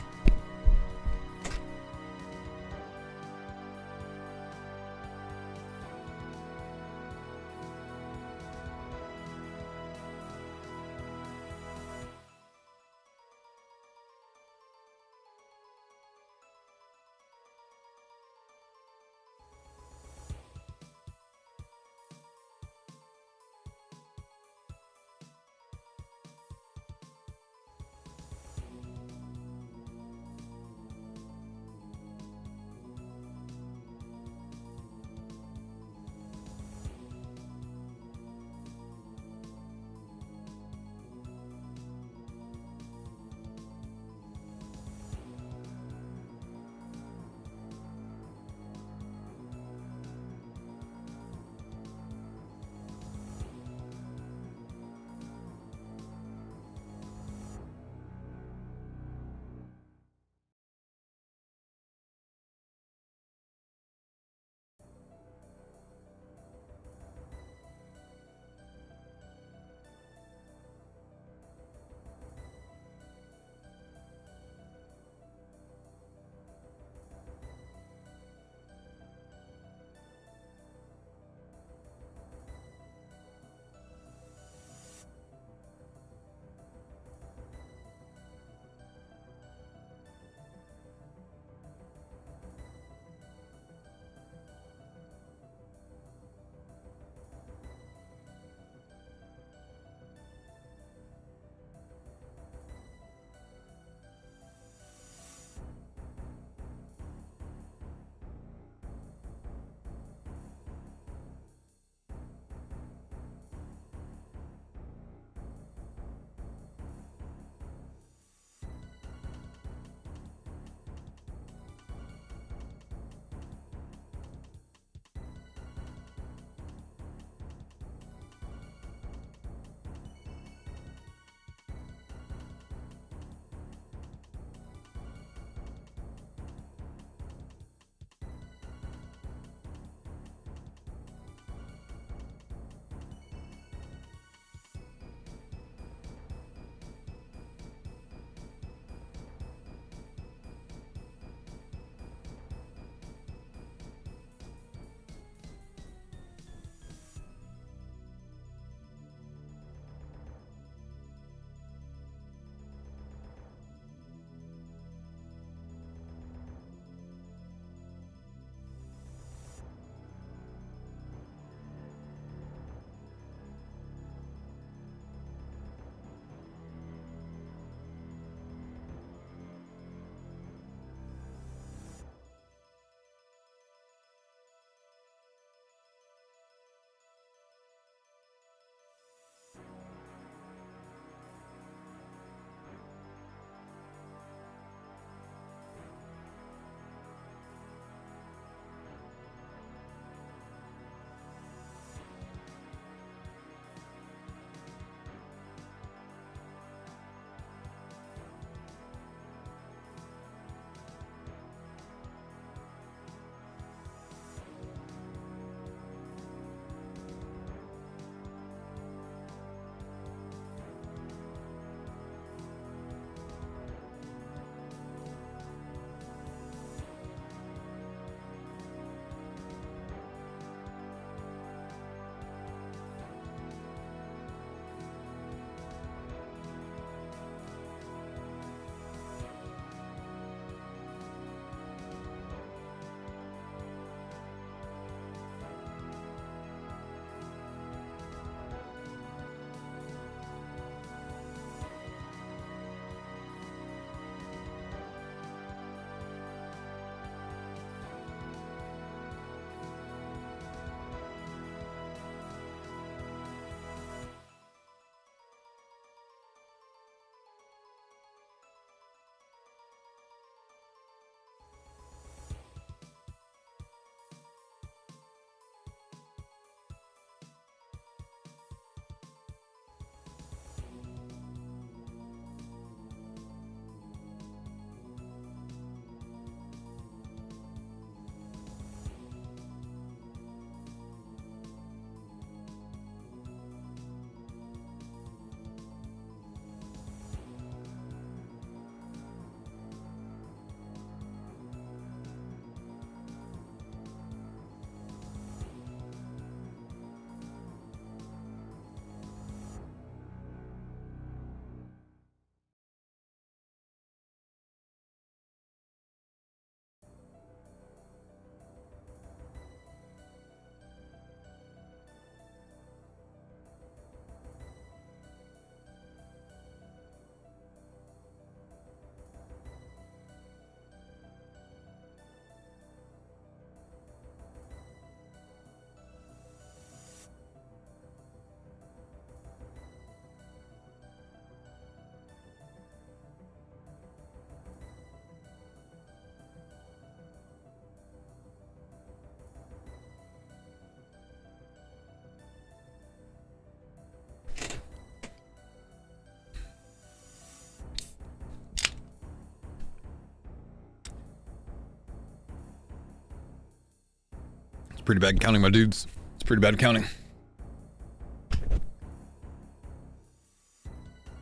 pretty bad counting, my dudes. It's pretty bad counting.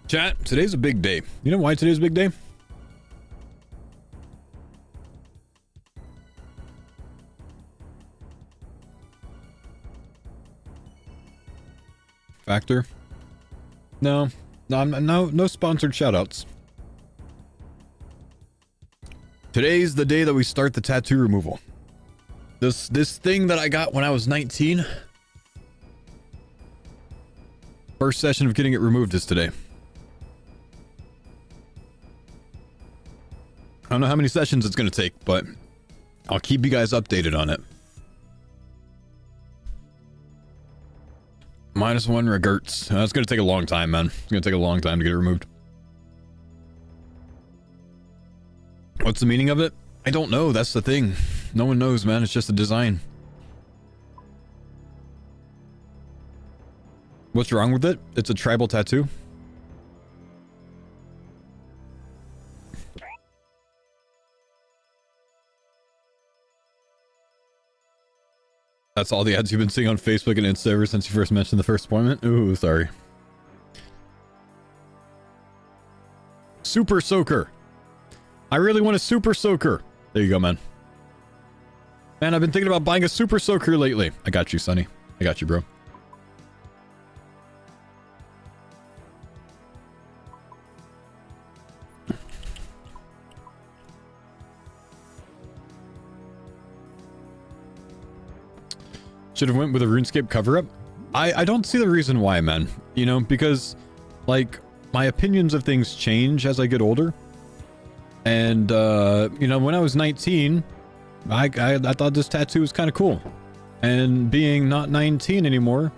Chat, today's a big day. You know why today's a big day? Factor? No, no sponsored shoutouts. Today's the day that we start the tattoo removal. This thing that I got when I was 19. First session of getting it removed is today. I don't know how many sessions it's going to take, but I'll keep you guys updated on it. -1 regerts. That's going to take a long time, man. It's going to take a long time to get it removed. What's the meaning of it? I don't know. That's the thing. No one knows, man. It's just a design. What's wrong with it? It's a tribal tattoo. That's all the ads you've been seeing on Facebook and Insta ever since you first mentioned the first appointment? Ooh, sorry. Super Soaker. I really want a Super Soaker. There you go, man. Man, I've been thinking about buying a Super Soaker lately. I got you, Sonny. I got you, bro. Should have went with a RuneScape cover-up. I don't see the reason why, man. You know, because, like, my opinions of things change as I get older. And, you know, when I was 19, I thought this tattoo was kind of cool. And being not 19 anymore,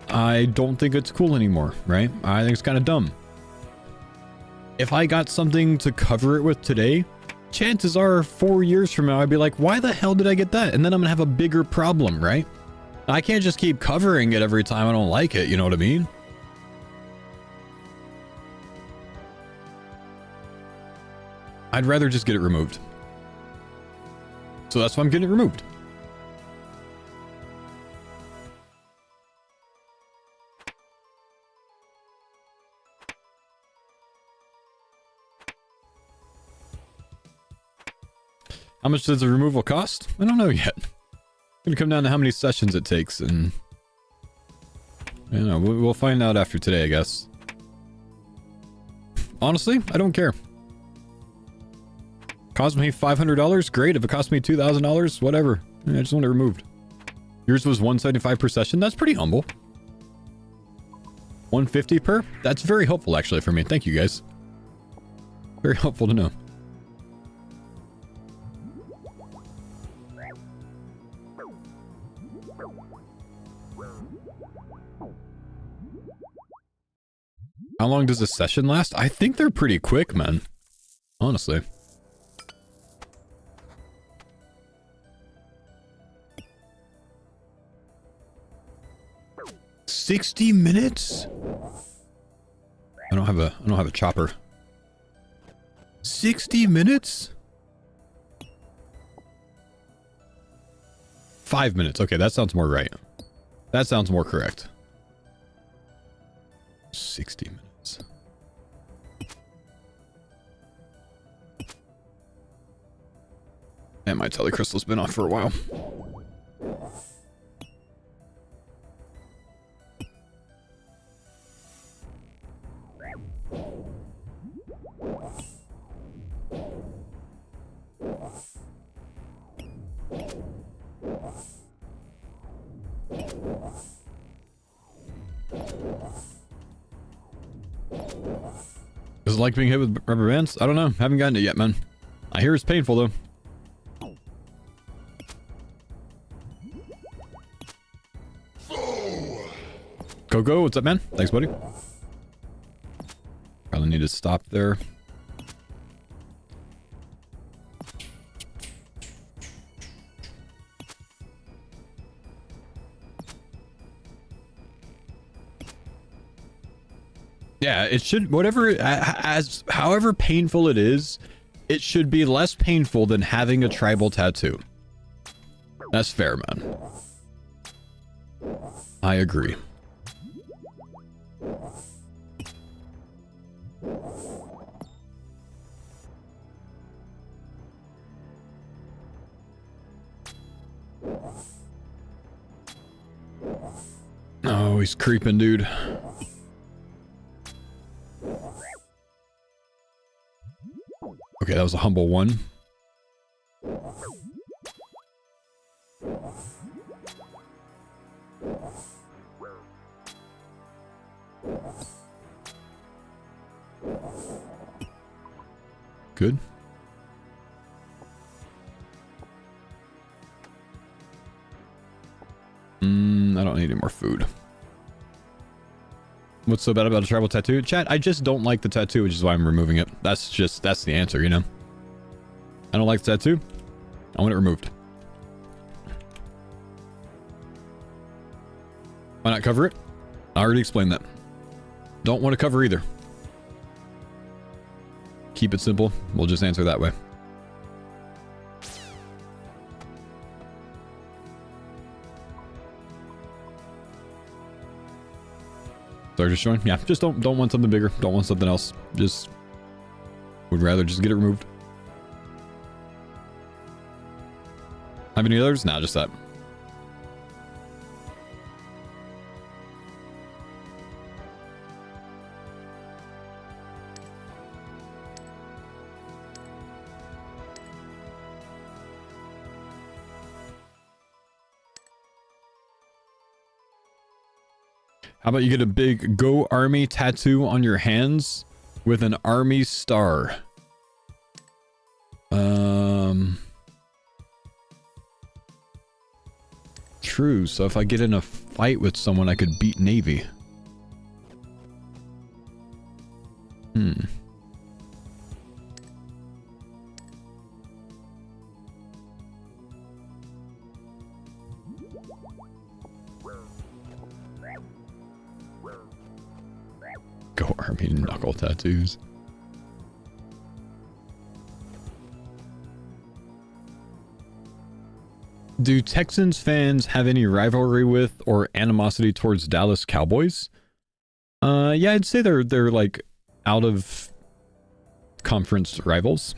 I don't think it's cool anymore, right? I think it's kind of dumb. If I got something to cover it with today, chances are 4 years from now, I'd be like, why the hell did I get that? And then I'm gonna have a bigger problem, right? I can't just keep covering it every time I don't like it, you know what I mean? I'd rather just get it removed. So that's why I'm getting it removed. How much does the removal cost? I don't know yet. It's gonna come down to how many sessions it takes, and I don't know. We'll find out after today, I guess. Honestly, I don't care. Cost me $500? Great. If it cost me $2,000, whatever. I just want it removed. Yours was $175 per session. That's pretty humble. $150 per? That's very helpful, actually, for me. Thank you, guys. Very helpful to know. How long does a session last? I think they're pretty quick, man. Honestly. $60 minutes? I don't have a chopper. 60 minutes? 5 minutes. Okay, that sounds more right. That sounds more correct. 60 minutes. And my telecrystal's been off for a while. Does it like being hit with rubber bands? I don't know. Haven't gotten it yet, man. I hear it's painful, though. Coco, what's up, man? Thanks, buddy. Probably need to stop there. Yeah, it should, whatever, as however painful it is, it should be less painful than having a tribal tattoo. That's fair, man. I agree. Oh, he's creeping, dude. Okay, that was a humble one. Good. I don't need any more food. What's so bad about a tribal tattoo? Chat, I just don't like the tattoo, which is why I'm removing it. That's the answer, you know? I don't like the tattoo. I want it removed. Why not cover it? I already explained that. Don't want to cover either. Keep it simple. We'll just answer that way. Sorry, just showing. Yeah, just don't want something bigger. Don't want something else. Just would rather just get it removed. Have any others? Nah, just that. How about you get a big Go Army tattoo on your hands with an army star? True, so if I get in a fight with someone, I could beat Navy. Go Army knuckle tattoos. Do Texans fans have any rivalry with or animosity towards Dallas Cowboys? Yeah, I'd say they're like out of conference rivals.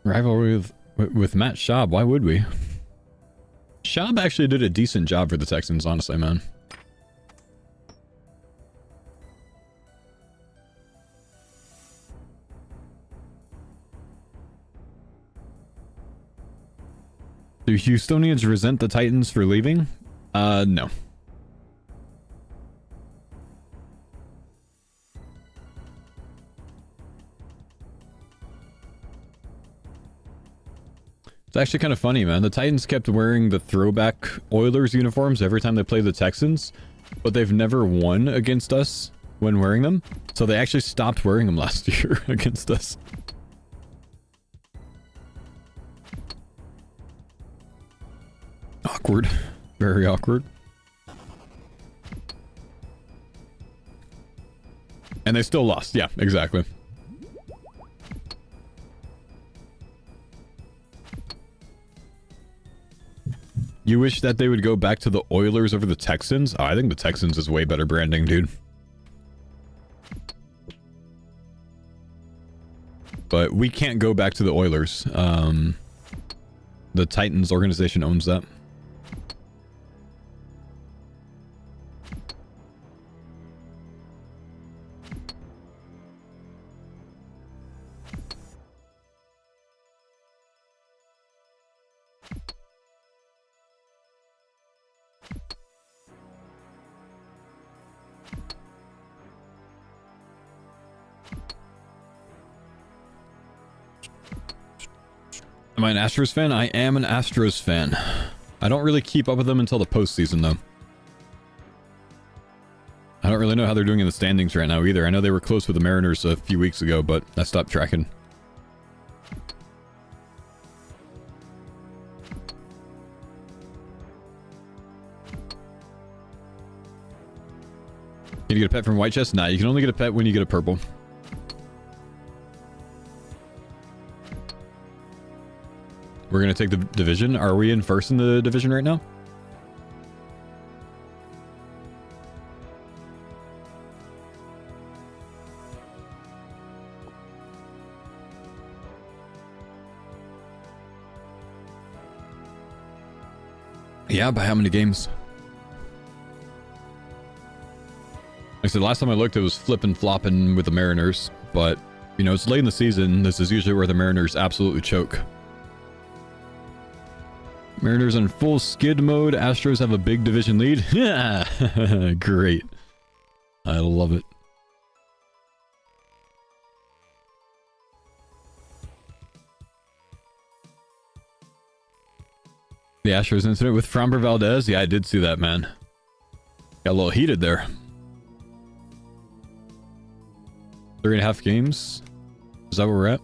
Rivalry with Matt Schaub, why would we? Schaub actually did a decent job for the Texans, honestly, man. Do Houstonians resent the Titans for leaving? No. It's actually kind of funny, man. The Titans kept wearing the throwback Oilers uniforms every time they played the Texans, but they've never won against us when wearing them. So they actually stopped wearing them last year against us. Awkward. Very awkward. And they still lost. Yeah, exactly. You wish that they would go back to the Oilers over the Texans? Oh, I think the Texans is way better branding, dude. But we can't go back to the Oilers. The Titans organization owns that. Am I an Astros fan? I am an Astros fan. I don't really keep up with them until the postseason, though. I don't really know how they're doing in the standings right now either. I know they were close with the Mariners a few weeks ago, but I stopped tracking. Can you get a pet from White Chest? Nah, you can only get a pet when you get a purple. We're gonna take the division. Are we in first in the division right now? Yeah, by how many games? Like I said, last time I looked, it was flipping flopping with the Mariners, but you know, it's late in the season. This is usually where the Mariners absolutely choke. Mariners in full skid mode. Astros have a big division lead. Yeah, great. I love it. The Astros incident with Framber Valdez. Yeah, I did see that, man. Got a little heated there. 3.5 games. Is that where we're at?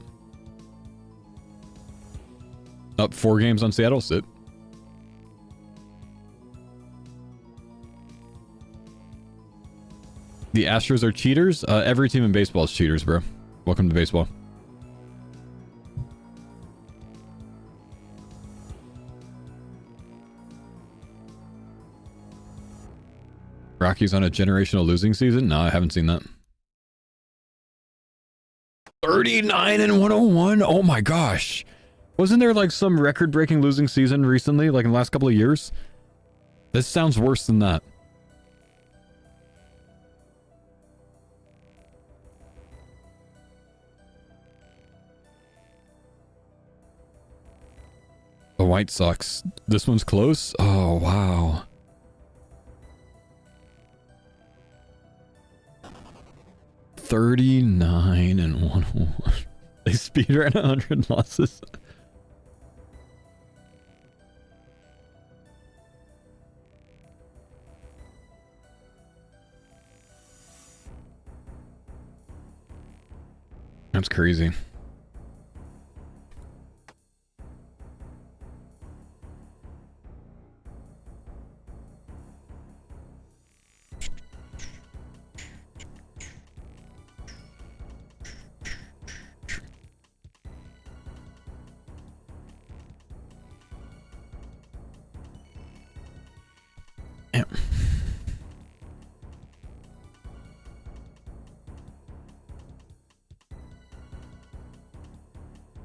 Up 4 games on Seattle. Sit. The Astros are cheaters. Every team in baseball is cheaters, bro. Welcome to baseball. Rockies on a generational losing season? No, I haven't seen that. 39 and 101. Oh my gosh. Wasn't there like some record-breaking losing season recently, like in the last couple of years? This sounds worse than that. The White Sox. This one's close? Oh, wow. $39 and 101. They speedrun 100 losses. That's crazy.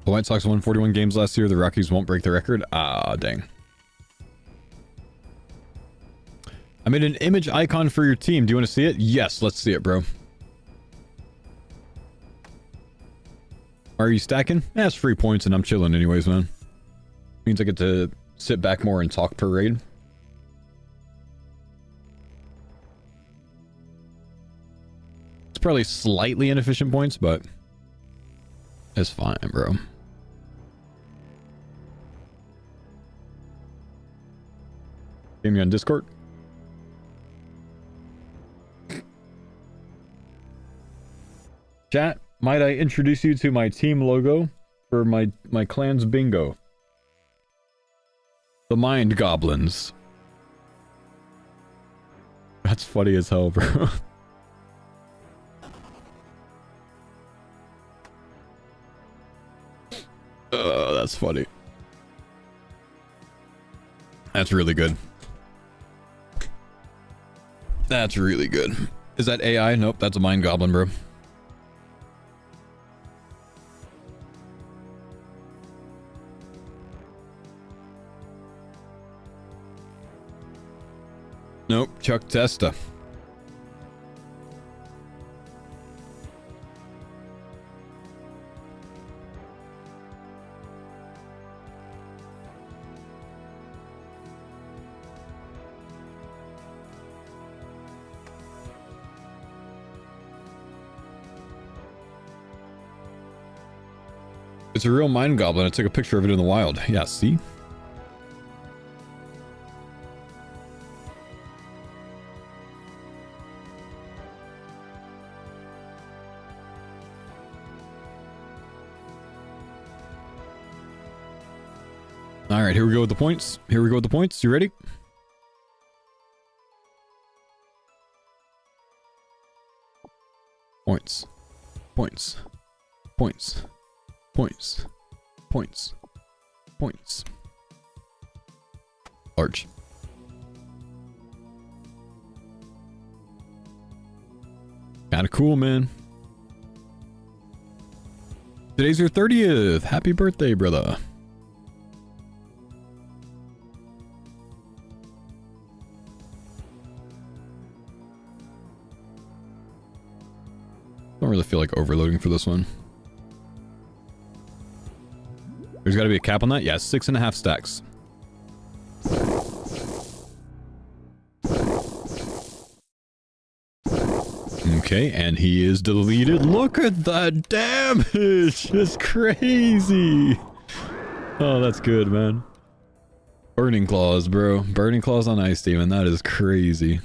The White Sox won 41 games last year. The Rockies won't break the record. Ah, dang. I made an image icon for your team. Do you want to see it? Yes, let's see it, bro. Are you stacking? Yeah, it's free points and I'm chilling anyways, man. Means I get to sit back more and talk per raid. It's probably slightly inefficient points, but it's fine, bro. Game me on Discord. Chat, might I introduce you to my team logo for my clan's bingo? The Mind Goblins. That's funny as hell, bro. That's funny. That's really good. That's really good. Is that AI? Nope, that's a Mind Goblin, bro. Nope, Chuck Testa. It's a real Mind Goblin. I took a picture of it in the wild. Yeah, see? right, here we go with the points. Here we go with the points. You ready? Points. Points. Points. Points. Points. Points. Large. Kinda cool, man. Today's your 30th. Happy birthday, brother. Don't really feel like overloading for this one. There's got to be a cap on that? Yeah, 6.5 stacks. Okay, and he is deleted. Look at that damage! It's crazy! Oh, that's good, man. Burning Claws, bro. Burning Claws on Ice Demon. That is crazy.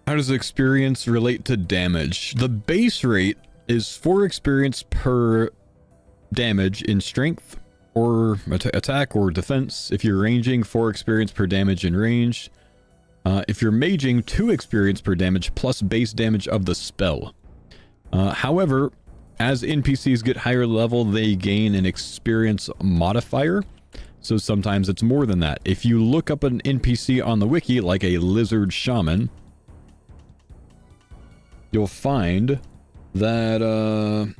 How does experience relate to damage? The base rate is 4 experience per damage in strength or attack or defense. If you're ranging, 4 experience per damage in range. If you're maging, 2 experience per damage plus base damage of the spell. However, as NPCs get higher level, they gain an experience modifier. So sometimes it's more than that. If you look up an NPC on the wiki, like a lizard shaman, you'll find that a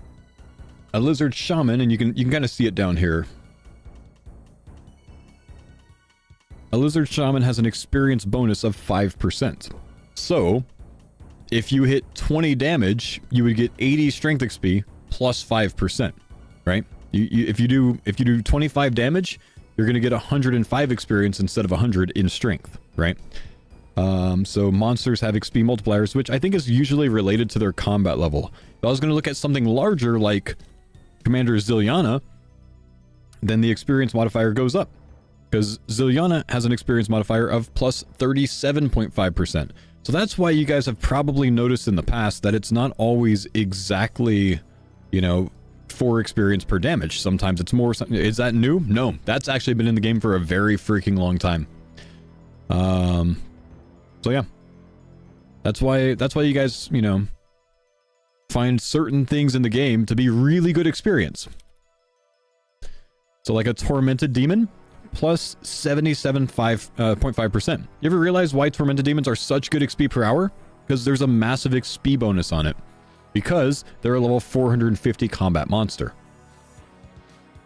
lizard shaman, and you can kind of see it down here. A lizard shaman has an experience bonus of 5%. So, if you hit 20 damage, you would get 80 strength XP plus 5%, right? If you do 25 damage, you're going to get 105 experience instead of 100 in strength, right? So monsters have XP multipliers, which I think is usually related to their combat level. If I was going to look at something larger like Commander Ziliana, then the experience modifier goes up. Because Ziliana has an experience modifier of plus 37.5%. So that's why you guys have probably noticed in the past that it's not always exactly, 4 experience per damage. Sometimes it's more. Is that new? No, that's actually been in the game for a very freaking long time. So yeah, that's why you guys, find certain things in the game to be really good experience. So like a tormented demon, plus 77.5%. You ever realize why tormented demons are such good XP per hour? Because there's a massive XP bonus on it. Because they're a level 450 combat monster.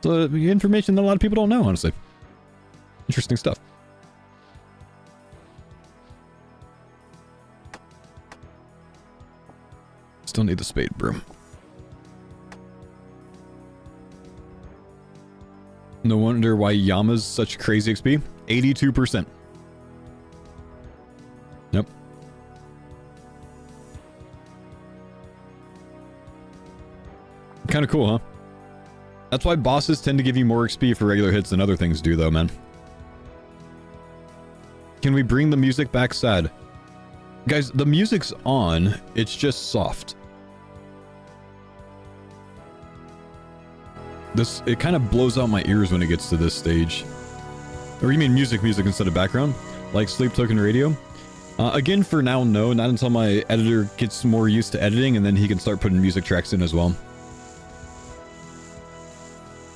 So information that a lot of people don't know, honestly. Interesting stuff. Still need the spade broom. No wonder why Yama's such crazy XP. 82%. Yep. Kind of cool, huh? That's why bosses tend to give you more XP for regular hits than other things do, though, man. Can we bring the music back, sad? Guys, the music's on. It's just soft. It kind of blows out my ears when it gets to this stage. Or you mean music instead of background? Like Sleep Token Radio? Again, for now, no. Not until my editor gets more used to editing, and then he can start putting music tracks in as well.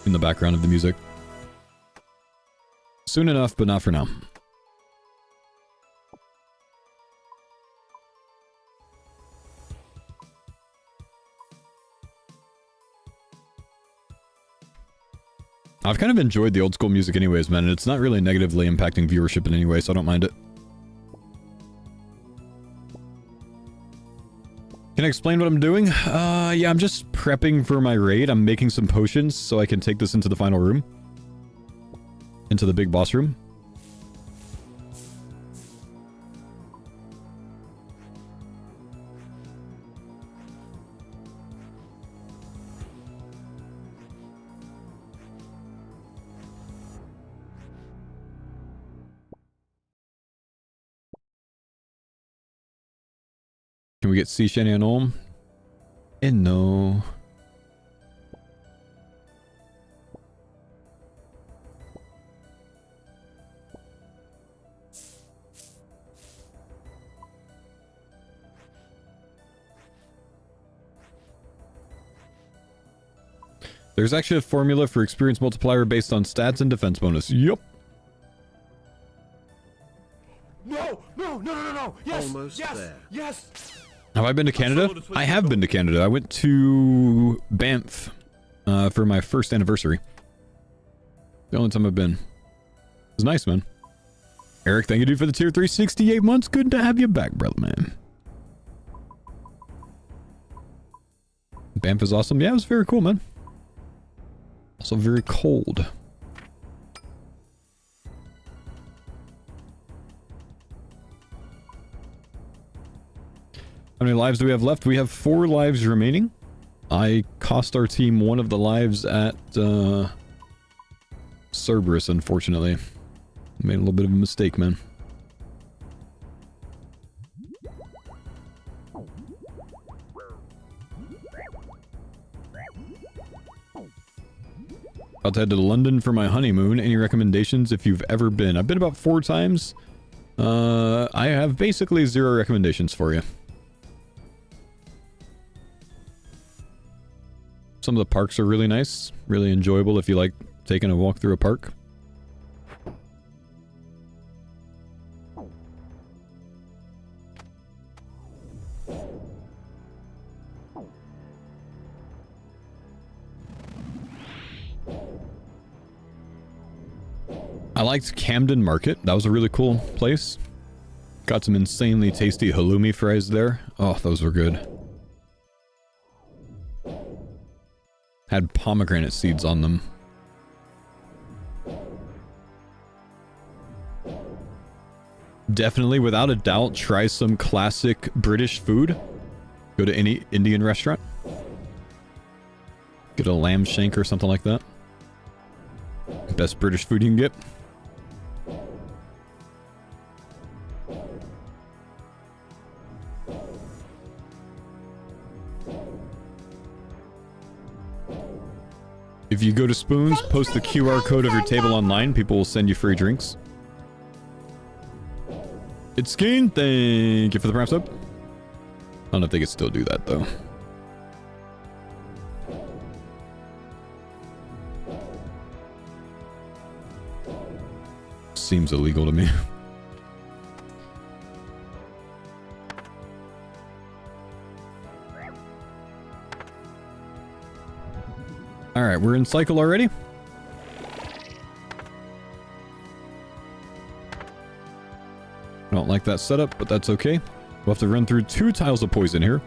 In the background of the music. Soon enough, but not for now. I've kind of enjoyed the old school music anyways, man, and it's not really negatively impacting viewership in any way, so I don't mind it. Can I explain what I'm doing? Yeah, I'm just prepping for my raid. I'm making some potions so I can take this into the final room. Into the big boss room. Can we get C Shani and Olm? And no. There's actually a formula for experience multiplier based on stats and defense bonus. Yup. No! Yes! Almost yes! there. Yes! Have I been to Canada? I have been to Canada. I went to Banff for my first anniversary. The only time I've been. It was nice, man. Eric, thank you, dude, for the tier 368 months. Good to have you back, brother, man. Banff is awesome. Yeah, it was very cool, man. Also very cold. How many lives do we have left? We have 4 lives remaining. I cost our team one of the lives at Cerberus, unfortunately. Made a little bit of a mistake, man. About to head to London for my honeymoon. Any recommendations if you've ever been? I've been about 4 times. I have basically 0 recommendations for you. Some of the parks are really nice. Really enjoyable if you like taking a walk through a park. I liked Camden Market. That was a really cool place. Got some insanely tasty halloumi fries there. Oh, those were good. Had pomegranate seeds on them. Definitely, without a doubt, try some classic British food. Go to any Indian restaurant. Get a lamb shank or something like that. Best British food you can get. If you go to Spoons, post the QR code of your table online, people will send you free drinks. It's Skin, thank you for the prime sub. I don't know if they could still do that, though. Seems illegal to me. Alright, we're in cycle already. I don't like that setup, but that's okay. We'll have to run through 2 tiles of poison here.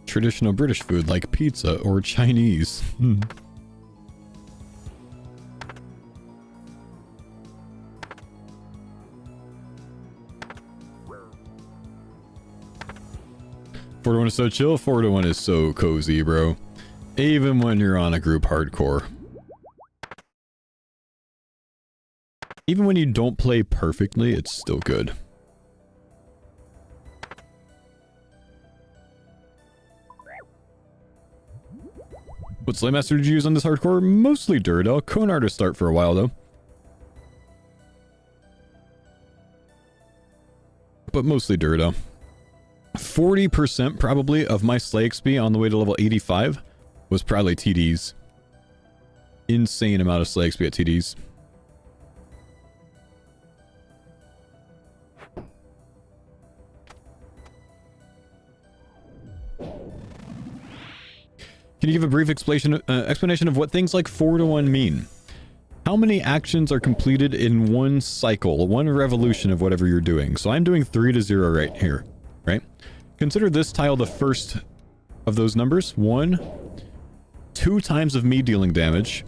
Traditional British food like pizza or Chinese. Four to 1 is so chill, 4 to 1 is so cozy, bro. Even when you're on a group hardcore. Even when you don't play perfectly, it's still good. What Slaymaster did you use on this hardcore? Mostly Duradel. Konar to start for a while, though. But mostly Duradel. 40% probably of my Slay XP on the way to level 85 was probably TDs. Insane amount of Slay XP at TDs. Can you give a brief explanation of what things like 4 to 1 mean? How many actions are completed in one cycle, one revolution of whatever you're doing? So I'm doing 3 to 0 right here. right? Consider this tile the first of those numbers. 1, 2 times of me dealing damage,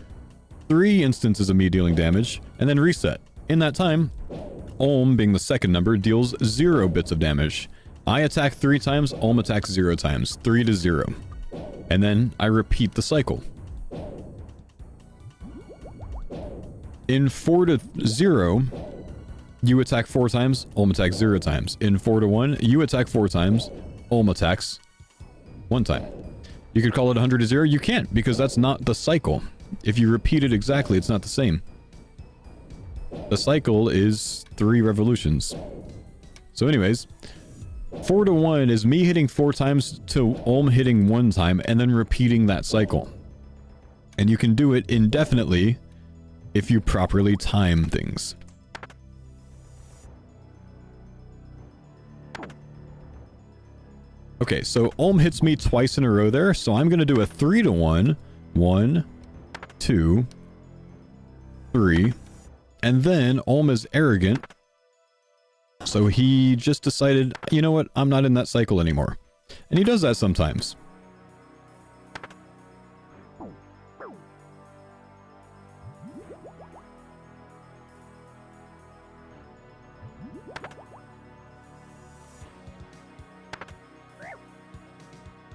3 instances of me dealing damage, and then reset. In that time, Olm, being the second number, deals 0 bits of damage. I attack 3 times, Olm attacks 0 times, 3 to 0. And then I repeat the cycle. In 4 to 0, you attack 4 times, Olm attacks 0 times. In 4 to 1, you attack 4 times, Olm attacks 1 time. You could call it 100 to 0. You can't, because that's not the cycle. If you repeat it exactly, it's not the same. The cycle is 3 revolutions. So anyways, 4 to 1 is me hitting 4 times to Olm hitting 1 time and then repeating that cycle. And you can do it indefinitely if you properly time things. Okay, so Olm hits me twice in a row there, so I'm going to do a 3 to 1. 1, 2, 3. And then Olm is arrogant. So he just decided, you know what, I'm not in that cycle anymore. And he does that sometimes.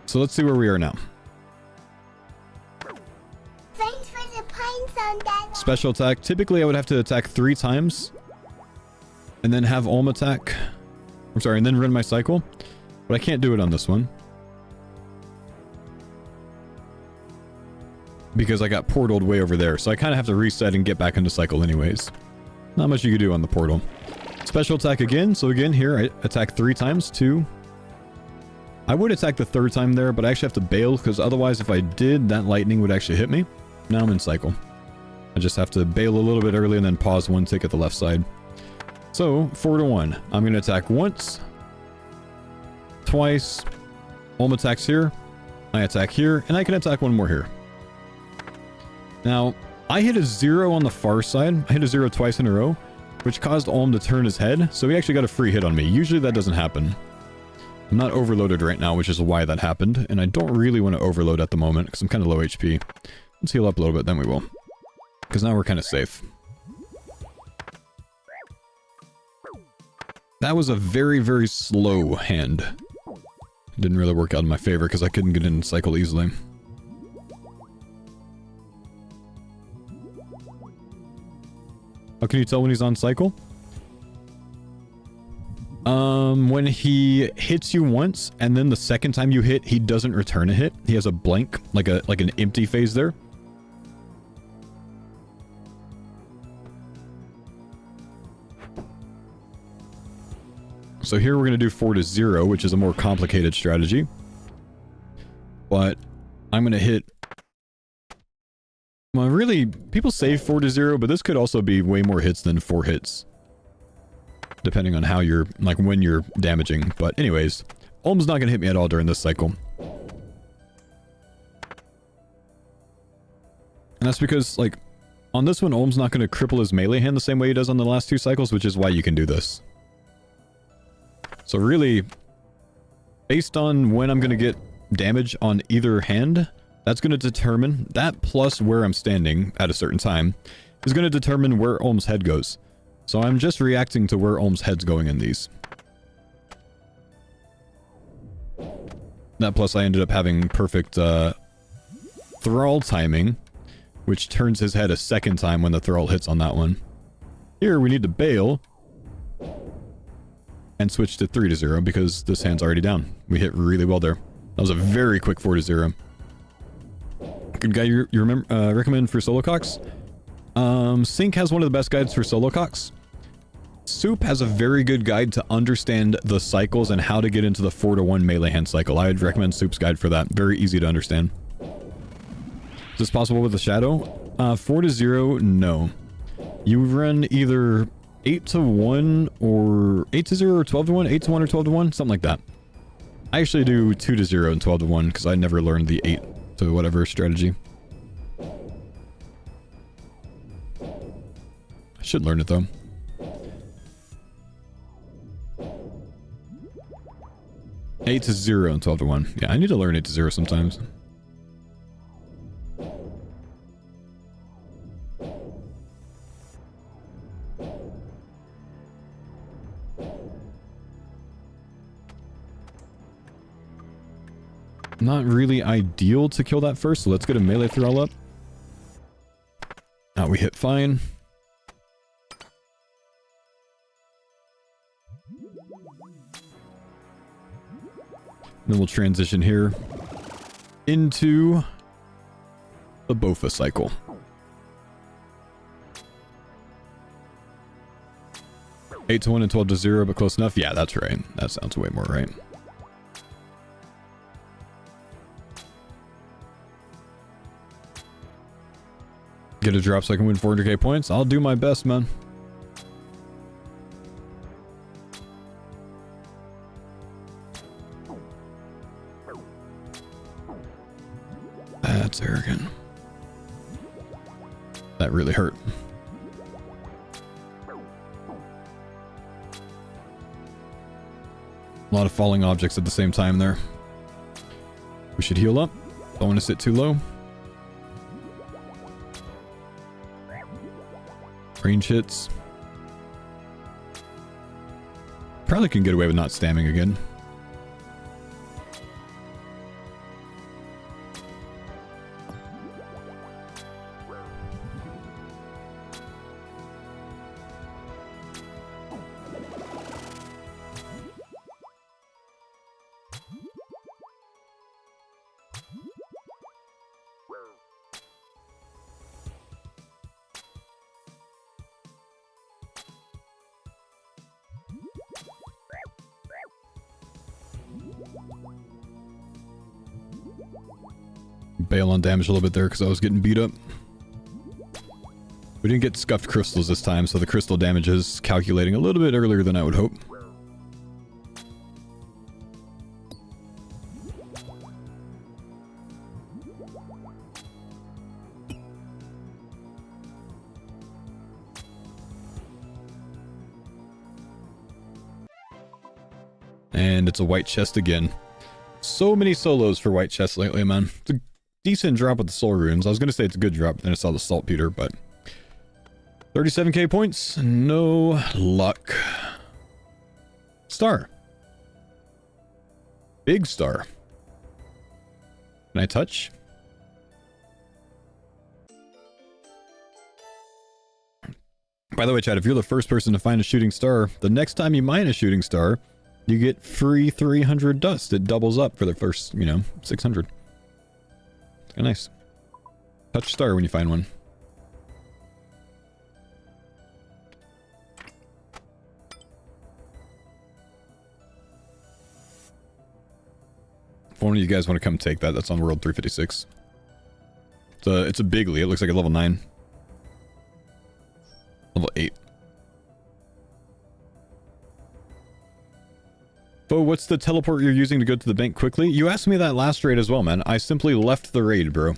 So let's see where we are now. Thanks for the pine zone, Dada. Special attack. Typically I would have to attack 3 times. And then have Olm attack. I'm sorry, and then run my cycle. But I can't do it on this one. Because I got portaled way over there. So I kind of have to reset and get back into cycle anyways. Not much you can do on the portal. Special attack again. So again, here I attack 3 times. 2. I would attack the 3rd time there, but I actually have to bail. Because otherwise, if I did, that lightning would actually hit me. Now I'm in cycle. I just have to bail a little bit early and then pause 1 tick at the left side. So, 4 to 1. I'm going to attack once. Twice. Olm attacks here. I attack here. And I can attack 1 more here. Now, I hit a 0 on the far side. I hit a 0 twice in a row, which caused Olm to turn his head. So he actually got a free hit on me. Usually that doesn't happen. I'm not overloaded right now, which is why that happened. And I don't really want to overload at the moment because I'm kind of low HP. Let's heal up a little bit, then we will. Because now we're kind of safe. That was a very, very slow hand. Didn't really work out in my favor because I couldn't get in cycle easily. How can you tell when he's on cycle? When he hits you once, and then the second time you hit, he doesn't return a hit. He has a blank, like an empty phase there. So here we're going to do 4 to 0, which is a more complicated strategy. But I'm going to hit... Well, really, people say 4 to 0, but this could also be way more hits than 4 hits. Depending on how you're, like, when you're damaging. But anyways, Olm's not going to hit me at all during this cycle. And that's because, like, on this one, Olm's not going to cripple his melee hand the same way he does on the last 2 cycles, which is why you can do this. So really, based on when I'm going to get damage on either hand, that's going to determine, that plus where I'm standing at a certain time, is going to determine where Olm's head goes. So I'm just reacting to where Olm's head's going in these. That plus I ended up having perfect thrall timing, which turns his head a second time when the thrall hits on that one. Here we need to bail and switch to 3 to 0 because this hand's already down. We hit really well there. That was a very quick 4 to 0. Good guy you remember, recommend for solo CoX? Sync has one of the best guides for solo CoX. Soup has a very good guide to understand the cycles and how to get into the 4 to 1 melee hand cycle. I'd recommend Soup's guide for that. Very easy to understand. Is this possible with the shadow? 4 to 0, no. You run either 8 to 1 or 8 to 0 or 12 to 1, 8 to 1 or 12 to 1, something like that. I actually do 2 to 0 and 12 to 1 because I never learned the 8 to whatever strategy. I should learn it though. 8 to 0 and 12 to 1. Yeah, I need to learn 8 to 0 sometimes. Not really ideal to kill that first, so let's get a melee thrall up. Now we hit fine. Then we'll transition here into the Bofa cycle. Eight to 1 and 12 to 0, but close enough. Yeah, that's right. That sounds way more right. Get a drop so I can win 400k points. I'll do my best, man. That's arrogant. That really hurt. A lot of falling objects at the same time there. We should heal up. Don't want to sit too low. Range hits. Probably can get away with not stamming again. Bail on damage a little bit there because I was getting beat up. We didn't get scuffed crystals this time, so the crystal damage is calculating a little bit earlier than I would hope. And it's a white chest again. So many solos for white chests lately, man. It's a decent drop with the soul runes. I was going to say it's a good drop, but then I saw the saltpeter, but 37k points, no luck. Star. Big star. Can I touch? By the way, Chad, if you're the first person to find a shooting star, the next time you mine a shooting star, you get free 300 dust. It doubles up for the first, 600. It's nice. Touch star when you find one. If one of you guys want to come take that, that's on World 356. It's a bigly. It looks like a level 9. Level 8. Faux, what's the teleport you're using to go to the bank quickly? You asked me that last raid as well, man. I simply left the raid, bro.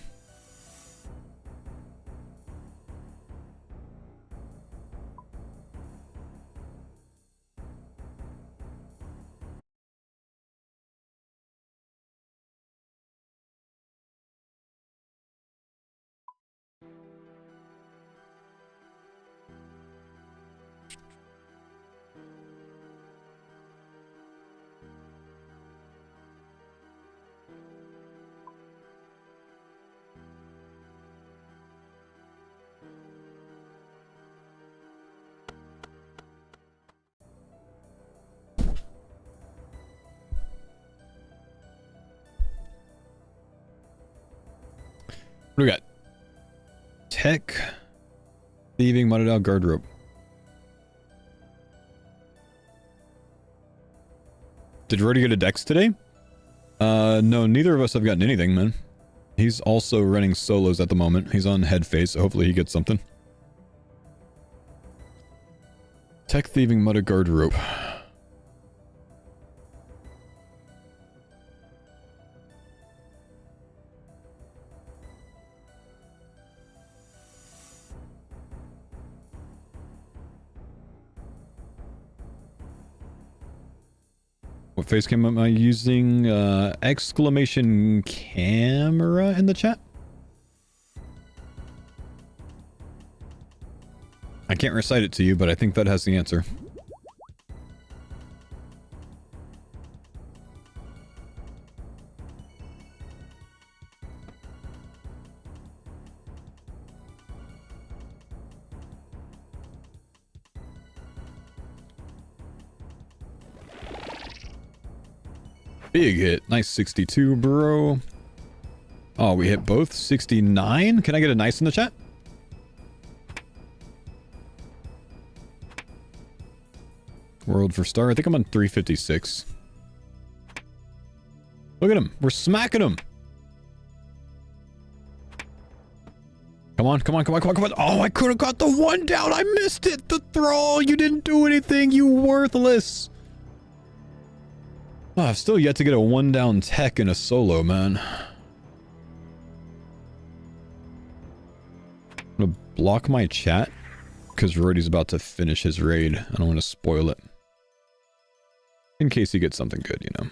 What do we got? Tech. Thieving, Mutadile, guard rope. Did Rody get a dex today? No, neither of us have gotten anything, man. He's also running solos at the moment. He's on head phase, so hopefully he gets something. Tech, thieving, Mutadile, guard rope. What face cam am I using? Exclamation camera in the chat? I can't recite it to you, but I think that has the answer. Big hit. Nice 62, bro. Oh, we hit both. 69? Can I get a nice in the chat? World for star. I think I'm on 356. Look at him. We're smacking him. Come on, come on, come on, come on, come on. Oh, I could have got the one down. I missed it. The throw. You didn't do anything. You worthless. Oh, I've still yet to get a one down tech in a solo, man. I'm gonna block my chat because Rody's about to finish his raid. I don't want to spoil it. In case he gets something good, you know.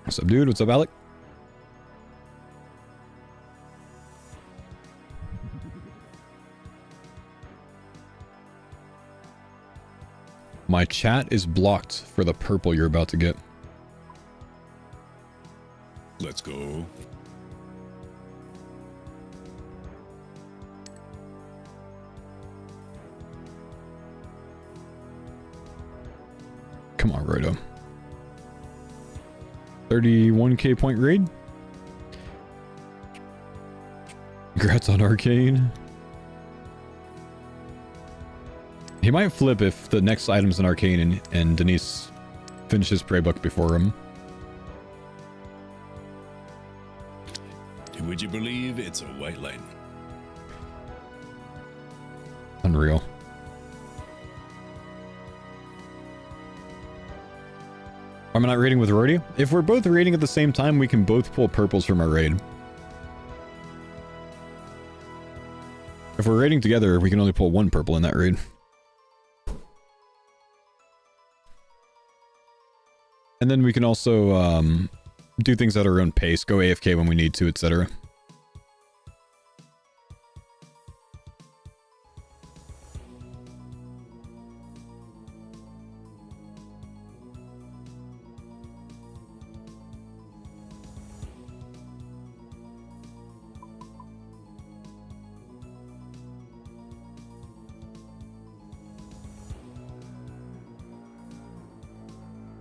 What's up, dude? What's up, Alec? My chat is blocked for the purple you're about to get. Let's go. Come on, Rodo. 31k point raid. Congrats on Arcane. He might flip if the next item's an Arcane and Denise finishes Prey Book before him. Would you believe it's a white light? Unreal. Am I not raiding with Rody? If we're both raiding at the same time, we can both pull purples from our raid. If we're raiding together, we can only pull one purple in that raid. And then we can also do things at our own pace, go AFK when we need to, etc.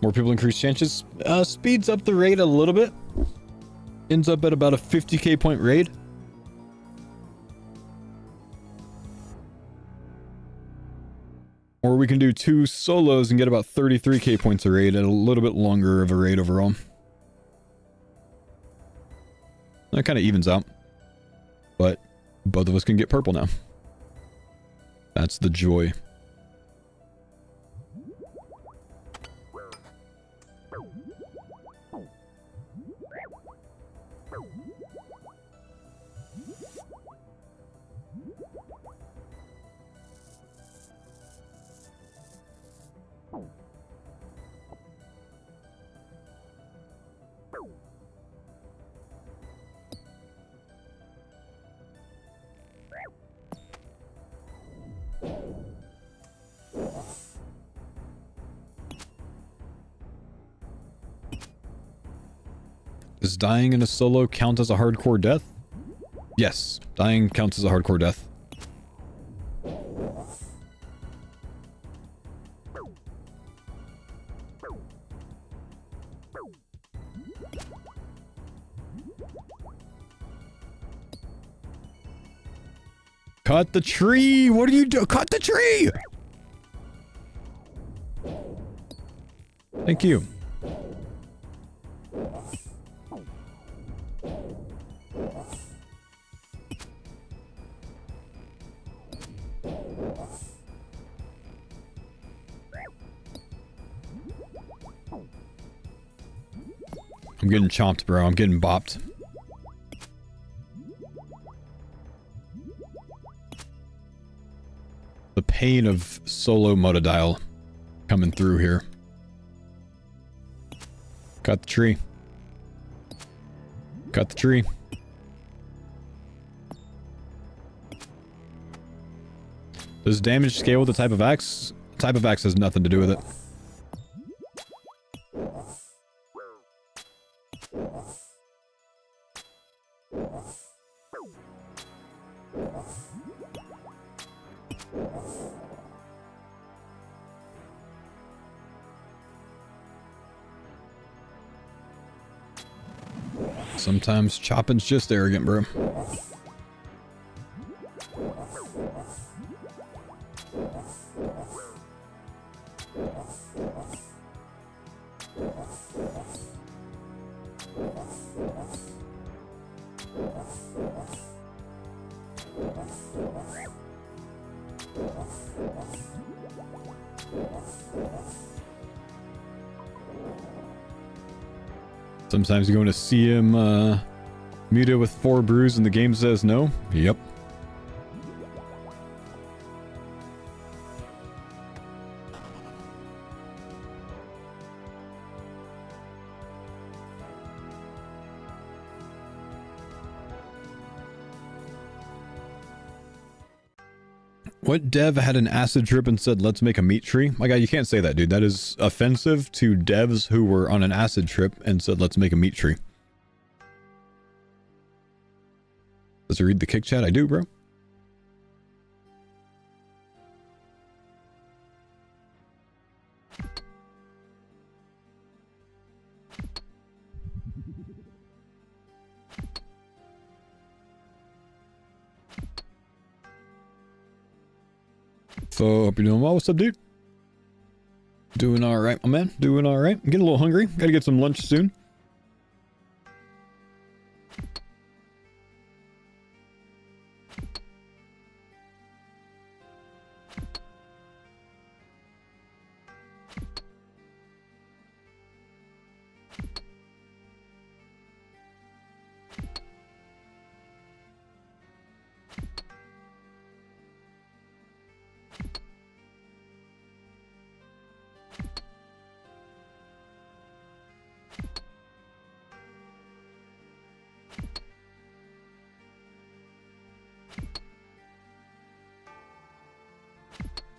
More people increase chances. Speeds up the raid a little bit. Ends up at about a 50k point raid. Or we can do 2 solos and get about 33k points a raid and a little bit longer of a raid overall. That kind of evens out. But both of us can get purple now. That's the joy. Does dying in a solo count as a hardcore death? Yes, dying counts as a hardcore death. Cut the tree! What are you doing? Cut the tree! Thank you. I'm getting chomped, bro. I'm getting bopped. The pain of solo Mutadile coming through here. Got the tree. Got the tree. Does damage scale with the type of axe? Type of axe has nothing to do with it. Sometimes chopping's just arrogant, bro. Sometimes you go to see him muted with 4 brews and the game says no. Yep. What dev had an acid trip and said, let's make a meat tree? My God, you can't say that, dude. That is offensive to devs who were on an acid trip and said, let's make a meat tree. Does it read the kick chat? I do, bro. So, hope you're doing well. What's up, dude? Doing all right, my man. Doing all right. Getting a little hungry. Gotta get some lunch soon.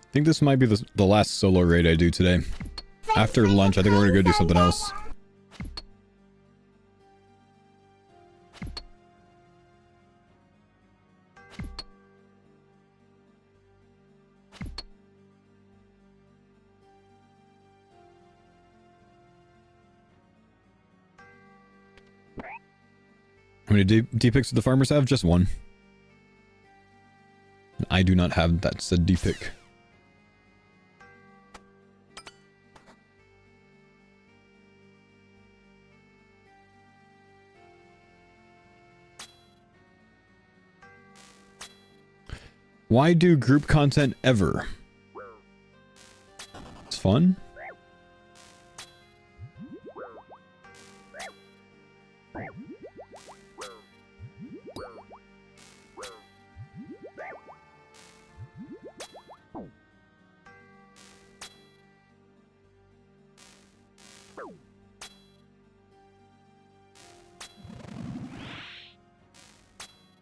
I think this might be the last solo raid I do today. After lunch, I think we're gonna go do something else. How many D-picks do the farmers have? Just one. I do not have that said D-pick. Why do group content ever? It's fun.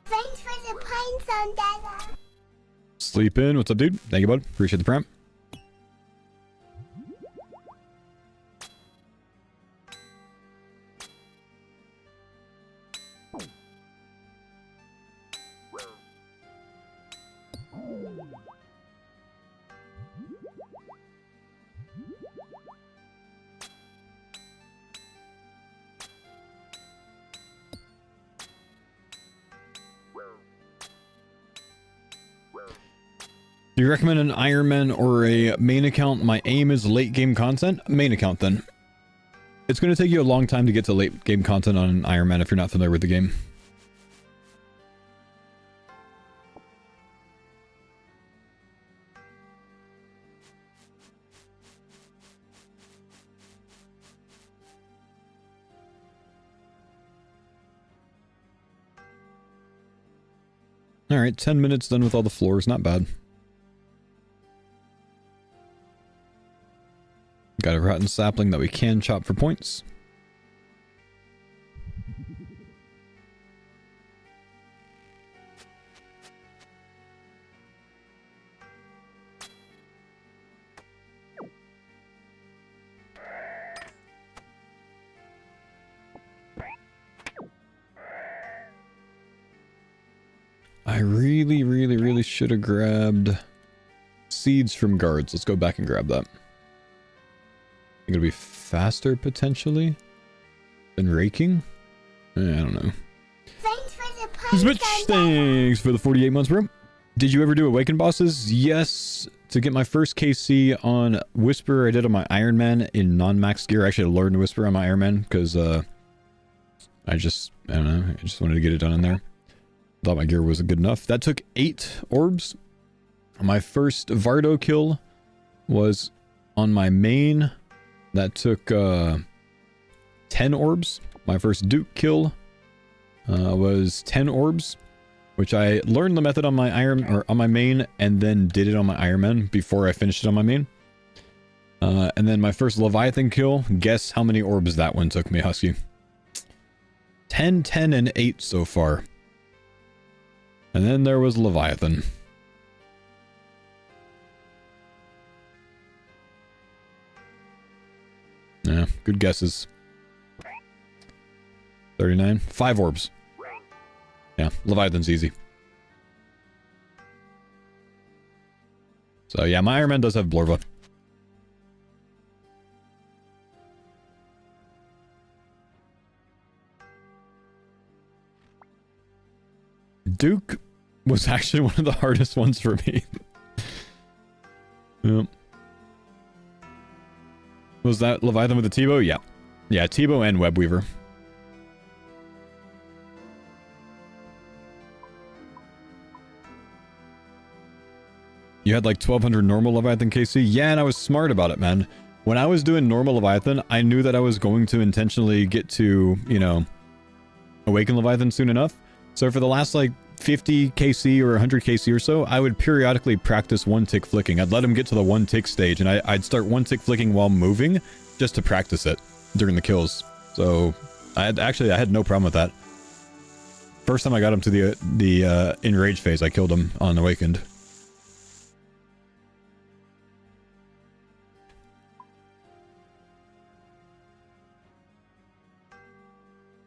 Thanks for the pine zone, Dada. Sleep in. What's up, dude? Thank you, bud. Appreciate the prompt. Do you recommend an Ironman or a main account? My aim is late game content. Main account then. It's going to take you a long time to get to late game content on an Ironman if you're not familiar with the game. Alright, 10 minutes done with all the floors. Not bad. Got a rotten sapling that we can chop for points. I really should have grabbed seeds from guards. Let's go back and grab that. I think it'll be faster potentially than raking. I don't know. Thanks for the punch. Thanks for the 48 months, bro. Did you ever do Awakened bosses? Yes. To get my first KC on Whisper, I did on my Iron Man in non-max gear. Actually, I learned to Whisper on my Iron Man because I don't know. I just wanted to get it done in there. Thought my gear wasn't good enough. That took 8 orbs. My first Vardo kill was on my main. That took 10 orbs. My first Duke kill was 10 orbs, which I learned the method on my on my main and then did it on my Iron Man before I finished it on my main. And then my first Leviathan kill, guess how many orbs that one took me, Husky? 10, 10, and 8 so far. And then there was Leviathan. Yeah, good guesses. 39. 5 orbs. Yeah, Leviathan's easy. So yeah, my Iron Man does have Blorva. Duke was actually one of the hardest ones for me. Yep. Was that Leviathan with the T-bow? Yeah. Yeah, T-bow and Webweaver. You had like 1200 normal Leviathan KC? Yeah, and I was smart about it, man. When I was doing normal Leviathan, I knew that I was going to intentionally get to, you know, Awaken Leviathan soon enough. So for the last like 50 KC or 100 KC or so, I would periodically practice one tick flicking. I'd let him get to the one tick stage, and I'd start one tick flicking while moving just to practice it during the kills. So I had no problem with that. First time I got him to the enrage phase, I killed him on Awakened.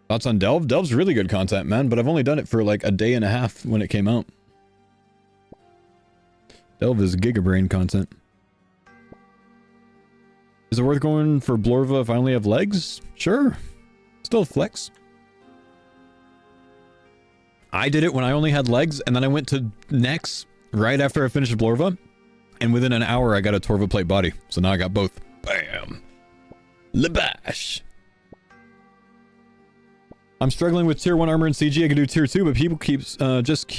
Thoughts on Delve? Delve's really good content, man, but I've only done it for like a day and a half when it came out. Delve is gigabrain content. Is it worth going for Blorva if I only have legs? Sure. Still flex. I did it when I only had legs, and then I went to necks right after I finished Blorva, and within an hour I got a Torva plate body. So now I got both. Bam! Labash! I'm struggling with tier 1 armor and CG. I can do tier 2, but people just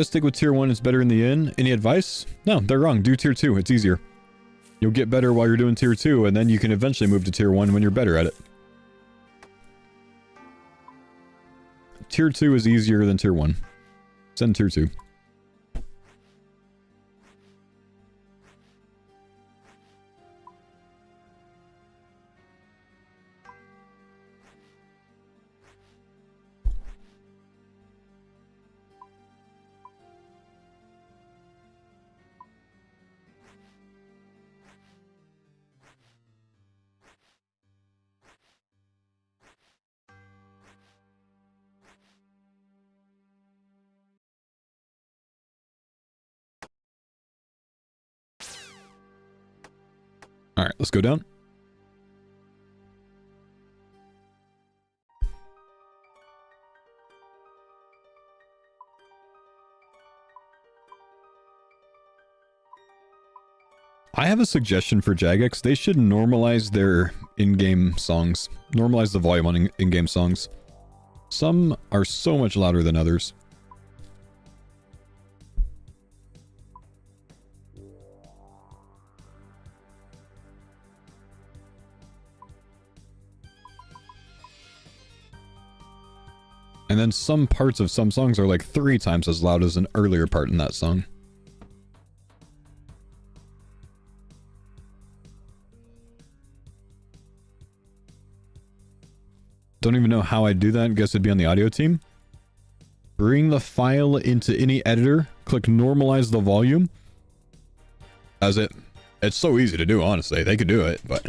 stick with tier 1. It's better in the end. Any advice? No, they're wrong. Do tier 2. It's easier. You'll get better while you're doing tier 2, and then you can eventually move to tier 1 when you're better at it. Tier 2 is easier than tier 1. Send tier 2. All right, let's go down. I have a suggestion for Jagex. They should normalize their in-game songs. Normalize the volume on in-game songs. Some are so much louder than others. And then some parts of some songs are like 3 times as loud as an earlier part in that song. Don't even know how I do that. Guess it'd be on the audio team. Bring the file into any editor. Click normalize the volume. That's it. It's so easy to do, honestly. They could do it, but...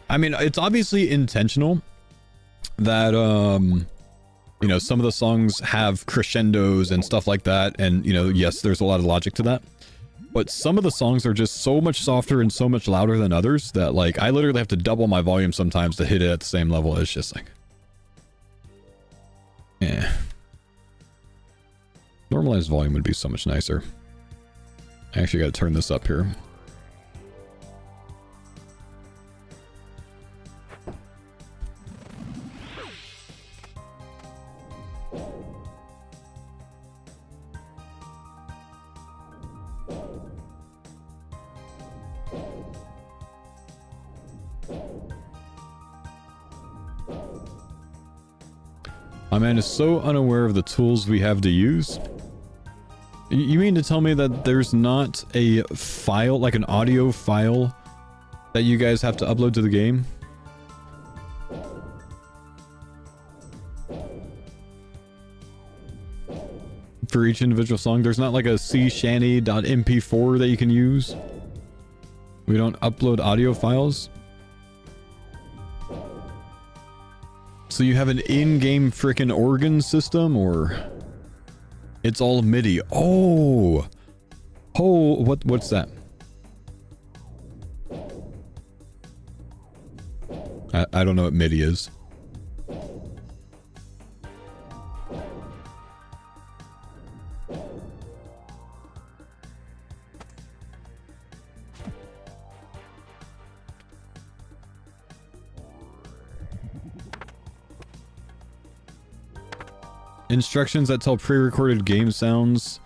I mean, it's obviously intentional that, you know, some of the songs have crescendos and stuff like that. And, you know, yes, there's a lot of logic to that. But some of the songs are just so much softer and so much louder than others that, like, I literally have to double my volume sometimes to hit it at the same level. It's just like... yeah. Normalized volume would be so much nicer. I actually gotta turn this up here. My man is so unaware of the tools we have to use. You mean to tell me that there's not a file, like an audio file, that you guys have to upload to the game? For each individual song, there's not like a cshanty.mp4 that you can use? We don't upload audio files? So you have an in-game frickin' organ system, or it's all MIDI? Oh, what's that? I don't know what MIDI is. Instructions that tell pre-recorded game sounds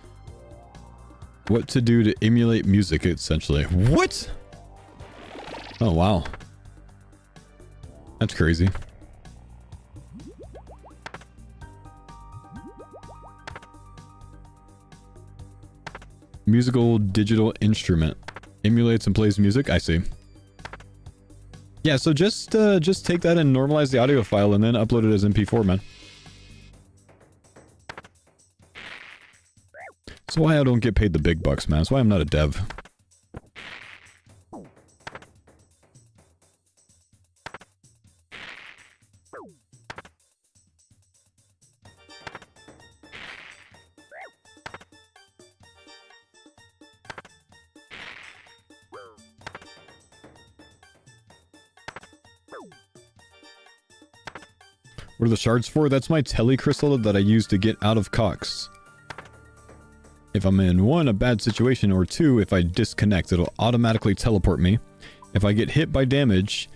what to do to emulate music, essentially. What? Oh, wow. That's crazy. Musical digital instrument. Emulates and plays music? I see. Yeah, so just take that and normalize the audio file and then upload it as MP4, man. That's why I don't get paid the big bucks, man. That's why I'm not a dev. What are the shards for? That's my telecrystal that I use to get out of CoX. If I'm in 1, a bad situation, or 2, if I disconnect, it'll automatically teleport me. If I get hit by damage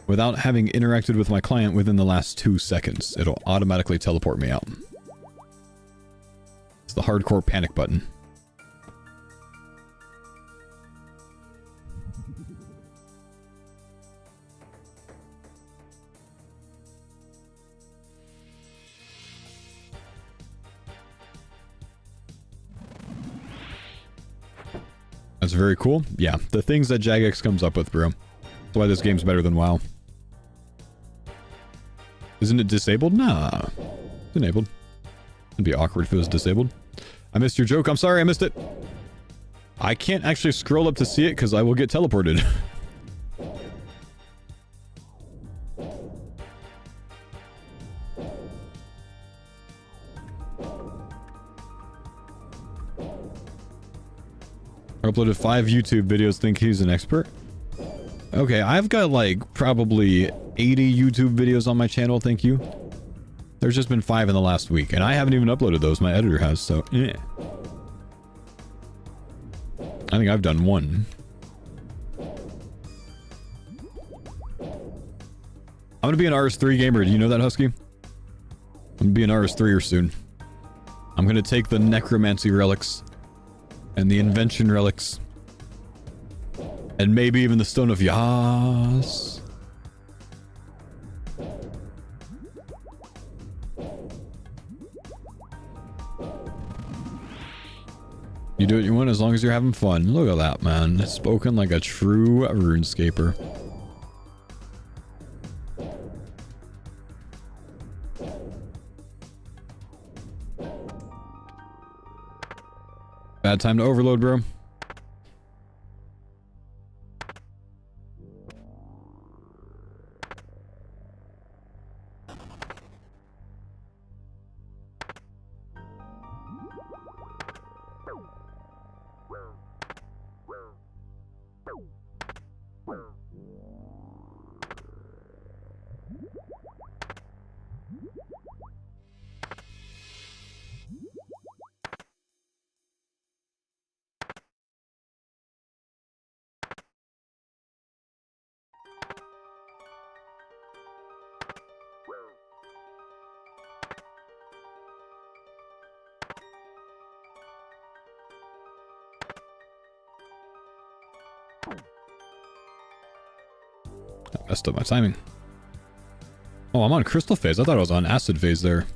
without having interacted with my client within the last 2 seconds, it'll automatically teleport me out. It's the hardcore panic button. That's very cool. Yeah, the things that Jagex comes up with, bro. That's why this game's better than WoW. Isn't it disabled? Nah. It's enabled. It'd be awkward if it was disabled. I missed your joke. I'm sorry, I missed it. I can't actually scroll up to see it because I will get teleported. I uploaded 5 YouTube videos, think he's an expert. Okay, I've got like probably 80 YouTube videos on my channel, thank you. There's just been 5 in the last week, and I haven't even uploaded those, my editor has, so yeah. I think I've done 1. I'm gonna be an RS3 gamer, do you know that, Husky? I'm gonna be an RS3er soon. I'm gonna take the necromancy relics and the invention relics, and maybe even the stone of Yas. You do what you want as long as you're having fun. Look at that, man. Spoken like a true RuneScaper. Bad time to overload, bro. I messed up my timing. Oh, I'm on crystal phase. I thought I was on acid phase there.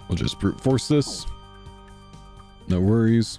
We'll just brute force this. No worries.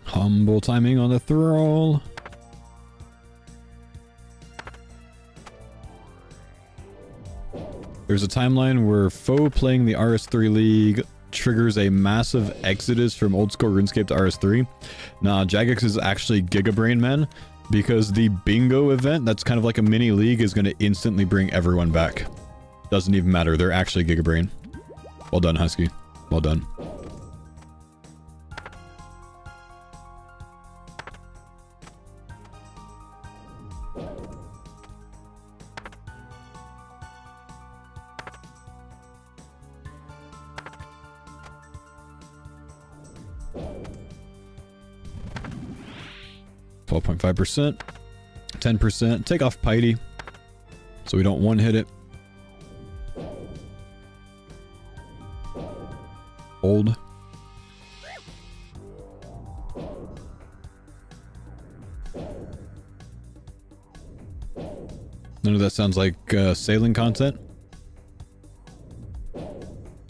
Humble timing on the throw. There's a timeline where Faux playing the RS3 League triggers a massive exodus from old school RuneScape to RS3. Nah, Jagex is actually Gigabrain, man, because the bingo event, that's kind of like a mini league, is going to instantly bring everyone back. Doesn't even matter, they're actually Gigabrain. Well done, Husky. Well done. %, 10%. Take off Piety so we don't one-hit it. Hold. None of that sounds like sailing content.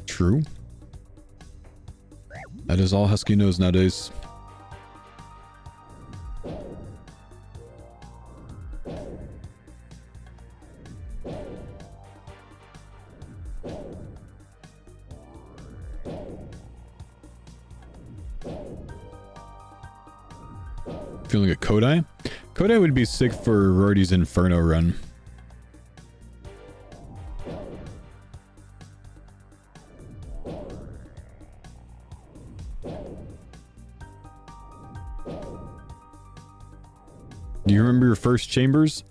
True. That is all Husky knows nowadays. Feeling a Kodai? Kodai would be sick for Rorty's Inferno run. Do you remember your first chambers?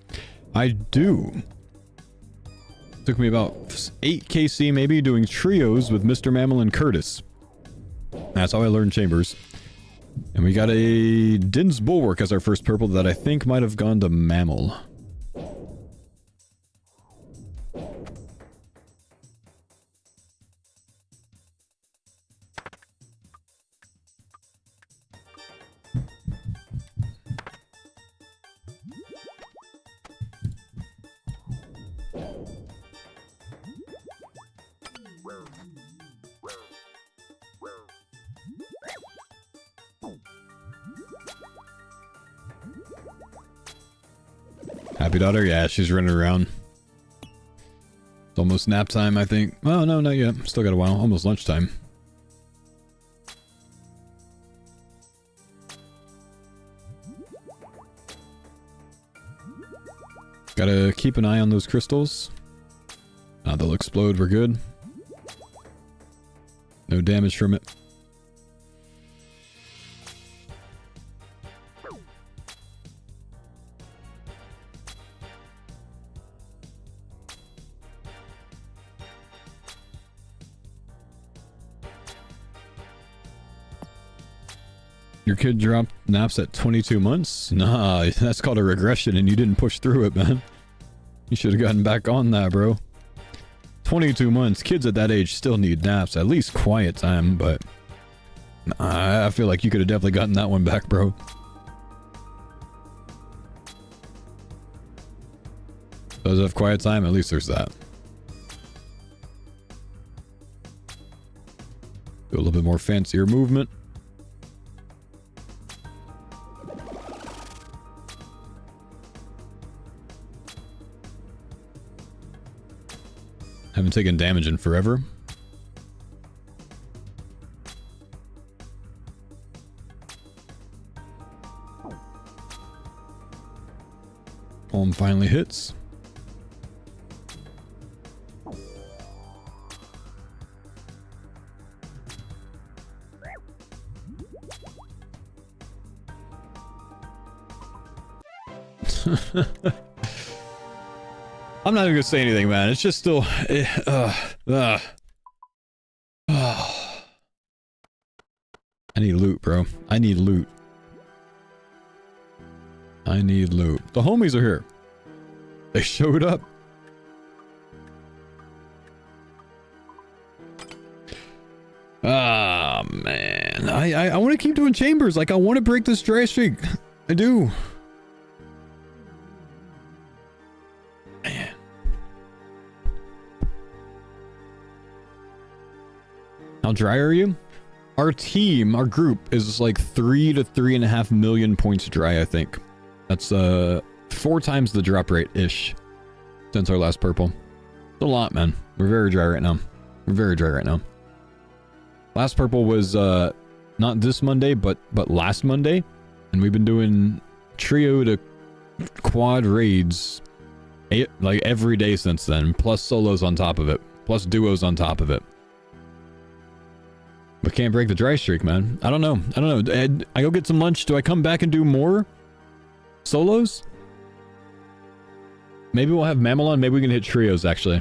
I do. Took me about 8 KC maybe doing trios with Mr. Mammal and Curtis. That's how I learned chambers. And we got a Din's Bulwark as our first purple that I think might have gone to Mammal. Happy daughter? Yeah, she's running around. It's almost nap time, I think. Oh, no, not yet. Still got a while. Almost lunchtime. Gotta keep an eye on those crystals. They'll explode. We're good. No damage from it. Your kid dropped naps at 22 months? Nah, that's called a regression and you didn't push through it, man. You should have gotten back on that, bro. 22 months. Kids at that age still need naps. At least quiet time, but... I feel like you could have definitely gotten that one back, bro. Does have quiet time? At least there's that. Do a little bit more fancier movement. Haven't taken damage in forever. Home finally hits. I'm not even gonna say anything, man. It's just still... I need loot, bro. I need loot. I need loot. The homies are here. They showed up. Ah, man. I want to keep doing chambers. Like, I want to break this dry streak. I do. Man. How dry are you? Our team, our group, is like 3 to 3.5 million points dry, I think. That's 4 times the drop rate-ish since our last purple. It's a lot, man. We're very dry right now. We're very dry right now. Last purple was not this Monday, but last Monday. And we've been doing trio to quad raids like every day since then. Plus solos on top of it. Plus duos on top of it. But can't break the dry streak, man. I don't know. I don't know. I go get some lunch. Do I come back and do more solos? Maybe we'll have Mamelon. Maybe we can hit trios, actually.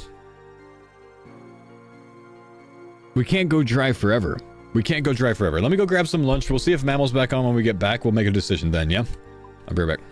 We can't go dry forever. We can't go dry forever. Let me go grab some lunch. We'll see if Mamel's back on when we get back. We'll make a decision then, yeah? I'll be right back.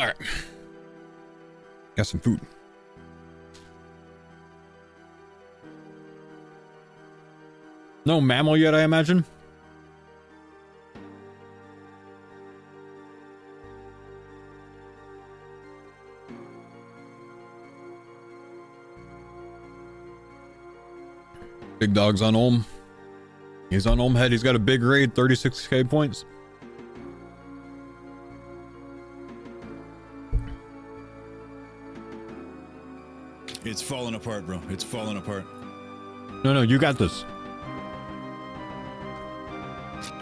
right. Got some food. No mammal yet, I imagine. Big dog's on Ulm. He's on Ulm head. He's got a big raid, 36k points. It's falling apart, bro. It's falling apart. No, you got this.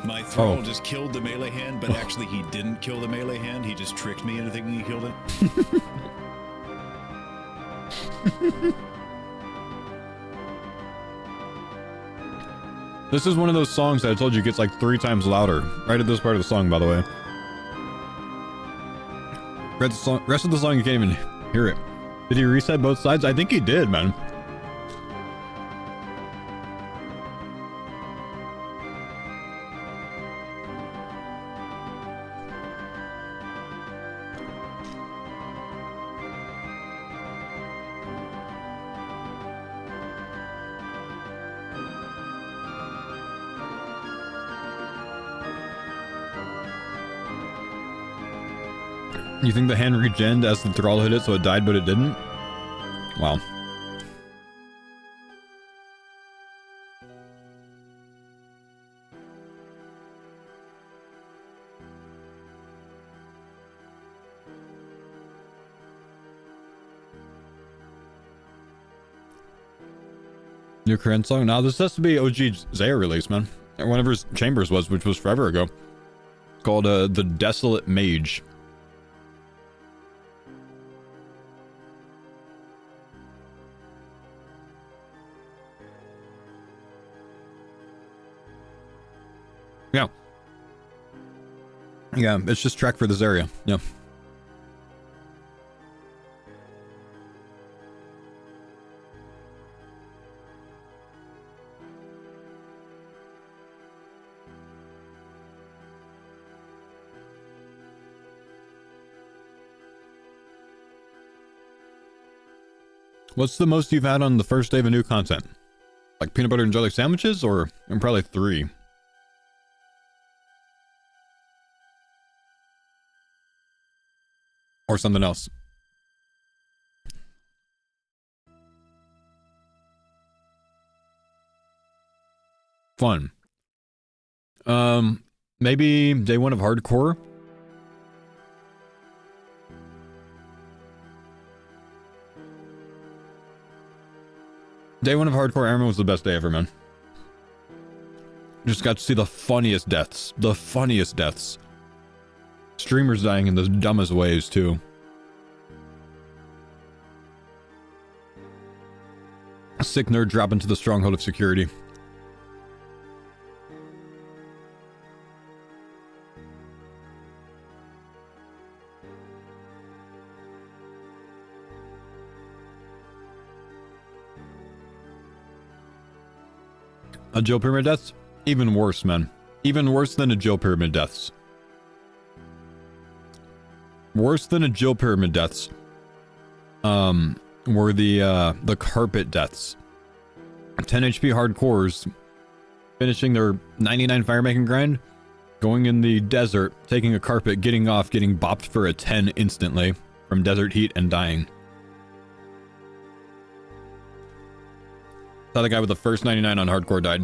My thrall just killed the melee hand, but actually he didn't kill the melee hand. He just tricked me into thinking he killed it. This is one of those songs that I told you gets like 3 times louder. Right at this part of the song, by the way. Rest of the song, you can't even hear it. Did he reset both sides? I think he did, man. You think the hand regened as the thrall hit it, so it died, but it didn't? Wow. New current song? Now this has to be OG Zaya release, man. Or whenever his Chambers was, which was forever ago. Called The Desolate Mage. Yeah, it's just track for this area. Yeah. What's the most you've had on the first day of a new content? Like peanut butter and jelly sandwiches, or probably 3? Or something else. Fun. Maybe day 1 of hardcore. Day 1 of hardcore Ironman was the best day ever, man. Just got to see the funniest deaths. The funniest deaths. Streamers dying in the dumbest ways, too. A sick nerd drop into the stronghold of security. A Joe Pyramid deaths? Even worse, man. Even worse than a Joe Pyramid deaths. Worse than a Jill Pyramid deaths were the carpet deaths. 10 HP hardcores finishing their 99 firemaking grind, going in the desert, taking a carpet, getting off, getting bopped for a 10 instantly from desert heat and dying. Saw the guy with the first 99 on hardcore died.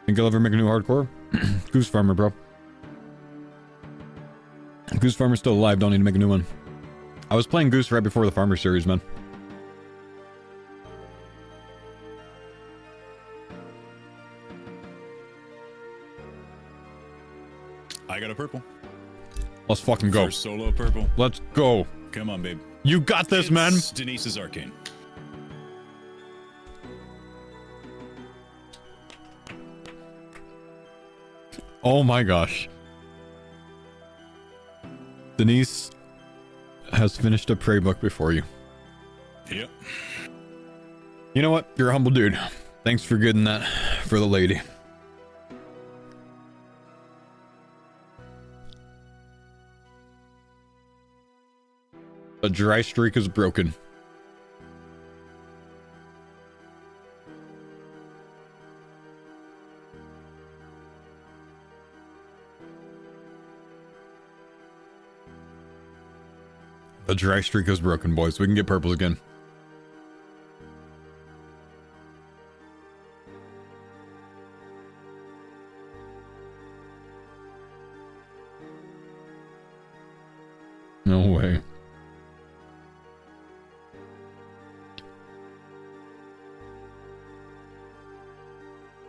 Think I'll ever make a new hardcore? Goose Farmer, bro. Goose Farmer's still alive. Don't need to make a new one. I was playing Goose right before the Farmer series, man. I got a purple. Let's fucking go. First solo purple. Let's go. Come on, babe. You got this, man. Denise's Arcane. Oh my gosh. Denise has finished a prey book before you. Yep. You know what? You're a humble dude. Thanks for getting that for the lady. A dry streak is broken. The dry streak is broken, boys. We can get purples again. No way.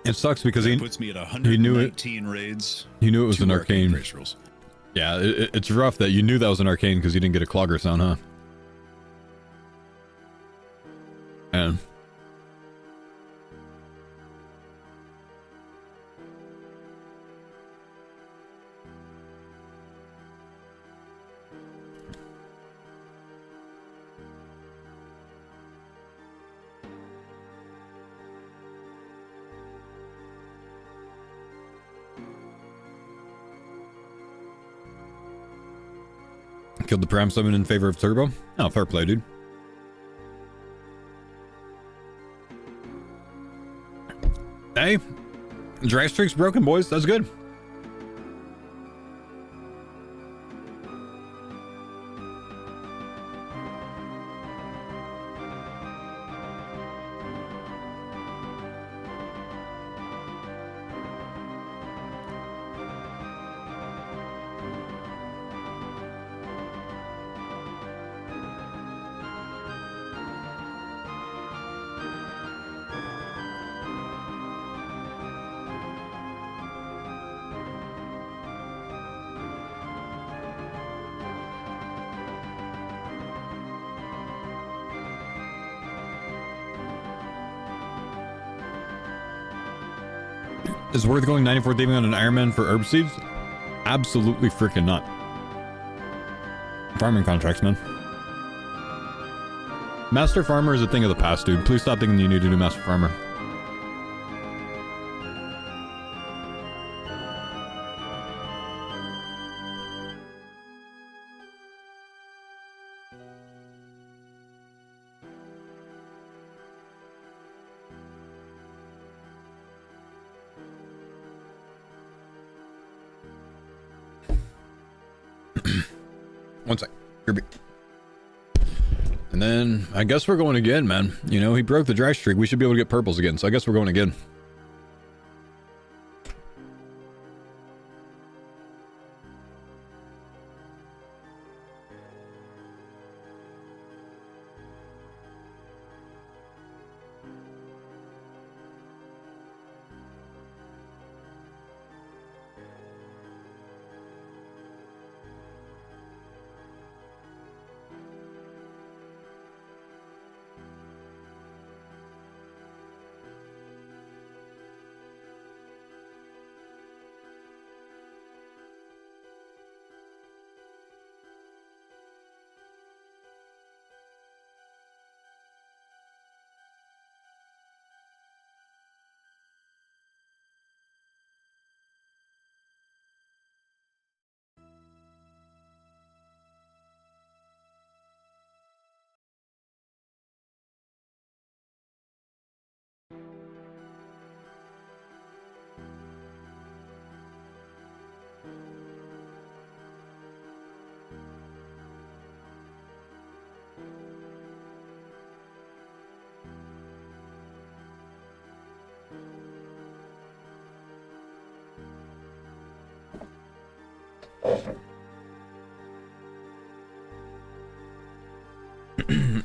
It sucks because That he puts me at he knew it. 119 raids. He knew it was 2 an arcane. price rolls. Yeah, it's rough that you knew that was an arcane because you didn't get a clogger sound, huh? And killed the Prime Summon in favor of Turbo. Oh, fair play, dude. Hey, dry streak's broken, boys. That's good. Is it worth going 94 Damien on an Iron Man for herb seeds? Absolutely freaking not. Farming contracts, man. Master Farmer is a thing of the past, dude. Please stop thinking you need to do Master Farmer. One sec. Here and then I guess we're going again, man. You know, he broke the dry streak. We should be able to get purples again. So I guess we're going again.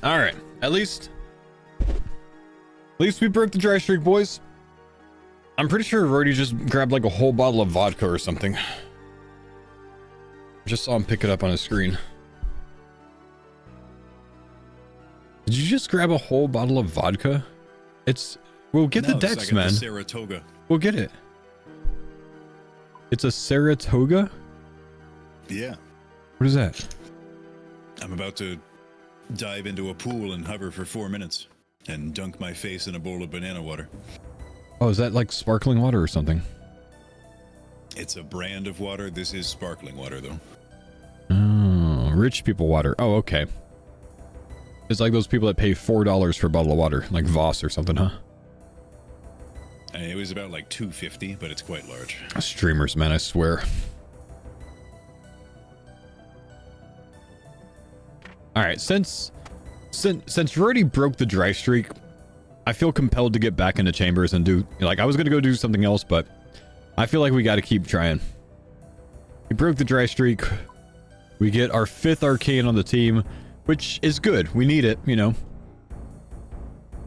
All right. At least we broke the dry streak, boys. I'm pretty sure Rody just grabbed like a whole bottle of vodka or something. Just saw him pick it up on his screen. Did you just grab a whole bottle of vodka? We'll get the Dex, man. The Saratoga. We'll get it. It's a Saratoga? Yeah. What is that? I'm about to dive into a pool and hover for 4 minutes and dunk my face in a bowl of banana water. Oh, is that like sparkling water or something? It's a brand of water. This is sparkling water, though. Oh, rich people water. Oh, okay. It's like those people that pay $4 for a bottle of water, like Voss or something, huh? And it was about like $2.50, but it's quite large. Streamers, man, I swear. All right, since you already broke the dry streak, I feel compelled to get back into chambers and do, like, I was gonna go do something else, but I feel like we got to keep trying. We broke the dry streak. We get our 5th arcane on the team, which is good. We need it, you know.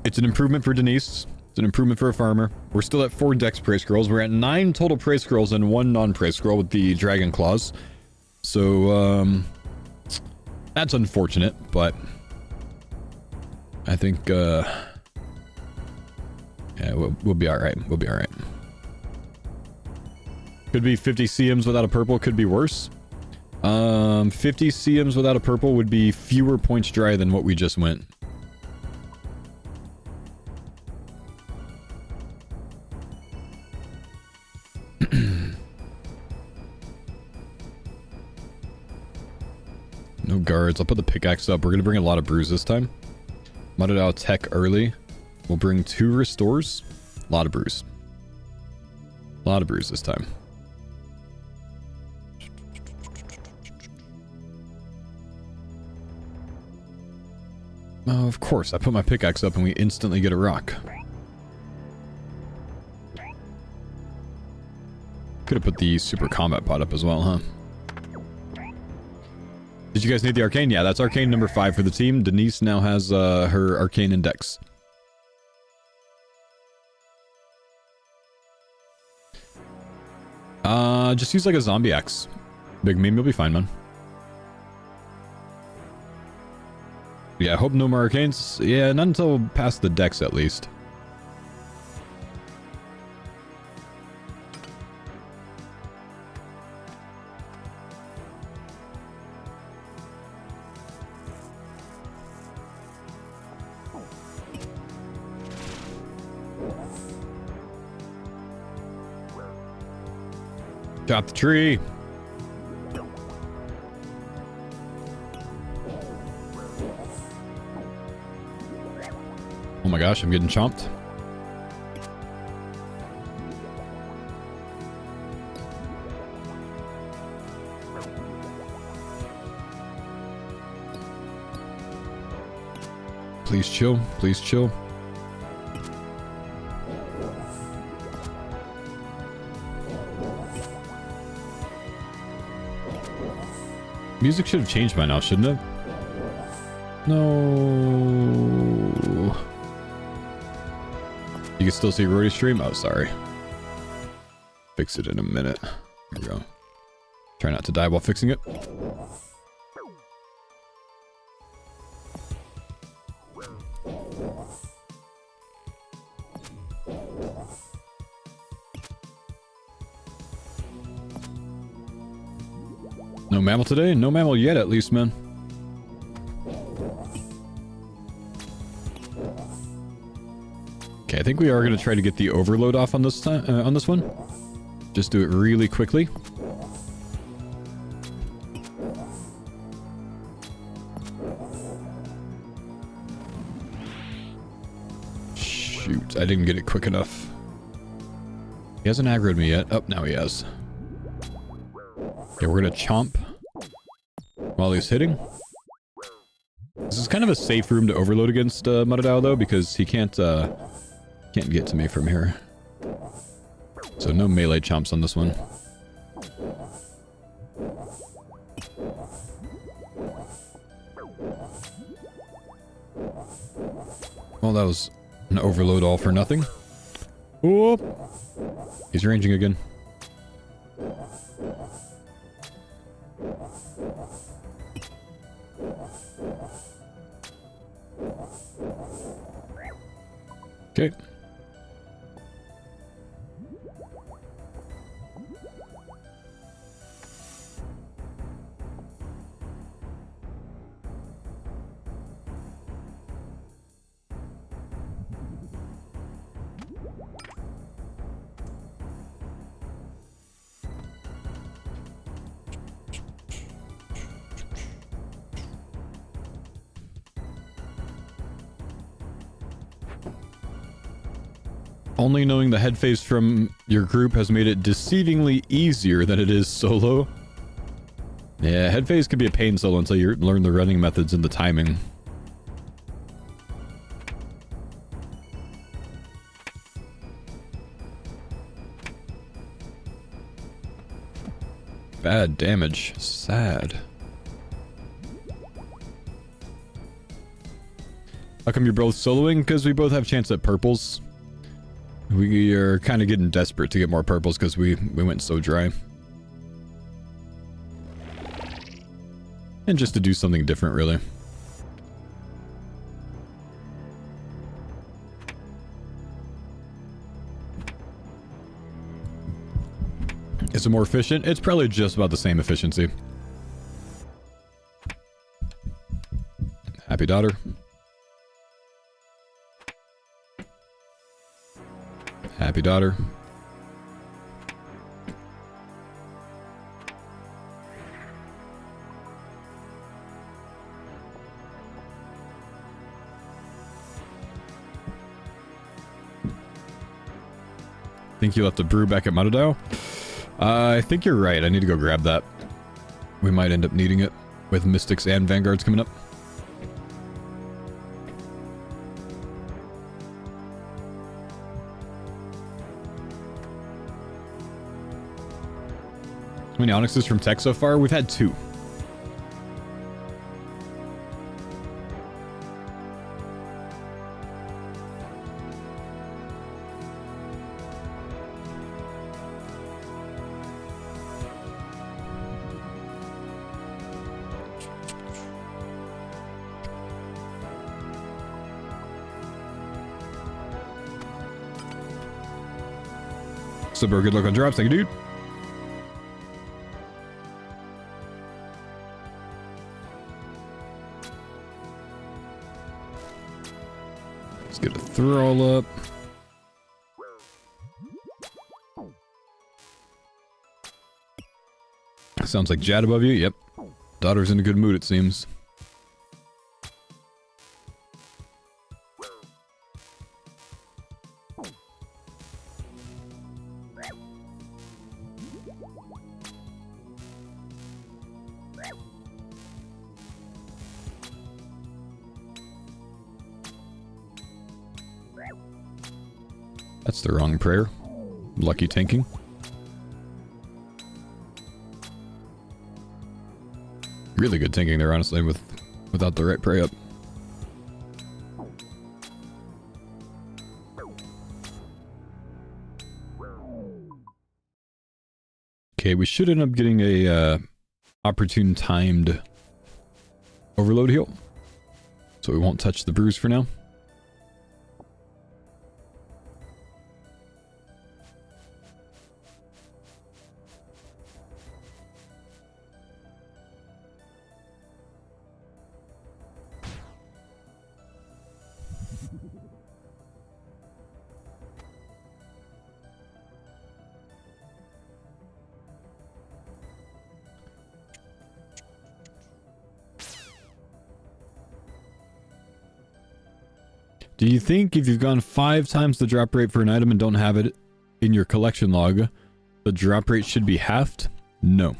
It's an improvement for Denise. It's an improvement for a farmer. We're still at 4 Dex Prey Scrolls. We're at 9 total Prey Scrolls and 1 non-Prey Scroll with the Dragon Claws. So, that's unfortunate, but I think, yeah, we'll be alright. We'll be alright. Could be 50 CMs without a purple, could be worse. 50 CMs without a purple would be fewer points dry than what we just went. No guards. I'll put the pickaxe up. We're going to bring a lot of brews this time. Mutadile tech early. We'll bring 2 restores. A lot of brews. A lot of brews this time. Oh, of course. I put my pickaxe up and we instantly get a rock. Could have put the super combat pot up as well, huh? Did you guys need the arcane? Yeah, that's arcane number 5 for the team. Denise now has her arcane index. Just use like a zombie axe. Big meme, you'll be fine, man. Yeah, I hope no more arcanes. Yeah, not until past the decks at least. Chop the tree. Oh my gosh, I'm getting chomped. Please chill. Please chill. Music should have changed by now, shouldn't it? No. You can still see Rody's stream? Oh, sorry. Fix it in a minute. There we go. Try not to die while fixing it. No mammal today? No mammal yet, at least, man. Okay, I think we are going to try to get the overload off on this time, on this one. Just do it really quickly. Shoot, I didn't get it quick enough. He hasn't aggroed me yet. Oh, now he has. Okay, we're going to chomp while he's hitting. This is kind of a safe room to overload against Mutadile, though, because he can't get to me from here. So no melee chomps on this one. Well, that was an overload all for nothing. Whoop! He's ranging again. Okay. Only knowing the head phase from your group has made it deceivingly easier than it is solo. Yeah, head phase can be a pain solo until you learn the running methods and the timing. Bad damage. Sad. How come you're both soloing? Because we both have chance at purples. We are kind of getting desperate to get more purples because we went so dry. And just to do something different, really. Is it more efficient? It's probably just about the same efficiency. Happy daughter. Happy daughter. Think you left the brew back at Mutadile? I think you're right. I need to go grab that. We might end up needing it with Mystics and Vanguards coming up. How many Onyxes from Tech so far? We've had 2. So, bro, good luck on drops. Thank you, dude. Let's get a thrall up. Sounds like Jad above you. Yep. Daughter's in a good mood, it seems. That's the wrong prayer. Lucky tanking. Really good tanking there, honestly, without the right pray up. Okay, we should end up getting a opportune timed overload heal. So we won't touch the brews for now. Do you think if you've gone 5 times the drop rate for an item and don't have it in your collection log, the drop rate should be halved? No.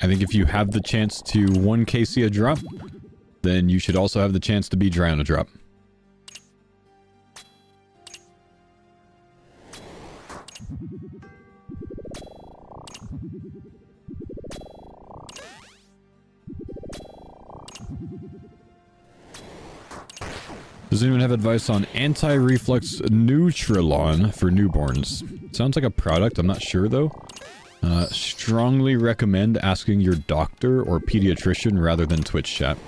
I think if you have the chance to 1k see a drop, then you should also have the chance to be dry on a drop. Does anyone have advice on anti-reflux Nutrilon for newborns? Sounds like a product, I'm not sure though. Strongly recommend asking your doctor or pediatrician rather than Twitch chat.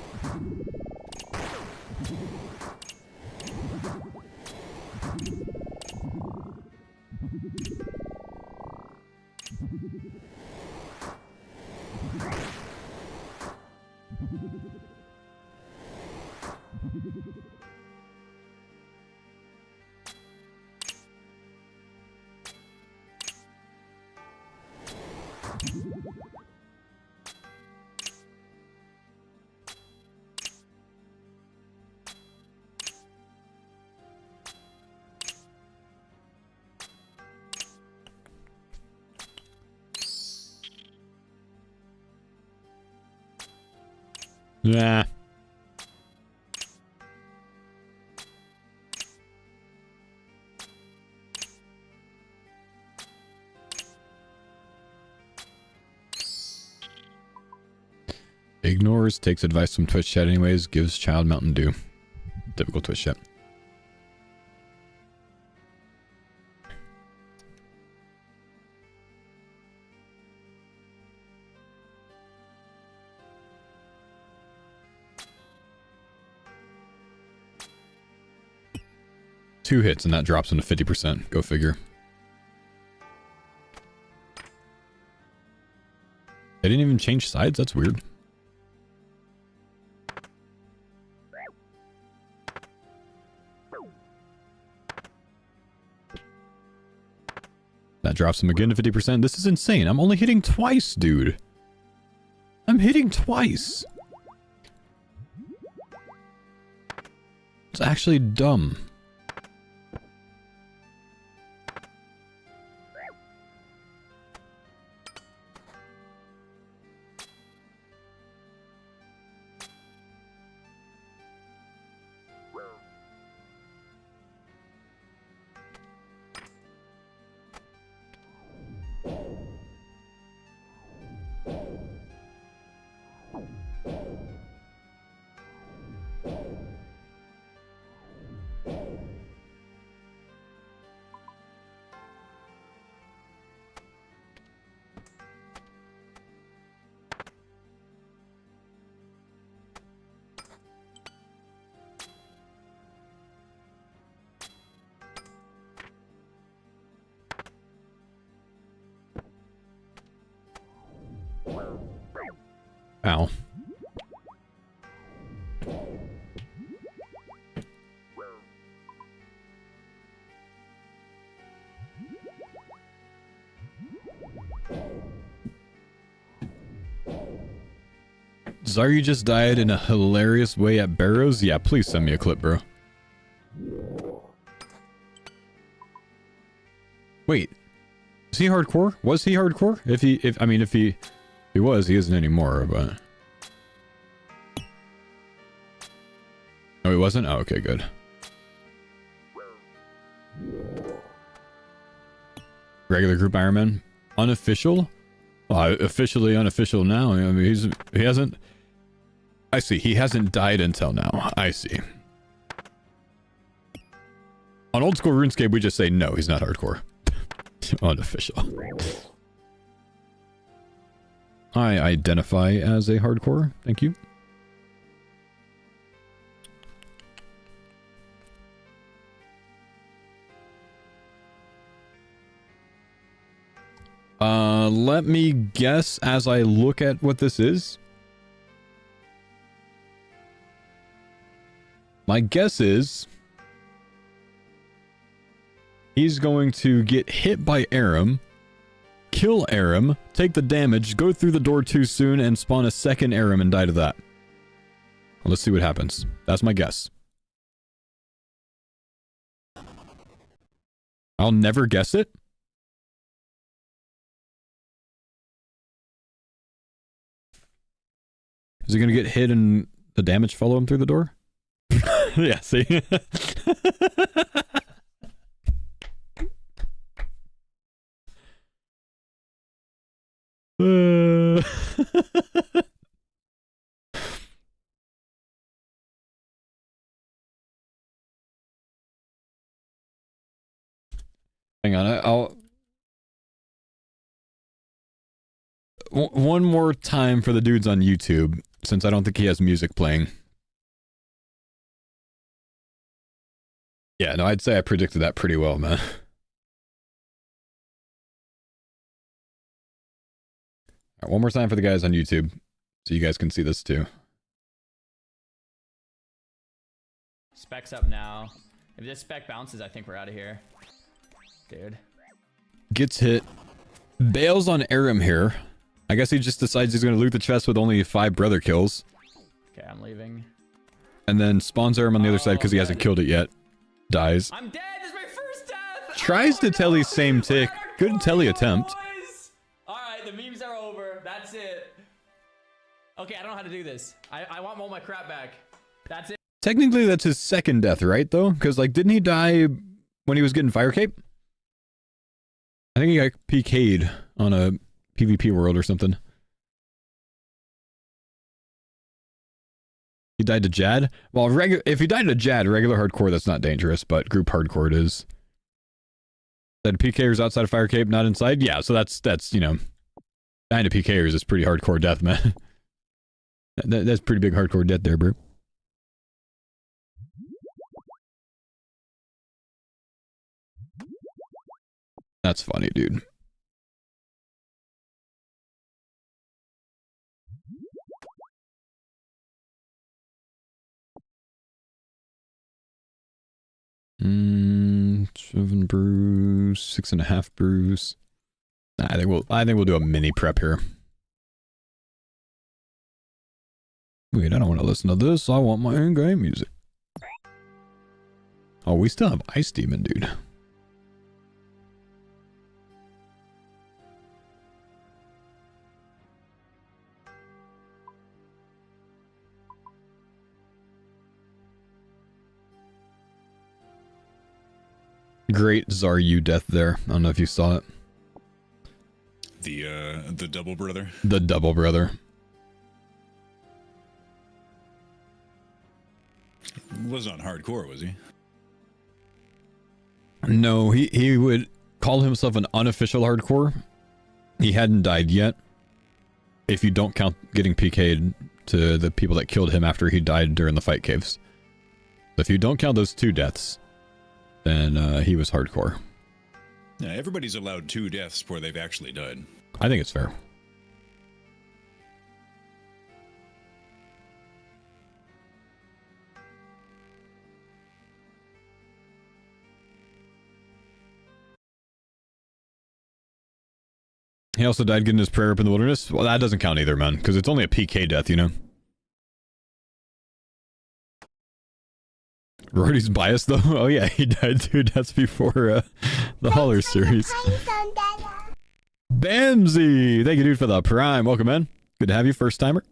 Nah. Ignores, takes advice from Twitch chat anyways, gives child Mountain Dew. Typical Twitch chat. Two hits and that drops him to 50%. Go figure. They didn't even change sides? That's weird. That drops him again to 50%. This is insane. I'm only hitting twice, dude. I'm hitting twice. It's actually dumb. Ow. Zaryu just died in a hilarious way at Barrows? Yeah, please send me a clip, bro. Wait. Is he hardcore? Was he hardcore? If he was, he isn't anymore, but... Oh, he wasn't? Oh, okay, good. Regular group Iron Man? Unofficial? Well, officially unofficial now. I mean, he hasn't... I see, he hasn't died until now. I see. On old school RuneScape, we just say, no, he's not hardcore. Unofficial. I identify as a hardcore. Thank you. Let me guess as I look at what this is. My guess is he's going to get hit by Aram, kill Aram, take the damage, go through the door too soon, and spawn a second Aram and die to that. Well, let's see what happens. That's my guess. I'll never guess it. Is he going to get hit and the damage follow him through the door? Yeah, see? Hang on, I'll... One more time for the dudes on YouTube, since I don't think he has music playing. Yeah, no, I'd say I predicted that pretty well, man. All right, one more time for the guys on YouTube, so you guys can see this too. Spec's up now. If this spec bounces, I think we're out of here. Dude. Gets hit. Bails on Aram here. I guess he just decides he's going to loot the chest with only 5 brother kills. Okay, I'm leaving. And then spawns Aram on the other side because he hasn't killed it yet. Dies. I'm dead! This is my first death! Tries to Telly's same tick. Good Telly attempt. Alright, the memes are over. That's it. Okay, I don't know how to do this. I want all my crap back. That's it. Technically, that's his second death, right, though? Because, like, didn't he die when he was getting fire cape? I think he got PK'd on a PvP world or something. He died to Jad? Well, if he died to Jad, regular hardcore, that's not dangerous, but group hardcore it is. That PKers outside of fire cape, not inside? Yeah, so that's you know, dying to PKers is pretty hardcore death, man. That's pretty big hardcore death there, bro. That's funny, dude. Mm, 7 brews, 6.5 brews. Nah, I think we'll do a mini prep here. Wait, I don't want to listen to this. I want my in-game music. Oh, we still have Ice Demon, dude. Great Zaryu death there. I don't know if you saw it. The double brother. The double brother. Was not hardcore, was he? No, he would call himself an unofficial hardcore. He hadn't died yet. If you don't count getting PK'd to the people that killed him after he died during the fight caves. If you don't count those 2 deaths, then he was hardcore. Yeah, everybody's allowed 2 deaths before they've actually died. I think it's fair. He also died getting his prayer up in the wilderness. Well, that doesn't count either, man, because it's only a PK death, you know? Rorty's biased, though? Oh, yeah, he died 2 deaths before the Holler series. Bamsy! Thank you, dude, for the prime. Welcome, man. Good to have you, first timer.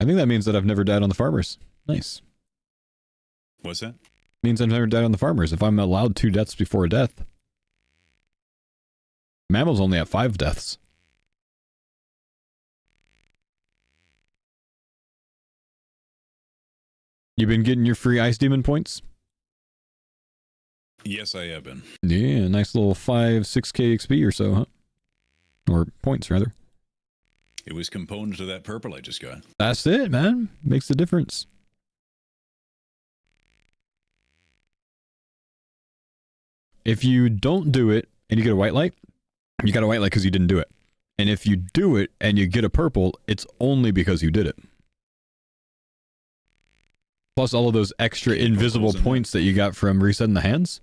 I think that means that I've never died on the farmers. Nice. What's that? Means I've never died on the farmers. If I'm allowed 2 deaths before a death. Mammals only have 5 deaths. You been getting your free Ice Demon points? Yes, I have been. Yeah, nice little 5-6k XP or so, huh? Or points, rather. It was component to that purple I just got. That's it, man. Makes the difference. If you don't do it and you get a white light, you got a white light because you didn't do it. And if you do it and you get a purple, it's only because you did it. Plus all of those extra invisible points that you got from resetting the hands.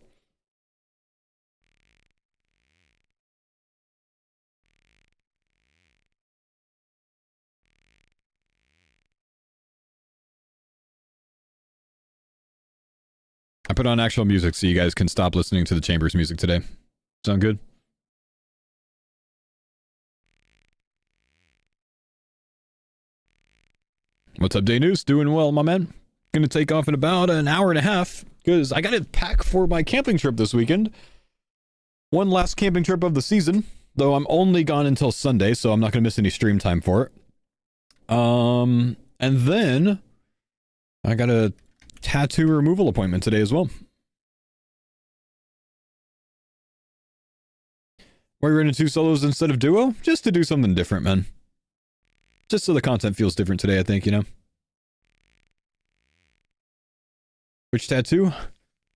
I put on actual music so you guys can stop listening to the Chambers music today. Sound good? What's up, Day News? Doing well, my man. Gonna take off in about an hour and a half because I got to pack for my camping trip this weekend. One last camping trip of the season, though I'm only gone until Sunday, so I'm not gonna miss any stream time for it. And then I got a tattoo removal appointment today as well. Why we're into 2 solos instead of duo? Just to do something different, man. Just so the content feels different today, I think, you know? Which tattoo?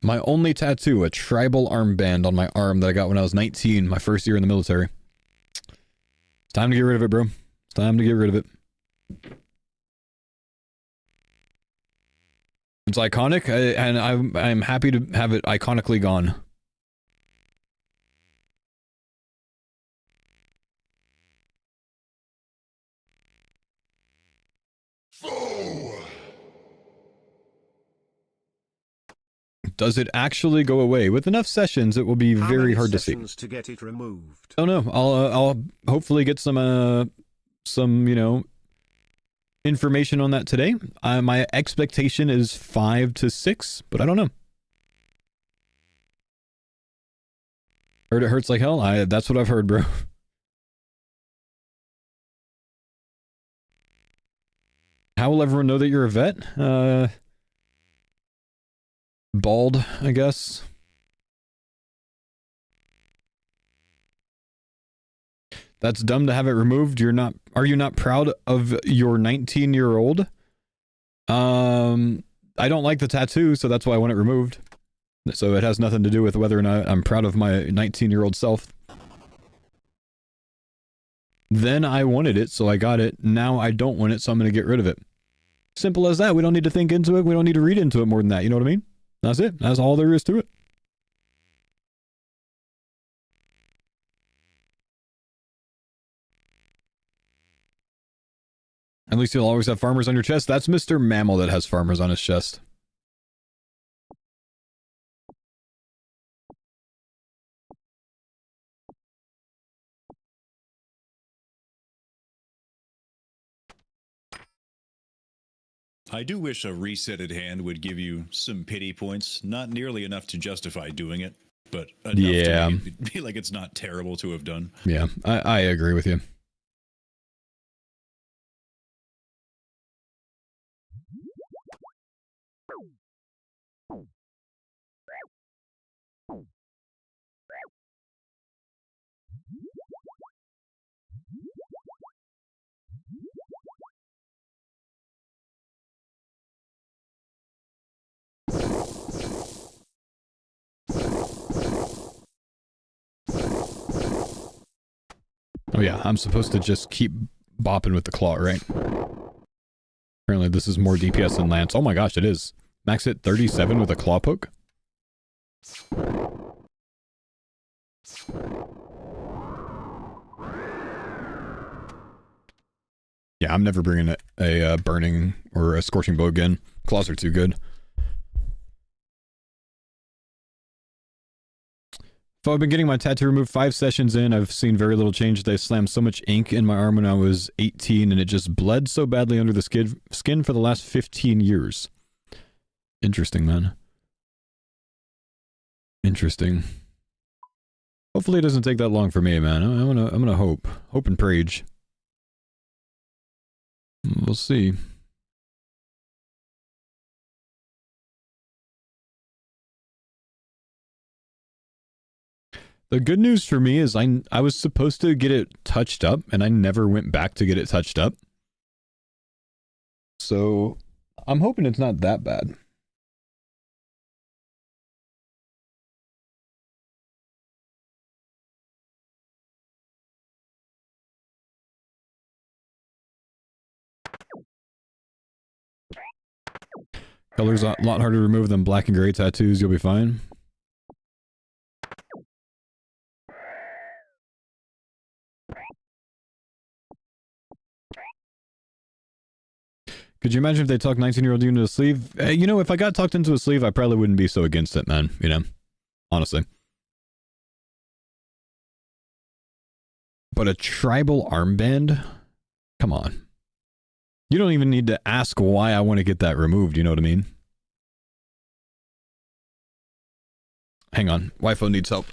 My only tattoo, a tribal armband on my arm that I got when I was 19, my first year in the military. It's time to get rid of it, bro. It's time to get rid of it. It's iconic, and I'm happy to have it iconically gone. Does it actually go away? With enough sessions, it will be very hard to see. To get it removed? Oh no, I'll hopefully get some you know, information on that today. My expectation is 5 to 6, but I don't know. Heard it hurts like hell. That's what I've heard, bro. How will everyone know that you're a vet? Bald, I guess. That's dumb to have it removed. Are you not proud of your 19-year-old? I don't like the tattoo, so that's why I want it removed. So it has nothing to do with whether or not I'm proud of my 19-year-old self. Then I wanted it, so I got it. Now I don't want it, so I'm going to get rid of it. Simple as that. We don't need to think into it. We don't need to read into it more than that. You know what I mean? That's it. That's all there is to it. At least you'll always have farmers on your chest. That's Mr. Mammal that has farmers on his chest. I do wish a resetted hand would give you some pity points. Not nearly enough to justify doing it, but enough to be like it's not terrible to have done. Yeah, I agree with you. Oh yeah, I'm supposed to just keep bopping with the claw, right? Apparently this is more DPS than Lance. Oh my gosh, it is. Max hit 37 with a claw poke. Yeah, I'm never bringing a burning or a scorching bow again. Claws are too good. So I've been getting my tattoo removed 5 sessions in. I've seen very little change. They slammed so much ink in my arm when I was 18 and it just bled so badly under the skin for the last 15 years. Interesting, man. Interesting. Hopefully it doesn't take that long for me, man. I'm gonna hope and prage. We'll see. The good news for me is I was supposed to get it touched up, and I never went back to get it touched up. So, I'm hoping it's not that bad. Color's a lot harder to remove than black and gray tattoos. You'll be fine. Could you imagine if they talked 19-year-old you into a sleeve? You know, if I got talked into a sleeve, I probably wouldn't be so against it, man. You know? Honestly. But a tribal armband? Come on. You don't even need to ask why I want to get that removed, you know what I mean? Hang on. Wi-Fi needs help.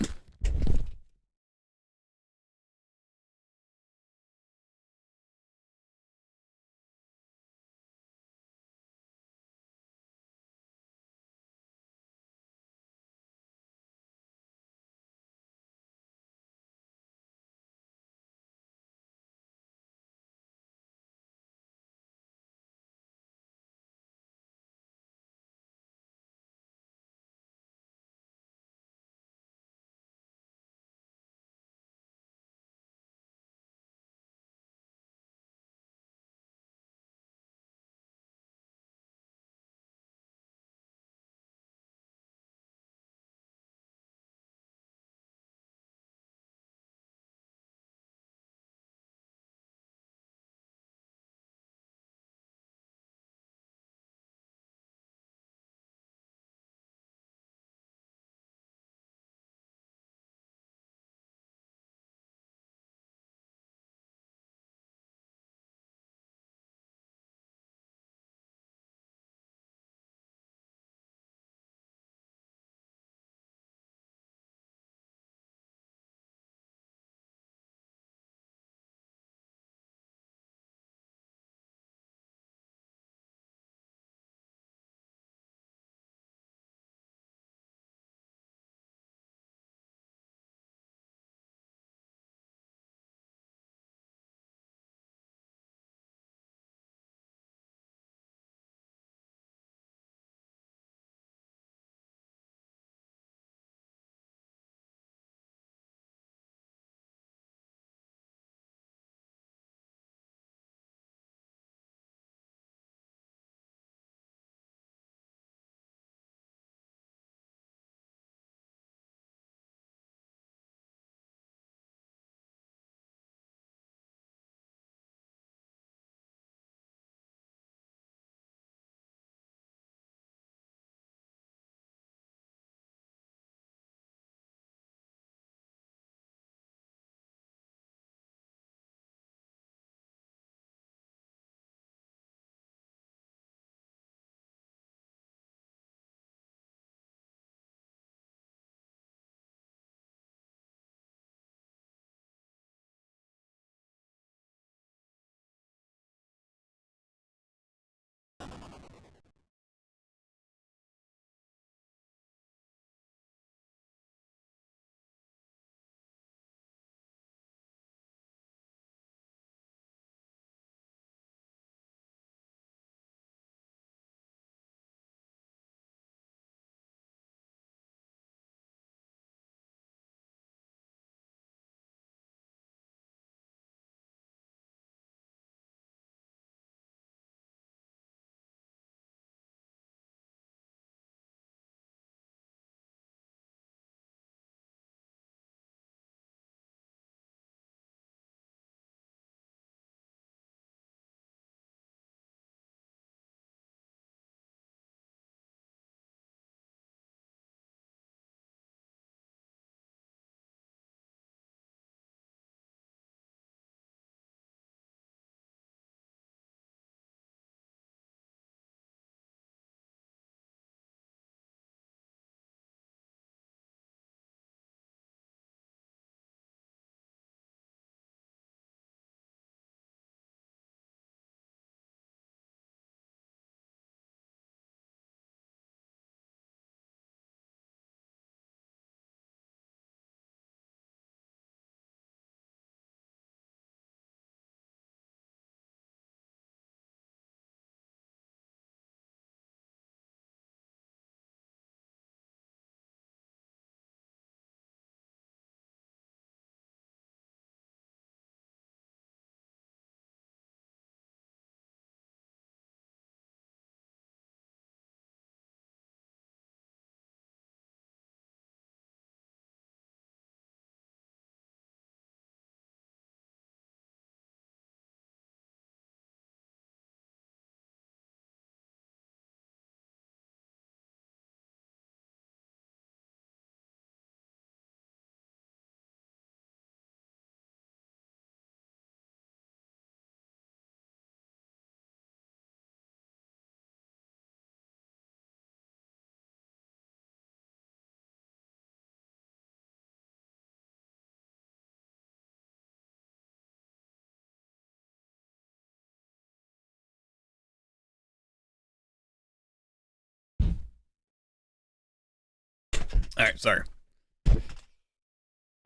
Alright, sorry.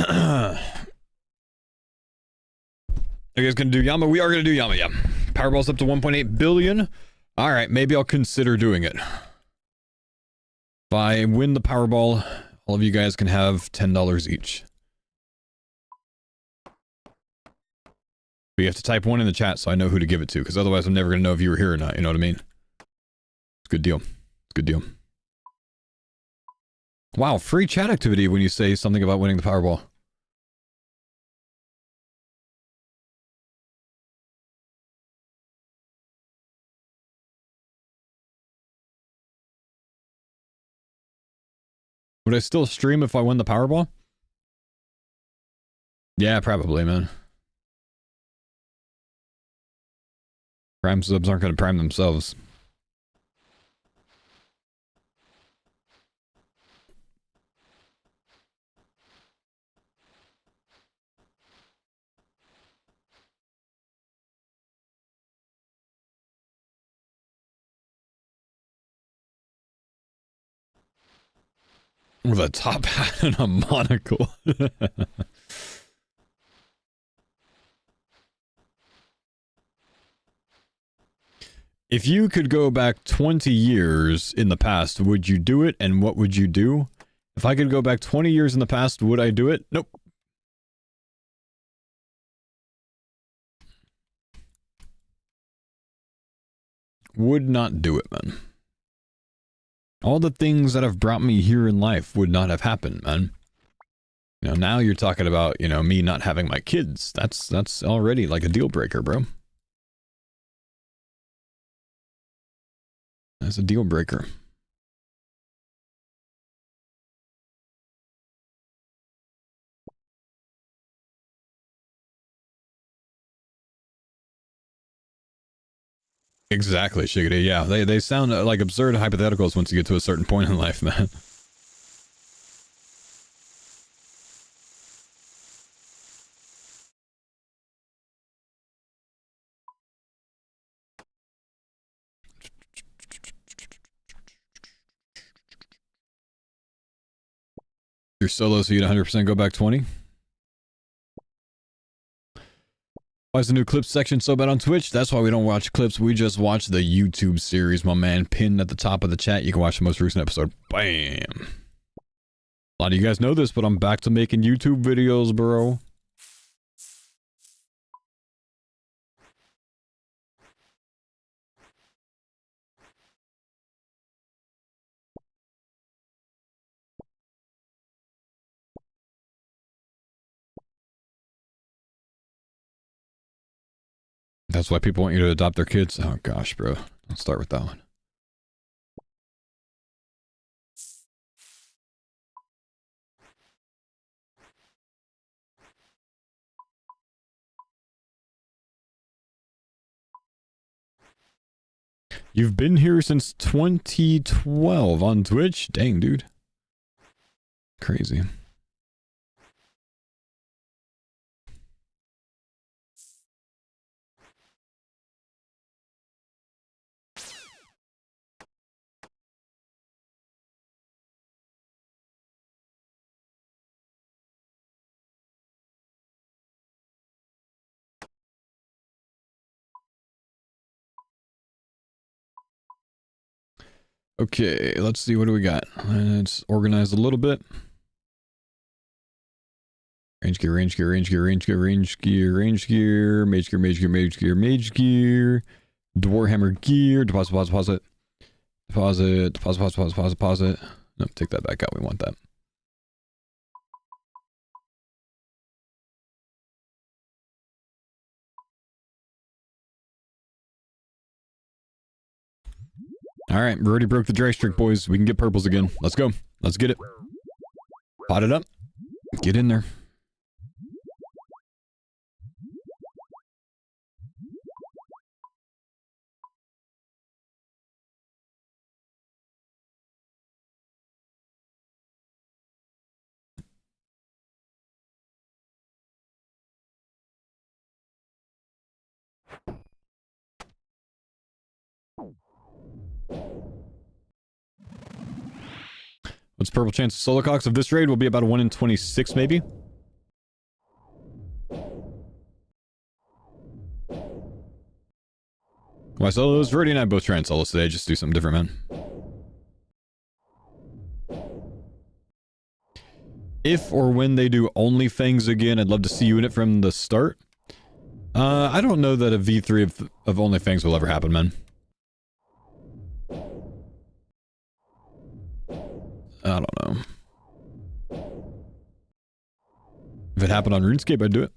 Are you guys gonna do Yama? We are gonna do Yama, yeah. Powerball's up to 1.8 billion. Alright, maybe I'll consider doing it. If I win the Powerball, all of you guys can have $10 each. But you have to type 1 in the chat so I know who to give it to, because otherwise I'm never gonna know if you were here or not, you know what I mean? It's a good deal. It's a good deal. Wow, free chat activity when you say something about winning the Powerball. Would I still stream if I win the Powerball? Yeah, probably, man. Prime subs aren't going to prime themselves. With a top hat and a monocle. If you could go back 20 years in the past, would you do it, and what would you do? If I could go back 20 years in the past, would I do it? Nope. Would not do it, man. All the things that have brought me here in life would not have happened, man. You know, now you're talking about, you know, me not having my kids. That's already like a deal breaker, bro. That's a deal breaker. Exactly, Shiggity. Yeah, they sound like absurd hypotheticals once you get to a certain point in life, man. You're solo, so you'd 100% go back 20. Why is the new clips section so bad on Twitch? That's why we don't watch clips. We just watch the YouTube series, my man. Pinned at the top of the chat. You can watch the most recent episode. Bam. A lot of you guys know this, but I'm back to making YouTube videos, bro. That's why people want you to adopt their kids. Oh gosh, bro. Let's start with that one. You've been here since 2012 on Twitch? Dang, dude. Crazy. Okay, let's see, what do we got? Let's organize a little bit. Range gear, range gear, range gear, range gear, range gear, range gear, mage gear, mage gear, mage gear, mage gear, Dwarhammer gear, deposit, deposit, deposit, deposit, deposit, deposit, deposit, deposit. Nope, take that back out, we want that. Alright, we already broke the dry streak, boys. We can get purples again. Let's go. Let's get it. Pot it up. Get in there. What's purple chance of solo CoX of this raid? Will be about a 1 in 26 maybe. Why solos? Verdi and I both trying solos today. Just do something different, man. If or when they do OnlyFans again, I'd love to see you in it from the start. I don't know that a V3 of OnlyFans will ever happen, man. I don't know. If it happened on RuneScape, I'd do it.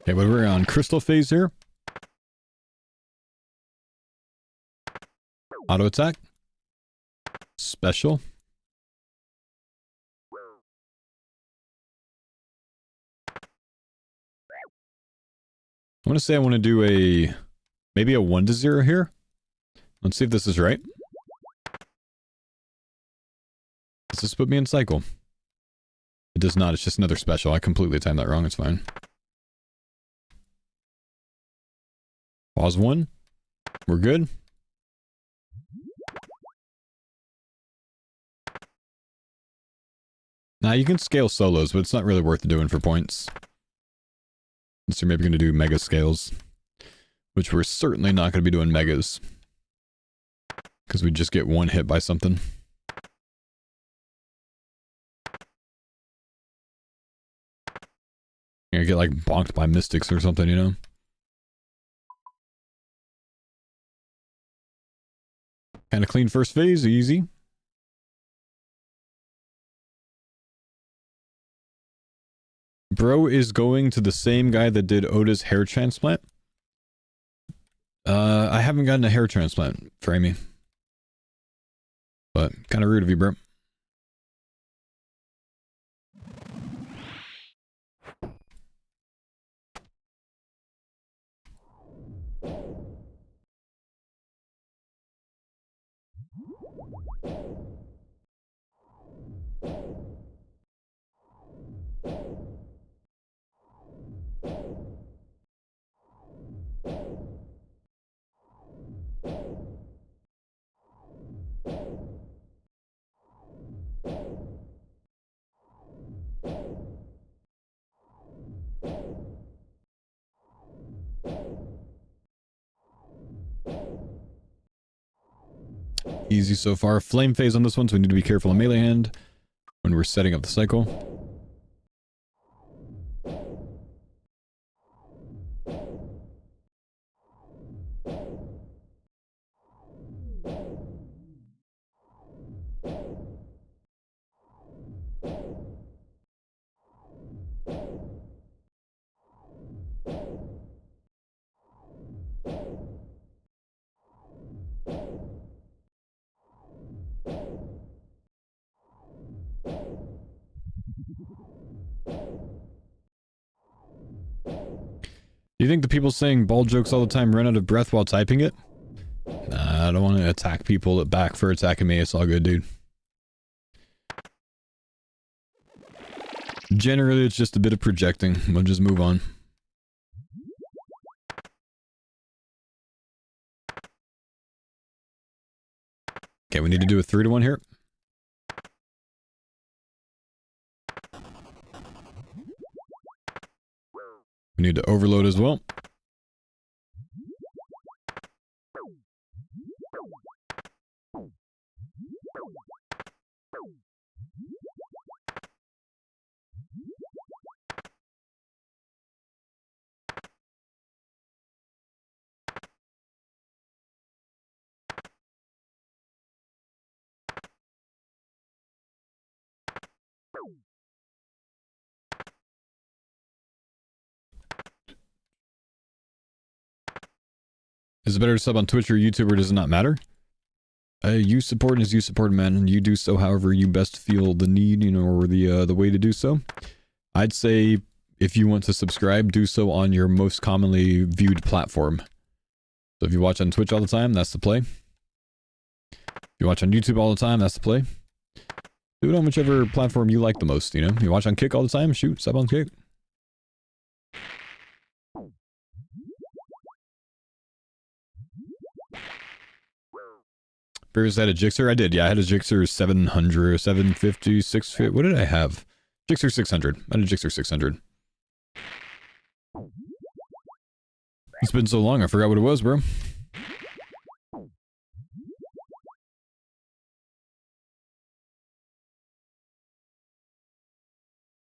Okay, but we're on crystal phase here. Auto attack. Special. I want to say I want to do maybe a 1-0 here. Let's see if this is right. Does this put me in cycle? It does not. It's just another special. I completely timed that wrong. It's fine. Pause 1. We're good. Now you can scale solos, but it's not really worth doing for points. So you're maybe going to do mega scales, which we're certainly not going to be doing megas. Because we just get one hit by something. You're going to get like bonked by mystics or something, you know? Kind of clean first phase, easy. Bro is going to the same guy that did Oda's hair transplant. I haven't gotten a hair transplant for Amy. But kind of rude of you, bro. Easy so far. Flame phase on this one, so we need to be careful on melee hand when we're setting up the cycle. Do you think the people saying ball jokes all the time run out of breath while typing it? Nah, I don't want to attack people back for attacking me. It's all good, dude. Generally, it's just a bit of projecting. We'll just move on. Okay, we need to do a 3-to-1 here. We need to overload as well. Is it better to sub on Twitch or YouTube, or does it not matter? You support as you support, man, and you do so however you best feel the need, you know, or the way to do so. I'd say if you want to subscribe, do so on your most commonly viewed platform. So if you watch on Twitch all the time, that's the play. If you watch on YouTube all the time, that's the play. Do it on whichever platform you like the most, you know? You watch on Kick all the time, shoot, sub on Kick. Previously had a Gixxer? I did, yeah, I had a Gixxer 700, 750, 650, what did I have? Gixxer 600, I had a Gixxer 600. It's been so long, I forgot what it was, bro.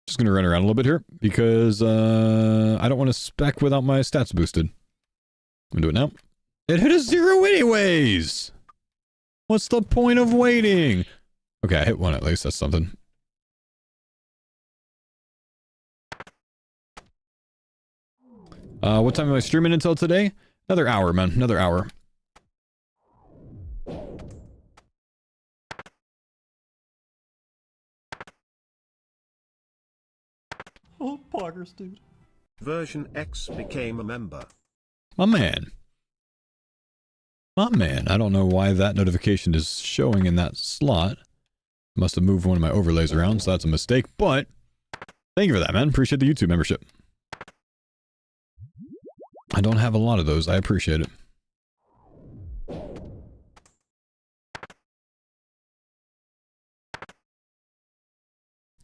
Just gonna run around a little bit here, because, I don't want to spec without my stats boosted. I'm gonna do it now. It hit a 0 anyways! What's the point of waiting? Okay, I hit 1 at least, that's something. What time am I streaming until today? Another hour, man, another hour. Oh, poggers, dude. Version X became a member. My man. My man. I don't know why that notification is showing in that slot. Must have moved one of my overlays around, so that's a mistake, but thank you for that, man. Appreciate the YouTube membership. I don't have a lot of those. I appreciate it.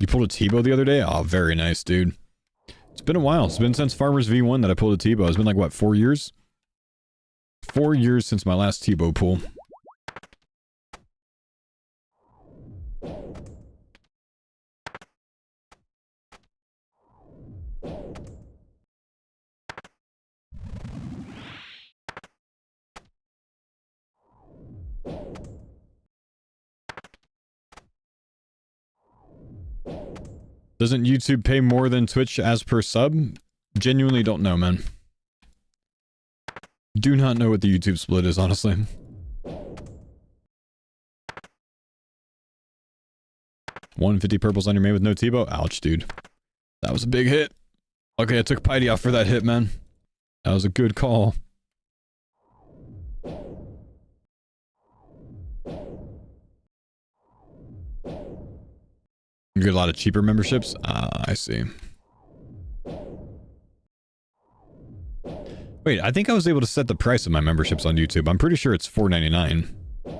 You pulled a Tebow the other day? Oh, very nice, dude. It's been a while. It's been since Farmers V1 that I pulled a Tebow. It's been like, what, 4 years? 4 years since my last Tebow pull. Doesn't YouTube pay more than Twitch as per sub? Genuinely don't know, man. Do not know what the YouTube split is, honestly. $150 purples on your main with no Tebow? Ouch, dude. That was a big hit. Okay, I took Piety off for that hit, man. That was a good call. You get a lot of cheaper memberships? I see. Wait, I think I was able to set the price of my memberships on YouTube. I'm pretty sure it's $4.99. I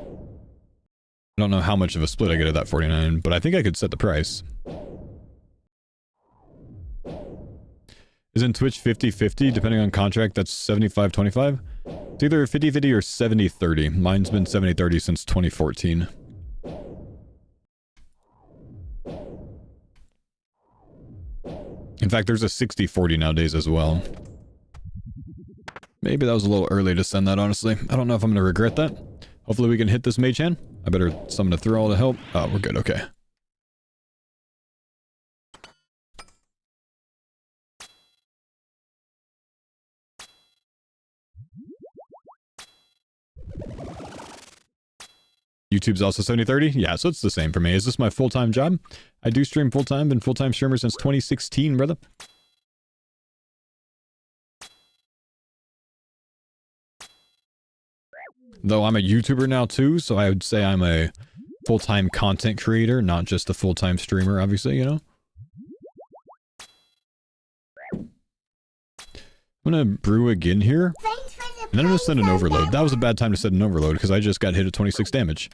don't know how much of a split I get of that $4.99, but I think I could set the price. Isn't Twitch 50-50? Depending on contract, that's 75-25? It's either 50-50 or 70-30. Mine's been 70-30 since 2014. In fact, there's a 60-40 nowadays as well. Maybe that was a little early to send that, honestly. I don't know if I'm going to regret that. Hopefully we can hit this mage hand. I better summon a Thrall to help. Oh, we're good, okay. YouTube's also 70-30? Yeah, so it's the same for me. Is this my full-time job? I do stream full-time, been full-time streamer since 2016, brother. Though I'm a YouTuber now too, so I would say I'm a full-time content creator, not just a full-time streamer, obviously, you know? I'm gonna brew again here, and then I'm gonna send an overload. That was a bad time to set an overload, because I just got hit at 26 damage.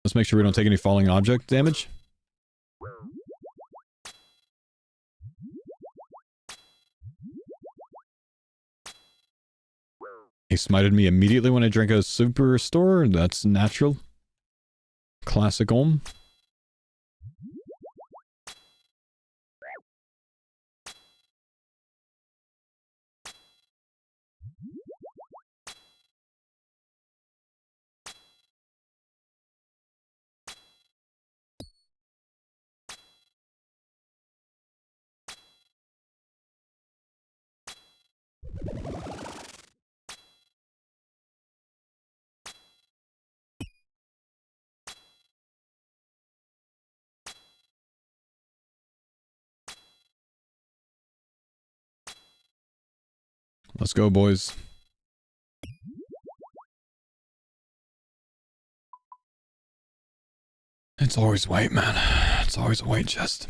Let's make sure we don't take any falling object damage. He smited me immediately when I drank a super restore. That's natural. Classic Olm. Let's go, boys. It's always white, man. It's always a white chest.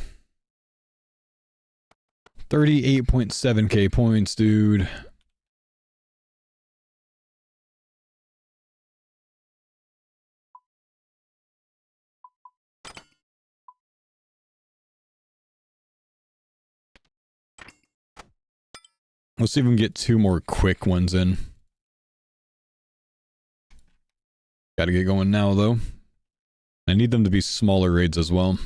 38.7k points, dude. Let's see if we can get 2 more quick ones in. Gotta get going now, though. I need them to be smaller raids as well.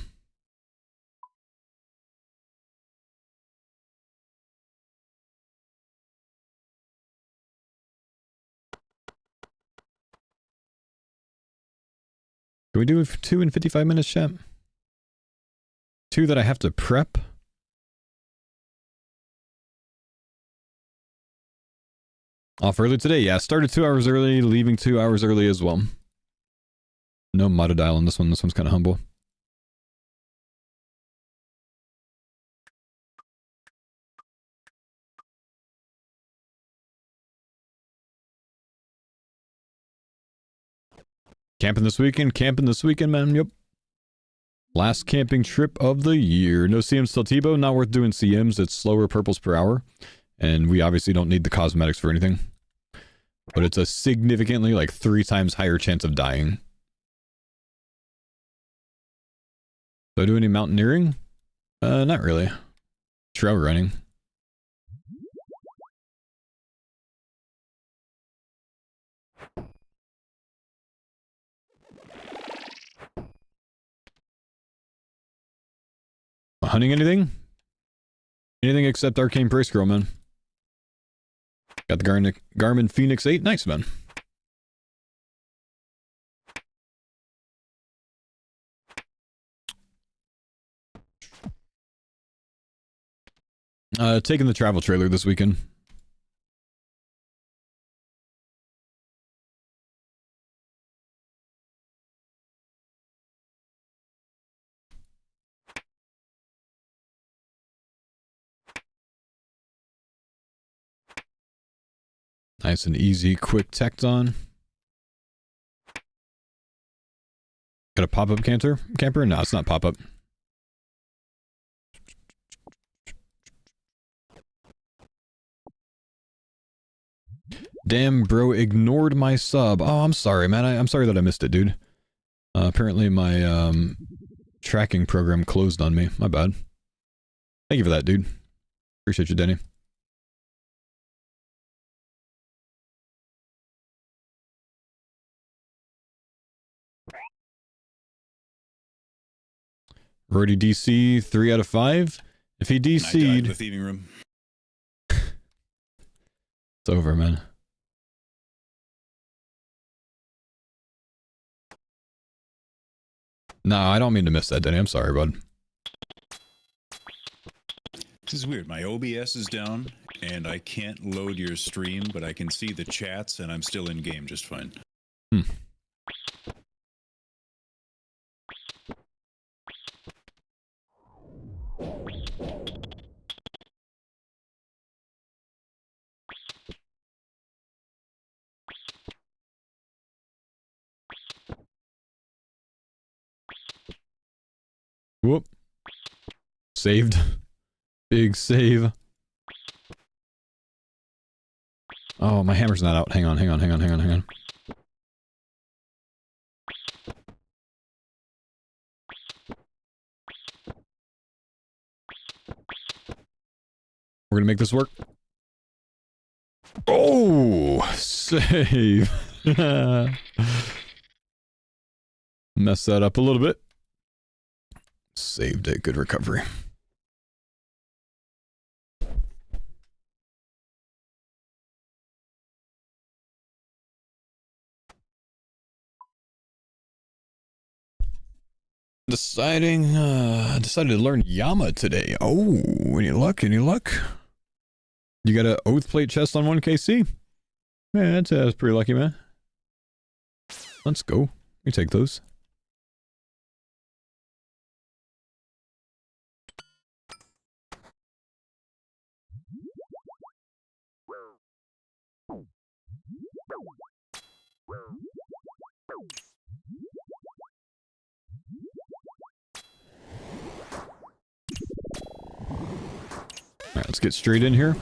Can we do 2 in 55 minutes, chat? 2 that I have to prep? Off early today, yeah. Started 2 hours early, leaving 2 hours early as well. No Mutadile on this one. This one's kind of humble. Camping this weekend, man. Yep. Last camping trip of the year. No CMs till Tebow. Not worth doing CMs. It's slower purples per hour. And we obviously don't need the cosmetics for anything. But it's a significantly, like, 3 times higher chance of dying. Do I do any mountaineering? Not really. Trail running. Hunting anything? Anything except Arcane Price Scroll, man. Got the Garmin Phoenix 8. Nice, man. Taking the travel trailer this weekend. Nice and easy, quick Tecton. Got a pop-up camper? No, it's not pop-up. Damn, bro, ignored my sub. Oh, I'm sorry, man. I'm sorry that I missed it, dude. Apparently my tracking program closed on me. My bad. Thank you for that, dude. Appreciate you, Denny. Already DC 3 out of 5. If he DC'd, the thieving room. It's over, man. No, I don't mean to miss that, Denny. I'm sorry, bud. This is weird. My OBS is down, and I can't load your stream, but I can see the chats, and I'm still in game just fine. Hmm. Whoop. Saved. Big save. Oh, my hammer's not out. Hang on. We're gonna make this work. Oh, save. Mess that up a little bit. Saved it. Good recovery. Decided to learn Yama today. Oh, any luck? You got a oath plate chest on 1KC? Man, that's pretty lucky, man. Let's go. We take those. Alright, let's get straight in here.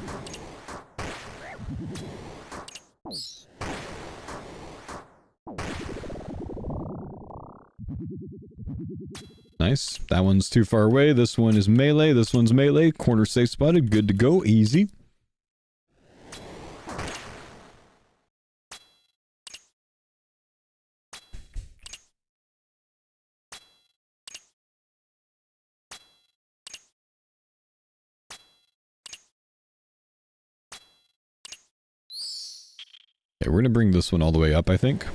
Nice. That one's too far away. This one is melee. This one's melee. Corner safe spotted. Good to go. Easy. Okay, we're going to bring this one all the way up, I think.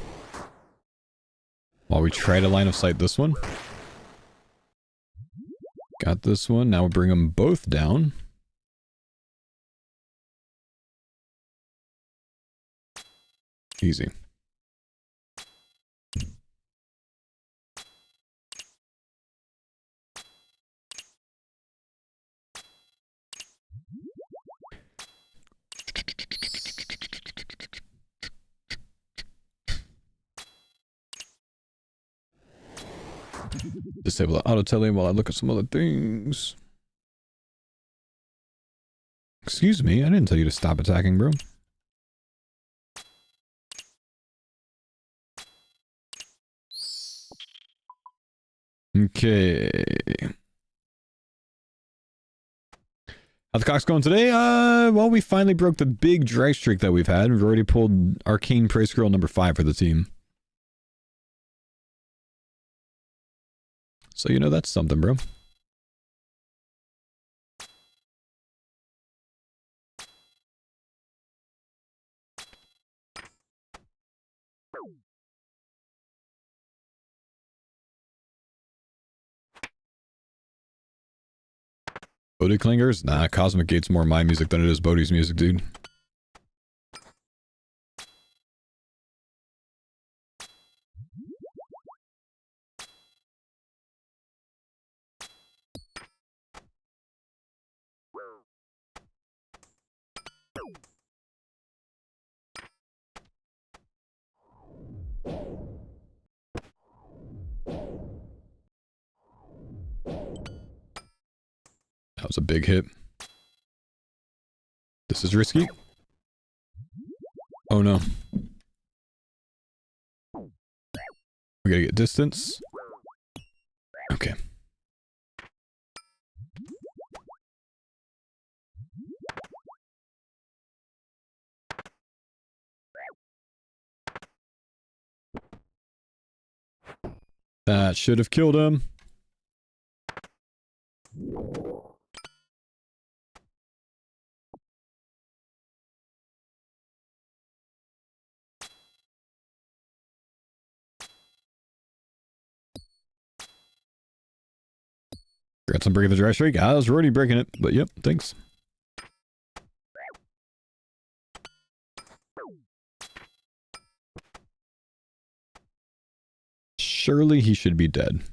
While we try to line of sight this one. Got this one. Now we'll bring them both down. Easy. Disable the auto telling while I look at some other things. Excuse me, I didn't tell you to stop attacking, bro. Okay. How's the CoX going today? Well, we finally broke the big drag streak that we've had. We've already pulled Arcane Praise Scroll number 5 for the team. So, you know, that's something, bro. Bodhi Clingers? Nah, Cosmic Gate's more my music than it is Bodhi's music, dude. That was a big hit. This is risky. Oh no. We gotta get distance. Okay. That should have killed him. Congrats on breaking the dry streak. I was already breaking it, but yep, thanks. Surely he should be dead.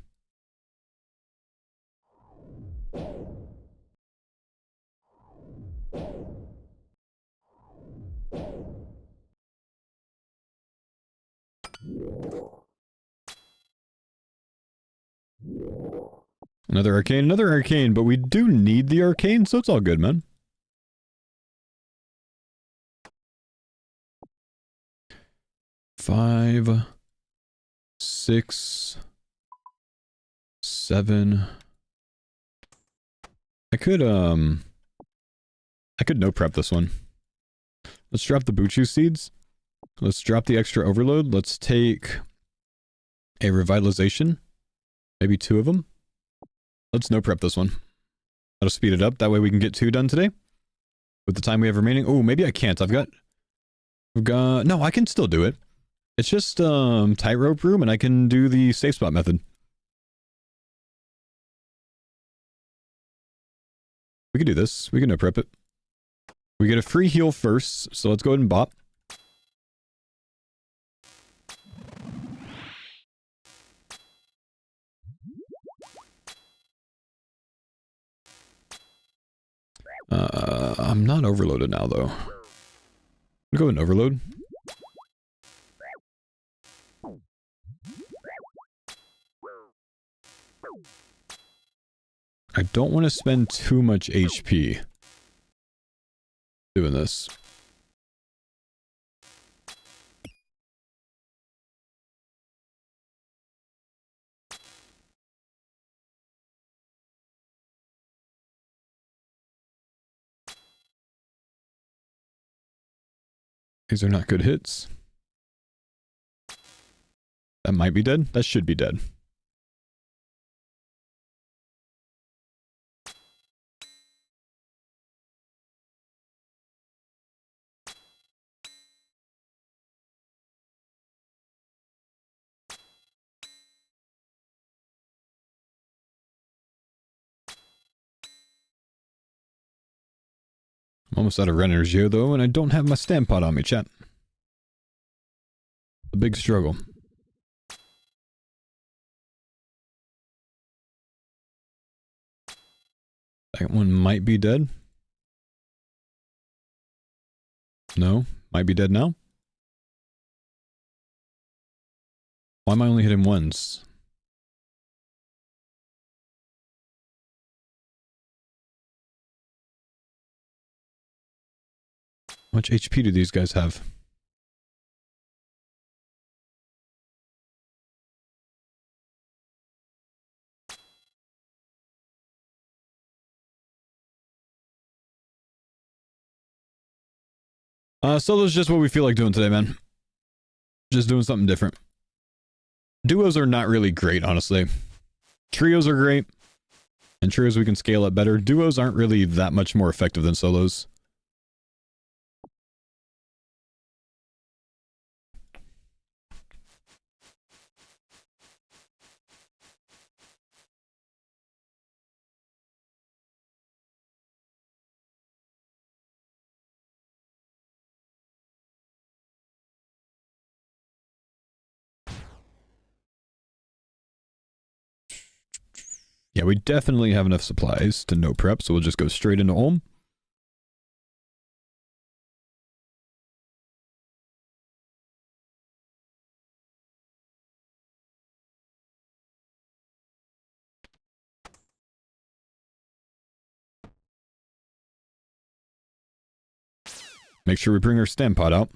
Another arcane, but we do need the arcane, so it's all good, man. Five, 6, 7. I could no prep this one. Let's drop the Buchu seeds. Let's drop the extra overload. Let's take a revitalization. Maybe 2 of them. Let's no prep this one. That'll speed it up. That way we can get 2 done today. With the time we have remaining. Oh, maybe I can't. I've got... No, I can still do it. It's just tightrope room and I can do the safe spot method. We can do this. We can no prep it. We get a free heal first, so let's go ahead and bop. I'm not overloaded now, though. I'm gonna go ahead and overload. I don't want to spend too much HP doing this. These are not good hits. That might be dead. That should be dead. I'm almost out of energy though, and I don't have my stamp pot on me, chat. A big struggle. That one might be dead. No, might be dead now. Why am I only hitting once? How much HP do these guys have? Solo's just what we feel like doing today, man. Just doing something different. Duos are not really great, honestly. Trios are great. And trios we can scale up better. Duos aren't really that much more effective than solos. Yeah, we definitely have enough supplies to no prep, so we'll just go straight into Ulm. Make sure we bring our stamp pot out.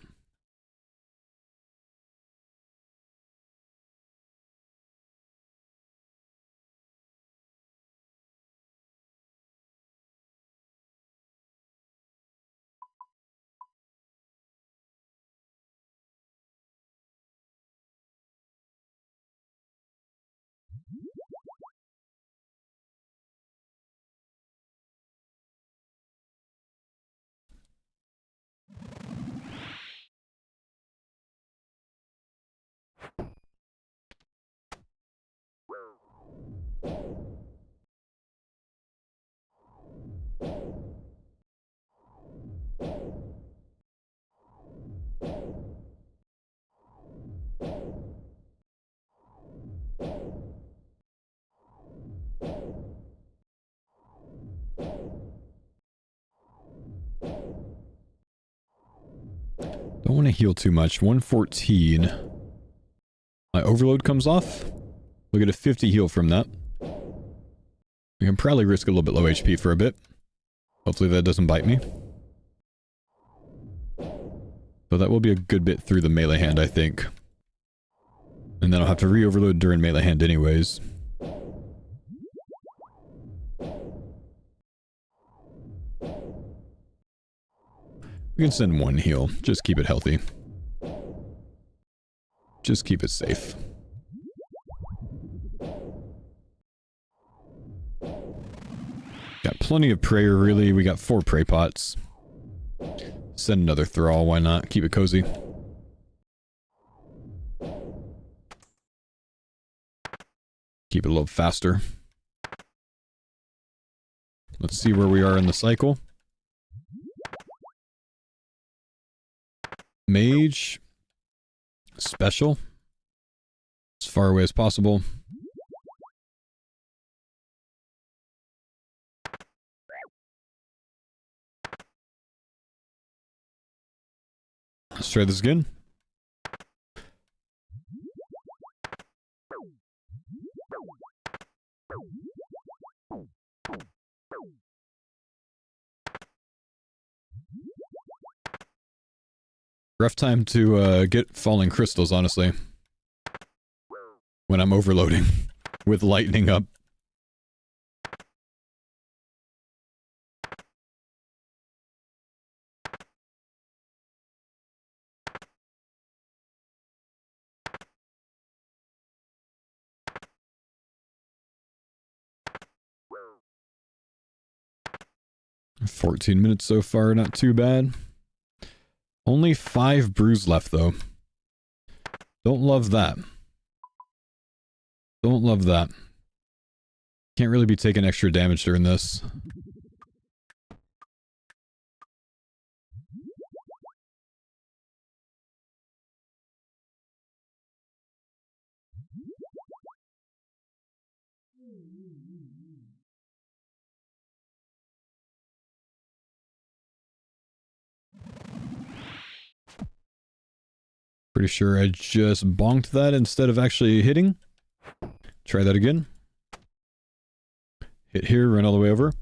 Don't want to heal too much. 114. My overload comes off. We'll get a 50 heal from that. We can probably risk a little bit low HP for a bit. Hopefully that doesn't bite me. So that will be a good bit through the melee hand, I think. And then I'll have to re-overload during melee hand anyways. We can send one heal. Just keep it healthy. Just keep it safe. Got plenty of prayer, really. We got 4 prey pots. Send another thrall, why not? Keep it cozy. Keep it a little faster. Let's see where we are in the cycle. Mage. Special. As far away as possible. Let's try this again. Rough time to get falling crystals, honestly. When I'm overloading with lightning up. $14 minutes so far, not too bad. Only 5 brews left, though. Don't love that. Don't love that. Can't really be taking extra damage during this. Pretty sure I just bonked that instead of actually hitting. Try that again. Hit here, run all the way over.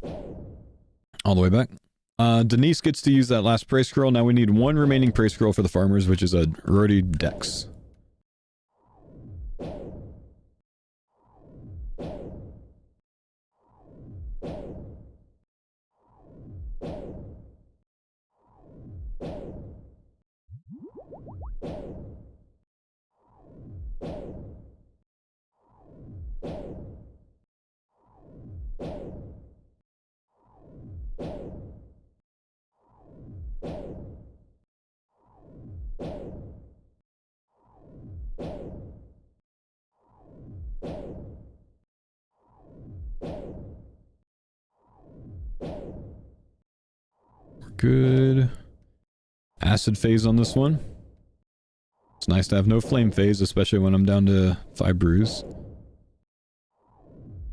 All the way back. Denise gets to use that last praise scroll. Now we need 1 remaining praise scroll for the farmers, which is a Rody Dex. Good. Acid phase on this one. It's nice to have no flame phase, especially when I'm down to 5 brews.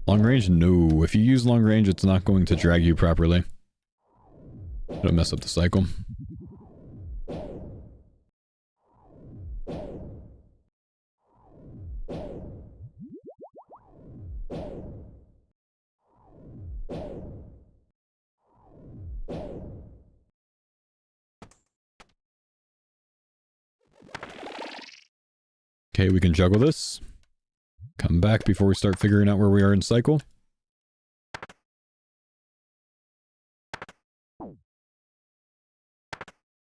Long range? No. If you use long range, it's not going to drag you properly. It'll mess up the cycle. Okay, we can juggle this. Come back before we start figuring out where we are in cycle.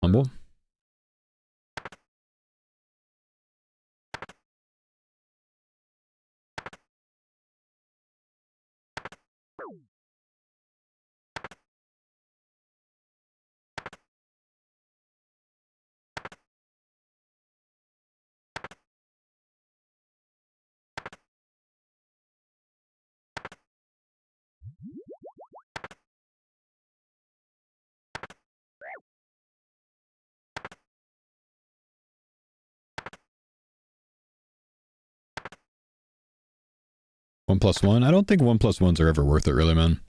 Humble. One plus one? I don't think 1+1s are ever worth it, really, man.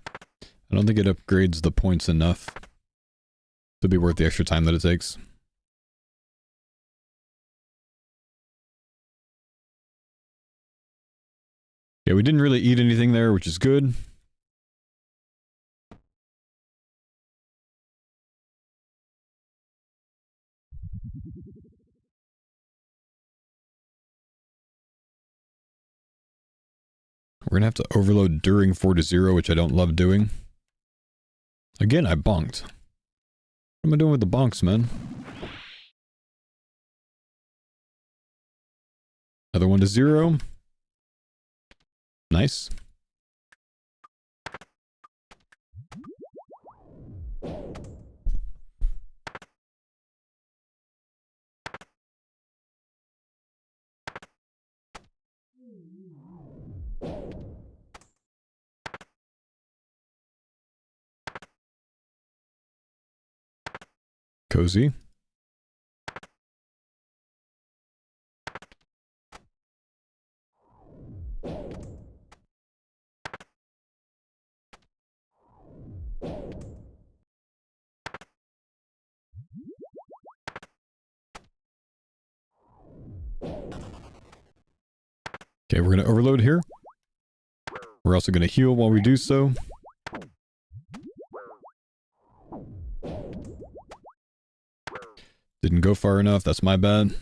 I don't think it upgrades the points enough to be worth the extra time that it takes. Yeah, we didn't really eat anything there, which is good. We're gonna have to overload during 4-0, which I don't love doing. Again, I bonked. What am I doing with the bonks, man? Another 1-0. Nice. Cozy. Okay, we're going to overload here. We're also going to heal while we do so. Didn't Didn't go far enough. That's my bad.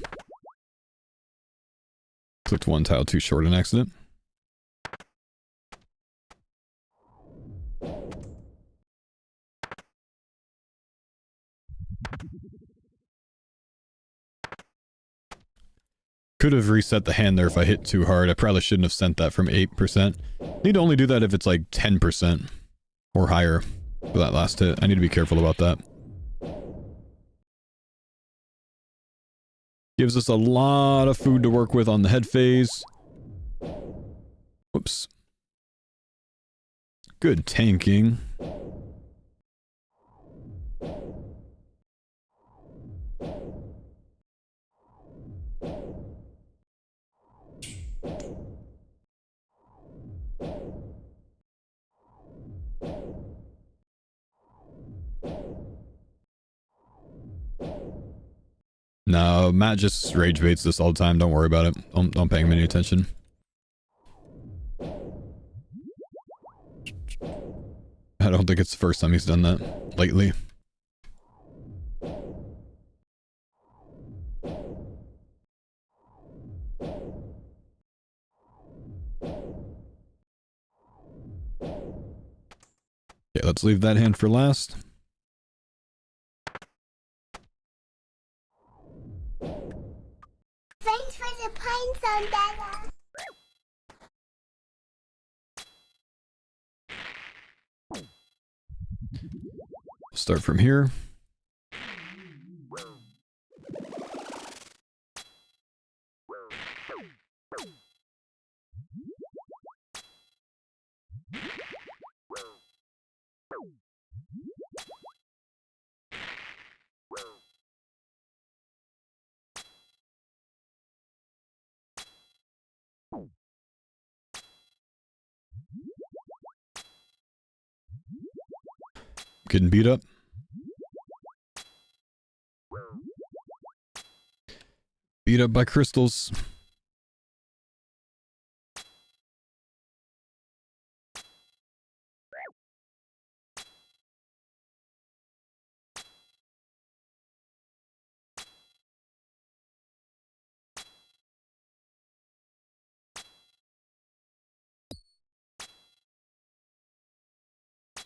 Clicked one tile too short in accident. Could have reset the hand there if I hit too hard. I probably shouldn't have sent that from 8%. Need to only do that if it's like 10% or higher for that last hit. I need to be careful about that. Gives us a lot of food to work with on the head phase. Whoops. Good tanking. No, Matt just rage baits this all the time. Don't worry about it. Don't pay him any attention. I don't think it's the first time he's done that lately. Okay, let's leave that hand for last. Thanks for the pine zone, Dada. Start from here. Getting beat up. Beat up by crystals.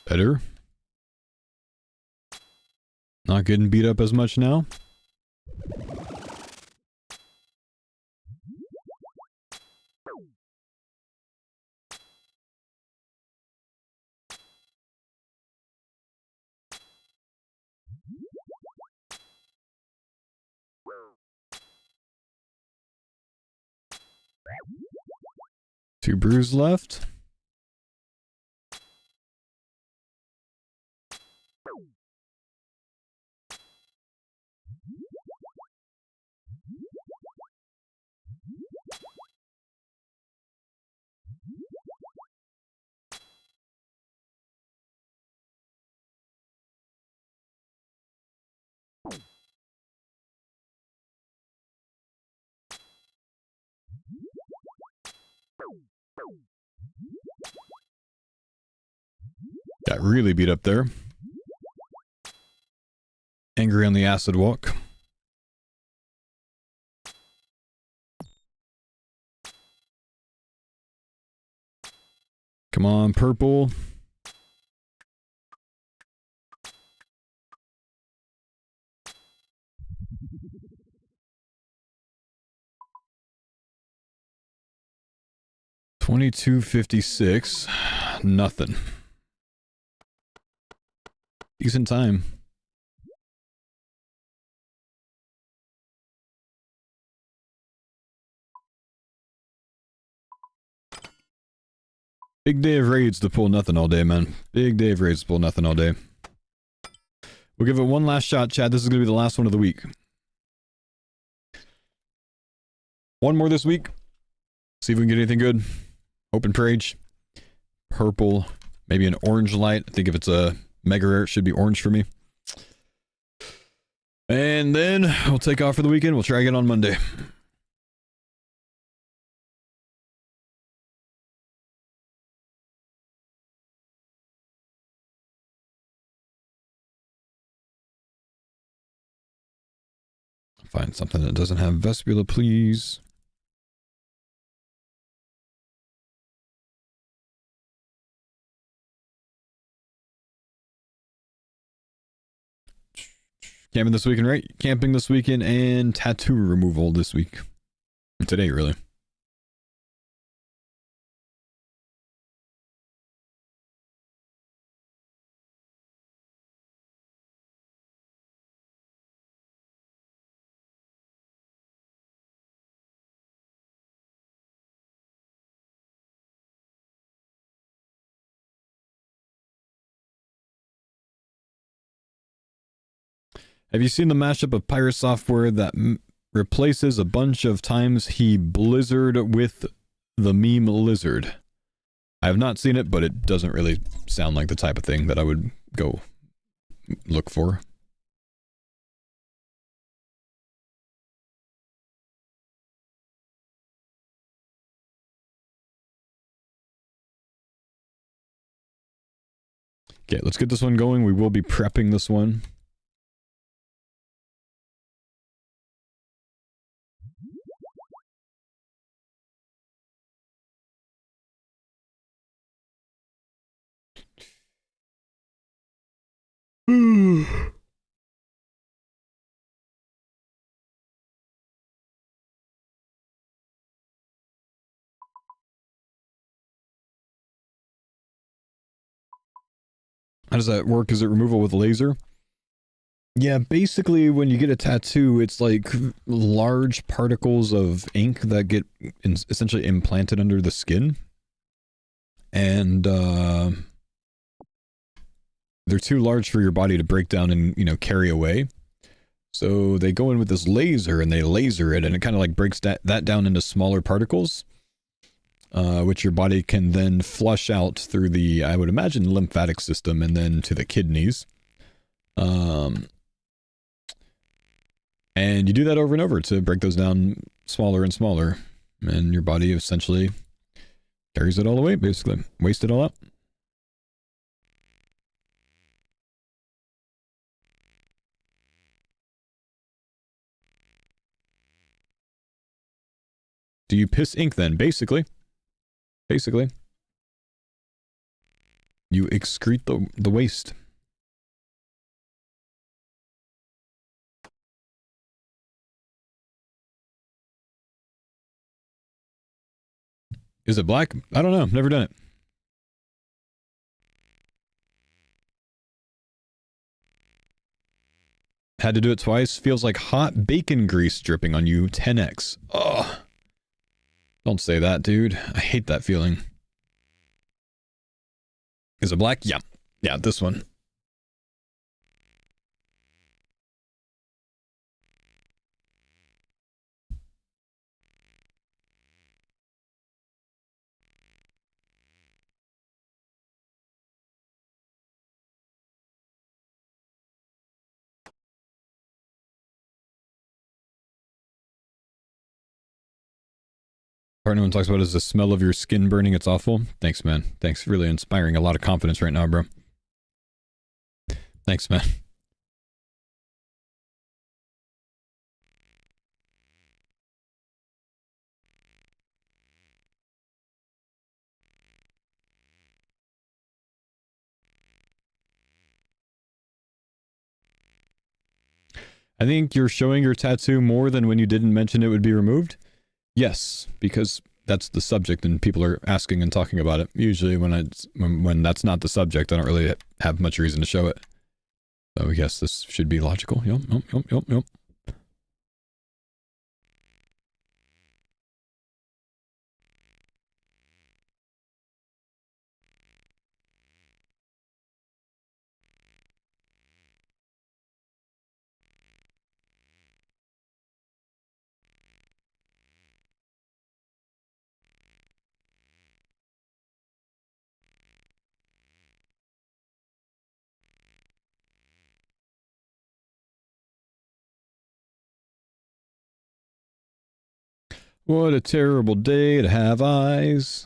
Better. Not getting beat up as much now. Two brews left. Got really beat up there. Angry on the acid walk. Come on, purple. $22.56. Nothing. Decent time. Big day of raids to pull nothing all day, man. Big day of raids to pull nothing all day. We'll give it one last shot, Chad. This is going to be the last one of the week. One more this week. See if we can get anything good. Open Prage. Purple. Maybe an orange light. I think if it's a mega rare, it should be orange for me. And then we'll take off for the weekend. We'll try again on Monday. Find something that doesn't have Vespula, please. Camping this weekend, right? Camping this weekend and tattoo removal this week. Today, really. Have you seen the mashup of pirate software that replaces a bunch of times he blizzard with the meme lizard? I have not seen it, but it doesn't really sound like the type of thing that I would go look for. Okay, let's get this one going. We will be prepping this one. How does that work? Is it removal with laser? Yeah, basically when you get a tattoo, it's like large particles of ink that get essentially implanted under the skin. And they're too large for your body to break down and, you know, carry away. So they go in with this laser and they laser it, and it kind of like breaks that down into smaller particles, which your body can then flush out through the, I would imagine, lymphatic system and then to the kidneys. And you do that over and over to break those down smaller and smaller, and your body essentially carries it all away, basically. Waste it all out. Do you piss ink then? Basically. Basically. You excrete the waste. Is it black? I don't know. Never done it. Had to do it twice. Feels like hot bacon grease dripping on you. 10x. Ugh. Don't say that, dude. I hate that feeling. Is it black? Yeah. Yeah, this one. Partner one talks about is the smell of your skin burning. It's awful. Thanks, man. Thanks. Really inspiring a lot of confidence right now, bro. Thanks, man. I think you're showing your tattoo more than when you didn't mention it would be removed. Yes, because that's the subject and people are asking and talking about it. Usually when that's not the subject, I don't really have much reason to show it. So yes, this should be logical. Yep. What a terrible day to have eyes.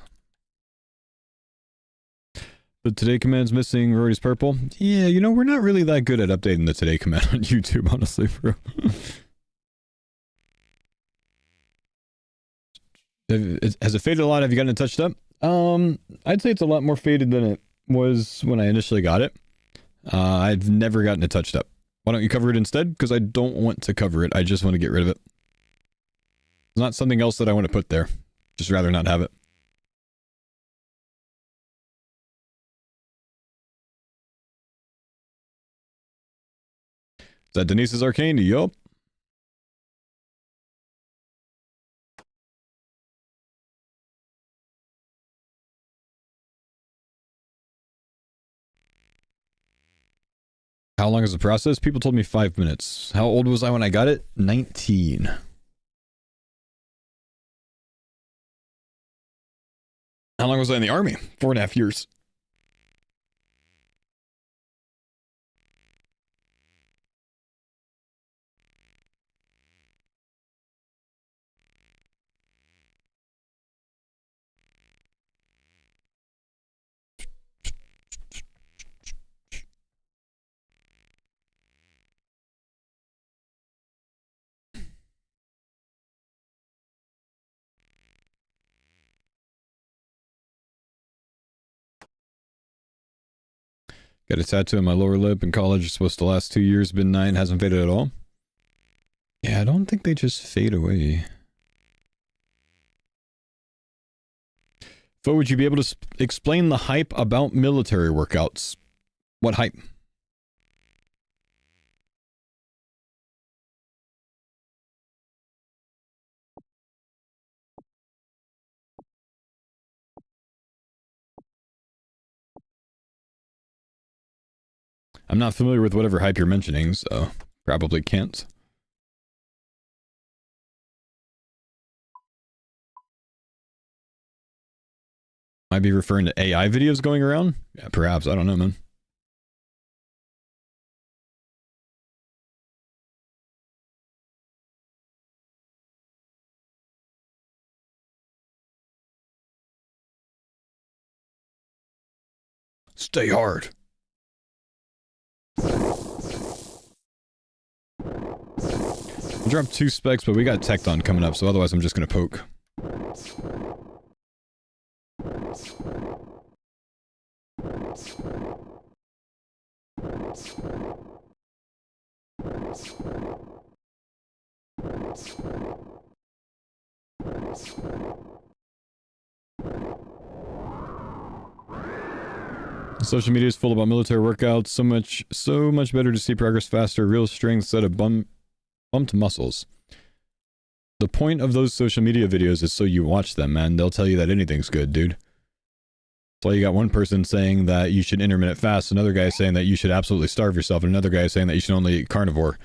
The today command's missing. Rory's purple. Yeah, you know, we're not really that good at updating the today command on YouTube, honestly, bro. Has it faded a lot? Have you gotten it touched up? I'd say it's a lot more faded than it was when I initially got it. I've never gotten it touched up. Why don't you cover it instead? Because I don't want to cover it. I just want to get rid of it. It's not something else that I want to put there. Just rather not have it. Is that Denise's Arcane? Yup. How long is the process? People told me 5 minutes. How old was I when I got it? 19. How long was I in the army? 4.5 years. Got a tattoo on my lower lip in college. It's supposed to last 2 years. Been 9. Hasn't faded at all. Yeah, I don't think they just fade away. Faux, would you be able to explain the hype about military workouts? What hype? I'm not familiar with whatever hype you're mentioning, so probably can't. Might be referring to AI videos going around? Yeah, perhaps. I don't know, man. Stay hard. I dropped 2 specs, but we got Tecton coming up, so otherwise I'm just gonna poke. Social media is full about military workouts. So much better to see progress faster, real strength instead of bumped muscles. The point of those social media videos is so you watch them, man. They'll tell you that anything's good, dude. That's why you got one person saying that you should intermittent fast, another guy saying that you should absolutely starve yourself, and another guy saying that you should only eat carnivore.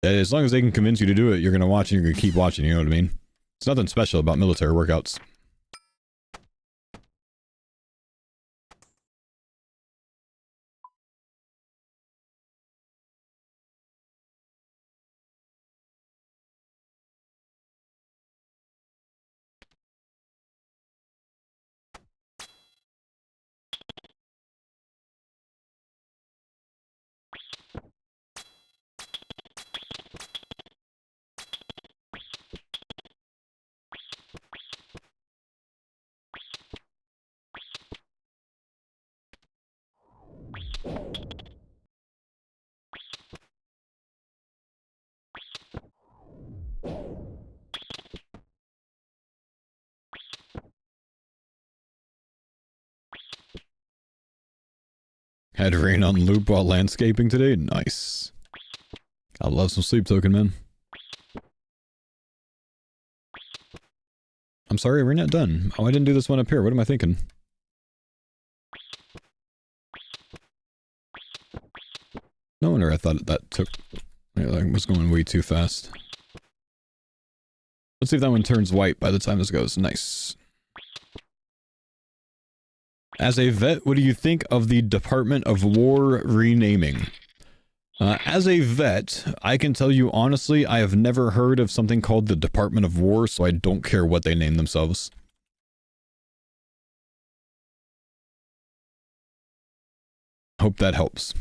As long as they can convince you to do it, you're going to watch and you're going to keep watching, you know what I mean? It's nothing special about military workouts. Had rain on loop while landscaping today? Nice. I love some sleep token, man. I'm sorry, we're not done. Oh, I didn't do this one up here. What am I thinking? No wonder I thought that took... Like, was going way too fast. Let's see if that one turns white by the time this goes. Nice. As a vet, what do you think of the Department of War renaming? As a vet, I can tell you honestly, I have never heard of something called the Department of War, so I don't care what they name themselves. Hope that helps.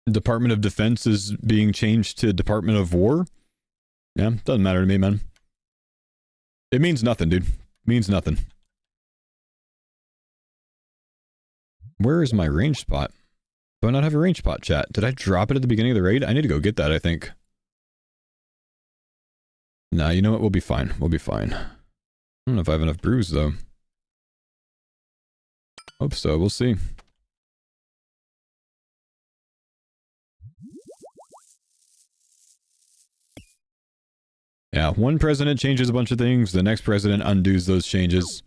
Department of Defense is being changed to Department of War. Yeah, doesn't matter to me, man. It means nothing, dude. Means nothing. Where is my range spot? Do I not have a range spot, chat? Did I drop it at the beginning of the raid? I need to go get that, I think. Nah, you know what? We'll be fine. We'll be fine. I don't know if I have enough brews, though. Hope so. We'll see. Yeah, one president changes a bunch of things, the next president undoes those changes.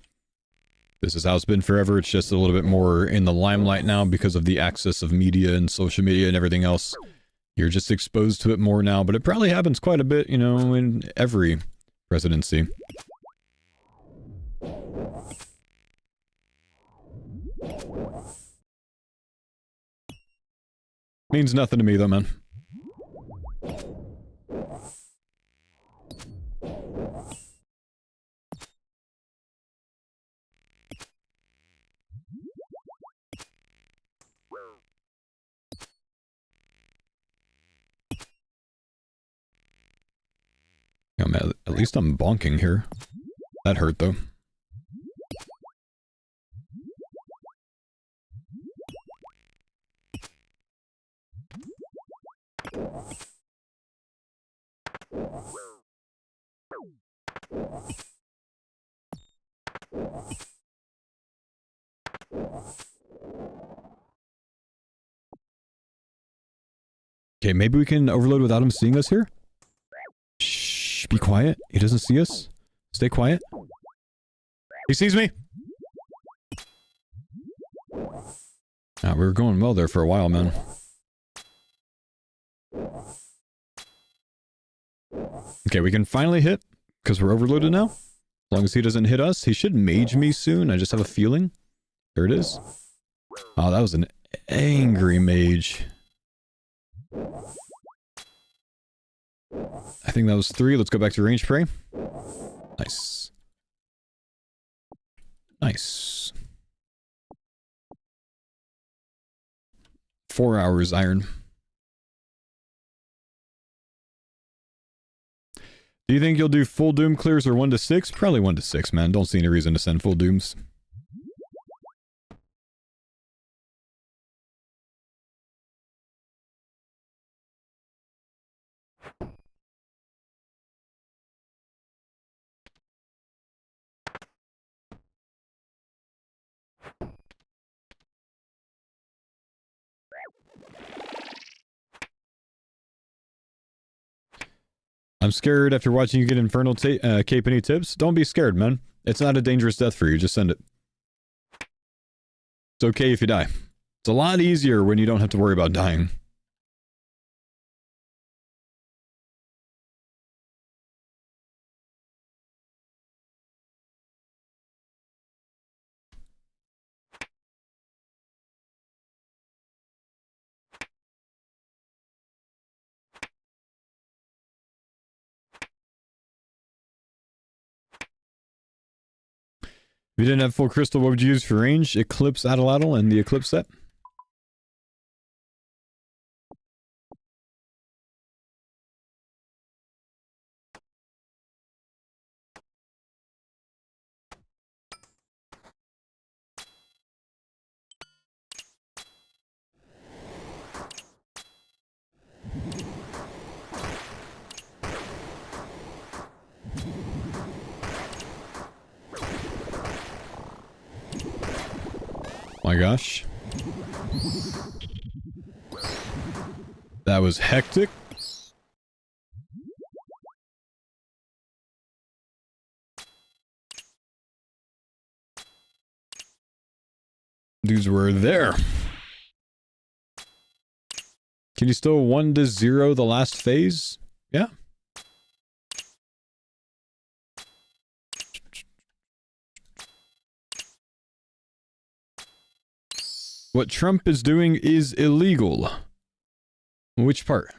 This is how it's been forever. It's just a little bit more in the limelight now because of the access of media and social media and everything else. You're just exposed to it more now, but it probably happens quite a bit, you know, in every presidency. Means nothing to me though, man. Yeah, man, at least I'm bonking here. That hurt though. Okay, maybe we can overload without him seeing us here? Shh, be quiet. He doesn't see us. Stay quiet. He sees me! Ah, we were going well there for a while, man. Okay, we can finally hit, because we're overloaded now. As long as he doesn't hit us, he should mage me soon. I just have a feeling. There it is. Oh, that was an angry mage. I think that was 3. Let's go back to range prey. Nice. Nice. 4 hours iron. Do you think you'll do full doom clears or 1 to 6? Probably 1 to 6, man. Don't see any reason to send full dooms. I'm scared after watching you get Inferno cape. Any tips? Don't be scared, man. It's not a dangerous death for you. Just send it. It's okay if you die. It's a lot easier when you don't have to worry about dying. If you didn't have full crystal, what would you use for range? Eclipse Atlatl and the Eclipse set? My gosh. That was hectic. Dudes were there. Can you still 1 to 0 the last phase? Yeah. What Trump is doing is illegal. Which part?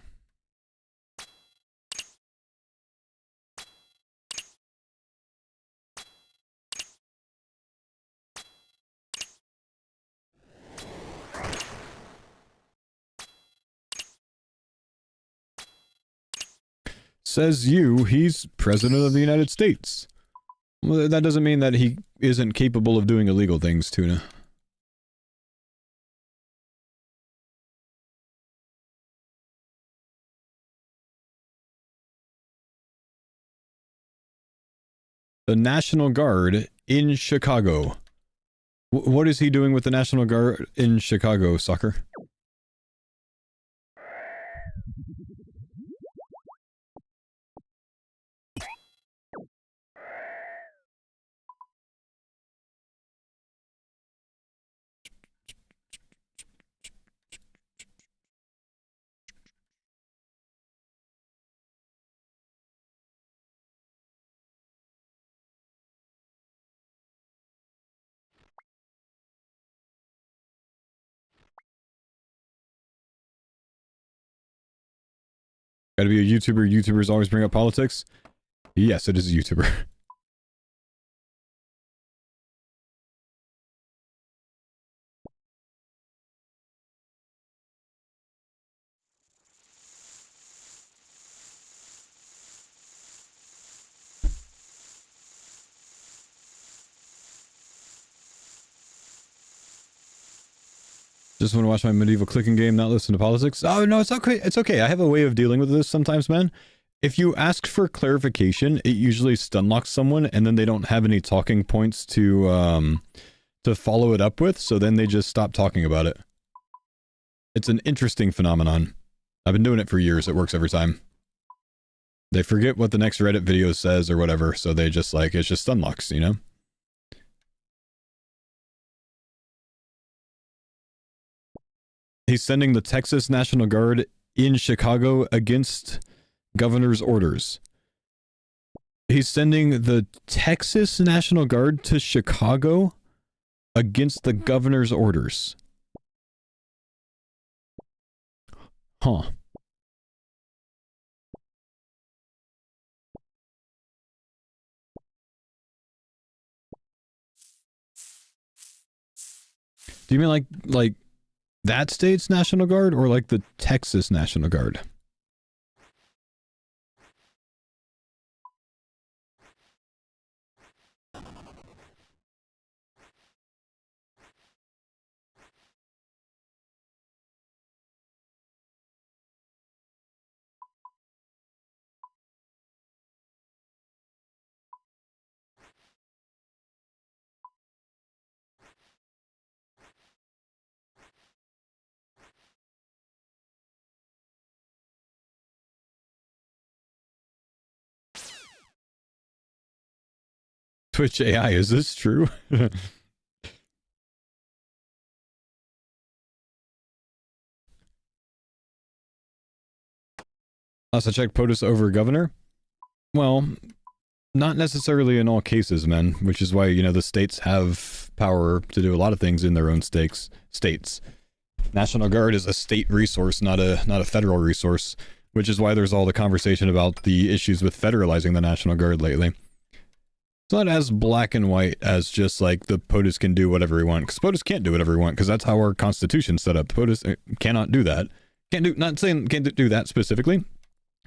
Says you, he's president of the United States. Well, that doesn't mean that he isn't capable of doing illegal things, Tuna. The National Guard in Chicago. What is he doing with the National Guard in Chicago, Soccer? Gotta be a YouTuber. YouTubers always bring up politics. Yes, it is a YouTuber. Just want to watch my medieval clicking game, not listen to politics. Oh, no, it's okay. It's okay. I have a way of dealing with this sometimes, man. If you ask for clarification, it usually stun locks someone, and then they don't have any talking points to follow it up with, so then they just stop talking about it. It's an interesting phenomenon. I've been doing it for years. It works every time. They forget what the next Reddit video says or whatever, so they just like, it's just stun locks, you know? He's sending the Texas National Guard in Chicago against governor's orders. He's sending the Texas National Guard to Chicago against the governor's orders. Huh. Do you mean like that state's National Guard or like the Texas National Guard? Twitch AI, is this true? Last I checked, POTUS over governor? Well, not necessarily in all cases, man, which is why, you know, the states have power to do a lot of things in their own states. National Guard is a state resource, not a federal resource, which is why there's all the conversation about the issues with federalizing the National Guard lately. It's not as black and white as just like the POTUS can do whatever he wants, because POTUS can't do whatever he wants, because that's how our constitution's set up. The POTUS cannot do that. Not saying can't do that specifically,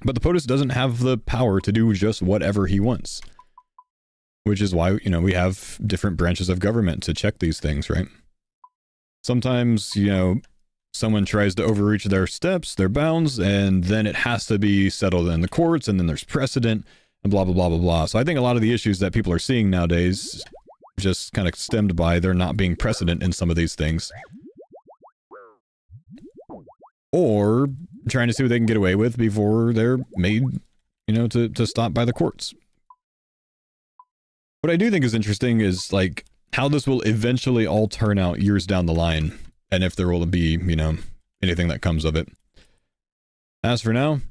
but the POTUS doesn't have the power to do just whatever he wants. Which is why, you know, we have different branches of government to check these things, right? Sometimes, you know, someone tries to overreach their steps, their bounds, and then it has to be settled in the courts, and then there's precedent, and blah, blah, blah, blah, blah. So I think a lot of the issues that people are seeing nowadays just kind of stemmed by there not being precedent in some of these things. Or trying to see what they can get away with before they're made, you know, to stop by the courts. What I do think is interesting is, like, how this will eventually all turn out years down the line, and if there will be, you know, anything that comes of it. As for now,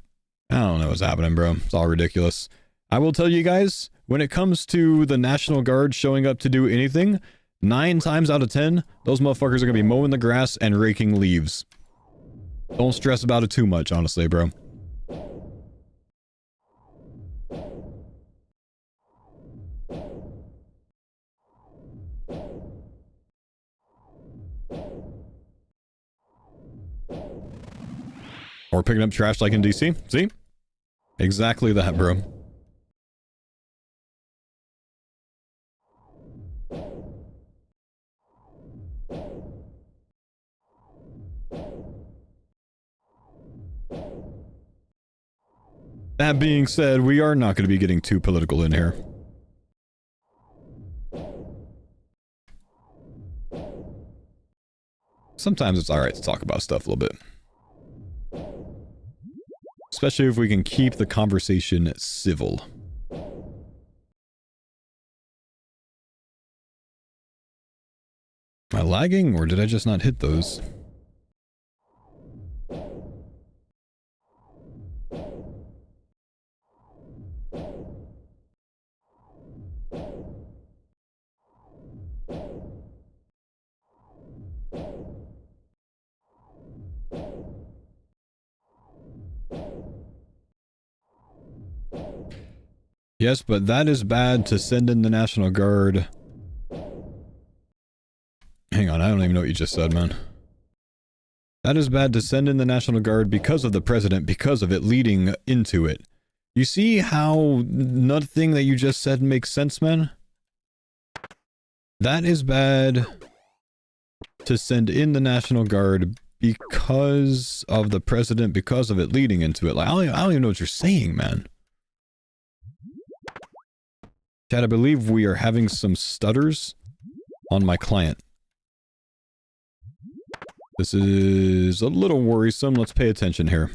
I don't know what's happening, bro. It's all ridiculous. I will tell you guys, when it comes to the National Guard showing up to do anything, 9 times out of 10, those motherfuckers are gonna be mowing the grass and raking leaves. Don't stress about it too much, honestly, bro. Or picking up trash like in DC. See? Exactly that, bro. That being said, we are not going to be getting too political in here. Sometimes it's alright to talk about stuff a little bit. Especially if we can keep the conversation civil. Am I lagging, or did I just not hit those? Yes, but that is bad to send in the National Guard. Hang on, I don't even know what you just said, man. That is bad to send in the National Guard because of the president, because of it leading into it. You see how nothing that you just said makes sense, man? That is bad to send in the National Guard because of the president, because of it leading into it. Like, I don't even know what you're saying, man. Chad, I believe we are having some stutters on my client. This is a little worrisome. Let's pay attention here.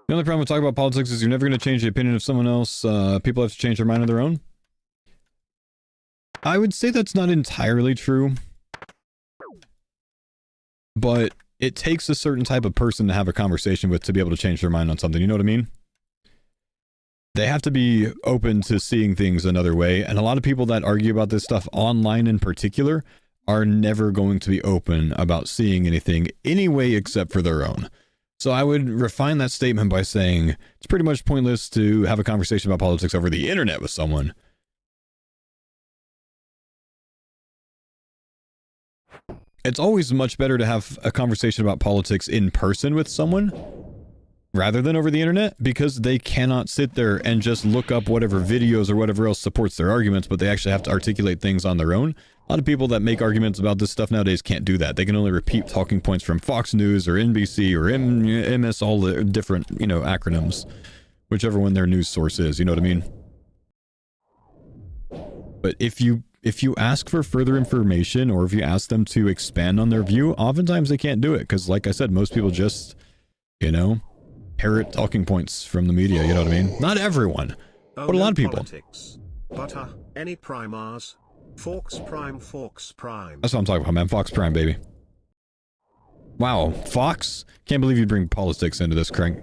The only problem with talking about politics is you're never going to change the opinion of someone else. People have to change their mind on their own. I would say that's not entirely true. But it takes a certain type of person to have a conversation with to be able to change their mind on something. You know what I mean? They have to be open to seeing things another way. And a lot of people that argue about this stuff online in particular are never going to be open about seeing anything anyway except for their own. So I would refine that statement by saying it's pretty much pointless to have a conversation about politics over the internet with someone. It's always much better to have a conversation about politics in person with someone rather than over the internet, because they cannot sit there and just look up whatever videos or whatever else supports their arguments, but they actually have to articulate things on their own. A lot of people that make arguments about this stuff nowadays can't do that. They can only repeat talking points from Fox News or NBC or MS, all the different, you know, acronyms, whichever one their news source is, you know what I mean? But if you ask for further information, or if you ask them to expand on their view, oftentimes they can't do it, because like I said, most people just, you know, parrot talking points from the media, you know what I mean? Not everyone, but a lot of people. Politics. But any primars? Faux Prime, Faux Prime. That's what I'm talking about, man. Fox Prime, baby. Wow, Fox? Can't believe you'd bring politics into this, Crank.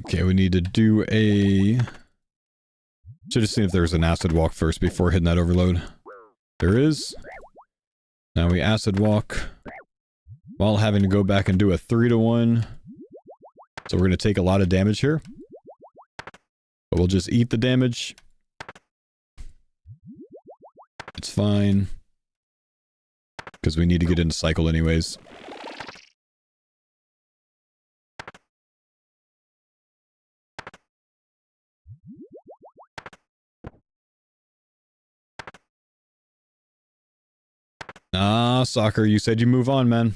Okay, we need to do a... Should have seen if there was an acid walk first before hitting that overload. There is. Now we acid walk while having to go back and do a 3-to-1. So we're going to take a lot of damage here. But we'll just eat the damage. It's fine. Because we need to get into cycle anyways. Ah, soccer, you said you move on, man.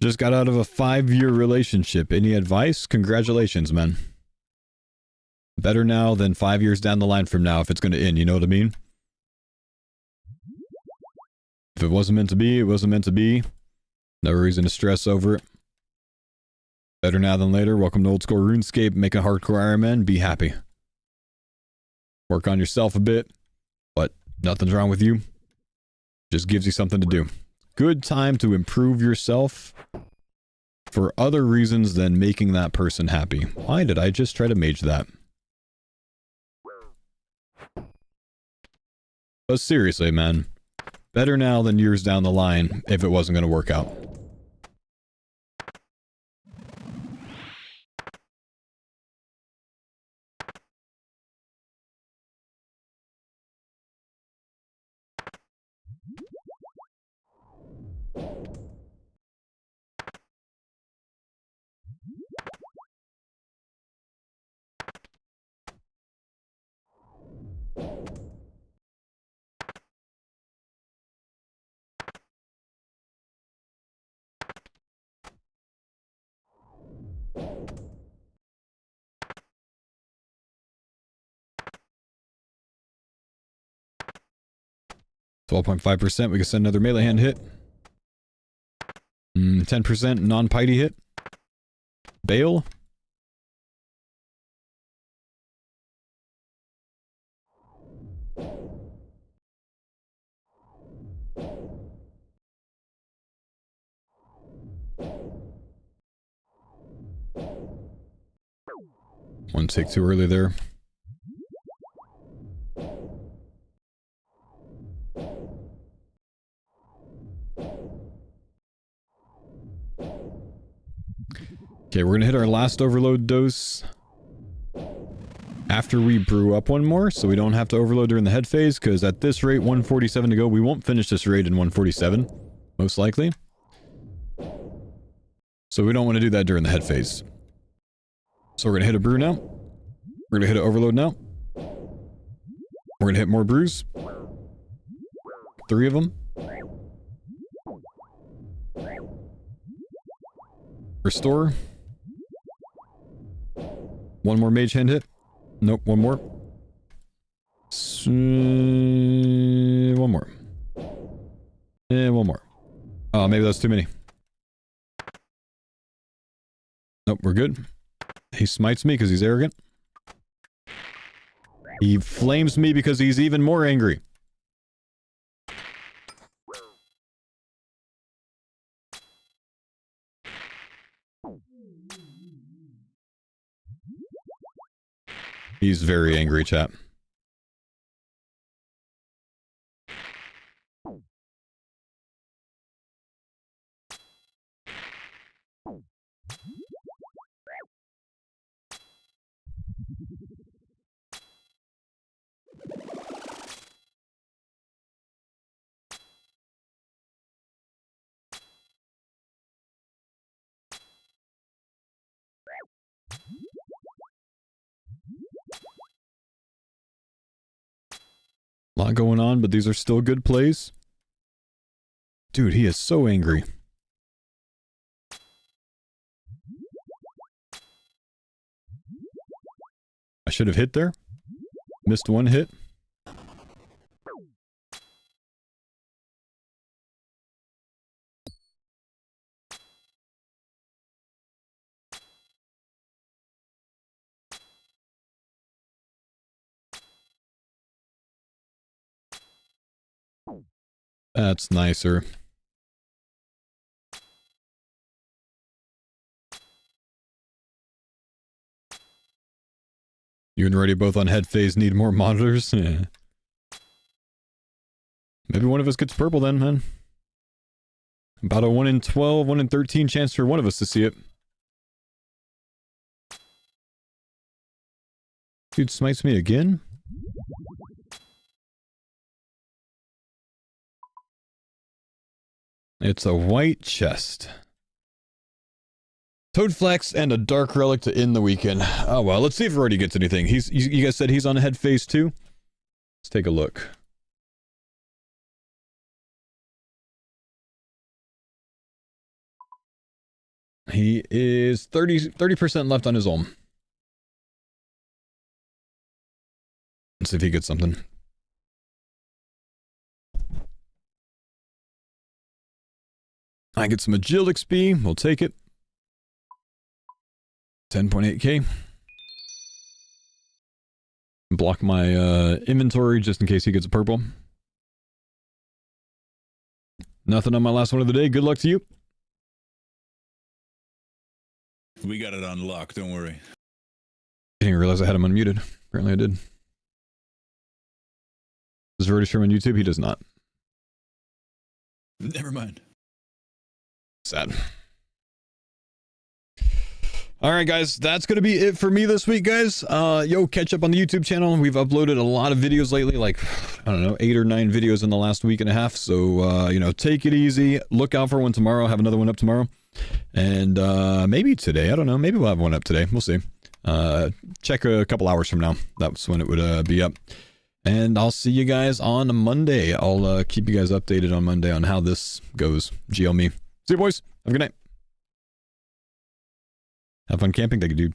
Just got out of a 5-year relationship. Any advice? Congratulations, man. Better now than 5 years down the line from now if it's going to end, you know what I mean? If it wasn't meant to be, it wasn't meant to be. No reason to stress over it. Better now than later. Welcome to Old School RuneScape. Make a hardcore Iron Man. Be happy. Work on yourself a bit, but nothing's wrong with you. Just gives you something to do. Good time to improve yourself for other reasons than making that person happy. Why did I just try to mage that? But seriously, man. Better now than years down the line if it wasn't going to work out. %. We can send another melee hand hit. 10% non-piety hit. Bail. One tick too early there. Okay, we're gonna hit our last overload dose after we brew up one more, so we don't have to overload during the head phase, because at this rate, 147 to go, we won't finish this raid in 147, most likely. So we don't want to do that during the head phase. So we're gonna hit a brew now. We're gonna hit an overload now. We're gonna hit more brews. 3 of them. Restore. One more mage hand hit. Nope, one more. One more. And one more. Oh, maybe that's too many. Nope, we're good. He smites me because he's arrogant. He flames me because he's even more angry. He's very angry, chat. A lot going on, but these are still good plays. Dude, he is so angry. I should have hit there. Missed one hit. That's nicer. You and Reddy both on head phase need more monitors? Yeah. Maybe one of us gets purple then, man. About a 1 in 12, 1 in 13 chance for one of us to see it. Dude smites me again? It's a white chest. Toadflax and a dark relic to end the weekend. Oh well, let's see if Roddy gets anything. You guys said he's on head phase too? Let's take a look. He is 30% left on his Ulm. Let's see if he gets something. I get some agility XP. We'll take it. 10.8k. Block my inventory just in case he gets a purple. Nothing on my last one of the day. Good luck to you. We got it on lock, don't worry. I didn't realize I had him unmuted. Apparently I did. Does Verdi stream on YouTube? He does not. Never mind. Sad. Alright guys, that's going to be it for me this week, guys. Yo, catch up on the YouTube channel. We've uploaded a lot of videos lately, like, I don't know, 8 or 9 videos in the last week and a half. So, you know, take it easy. Look out for one tomorrow. I'll have another one up tomorrow. And maybe today. I don't know. Maybe we'll have one up today. We'll see. Check a couple hours from now. That's when it would be up. And I'll see you guys on Monday. I'll keep you guys updated on Monday on how this goes. GL me. See you, boys. Have a good night. Have fun camping. Thank you, dude.